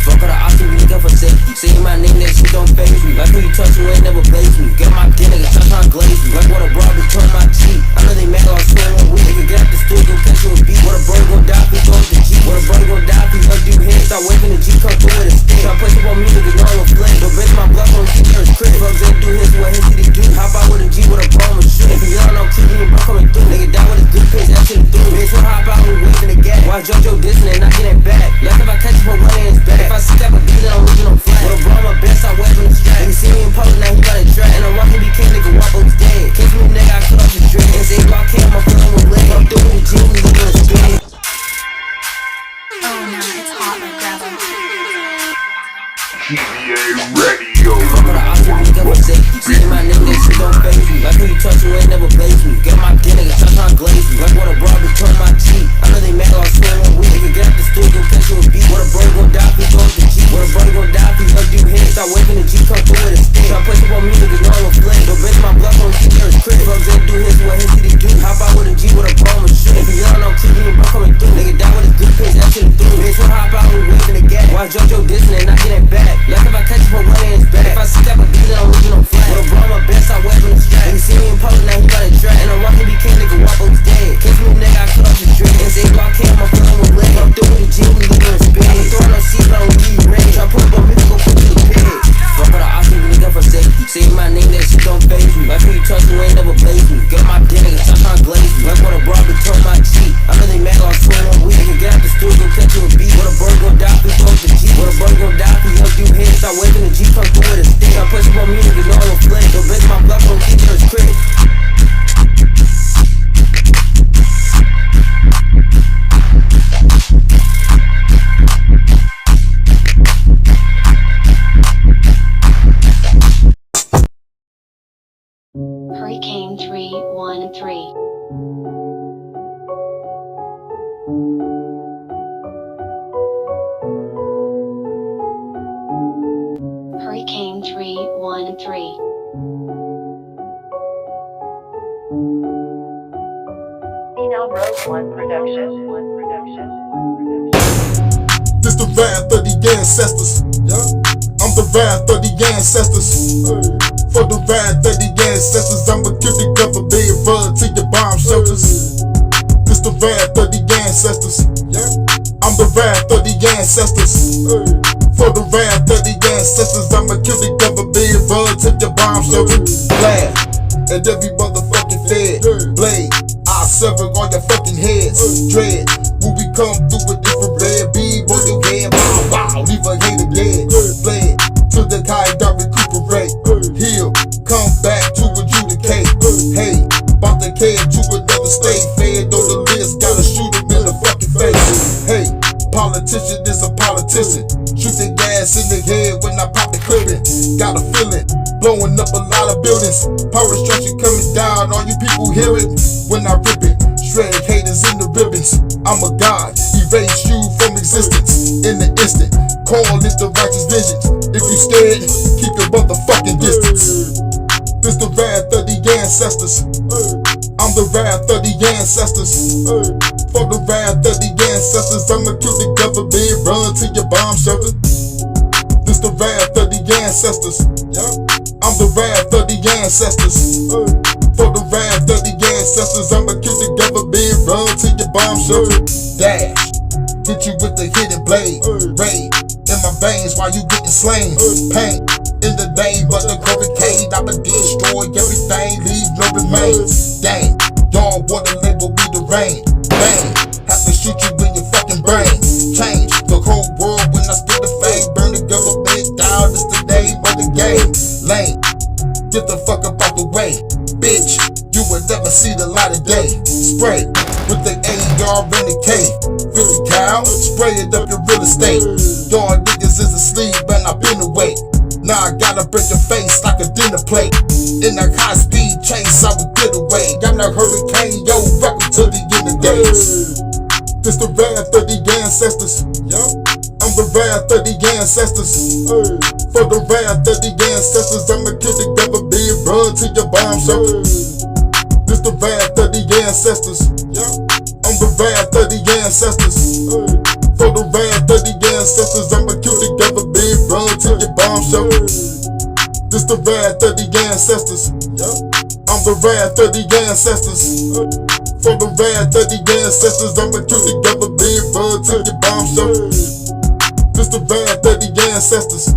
Fuck all the options, we looking for safety. Say my name, that shit don't faze me. Like who you touch, you ain't never blaze me. Get my dick, nigga, try to glaze me. Like what a bra between my cheek. I know they mad, I'll swear on weed. Nigga, get out the stool, go catch you a beat. What a bro gon' die if he throws the G. What a bro gon' die if he hug you head. Start waking the G, come through with a stick. Try push up on me, niggas know I'm a flame. But bitch, my block on keep her crib. Fuck that do his, what his city do. Hop out with a G, with a bro, I'ma shoot. If you y'all know TV and bro coming through. Nigga die with his good pitch, that shit through. Bitch, we'll hop out, we waving the gas. Why JoJo dissing and not getting back? Last if I catch you for one in his back. If I see that, but beat it, I'm looking on flat. With a bro, my best, I wear from the strap. Nigga see me in public, now he got a track. And I'm walking BK, nigga, walk, but he's dead. Kiss me, nigga, I cut off his drink. And say, block him, my phone was lit. I'm through with the G, we looking at spin. Oh nah, it's hot like grabba. ThA Radio. Fuck all the options, we looking for safety. Say my name, that shit don't faze me. Like who you touch, you ain't never blaze me. Get my dick, nigga, try to glaze me. Like what a bra between my cheek. I know they mad, I'll swear on weed. Nigga, get out the stool, go catch you a beat. What a bro gon' die if he throws the G. What a bro gon' die if he hug you head. Start waking the G, come through with a stick. Try push up on me, niggas know I'm a flame. But bitch, my block on keep her crib. Fuck that do his, what his city do. Hop out with a G, with a bro, I'ma shoot. If you y'all know TV and bro coming through. Nigga die with his good pitch, that shit through. Bitch, we'll hop out, we waving the gas. Why I drop your distance and I get it back. Like if I catch you for one in his back. If I see that beat, I don't leave you no flat. With a bro, my best, I wear from the strap. And you see me in public, now he got a track. And I'm rockin' BK, nigga, walk on his dead. Catch me, nigga, I cut off his dread. And say, block him, I'm feeling with leg. I'm through with the G, we leaving his bed. I'm throwing no seeds, but I don't give you ready. Try to put up on me, go put you to bed. Fuck with the awesome nigga for safety. Say my name, that shit don't faze me. Like who you touch, you ain't never blaze me. Get my dick, nigga, stop trying to glaze me. Like when a bro between my cheek. I know they mad on 21 weeks. Nigga, get out the studio, catch you a beat. When a bird gon' die, we throw the G. When a bird gon' die, we help you hit. Start waving the G, come through with a stick. I push up on me, nigga, know I'm a flick. Don't bitch my block, don't keep your script. Hurricane 313. Hurricane 313. Rogue One Production. This the wrath of the ancestors. I'm the wrath of the ancestors. For the wrath of the ancestors, I'ma kill the government, run to your bomb shelters. This the wrath of the ancestors. I'm the wrath of the ancestors. For the wrath of the ancestors, I'ma kill the government, run to your bomb shelters. Laugh at every motherfucking fed. Blade, I'll sever all your fucking heads. Dread, when we come through with different red beam on your head. Wow, wow, leave a hater dead. Blade, to the kind I recuperate. Heal, come back to adjudicate. Hey, about to head to another state. Fed on the list, gotta shoot him in the fucking face. Hey, politician is a politician. Shoot the gas in the head when I pop the clipping. Got a feeling, blowing up a lot of buildings. Power structure coming down, all you people hear it when I rip it. Shred haters in the ribbons. I'm a god, erase you from existence in the instant. Call it the righteous vengeance. If you scared, keep your motherfucking distance. This the wrath of the ancestors. I'm the wrath of the ancestors. For the wrath of the ancestors, I'ma kill the government, run to your bomb shelter. This the wrath of the ancestors. I'm the wrath of the ancestors. For the wrath of the ancestors, I'ma kill the government, run to your bomb shelter. Dash, hit you with the hidden blade. Raid in my veins while you getting slain. Pain in the name of the hurricane, I'ma destroy everything, leave no remains. Dang, y'all wanna label me the rain. Bang, have to shoot you in your fucking brain. Change the whole world when I spit the fame. Burn the government down, it's the name of the game. Lame, get the fuck up out the way. Bitch, you will never see the light of day. Spray with the AR and the K. 50 cal, spray it up your real estate. Y'all niggas is asleep and I've been awake. Now I gotta break your face like a dinner plate. In a high speed chase, I would get away. I'm the hurricane, yo, rapping to the end of days. This the wrath of the ancestors. I'm the wrath of the ancestors. For the wrath of the ancestors, I'ma kill the government, run to your bomb shelter. This the wrath of the ancestors. I'm the wrath of the ancestors. For the wrath of the ancestors, I'ma kill the government, run to your bomb shelter. This the wrath of the ancestors. I'm the wrath of the ancestors. For the wrath of the ancestors, I'ma kill the government, run to your bomb shelter. This the wrath of the ancestors.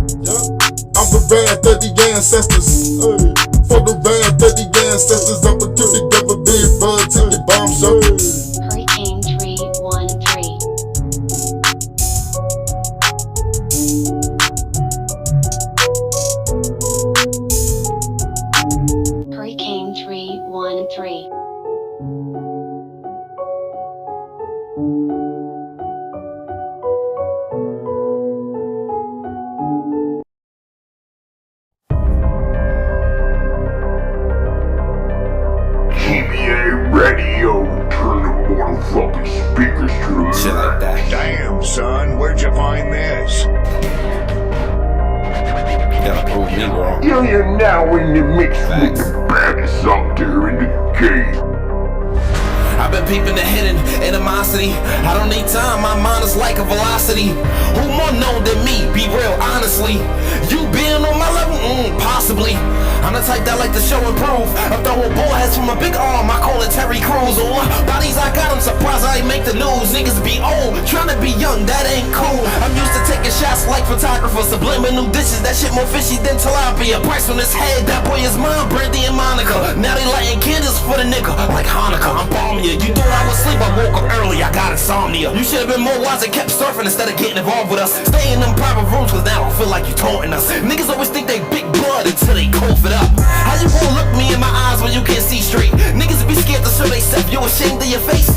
I'm the wrath of the ancestors. For the wrath of the ancestors, I'ma kill the government, run to your bomb shelter. Hurricane 313. Hurricane 313. ThA Radio, turn the motherfucking speakers to Shit like that. Damn, son, where'd you find this? Gotta prove me wrong. You're now in the mix with the baddest out there in the game. I've been peeping the hidden animosity. I don't need time, my mind is like a velocity. Who more known than honestly. You being on my level, possibly. I'm the type that like to show and prove. I'm throwing bullheads from a big arm, I call it Terry Crews. Bodies I got, I'm surprised I ain't make the news. Niggas be old, trying to be young, that ain't cool. I'm used to taking shots like photographers, subliminal new dishes, that shit more fishy than tilapia. Price on his head, that boy is mine, Brandy and Monica. Now they lighting candles for the nigga, like Hanukkah. I'm bombing you. You thought I was asleep, I woke up early, I got insomnia. You should've been more wise and kept surfing instead of getting involved with us. Stay in them private rooms, cause now I feel like you taunting us. Niggas always think they big blood until they cough it up. How you gonna look me in my eyes when you can't see straight? Niggas be scared to show they self, you ashamed of your face?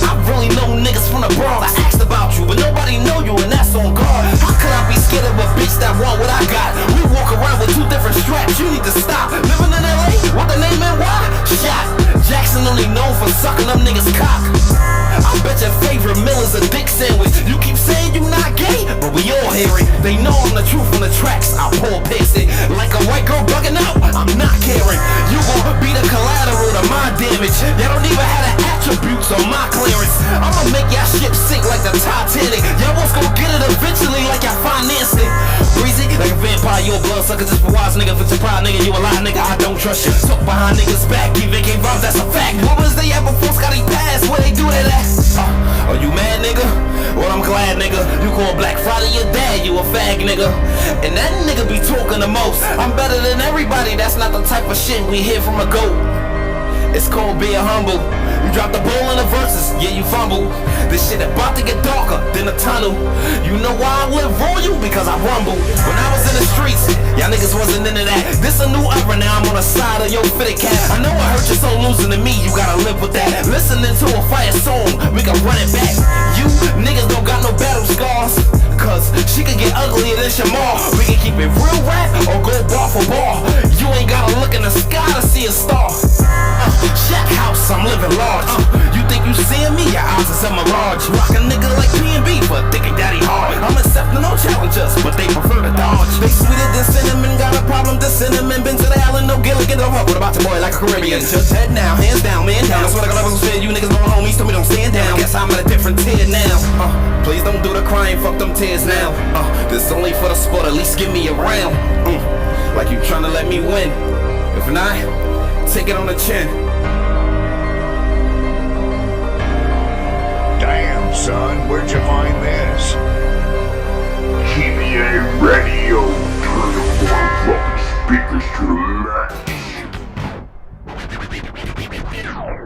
I really know niggas from the Bronx. I asked about you, but nobody know you, and that's on guard. How could I be scared of a bitch that want what I got? We walk around with 2 different straps, you need to stop. Living in LA, what the name and why? Shot. Jackson only known for sucking them niggas cock. I bet your favorite meal is a dick sandwich. You keep saying you not gay, but we all hear it. They know I'm the truth on the tracks, I pull paste it. Like a white girl bugging out, I'm not caring. You gon' be the collateral to my damage. Y'all don't even have the attributes on my clearance. I'ma make y'all ship sink like the Titanic. Y'all both gon' get it eventually like y'all financed it. Breezy, like a vampire, you a bloodsucker just for wise nigga. If it's a pride nigga, you a lie nigga, I don't trust you. Talk behind niggas back, even can't rhymes, that's a fact. What was they at before Scotty passed? Where they do that at? Are you mad, nigga? Well, I'm glad, nigga. You call Black Friday your dad, you a fag, nigga. And that nigga be talking the most. I'm better than everybody, that's not the type of shit we hear from a goat. It's called being humble. You drop the ball in the verses, yeah, you fumble. This shit about to get darker than a tunnel. You know why I live royal? Because I rumble. When I was in the streets, y'all niggas wasn't into that. This a new era, now I'm on the side of your fitted cap. I know I hurt you so losing to me, you gotta live with that. Listening to a fire song, we can run it back. You niggas don't got no battle scars, cause she can get uglier than Shamar. We can keep it real rap or go bar for bar. You ain't gotta look in the sky to see a star. Shack house, I'm living large. You think you seeing me? Your eyes is a mirage. Rock a nigga like P&B, but thinking daddy hard. I'm accepting no challengers, but they prefer to dodge. They sweeter than cinnamon, got a problem to cinnamon. Been to the island, no Gilligan, no rub. What about your boy like a Caribbean? Just head now, hands down, man down. That's what I got levels said. You niggas know homies, told me don't stand down. Guess I'm at a different tier now. Please don't do the crying, fuck them tears now. This only for the sport, at least give me a round. Like you tryna let me win. If not, take it on the chin. Damn, son, where'd you find this? ThA Radio, turn the motherfucking speakers to the max.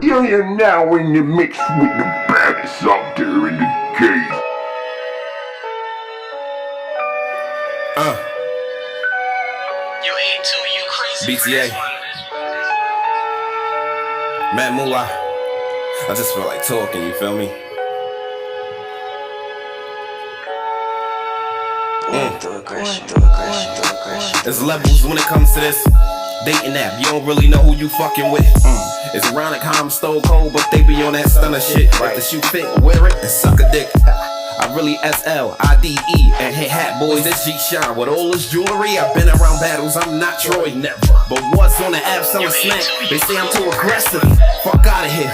You're now in the mix with the baddest out there in the game. You A2, you crazy. BTA. Matt Moolah. I just feel like talking, you feel me? There's levels when it comes to this dating app. You don't really know who you fucking with. It's ironic how I'm stone cold, but they be on that stunner shit. If the shoe fit, wear it and suck a dick. I really SLIDE and hit hat boys. This G-Shine with all this jewelry. I've been around battles, I'm not Troy, never. But what's on the app selling snack? They say I'm too aggressive. Fuck out of here.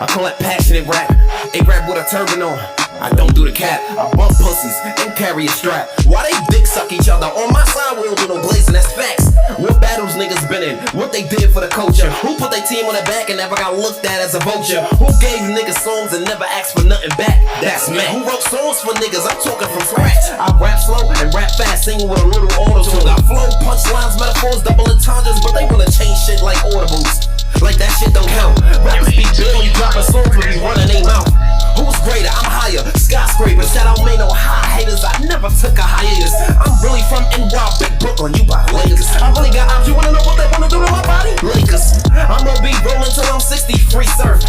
I call that passionate rap. A rap with a turban on. I don't do the cap. I bump pussies and carry a strap. Why they dick suck each other? On my side, we don't do no blazing, that's facts. What battles niggas been in? What they did for the culture? Who put their team on their back and never got looked at as a vulture? Who gave niggas songs and never asked for nothing back? That's me. Who wrote songs for niggas? I'm talking from scratch. I rap slow and rap fast, singing with a little auto-tune. I flow, punchlines, metaphors, double entendres, but they wanna change shit like audibles. Like that shit don't count. Rappers be big when you dropping songs when you running their mouth. Who's greater? I'm higher. Skyscrapers. Shout out made no high haters. I never took a hiatus. I'm really from NY, big Brooklyn. You buy Lakers. I really got options. You wanna know what they wanna do to my body? Lakers. I'ma be rolling till I'm 60. Free surf.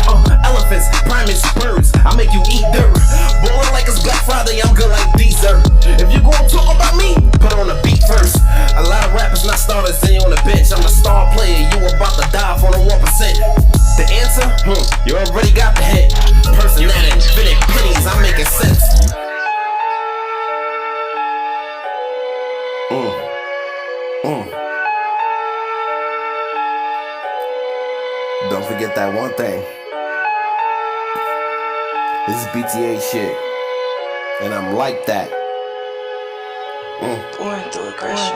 Elephants, primates, birds. I make you eat dirt. Ballin' like it's Black Friday. I'm good like dessert. If you gon' talk about me, put on the beat first. A lot of rappers not starters. Then you on the bench. I'm the star player. You about to die for the 1%. The answer? You already got the hit. Personality, infinite pennies, I'm making sense. Don't forget that one thing. This is BTA shit. And I'm like that. Going through aggression.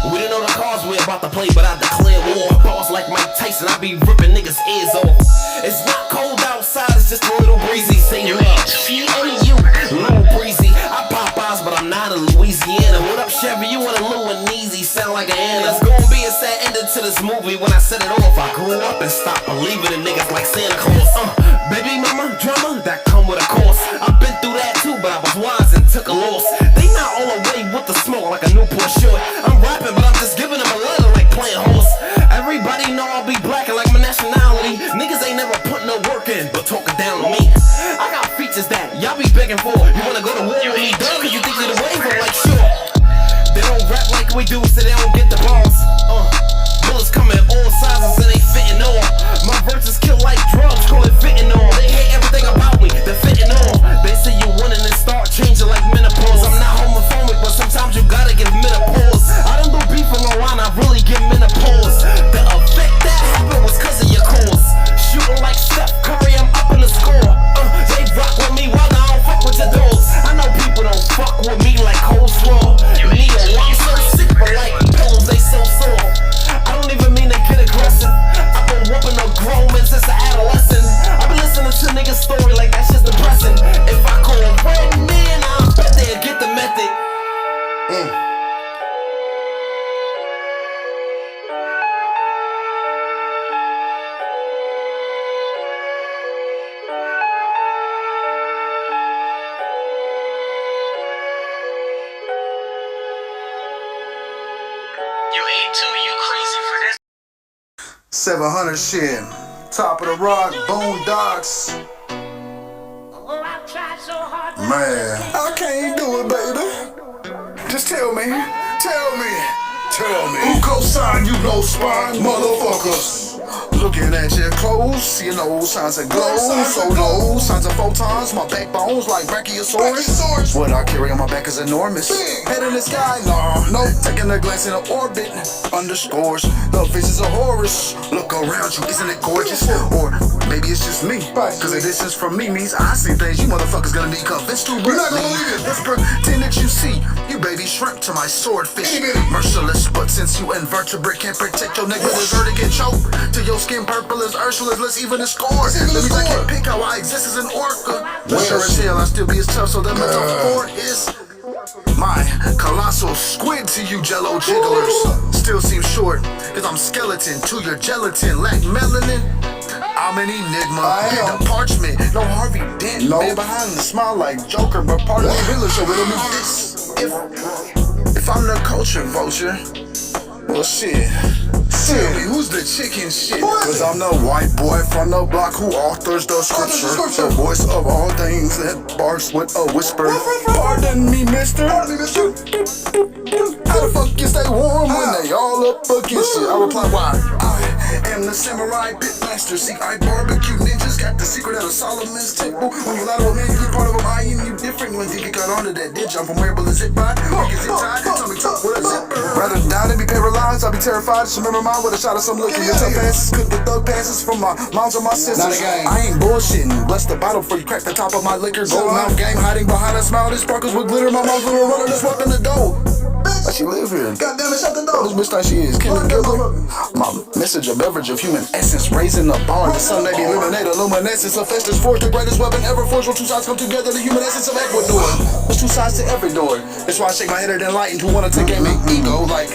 We didn't know the cause we about to play, but I declare war. Balls like Mike Tyson, I be ripping niggas' ears off. It's not cold outside, it's just a little breezy. Say you G-A-U, little breezy. I pop eyes, but I'm not in Louisiana. What up, Chevy? You want a little and easy, sound like an Anna. It's gonna be a sad ending to this movie when I set it off. I grew up and stopped believing in niggas like Santa Claus. Baby mama, drama, that come with a course. I've been through that too, but I was wise and took a loss. They not all away with the smoke like a Newport short. I'm rapping, but I'm just giving them a letter like playing horse. Everybody know I'll be black and like my nationality. Niggas ain't never put no work in, but talking down on me. I got features that y'all be begging for. You wanna go to war with me, dog? Cause you think you're the wave? I'm like, sure. They don't rap like we do, so they don't get the balls. Bullets come in all sizes and they fitting on. My verses kill like drugs, call it fitting on. They hate everything about me, they're fitting on. They say you winning and start changing like menopause. I'm not homophobic, but sometimes you gotta give menopause. I don't do beef on the line, I really get menopause. The effect that happened was cause of your cause. Shooting like Steph Curry, I'm up in the score. They rock with me while I don't fuck with your dogs. I know people don't fuck with me like coleslaw. Me and I'm so sick, but like pillows, they so sore. I don't even mean to get aggressive. I've been whooping no grown men since an adolescent. I've been listening to niggas' story like that shit's depressing. If I call a red man, I bet they'll get the method. You A2, you crazy for this? 700 shit. Top of the rock, boondocks. Man, I can't do it, baby. Just tell me. Who co-signed you no spine, motherfuckers? Looking at your clothes, seeing those signs of glow. So low, signs of photons, my backbones like Brachiosaurus. What I carry on my back is enormous. Head in the sky, no. Taking a glance in the orbit, underscores the visions of Horus. Look around you, isn't it gorgeous? Or maybe it's just me, cause the distance from me means I see things you motherfuckers gonna be convinced to believe. Let's pretend that you see, you baby shrimp to my swordfish. Merciless, but since you invertebrate can't protect your neck with his to get choked. To your skin purple as Ursula's, let's even the score. Let me can't pick how I exist as an orca. But sure as hell, I still be as tough, so the metaphor is my colossal squid to you jello jigglers. Still seems short, cause I'm skeleton to your gelatin. Lack melanin, I'm an enigma. The parchment, no Harvey Dent. Man behind the smile like Joker, but part of the village, so it'll be this. If I'm the culture vulture, well shit. Tell me, who's the chicken shit? Cause I'm the white boy from the block who authors the scripture. The voice of all things that barks with a whisper. Pardon me, mister. How the fuck you stay warm when they all up against you? I reply, why? I am the samurai pitmaster. See, I barbecue ninjas. Got the secret of Solomon's temple. When you lie to a man, you get part of a eye and you different. When you get cut onto that ditch, I'm from wearable a zip by. Or you zip tied, tell me talk with a zipper. Rather die than be paralyzed, I'll be terrified. Just remember mine with a shot of some liquor. Your tough asses cooked with thug passes from my moms and my sisters. I ain't bullshitting. Bless the bottle before you crack the top of my liquor. Gold mouth game hiding behind a smile that sparkles with glitter. My mom's little runner just walked in the door. Like she live here. Goddamn it, shut the door. This bitch like she is. Killing killer. My message, a beverage of human essence. Raising the bar. The sun may be illuminate. Luminescence of Festus forged. The greatest weapon ever forged. When two sides come together. The human essence of Ecuador. There's two sides to every door. That's why I shake my head at enlightened. Who wanna take aim at ego like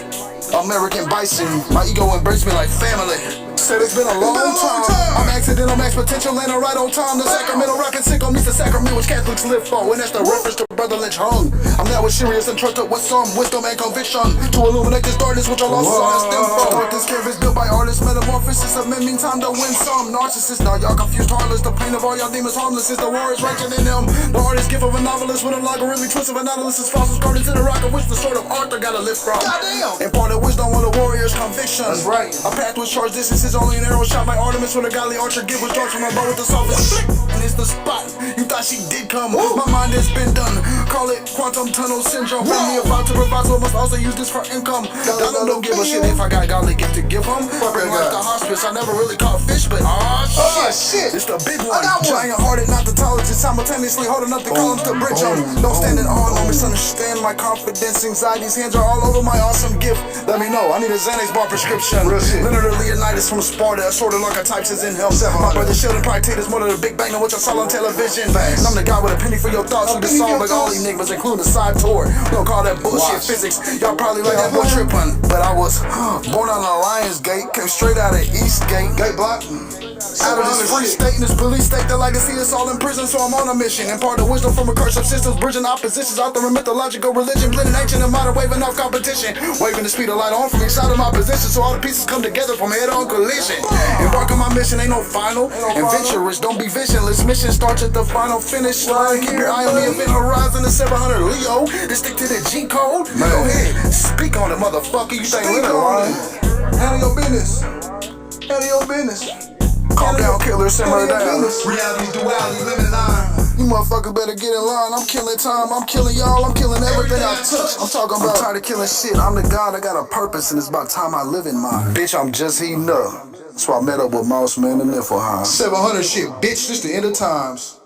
American bison. My ego embraced me like family. Said it's been a long time. I'm accidental, max potential, and I'm right on time. The Sacramento rapping sick on me, the sacrament which Catholics live for. And that's the reference to Brother Lynch hung. I'm now with serious and trusted with some wisdom and conviction to illuminate this darkness which I lost on stem from. With this canvas built by artists, metamorphosis of men, meantime to win some narcissists. Now y'all confused, heartless. The pain of all y'all demons harmless is the war is righteous in them. The artist gift of a novelist with a logarithmic twist of an analyst is fossils carved into the rock of which the sword of Arthur got a lift from. Goddamn! Imparted wisdom on the warrior's conviction. That's right. A path with short distances, only an arrow shot by Artemis when a godly archer give was darts from a bow with the softest. And it's the spot. You thought she did come. My mind has been done. Call it quantum tunnel syndrome. Family about to provide, so must also use this for income. I don't give a shit if I got godly gift to give them. Bring life to hospice, I never really caught fish, but shit, it's the big one. Giant hearted, not the tallest, simultaneously holding up the columns to bridge them. Don't stand in awe, no misunderstand my confidence. Anxiety's hands are all over my awesome gift. Let me know, I need a Xanax bar prescription. Leonard Leonidas from Sparta, assorted archetypes is in him. My brother Sheldon Practice more than the Big Bang than what y'all saw on television. And I'm the guy with a penny for your thoughts. We can solve like all these niggas, including the side tour. We don't call that bullshit physics. Y'all probably like that boy trippin'. But I was born on the Lions Gate, came straight out of Eastgate. Gate block. Out of this free state and this police state, they like to see us all in prison, so I'm on a mission. Impart the wisdom from a curse of systems, bridging oppositions out there in mythological religion, blending ancient and modern, waving off competition, waving the speed of light on from each side of my position, so all the pieces come together from head-on collision. Embark on my mission, ain't no final. Adventurous, don't be visionless. Mission starts at the final finish line. Keep your eye on the event horizon, the 700 Leo. And stick to the G code. Go ahead, speak on it, motherfucker. You think little, right? Handle your business. Handle your business. Calm down, killer, simmer down. Reality, duality, limit line. You motherfuckers better get in line. I'm killing time, I'm killing y'all, I'm killing everything I touch. I'm talking about, I'm tired of killing shit. I'm the God, I got a purpose, and it's about time I live in mine. Bitch, I'm just heating up. That's why I met up with Mouse Man and Niflheim. 700 shit, bitch, this the end of times.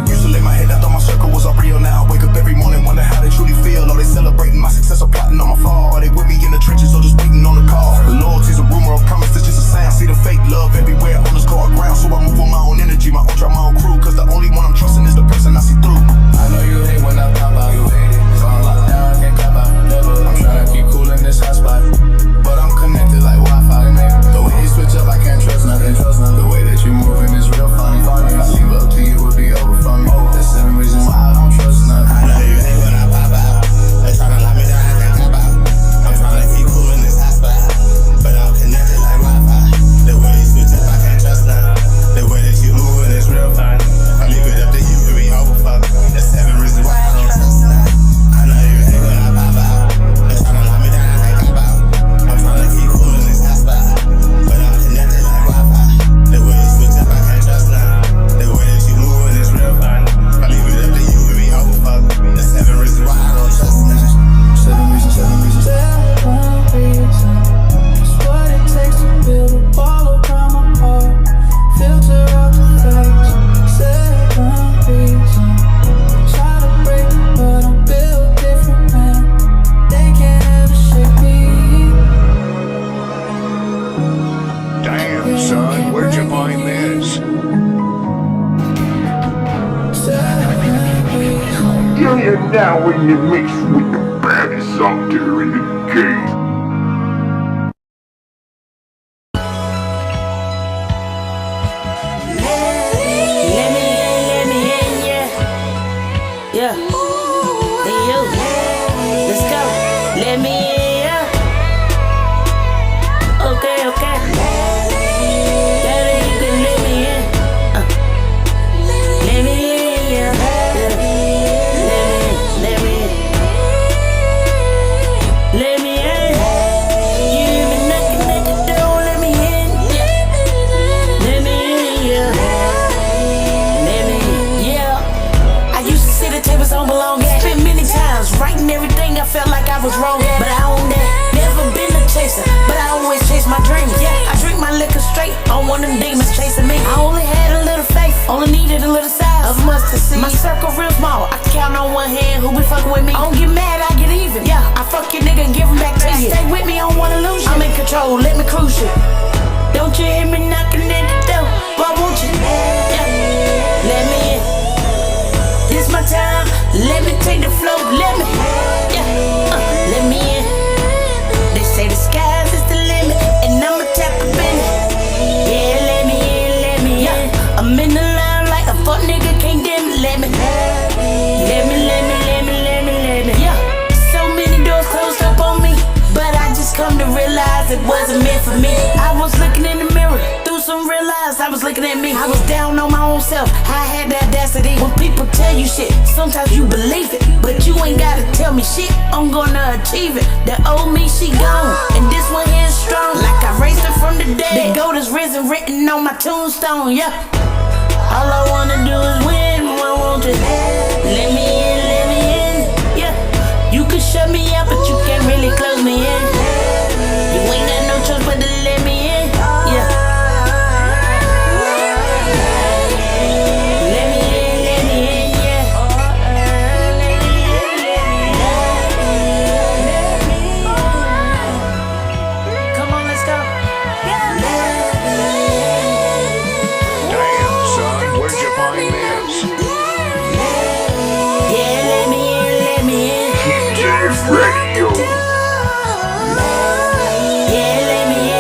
Used to lay my head, I thought my circle was all real. Now I wake up every morning, wonder how they truly feel. Are they celebrating my success or plotting on my fall? Are they with me in the trenches or just waiting on the call? The loyalty's a rumor, a promise, that's just a sound. See the fake love everywhere on this car ground. So I move on my own energy, my ultra, my own crew. Cause the only one I'm trusting is the person I see through. I know you hate when I pop out, you hate it. So I'm locked down, I can't cop out, never. I'm trying to keep cool in this hot spot, but I'm connected like Wi-Fi, man. The way you switch up, I can't trust nothing. The way that you moving is real funny. If I leave up to you, it would be over for me. in, yeah. Okay, okay. Daddy, you can let me in. Let me in, yeah. Let me in. Let me in. You been knocking at the door, let me in. Yeah. Let me in, yeah. Let me in, yeah. I used to sit at tables I don't belong at. Spent many times writing everything I felt like I was wrong at. But I own that. Never been a chaser, but I always chase my dreams. Yeah, I drink my liquor straight. I don't want them demons chasing me. I only had a little faith, only needed a little size of mustard seed. My circle real small, I can count on one hand who be fucking with me. I don't get mad, I get even. Yeah, I fuck your nigga and give him back to you. Stay with me, I don't wanna lose you. I'm in control, let me cruise you. Don't you hear me knocking at the door? Why won't you? Yeah, let me in. This my time, let me take the flow, let me. Yeah, let me in. They say the skies is the limit, and I'ma tap up in it. Yeah, let me in, yeah. I'm in the line like a fuck nigga can't dim it. Let me. Yeah, so many doors closed up on me, but I just come to realize it wasn't meant for me. I was looking in the mirror, through some real eyes, I was looking at me. I was down on my own self, I had the audacity. When people tell you shit, sometimes you believe it, but you ain't gotta tell me shit, I'm gonna achieve it. The old me, she gone, and this one here is strong. Like I raised her from the dead, the gold is risen, written on my tombstone, yeah. All I wanna do is win, why won't you? Let me in, yeah. You can shut me out, but you can't really close me in. You ain't got no choice but to let me in, yeah. Let me in, yeah. Come on, let's go. Damn, son, where'd you find this? Yeah, let me in. ThA Radio. Yeah, let me in.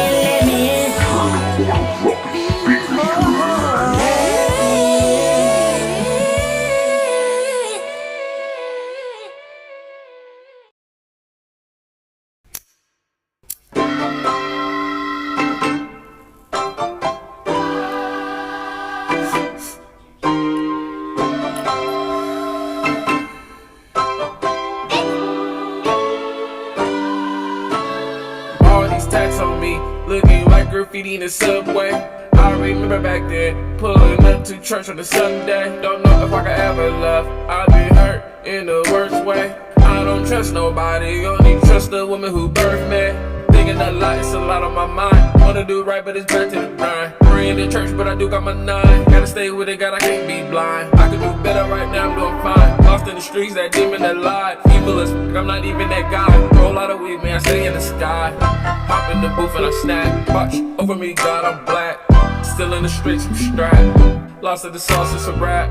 All these tats on me, looking like graffiti in the subway. I remember back then, pulling up to church on a Sunday. Don't know if I could ever love, I've been hurt in the worst way. I don't trust nobody, only trust the woman who birthed me. Thinking a lot, it's a lot on my mind. Wanna do right, but it's back to the grind. Praying in church, but I do got my 9. Gotta stay with it, God, I can't be blind. I could do better right now, I'm doing fine. Lost in the streets, that demon that lied. Evil as fuck, I'm not even that guy. Roll out of weed, man, I stay in the sky. Hop in the booth and I snap. Watch over me, God, I'm black. Still in the streets, I'm strapped. Lost of the sauce, it's a rap.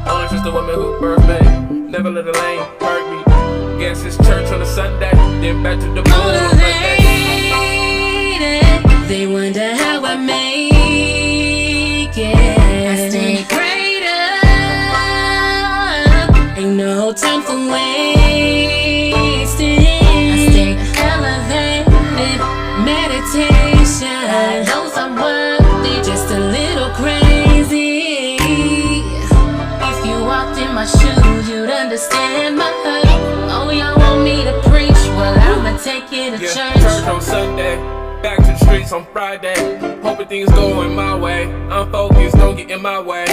Only trust the woman who birthed me. Never let the lane hurt me. Guess it's church on a Sunday, then back to the moon on Monday. They wonder how I make it. I stay greater. Ain't no time for wasting. I stay elevated. Meditation knows I'm worthy, just a little crazy. If you walked in my shoes, you'd understand my hurt. Oh, y'all want me to preach? Well, I'ma take it to church. Church on Sunday, back to the streets on Friday. Hoping things going my way. I'm focused, don't get in my way.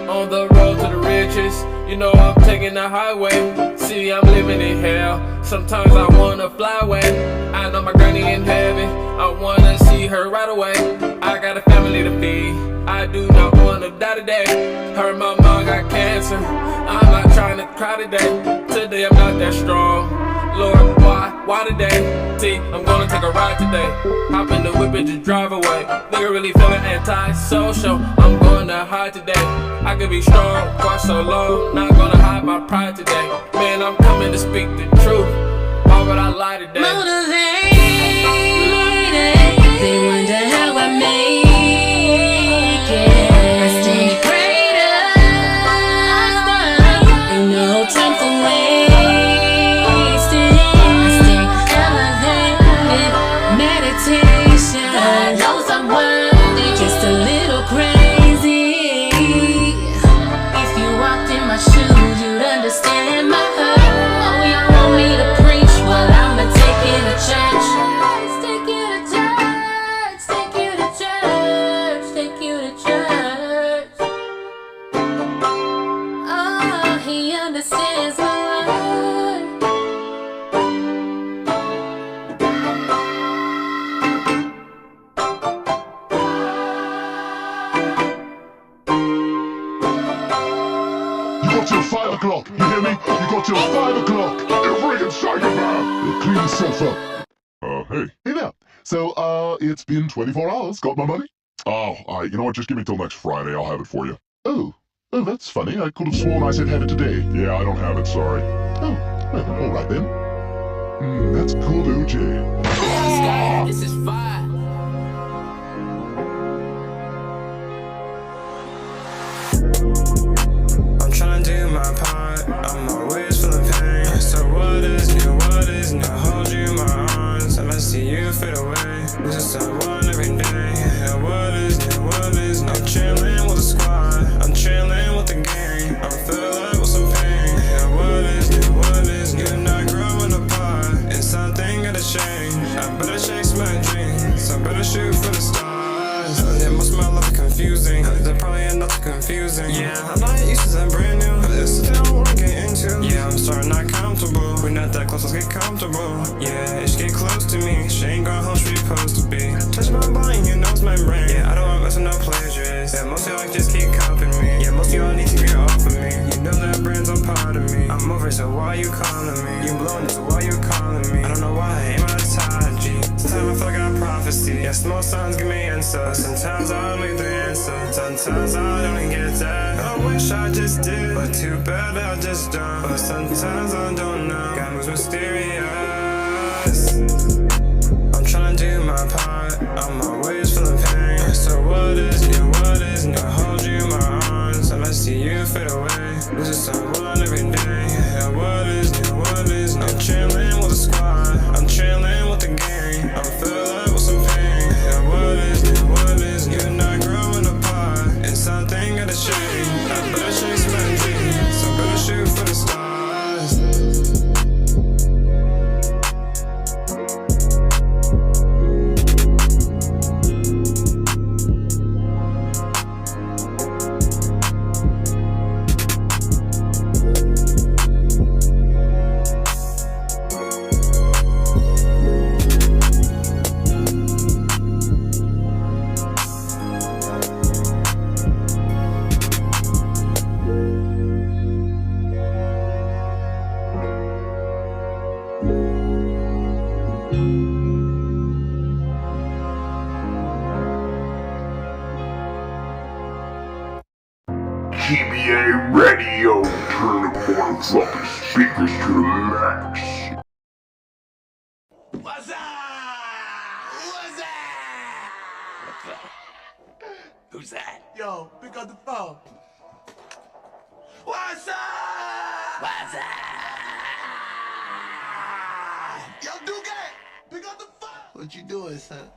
On the road to the riches, you know I'm taking the highway. See, I'm living in hell. Sometimes I wanna fly away. I know my granny in heaven, I wanna see her right away. I got a family to feed, I do not wanna die today. Heard my mom got cancer, I'm not trying to cry today. Today I'm not that strong. Lord, why today? See, I'm gonna take a ride today. Hop in the whip and just drive away. Nigga really feeling anti-social, I'm gonna hide today. I could be strong for so long, not gonna hide my pride today. Man, I'm coming to speak the truth, why would I lie today? Motivated. They wonder how I make it. I stay greater. Ain't no time for wasting. I stay elevated. clean yourself up. Hey there. So, it's been 24 hours. Got my money? Oh, you know what? Just give me till next Friday. I'll have it for you. Oh, that's funny. I could have sworn I said have it today. Yeah, I don't have it. Sorry. Oh, well, all right then. That's cool, OJ. This is fire. I'm trying to do my part. I'm always feeling pain. So what is new? What is new? Hold you in my arms. And I see you fade away. This is someone every day. And what is new? What is new? I'm chilling with the squad. I'm chilling with the gang. I'm feeling with some pain. And what is new? What is new? You're not growing apart. And something gotta change. I better chase my dreams. I better shoot for the stars. It must smell like confusing. They're probably enough confusing. Yeah, I'm not used to that brand new. This is the thing I wanna get into. Yeah, I'm starting not comfortable. We're not that close, let's get comfortable. Yeah, she get close to me. She ain't going home, she supposed to be. Touch my body, you know it's my brain. Yeah, I don't want to mess with no pleasures. Yeah, most of y'all just keep copying me. Yeah, most of y'all need to get off of me. You know that brand's a part of me. I'm over, so why you calling me? You blowing it, so why you calling me? I don't know why, ain't my ThA, G. Sometimes I feel like I got prophecy. Yeah, small signs give me answers. Sometimes I don't make the answer. Sometimes I don't get that. I wish I just did, but too bad I just don't. But sometimes I don't know. God moves mysterious. I'm trying to do my part. I'm always feeling pain. So what is new? What is new? I hold you in my arms and I see you fade away. This is someone every day. And what is new? What is new? I'm chilling with the squad. I'm chilling with the gang. I'm feeling with some pain. And what is new? What is new? You're not growing apart. And something gotta change. I better chase my dreams. I better shoot for the stars. TBA Radio, turn the motherfucking speakers to the max. What's up? What's up? Who's that? Yo, pick up the phone. What's up? What's up? Yo, Duke, pick up the phone. What you doing, son?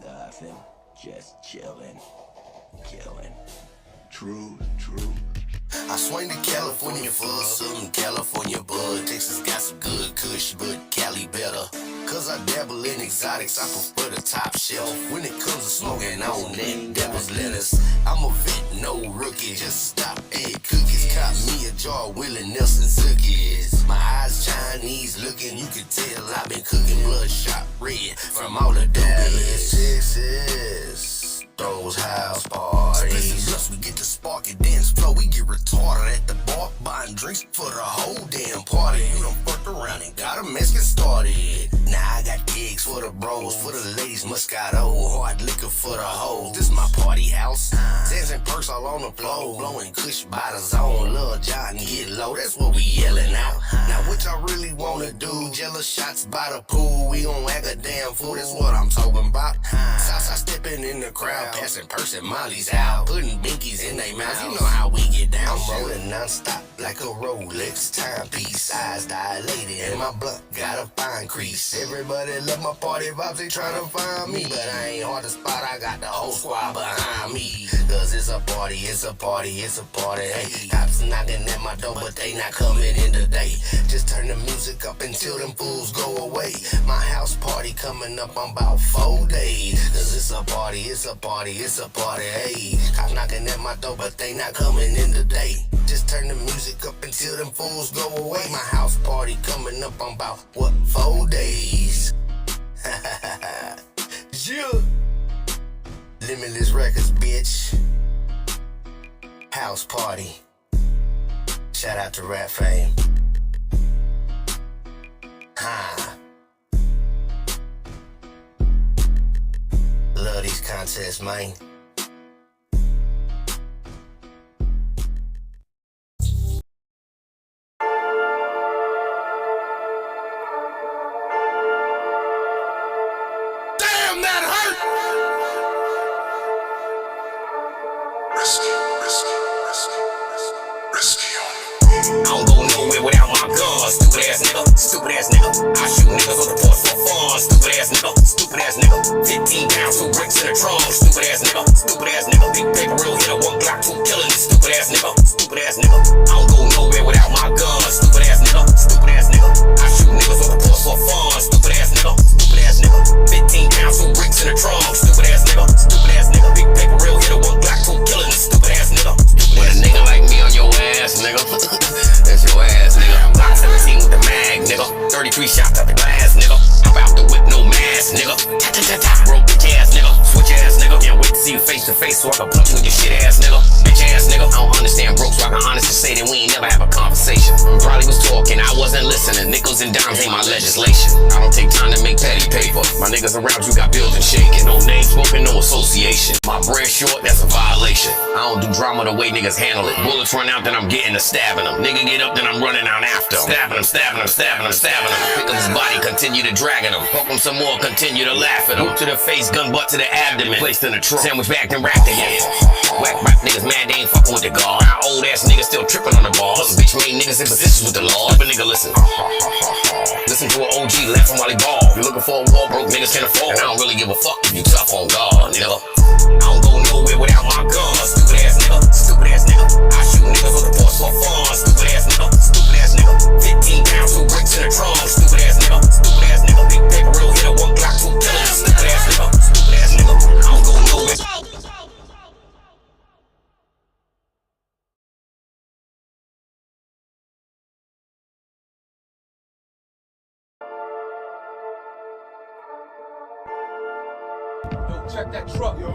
Nothing. Just chilling. Killing. True. I swing to California for some California bud. Texas got some good kush, but Cali better. Cause I dabble in exotics, I prefer the top shelf. When it comes to smoking on that devil's lettuce, I'm a vet, no rookie. Just stop at cookies. Cop me a jar of Willie Nelson cookies. My eyes Chinese looking, you can tell I've been cooking bloodshot red from all the Dallas, Texas. Those house parties. Plus we get to spark and dance flow. We get retarded at the bar, buying drinks for the whole damn party. You done fucked around and got a mess get started. Now I got gigs for the bros, for the ladies, Moscato, hard liquor for the hoes. This my party house. Dancing perks all on the floor, blowing kush by the zone. Lil John get low, that's what we yelling out. Now what y'all really wanna do? Jealous shots by the pool. We gon' act a damn fool, that's what I'm talking about. Southside stepping in the crowd, passing person Molly's out, putting binkies in they mouths. You know how we get down. I'm rolling non-stop like a Rolex timepiece. Eyes dilated and my blunt got a fine crease. Everybody love my party vibes, they tryna find me, but I ain't hard to spot. I got the whole squad behind me. Cause it's a party, it's a party, it's a party. Hey, cops knocking at my door, but they not coming in today. Just turn the music up until them fools go away. My house party coming up on about 4 days. Cause it's a party, it's a party, it's a party. Hey, cops knocking at my door, but they not coming in today. Just turn the music up until them fools go away. My house party coming up on about, 4 days. Yeah. Limitless Records, bitch. House party. Shout out to Rap Fame. contest, man. Damn, that hurt! I don't go nowhere without my gun. Stupid ass nigga, stupid ass nigga. I shoot niggas on the porch for fun. Stupid ass nigga, stupid ass nigga. 15 pounds, 2 bricks in the trunk. Stupid ass nigga, stupid ass nigga. Big paper real hitter, 1 Glock, 2 killing. Stupid ass nigga, stupid ass nigga. I don't go nowhere without my gun. Stupid ass nigga, stupid ass nigga. I shoot niggas on the porch for fun. Stupid ass nigga, stupid ass nigga. 15 pounds, 2 bricks in the trunk. Stupid ass nigga, stupid ass nigga. Big paper real hitter, 1 Glock, 2 killing. Stupid ass nigga. When a nigga like me on your ass, nigga. That's your ass, nigga. Block 17 with the mag, nigga. 33 shots out the glass, nigga. Hop out the whip, no mask, nigga. Broke bitch ass, nigga. Switch ass, nigga. Can't wait to see you face to face so I can punch you with your shit ass, nigga. Bitch ass, nigga. I don't understand broke, so I can honestly say that we ain't never have a conversation. You probably was talking, I wasn't listening. Nickels and dimes ain't my legislation. I don't take time to make petty paper. My niggas around you got building shaking. No name spoken, no association. My bread short, that's a violation. I don't do drama the way niggas handle it. Bullets run out, then I'm getting to stabbing them. Nigga get up, then I'm running out after him. Stabbing him, stabbing him, stabbing him, stabbing him. Pick up his body, continue to dragging him. Poke him some more, continue to laugh at him. Hook to the face, gun butt to the abdomen. Placed in the trunk, sandwich back and wrapped again. Whack rap niggas mad, they ain't fucking with the guard. Our old ass niggas still tripping on the balls. Bitch made niggas in positions with the law. But nigga listen. Listen to an OG laughing while he ball. You looking for a wall, broke niggas can't afford. And I don't really give a fuck if you tough on God, nigga. I don't go nowhere without my gun. Stupid ass nigga, stupid ass nigga. I shoot niggas on the porch for fun. Stupid ass nigga, stupid ass nigga. 15 pounds, 2 bricks in the trunk. Stupid ass nigga, stupid ass nigga. Big paper real hitter, 1 Glock, 2 killers. Stupid ass nigga, stupid ass nigga. I don't go nowhere. Check that truck. Yo,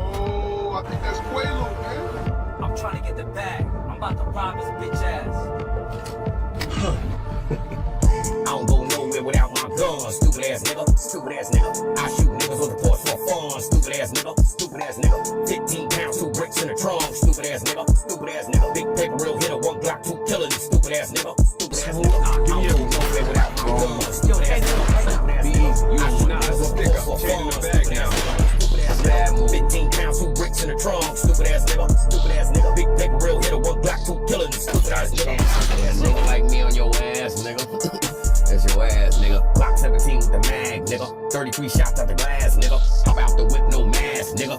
I think that's Quaalude, man. I'm trying to get the bag. I'm about to rob his bitch ass. I don't go nowhere without my gun. Stupid ass nigga, stupid ass nigga. I shoot niggas on the porch for fun. Stupid ass nigga, stupid ass nigga. 15 pounds, 2 bricks in the trunk. Stupid ass nigga, stupid ass nigga. Big paper real hitter, 1 Glock, 2 killing. Stupid ass nigga, stupid ass nigga. I don't go nowhere without my gun. Stupid ass nigga, stupid ass nigga. I shoot niggas on the porch for fun. Stupid ass nigga. 15 pounds, 2 bricks in the trunk. Stupid ass nigga, stupid ass nigga. Big paper real hitter, 1 Glock, 2 killing. Stupid ass nigga. Nigga like me on your ass, nigga. That's your ass, nigga. Block 17 with the mag, nigga. 33 shots out the glass, nigga. Hop out the whip, no mask, nigga.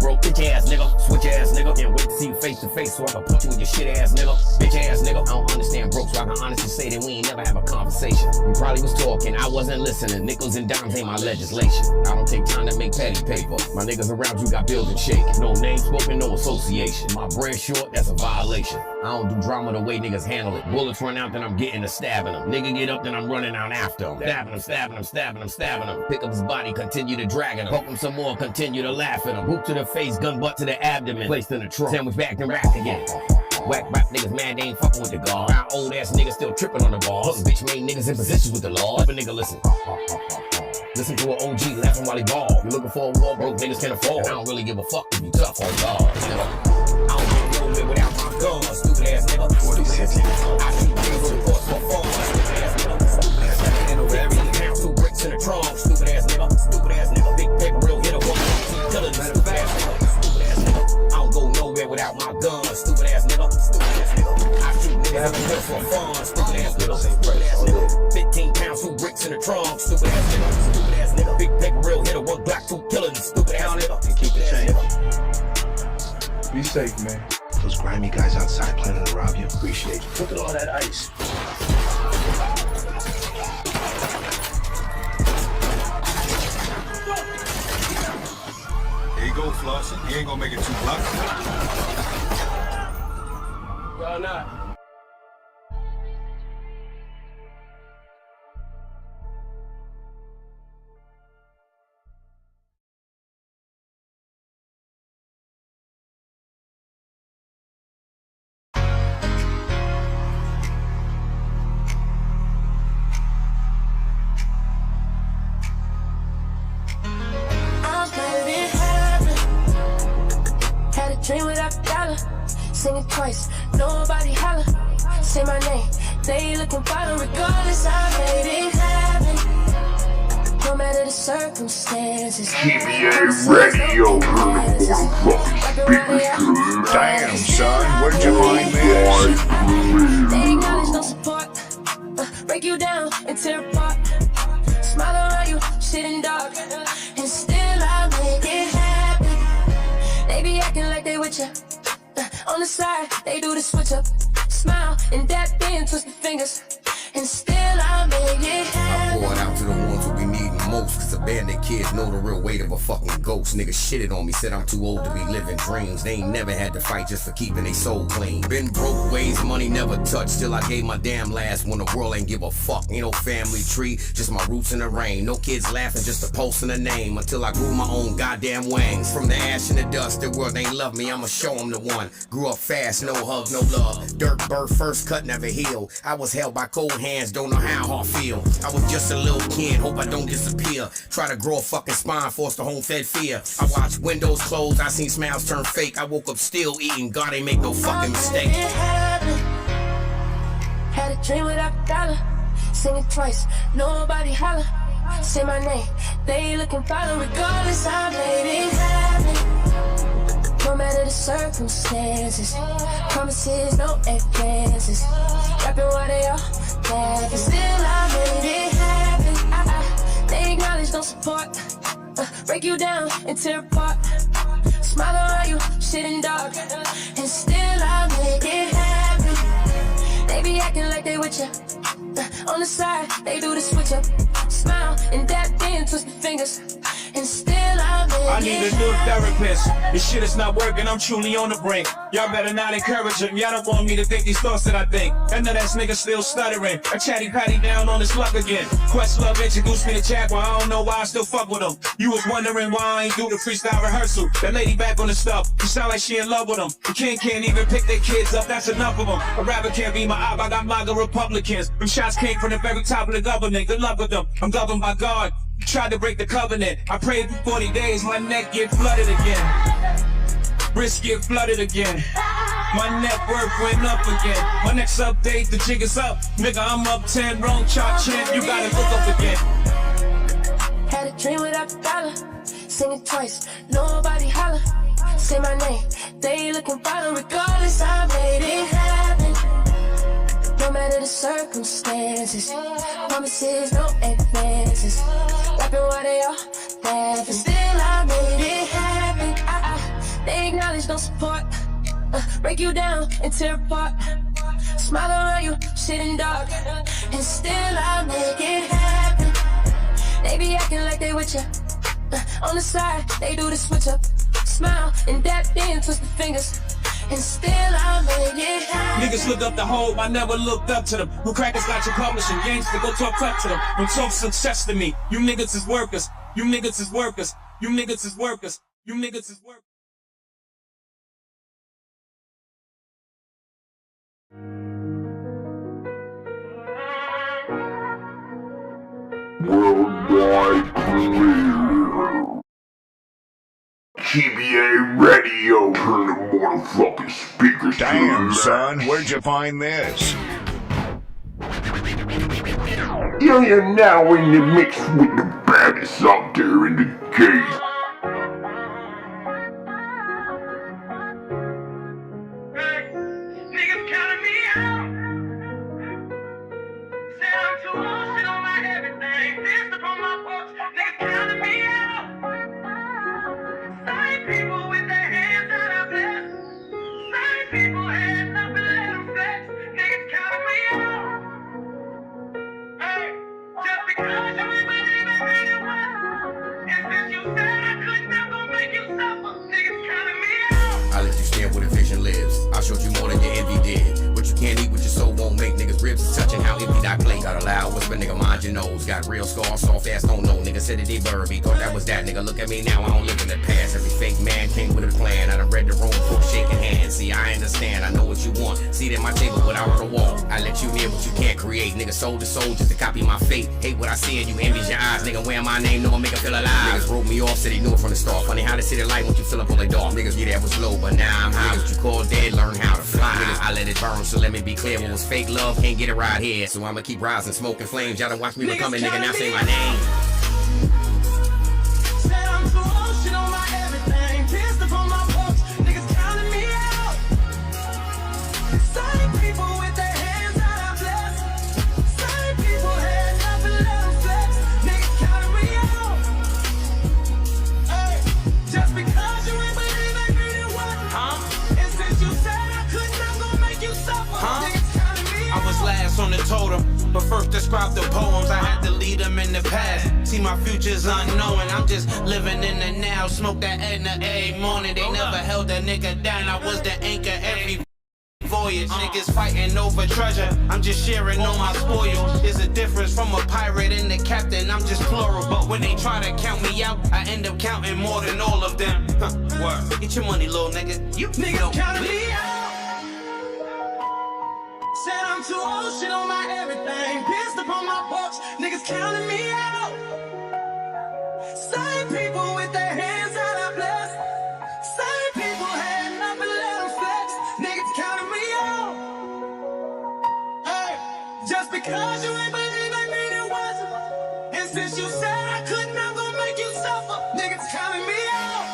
Broke bitch ass, nigga. Switch ass, nigga. Can't wait to see you face to face so I can punch you with your shit ass, nigga. Bitch ass, nigga. I don't understand broke, so I can honestly say that we ain't never have a conversation. You probably was talking, I wasn't listening. Nickels and dimes ain't my legislation. I don't take time to make petty paper. My niggas around you got building shaking. No name spoken, no association. My bread short, that's a violation. I don't do drama the way niggas handle it. Bullets run out, then I'm getting to stabbing them. Nigga get up, then I'm running out after him. Stabbing him, stabbing him, stabbing him, stabbing him. Pick up his body, continue to dragging him. Poke him some more, continue to laugh at him. Hook to the face, gun butt to the abdomen. Placed in the trunk, sandwich back and wrapped again. Whack rap niggas mad, they ain't fucking with the guard. Our old ass niggas still tripping on the balls. Bitch made niggas in positions with the law. But nigga listen. Listen to an OG laughing while he ball. You looking for a wall, broke niggas can't afford. And I don't really give a fuck if you tough on God, nigga. I don't go nowhere without my gun. Stupid ass nigga, stupid ass nigga. I shoot niggas on the porch for fun. Stupid ass nigga, stupid ass nigga. 15 pounds, 2 bricks in the trunk. Stupid ass nigga, stupid ass nigga. Big paper real hitter, 1 2 killers. Stupid ass nigga, stupid ass nigga. I don't go nowhere without my gun. Stupid ass nigga, stupid ass nigga. I shoot niggas on the porch for fun. Stupid ass nigga, stupid ass nigga. 15 pounds, 2 bricks in the trunk. Stupid ass nigga, stupid ass nigga. Big paper real hitter, 1 Glock, 2 killers. Stupid ass nigga, and keep it change. Be safe, man. Those grimy guys outside planning to rob you. Appreciate you. Look at all that ice. There you go, Flossie. You ain't gonna make it 2 blocks. Well, not. I'm playing dream without a dollar. Sing it twice, nobody holler. Say my name, they looking bottom. Regardless, I made it happen. No matter the circumstances. ThA Radio, Damn, son, where'd you find this? They acknowledge no support. Break you down and tear apart. Smile around you, sitting dark. And still I make it happen. They be acting like they with ya. On the side, they do the switch up. Smile and dap in, twist the fingers. And still I make it happen. I pour it out to the ones who be needing most. Cause abandoned kids know the real weight of a fucking ghost. Niggas shitted on me, said I'm too old to be living dreams. They ain't never had to fight just for keeping their soul clean. Been broke ways, money never touched. Still I gave my damn last when the world ain't give a fuck. Ain't no family tree, just my roots in the rain. No kids laughing, just a post in the name. Until I grew my own goddamn wings. From the ash and the dust, the world ain't love me, I'ma show them the one. Grew up fast, no hug, no love. Dirt birth, first cut, never heal. I was held by cold hands, don't know how I feel. I was just a little kid, hope I don't disappear. Try to grow a fucking spine, force the home fed fear. I watched windows close, I seen smiles turn fake. I woke up still eating, God ain't make no fucking mistake. Had a dream without a dollar. Sing it twice, nobody holler. Say my name, they looking follow. Regardless, I made it happen. No matter the circumstances. Promises, no advances. Rapping while they all laughing. Still I made it happen. They acknowledge no support. Break you down and tear apart. Smile around you, sitting dark. And still I make it happen. They be acting like they with ya. On the side, they do the switch up. Smile and dap in, twist the fingers. And still I need a new therapist. This shit is not working, I'm truly on the brink. Y'all better not encourage him. Y'all don't want me to think these thoughts that I think. That nut ass nigga still stuttering. A chatty patty down on his luck again. Questlove introduced me to Jaguar. I don't know why I still fuck with him. You was wondering why I ain't do the freestyle rehearsal. That lady back on the stuff. You sound like she in love with him. The king can't even pick their kids up. That's enough of them. A rapper can't be my op. I got MAGA Republicans. Them shots came from the very top of the government. Good luck with them. I'm governed by God. Tried to break the covenant. I prayed for 40 days, my neck get flooded again. Wrist get flooded again. My net worth went up again. My next update, the jig is up. Nigga, I'm up 10, wrong chart champ. You gotta look up again. Had a dream without a dollar. Sing it twice, nobody holler. Say my name, they looking bottom. Regardless, I made it happen. No matter the circumstances. Promises, no advances. Rapping while they all laughing. Still I made it happen. They acknowledge no support. Break you down and tear apart. Smile around you, sitting dark. And still I make it happen. They be acting like they with ya. On the side, they do the switch up. Smile and dap in, twist the fingers. And still I make it happen. Niggas look up the hole, I never looked up to them. Who crackers got you publishing? Gangsta, go talk tough to them. Don't talk success to me. You niggas is workers. You niggas is workers. You niggas is workers. You niggas is workers. Worldwide premiere. ThA Radio, turn the motherfucking speakers. Damn, son, where'd you find this? You're now in the mix with the baddest out there in the game. Niggas counting me out. Said I'm too old, shit on my everything. Pissed up on my books. Niggas counting me out. Same people with their hands out of blessed. Same people had nothing let them flex. Niggas counting me out. Hey, just because you ain't believing me in what? And since you said I couldn't, I'm gonna make you suffer. Niggas counting me out. I let you stand where the vision lives. I showed you more than your envy did. What you can't eat, what your soul won't make. Niggas ribs is touching how empty I play. Got a loud whisper, nigga, mind your nose. Got real scars, soft ass, don't know. Nigga said it, they burby. Thought that was that, nigga. Look at me now, I don't live in the past. Every fake man came with a plan. I done read the room before shaking hands. See, I understand, I know what you want. See it at my table without the wall. I let you near what you can't create. Nigga sold to soul just to copy my fate. Hate what I said, you envies your eyes. Nigga wear my name, no one make her feel alive. Niggas wrote me me off, said they knew it from the start. Funny how the city light once you fill up all the dark. Niggas, yeah, that was low, but now I'm high. What you call dead, learn how to fly. Niggas, I let it burn, so let me be clear. What was fake love, can't get it right here. So I'ma keep rising, smoking flames. Y'all done watch me becoming, nigga, now say my name. Said I'm too old, shit on my everything. Pissed upon my folks, niggas counting me out. Same people with their hands out, I bless. Same people had nothing, let them flex. Niggas counting me out. Hey, just because you ain't believe ain't mean it wasn't. And since you said I couldn't, I'm gonna make you suffer. Niggas counting me out. I was last on the totem, but first described the poems. I had to lead them in the past. See, my future's unknown. I'm just living in the now. Smoke that Edna every morning. They never held a nigga down. I was the anchor every voyage. Niggas fighting over treasure. I'm just sharing all my spoils. There's a difference from a pirate and the captain. I'm just plural. But when they try to count me out, I end up counting more than all of them. Word. Get your money, little nigga. You niggas counting me out. Said I'm too old, shit on my everything. Pissed upon my porch, niggas counting me out. Same people with their hands out, I bless. Same people had nothing, let them flex. Niggas counting me out. Hey, just because you ain't believe ain't mean it wasn't. And since you said I couldn't, I'm gonna make you suffer. Niggas counting me out.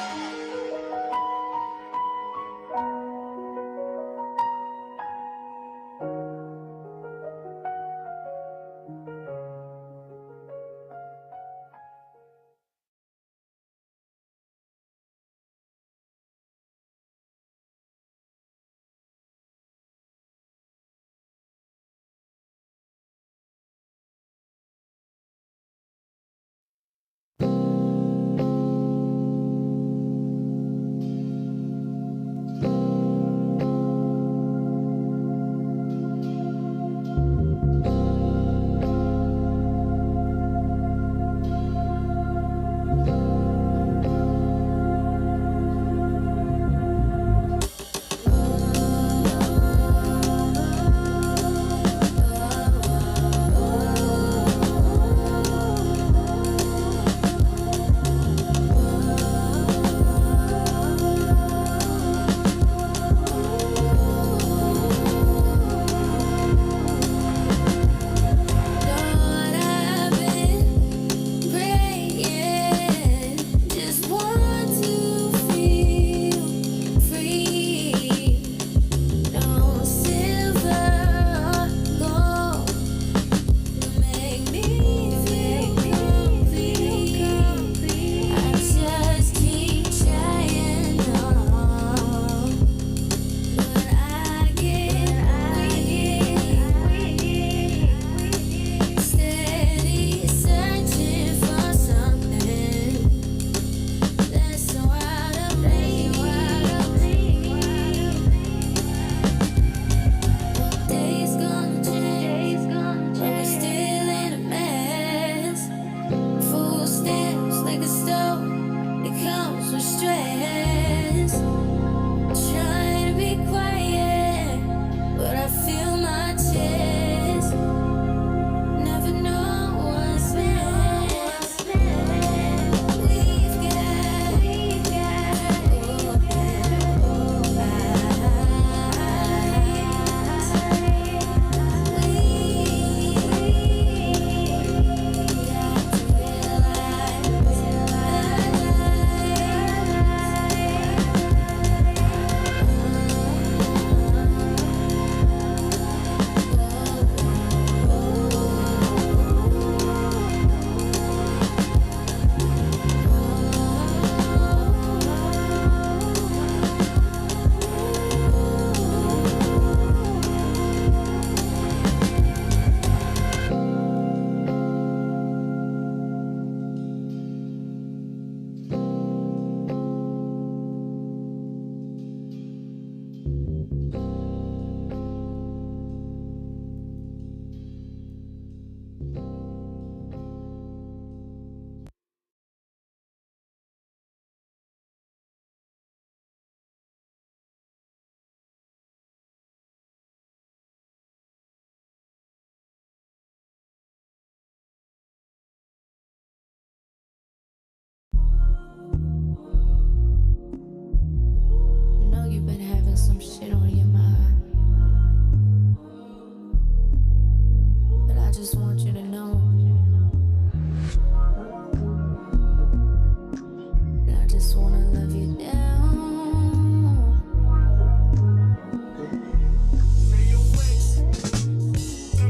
just wanna love you down.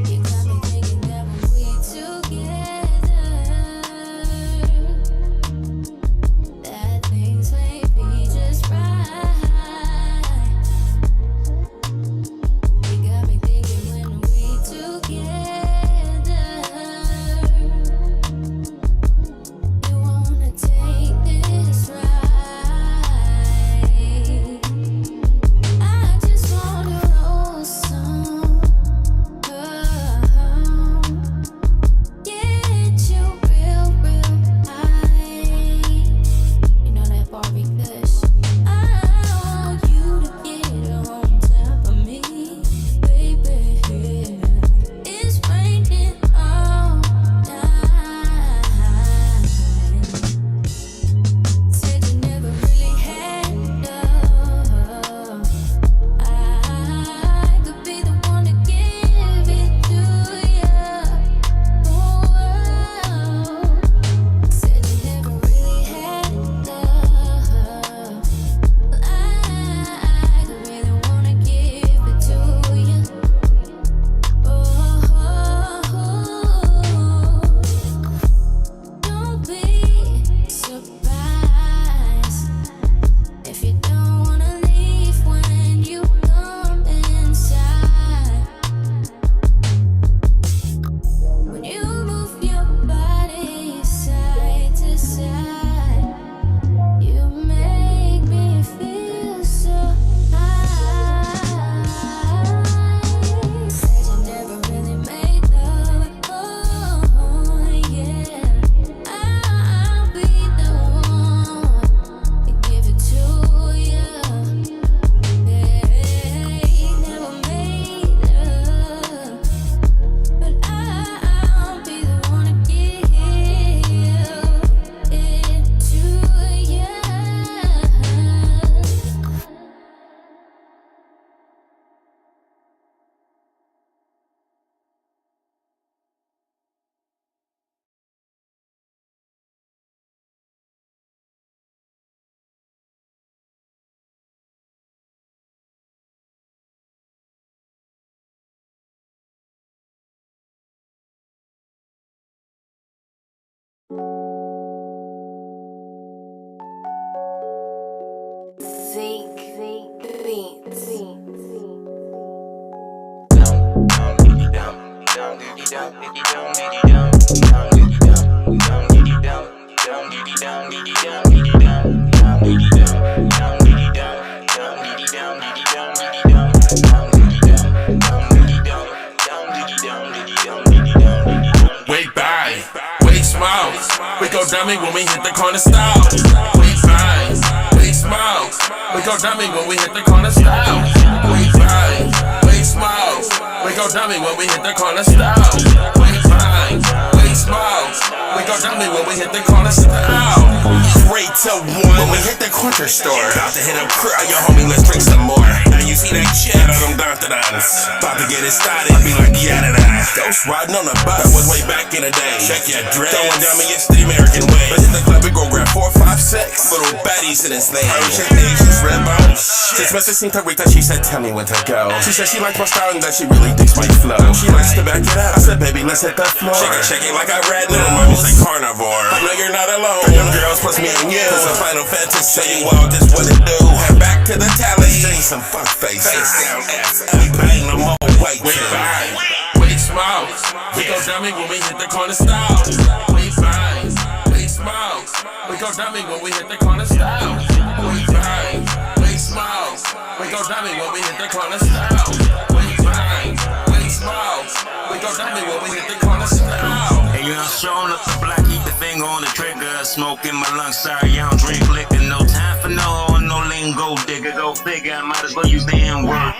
You got me thinking that when we together, that things may be just right. You got me thinking when we together, you wanna take this ride. I just wanna roll some, get you real high. You know that Barbie kush. I want you to get on top of me, baby. It's raining all night. Said you never really had love. I could be the one to give it to you. Oh, said you never really had love. I could really wanna give it to you. Don't be surprised if you don't wanna leave when you come inside. When you move your body side to side, you make me feel so high. Said you never really made love. Oh, yeah. I'll be the one to give it to you. Never made love, but I'll be the one to give it to you. Wait by, wait smile. We go dummy when we hit the corner style. Wait by, wait smile. We go dummy when we hit the corner style. Wait by, wait smile. We go dummy when we hit the corner style. Wait by, wait smile. We go dummy when we hit the corner style. 3 to 1 when we hit the corner store. About to hit up crowd, yo homie, let's drink some more. Now you see that shit out of them Dantadans. About to get it started, be like yeah da. Ghost riding on the bus, that was way back in the day. Check your dreads, throwing dummy, it's the American way. But hit the club, we go grab 4, 5, 6 little baddies in his name. Shake Asians, red bones. Since Mr. Seen Rita, she said tell me when to go. She said she likes my style and that she really thinks my flow. She likes to back it up, I said baby let's hit the floor. Shake it like I read little mommy say carnivore. I know you're not alone, them girls plus me and you. Cause a final fantasy, tell you all just what it do. Head back to the tally, exchange some fuck face. Face down, ass up, bang them all white. Wait by, wait smile. We go dummy when we hit the corner style. Wait by, wait smile. We go dummy when we hit the corner style. Wait by, wait smile. We go dummy when we hit the corner style. Wait by, wait smile. We go dummy when we hit the corner style. Hey, you know, showing up the block, keep the finger on the trigger. Smoke in my lungs, sorry, I don't drink liquor. No time for no hoe, no lingo digger. Go figure, I might as well use the N-word.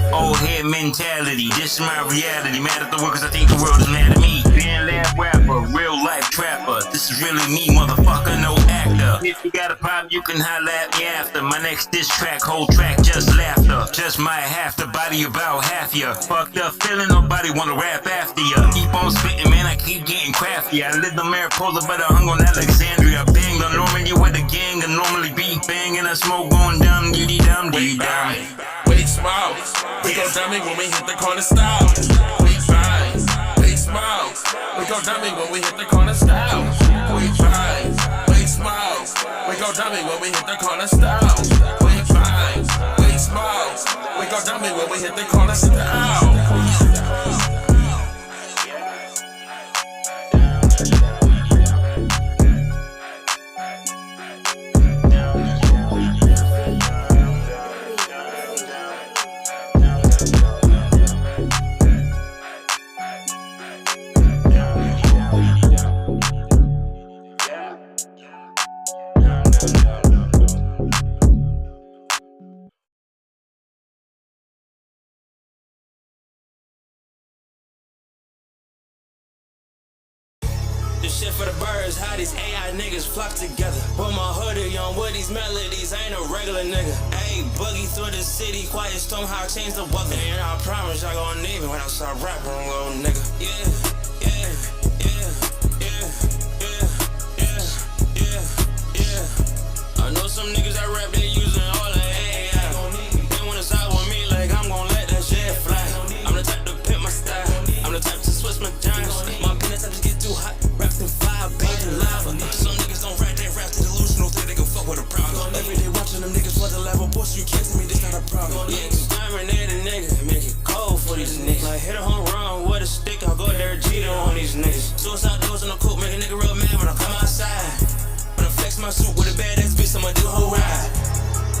Old head mentality, this is my reality. Mad at the world cause I think the world is mad at me. Being lab rapper, real life trapper. This is really me, motherfucker, no actor. If you got a problem, you can holler at me after. My next diss track, whole track, just laughter. Just might have to body about half ya. Fucked up feeling, nobody wanna rap after ya. Keep on spitting, man, I keep getting crafty. I lived on Mariposa, but I hung on Alexandria. Banged on Normandy with a gang of that smoke going down, diddy down, diddy down. Big smile, we gon' dummy when we hit the corner style. Big vibes, big smile, we gon' dummy when we hit the corner style. Big vibes, big smile, we gon' dummy when we hit the corner style. Big vibes, big smile, we gon' dummy when we hit the corner style. This shit for the birds, how these AI niggas flock together. Put my hoodie on with these melodies, I ain't a regular nigga. Ayy, boogie through the city, quiet storm, how I change the weather. And I promise y'all gon' need me when I start rapping, little nigga. Yeah, yeah, yeah, yeah, yeah, yeah, yeah, yeah. I know some niggas that rap, they using all the AI. They wanna side with me like I'm gon' let that shit fly. I'm the type to pimp my style, I'm the type to switch my dimes. My penis type to get too hot. Wrapped in fire, baked in lava. Some niggas don't rap, they rap to delusional, think they gon' fuck with a problem. Every day watching them niggas for the level, boss, you can't tell me this not a problem. Yeah, exterminate a nigga, make it cold for these niggas. Like hit a home run with a stick, I'll go there Jeter on these niggas. Suicide doors in the coop, make a nigga real mad when I come outside. When I flex my suit with a badass bitch, I'ma do the whole ride.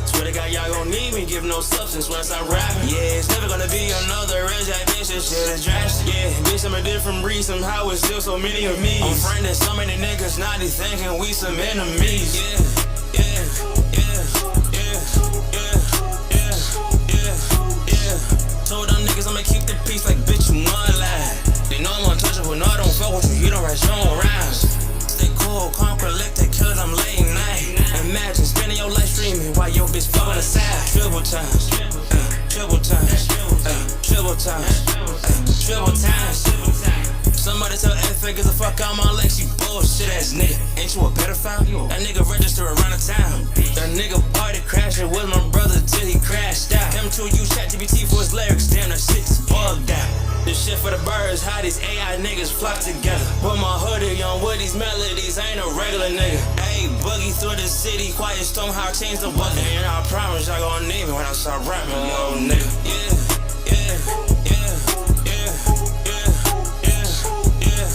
Swear to God, y'all gon' need me, give no substance once I rap. Yeah, it's never gonna be another bitch, this shit is drastic. Yeah, bitch, I'm a different breed, somehow it's still so many of me. I'm friending so many niggas, now they thinking we some enemies. Yeah, yeah, yeah, yeah, yeah, yeah, yeah, yeah. Told them niggas I'ma keep the peace like bitch, you not lie. They know I'm untouchable, no, I don't fuck with you, you don't write your own rhymes. Stay cool, calm, collected, cause I'm late night. Imagine spending your life streaming while your bitch fuck on the side. Triple times, triple times, triple times, triple times. Somebody tell F-Figures the fuck out my legs, you bullshit ass nigga. Ain't you a pedophile? That nigga register around the town. That nigga party crashing with my brother till he crashed out. Him too use ChatGPT for his lyrics, damn that shit is bugged out. This shit for the birds, how these AI niggas flock together. Put my hoodie on with these melodies, I ain't a regular nigga. Ayy, boogie through the city, quiet storm, how I change the weather. And I promise y'all gon' need me when I start rapping, little nigga. Yeah, yeah, yeah, yeah, yeah, yeah, yeah,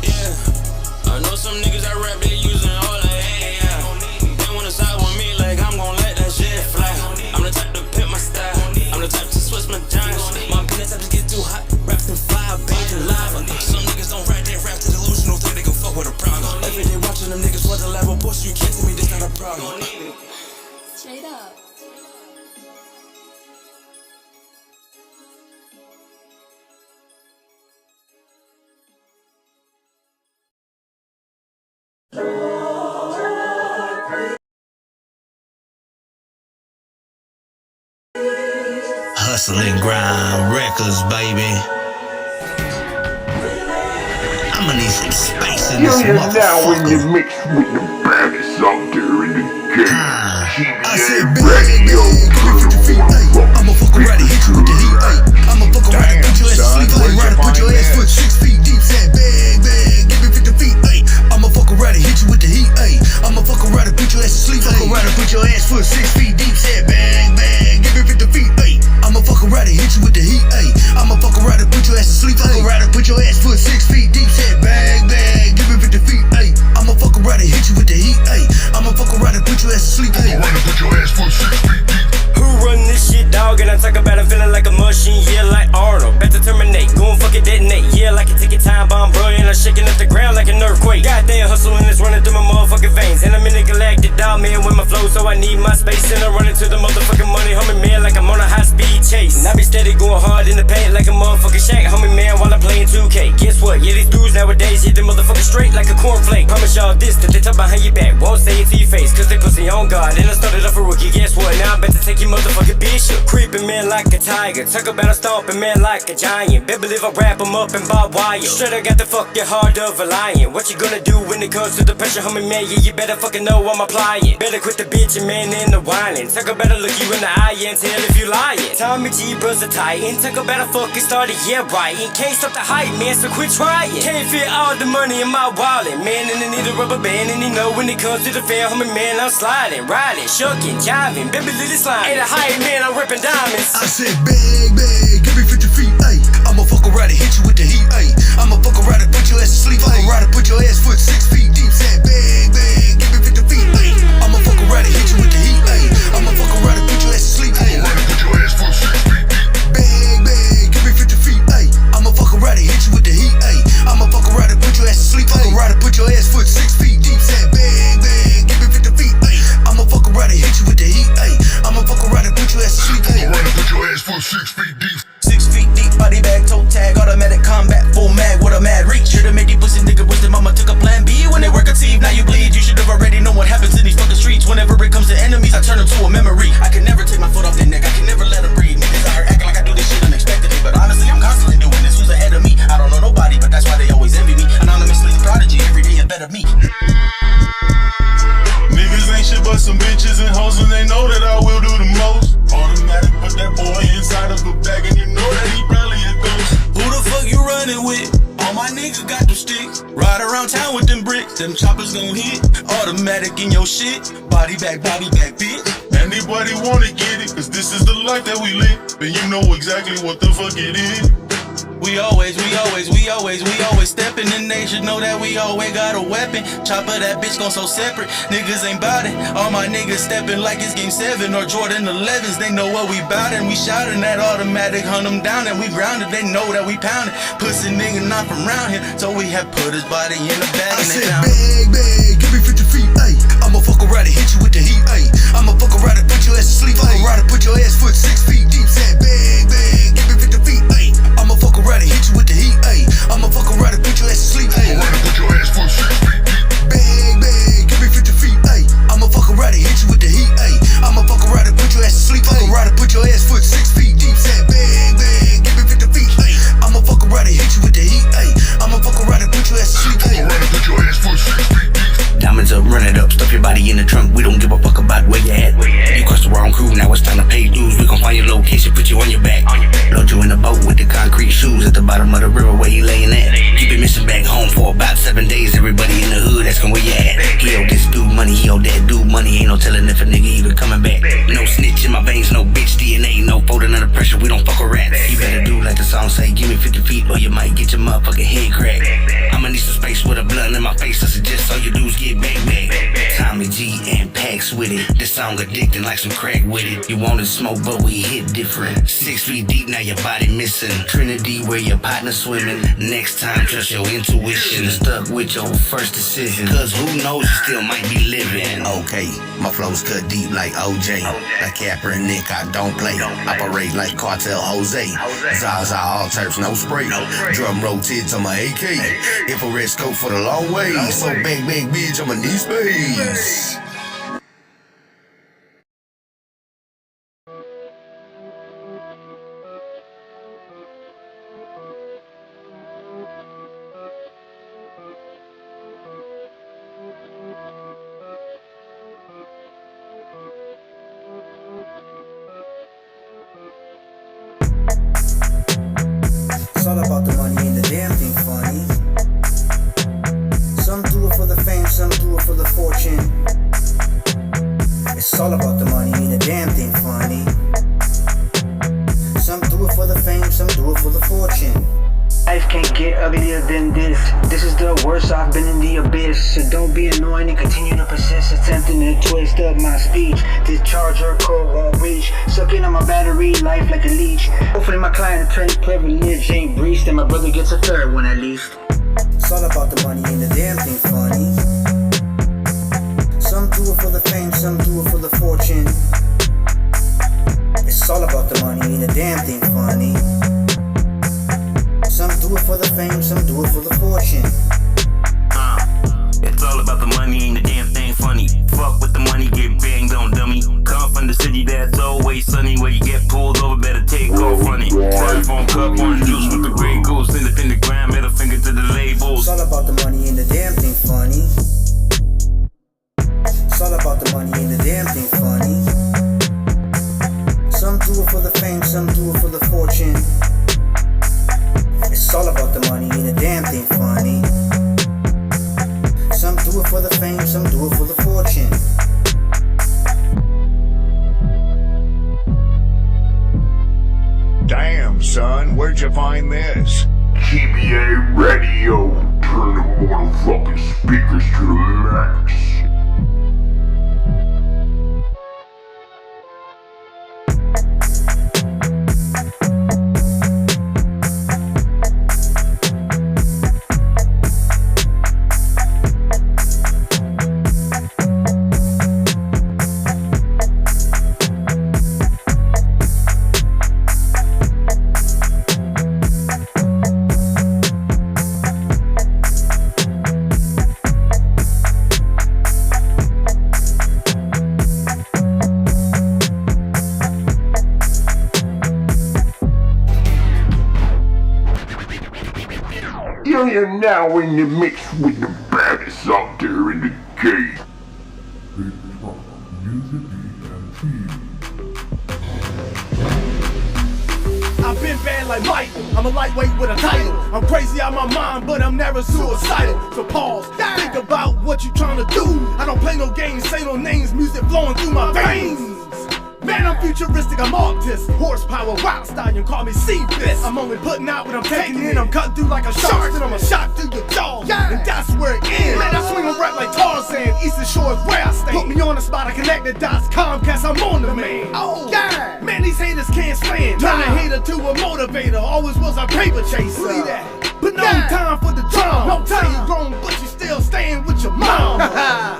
yeah. I know some niggas that rap, they using all the AI. They wanna side with me like I'm gon' let that shit fly. I'm the type to pimp my style, I'm the type to switch my dimes. My penis type to get too hot. Wrapped in fire, baked in lava. Some niggas don't rap, they rap to delusional, think they gon' fuck with a problem. Every day watching them niggas for the level, boss, you can't tell me this not a problem. Straight up. Hustling grind records, baby. I'ma need some space in this motherfucker. When you mix with the baddest out there in the game. I said, bang, give me 50 feet, ayy. I'ma fuck around and hit you with the heat, ayy. I'ma fuck around and put your ass to sleep, ayy. Right, put your ass foot 6 feet deep, said bang, bang, give me 50 feet, ayy. I'ma fuck around and hit you with the heat, ayy. I'ma fuck around and put your ass to sleep, ayy. Fuck around and put your ass foot 6 feet deep, said bang, bang, give me 50 feet, ayy. I'ma fuck around and hit you with the heat, ayy. I'ma fuck around and put your ass to sleep, ayy. Fuck around and put your ass foot 6 feet deep, said bang, bang, give me 50 feet, ayy. I'ma fuck around and hit you with the heat, ayy. I'ma fuck around and put your ass to sleep, ayy. Fuck around and put your ass foot 6 feet deep. Who run this shit, dog? And I talk about it, feeling like a machine, yeah, like Arnold. About to terminate, go and fucking detonate, yeah, like a ticket time bomb, bro. And I'm shaking up the ground like an earthquake. Goddamn hustling is running through my motherfucking veins. And I'm in the galactic dog, man, with my flow, so I need my space. And I'm running to the motherfucking money, homie, man, like I'm on a high speed chase. And I be steady going hard in the paint like a motherfucking Shaq, homie, man, while I'm playing 2K. Guess what? Yeah, these dudes nowadays hit the motherfucking straight like a cornflake. Promise y'all this, that they talk behind your back, won't say it to your face, cause they pussy on God. And I started off a rookie, guess what? Now I'm about to take your motherfucking bitch up. Creeping man like a tiger. Talk about a stomping man like a giant. Better believe I wrap him up in barbed wire. Straight I got the fuck your heart of a lion. What you gonna do when it comes to the pressure, homie man? Yeah, you better fucking know I'm applying. Better quit the bitchin', man, and the whining. Talk about look you in the eye and tell if you lying. Tommy G, bros a titan. Talk about a fucking started, yeah, right. And can't stop the hype, man, so quit trying. Can't fit all the money in my wallet, man, and I need a rubber band. And you know when it comes to the fair, homie man, I'm sliding, riding, shucking, jiving, baby little slime. Ain't a hype, man, I'm ripping diamonds. I said bang, bang, give me 50 feet, ayy. I'ma fuck around and hit you with the heat, ayy. I'ma fuck around and put your ass to sleep, fuck around and put your ass foot 6 feet deep. Said bang, bang, give me 50 feet, ayy. I'ma fuck around and hit you with the heat, ayy. I'ma fuck around and put your ass to sleep, ayy. Put your ass foot 6 feet deep. Bang, bang, give me 50 feet, ayy. I'ma fuck around and hit you with the heat, ayy. I'ma fuck around and put your ass to sleep, fuck around and put your ass foot 6 feet deep. Said bang, bang, give me 50 feet, ayy. I'ma fuck around and hit you with the heat, ayy. I'ma fuck around and put your ass to sleep, ayy. Fuck around and put your ass foot 6 feet deep. 6 feet deep, body bag, toe tag, automatic combat, full mag with a mad reach. Should've made these pussy nigga wish their mama took a plan B when they were conceived. Now you bleed, you should've already known what happens in these fucking streets. Whenever it comes to enemies, I turn them to a memory. I can never take my foot off their neck, I can never let them breathe. Niggas out here acting like I do this shit unexpectedly, but honestly, I'm constantly doing this. Who's ahead of me? I don't know nobody, but that's why they always envy me. Anonymously prodigy, every day a better me. Niggas ain't shit but some bitches and hoes, and they know that I will do the most. Automatic, put that boy inside of a bag, and you know that he probably a ghost. Who the fuck you running with? All my niggas got them sticks. Ride around town with them bricks. Them choppers gon' hit. Automatic in your shit. Body bag, bitch. Anybody wanna get it? Cause this is the life that we live. And you know exactly what the fuck it is. We always steppin', and they should know that we always got a weapon. Chopper, that bitch gon' so separate. Niggas ain't bout it. All my niggas steppin' like it's game 7 or Jordan 11s. They know what we bout, and we shoutin' that automatic, hunt them down, and we grounded. They know that we poundin'. Pussy nigga not from round here, so we have put his body in the bag and they found it. Bang, bang, give me 50 feet, ayy. I'ma fuck around and hit you with the heat, ayy. I'ma fuck around and put your ass to sleep, fuck around and put your ass foot 6 feet deep. Said bang, bang, give me 50 feet, ayy. I'ma fuck around and hit you with the heat, ayy. I'ma fuck around and put your ass to sleep, ayy. Fuck around and put your ass foot 6 feet deep. Bang, bang, give me 50 feet, ayy. I'ma fuck around and hit you with the heat, ayy. I'ma fuck around and put your ass to sleep, fuck around and put your ass foot 6 feet deep. Said bang, bang, give me 50 feet, ayy. I'ma fuck around and hit you with the heat, ayy. I'ma fuck around and put your ass to sleep, ayy. Fuck around and put your ass foot 6 feet deep. Diamonds up, run it up, stuff your body in the trunk. We don't give a fuck about where you at. You crossed the wrong crew, now it's time to pay dues. We gon' find your location, put you on your back. Load you in the boat with the concrete shoes at the bottom of the river where you layin' at. You been missing back home for about 7 days. Everybody in the hood asking where you at. He owe this dude money, he owe that dude money. Ain't no telling if a nigga even coming back. No snitch in my veins, no bitch DNA, no folding under pressure. We don't fuck with rats. You better do like the song say, give me 50 feet or you might get your motherfucking head cracked. I'ma need some space with a blunt in my face. I suggest all you dudes get back. Tommy G and Pax with it. This song addicting like some crack with it. You wanted smoke, but we hit different. 6 feet deep, now your body missing. Trinity, where your partner swimming. Next time, trust your intuition. Stuck with your first decision. Cause who knows, you still might be living. Okay, my flows cut deep like OJ. Like Capper and Nick, I don't play. Operate like Cartel Jose. Zaza, all turfs, no spray. Drum roll tits on my AK. Infrared scope for the long way. So bang, bang, bitch, I'ma need space. It's all about the money, ain't the damn thing funny. Some do it for the fame, some do it for the fortune. It's all about the money, ain't the damn thing funny. Some do it for the fame, some do it for the fortune. Life can't get uglier than this. This is the worst, I've been in the abyss. So don't be annoying and continue to persist, attempting to twist up my speech. This charger cord won't reach, sucking on my battery life like a leech. Hopefully my client attorney privilege ain't breached, and my brother gets a third one at least. It's all about the money, ain't the damn thing funny. Some do it for the fame, some do it for the fortune. It's all about the money, ain't the damn thing funny. Some do it for the fame, some do it for the fortune. It's all about the money, ain't the damn thing funny. Fuck with the money, get banged on, dummy. Come from the city that's always sunny, where you get pulled over, money, ain't a damn thing funny. Some do it for the fame, some do it for the fortune. It's all about the money, ain't a damn thing funny. Some do it for the fame, some do it for the fortune. Damn, son, where'd you find this? ThA Radio. Turn the motherfucking speakers to the max. You're now in the mix with the baddest out there in the game. I've been bad like Michael, I'm a lightweight with a title. I'm crazy out my mind, but I'm never suicidal. So pause, think about what you trying to do. I don't play no games, say no names, music flowing through my veins. Man, I'm futuristic, I'm artist. Horsepower, wild stallion, call me Seafist. I'm only putting out what I'm taking in. I'm cutting through like a shark, then I'm a shot through your jaw. And that's where it ends. Man, I swing a rap like Tarzan. Eastern Shore is where I stay. Put me on the spot, I connect the dots. Comcast, I'm on the man. Oh, yeah. Man, these haters can't stand. Turn a hater to a motivator. Always was a paper chaser. Believe that. But no time for the drama. No time you grown, but you still staying with your mom.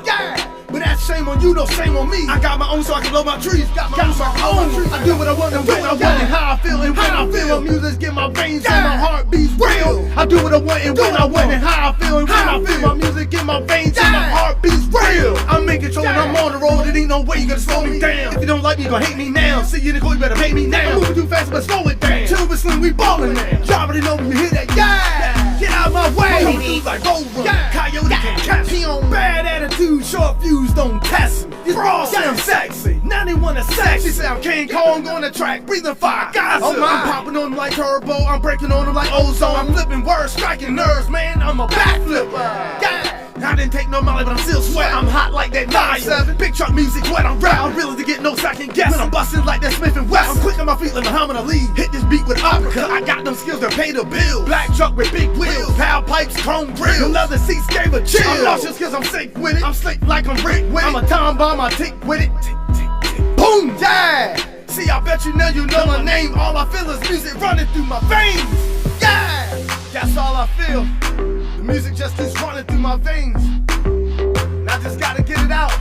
Yeah. But that's shame on you, no shame on me. I got my own so I can blow my trees. Got my own. I do what I want and when I want and how I feel and when I feel. My music's get my veins and my heart beats real. I do what I want and when I want and how I feel and when I feel. My music get my veins and my heart beats real. I'm in control and I'm on the road. It ain't no way you gonna slow me down. If you don't like me, you gon' hate me now. See you in the court, you better pay me now. I'm moving too fast, but slow it down. Chill with Slim, we ballin' now. You already know when you hear that, yeah. Get out of my way. Coming through like road run. Coyote can't catch me. On bad attitude, short fuse, don't test me. These bras say I'm sexy. Now they wanna sex. She say I'm King Kong on the track, breathing fire. Guys, I'm popping on them like turbo. I'm breaking on them like ozone. I'm flipping words, striking nerves, man. I'm a backflipper. Yeah. I didn't take no molly, but I'm still sweat. I'm hot like that 9-7. Big truck music, wet. I'm rap. I'm really to get no second guess. When I'm busting like that Smith and West. I'm quick on my feet like Muhammad Ali. Hit this beat with uppercut. I got them skills to pay the bill. Black truck with big wheels, power pipes, chrome grills. The leather seats gave a chill. I'm nauseous cause I'm sick with it. I'm slick like I'm Rick with it. I'm a time bomb, I tick with it. Boom, yeah. See, I bet you know my name. All I feel is music running through my veins. Yeah, that's all I feel. The music just keeps running through my veins. And I just gotta get it out.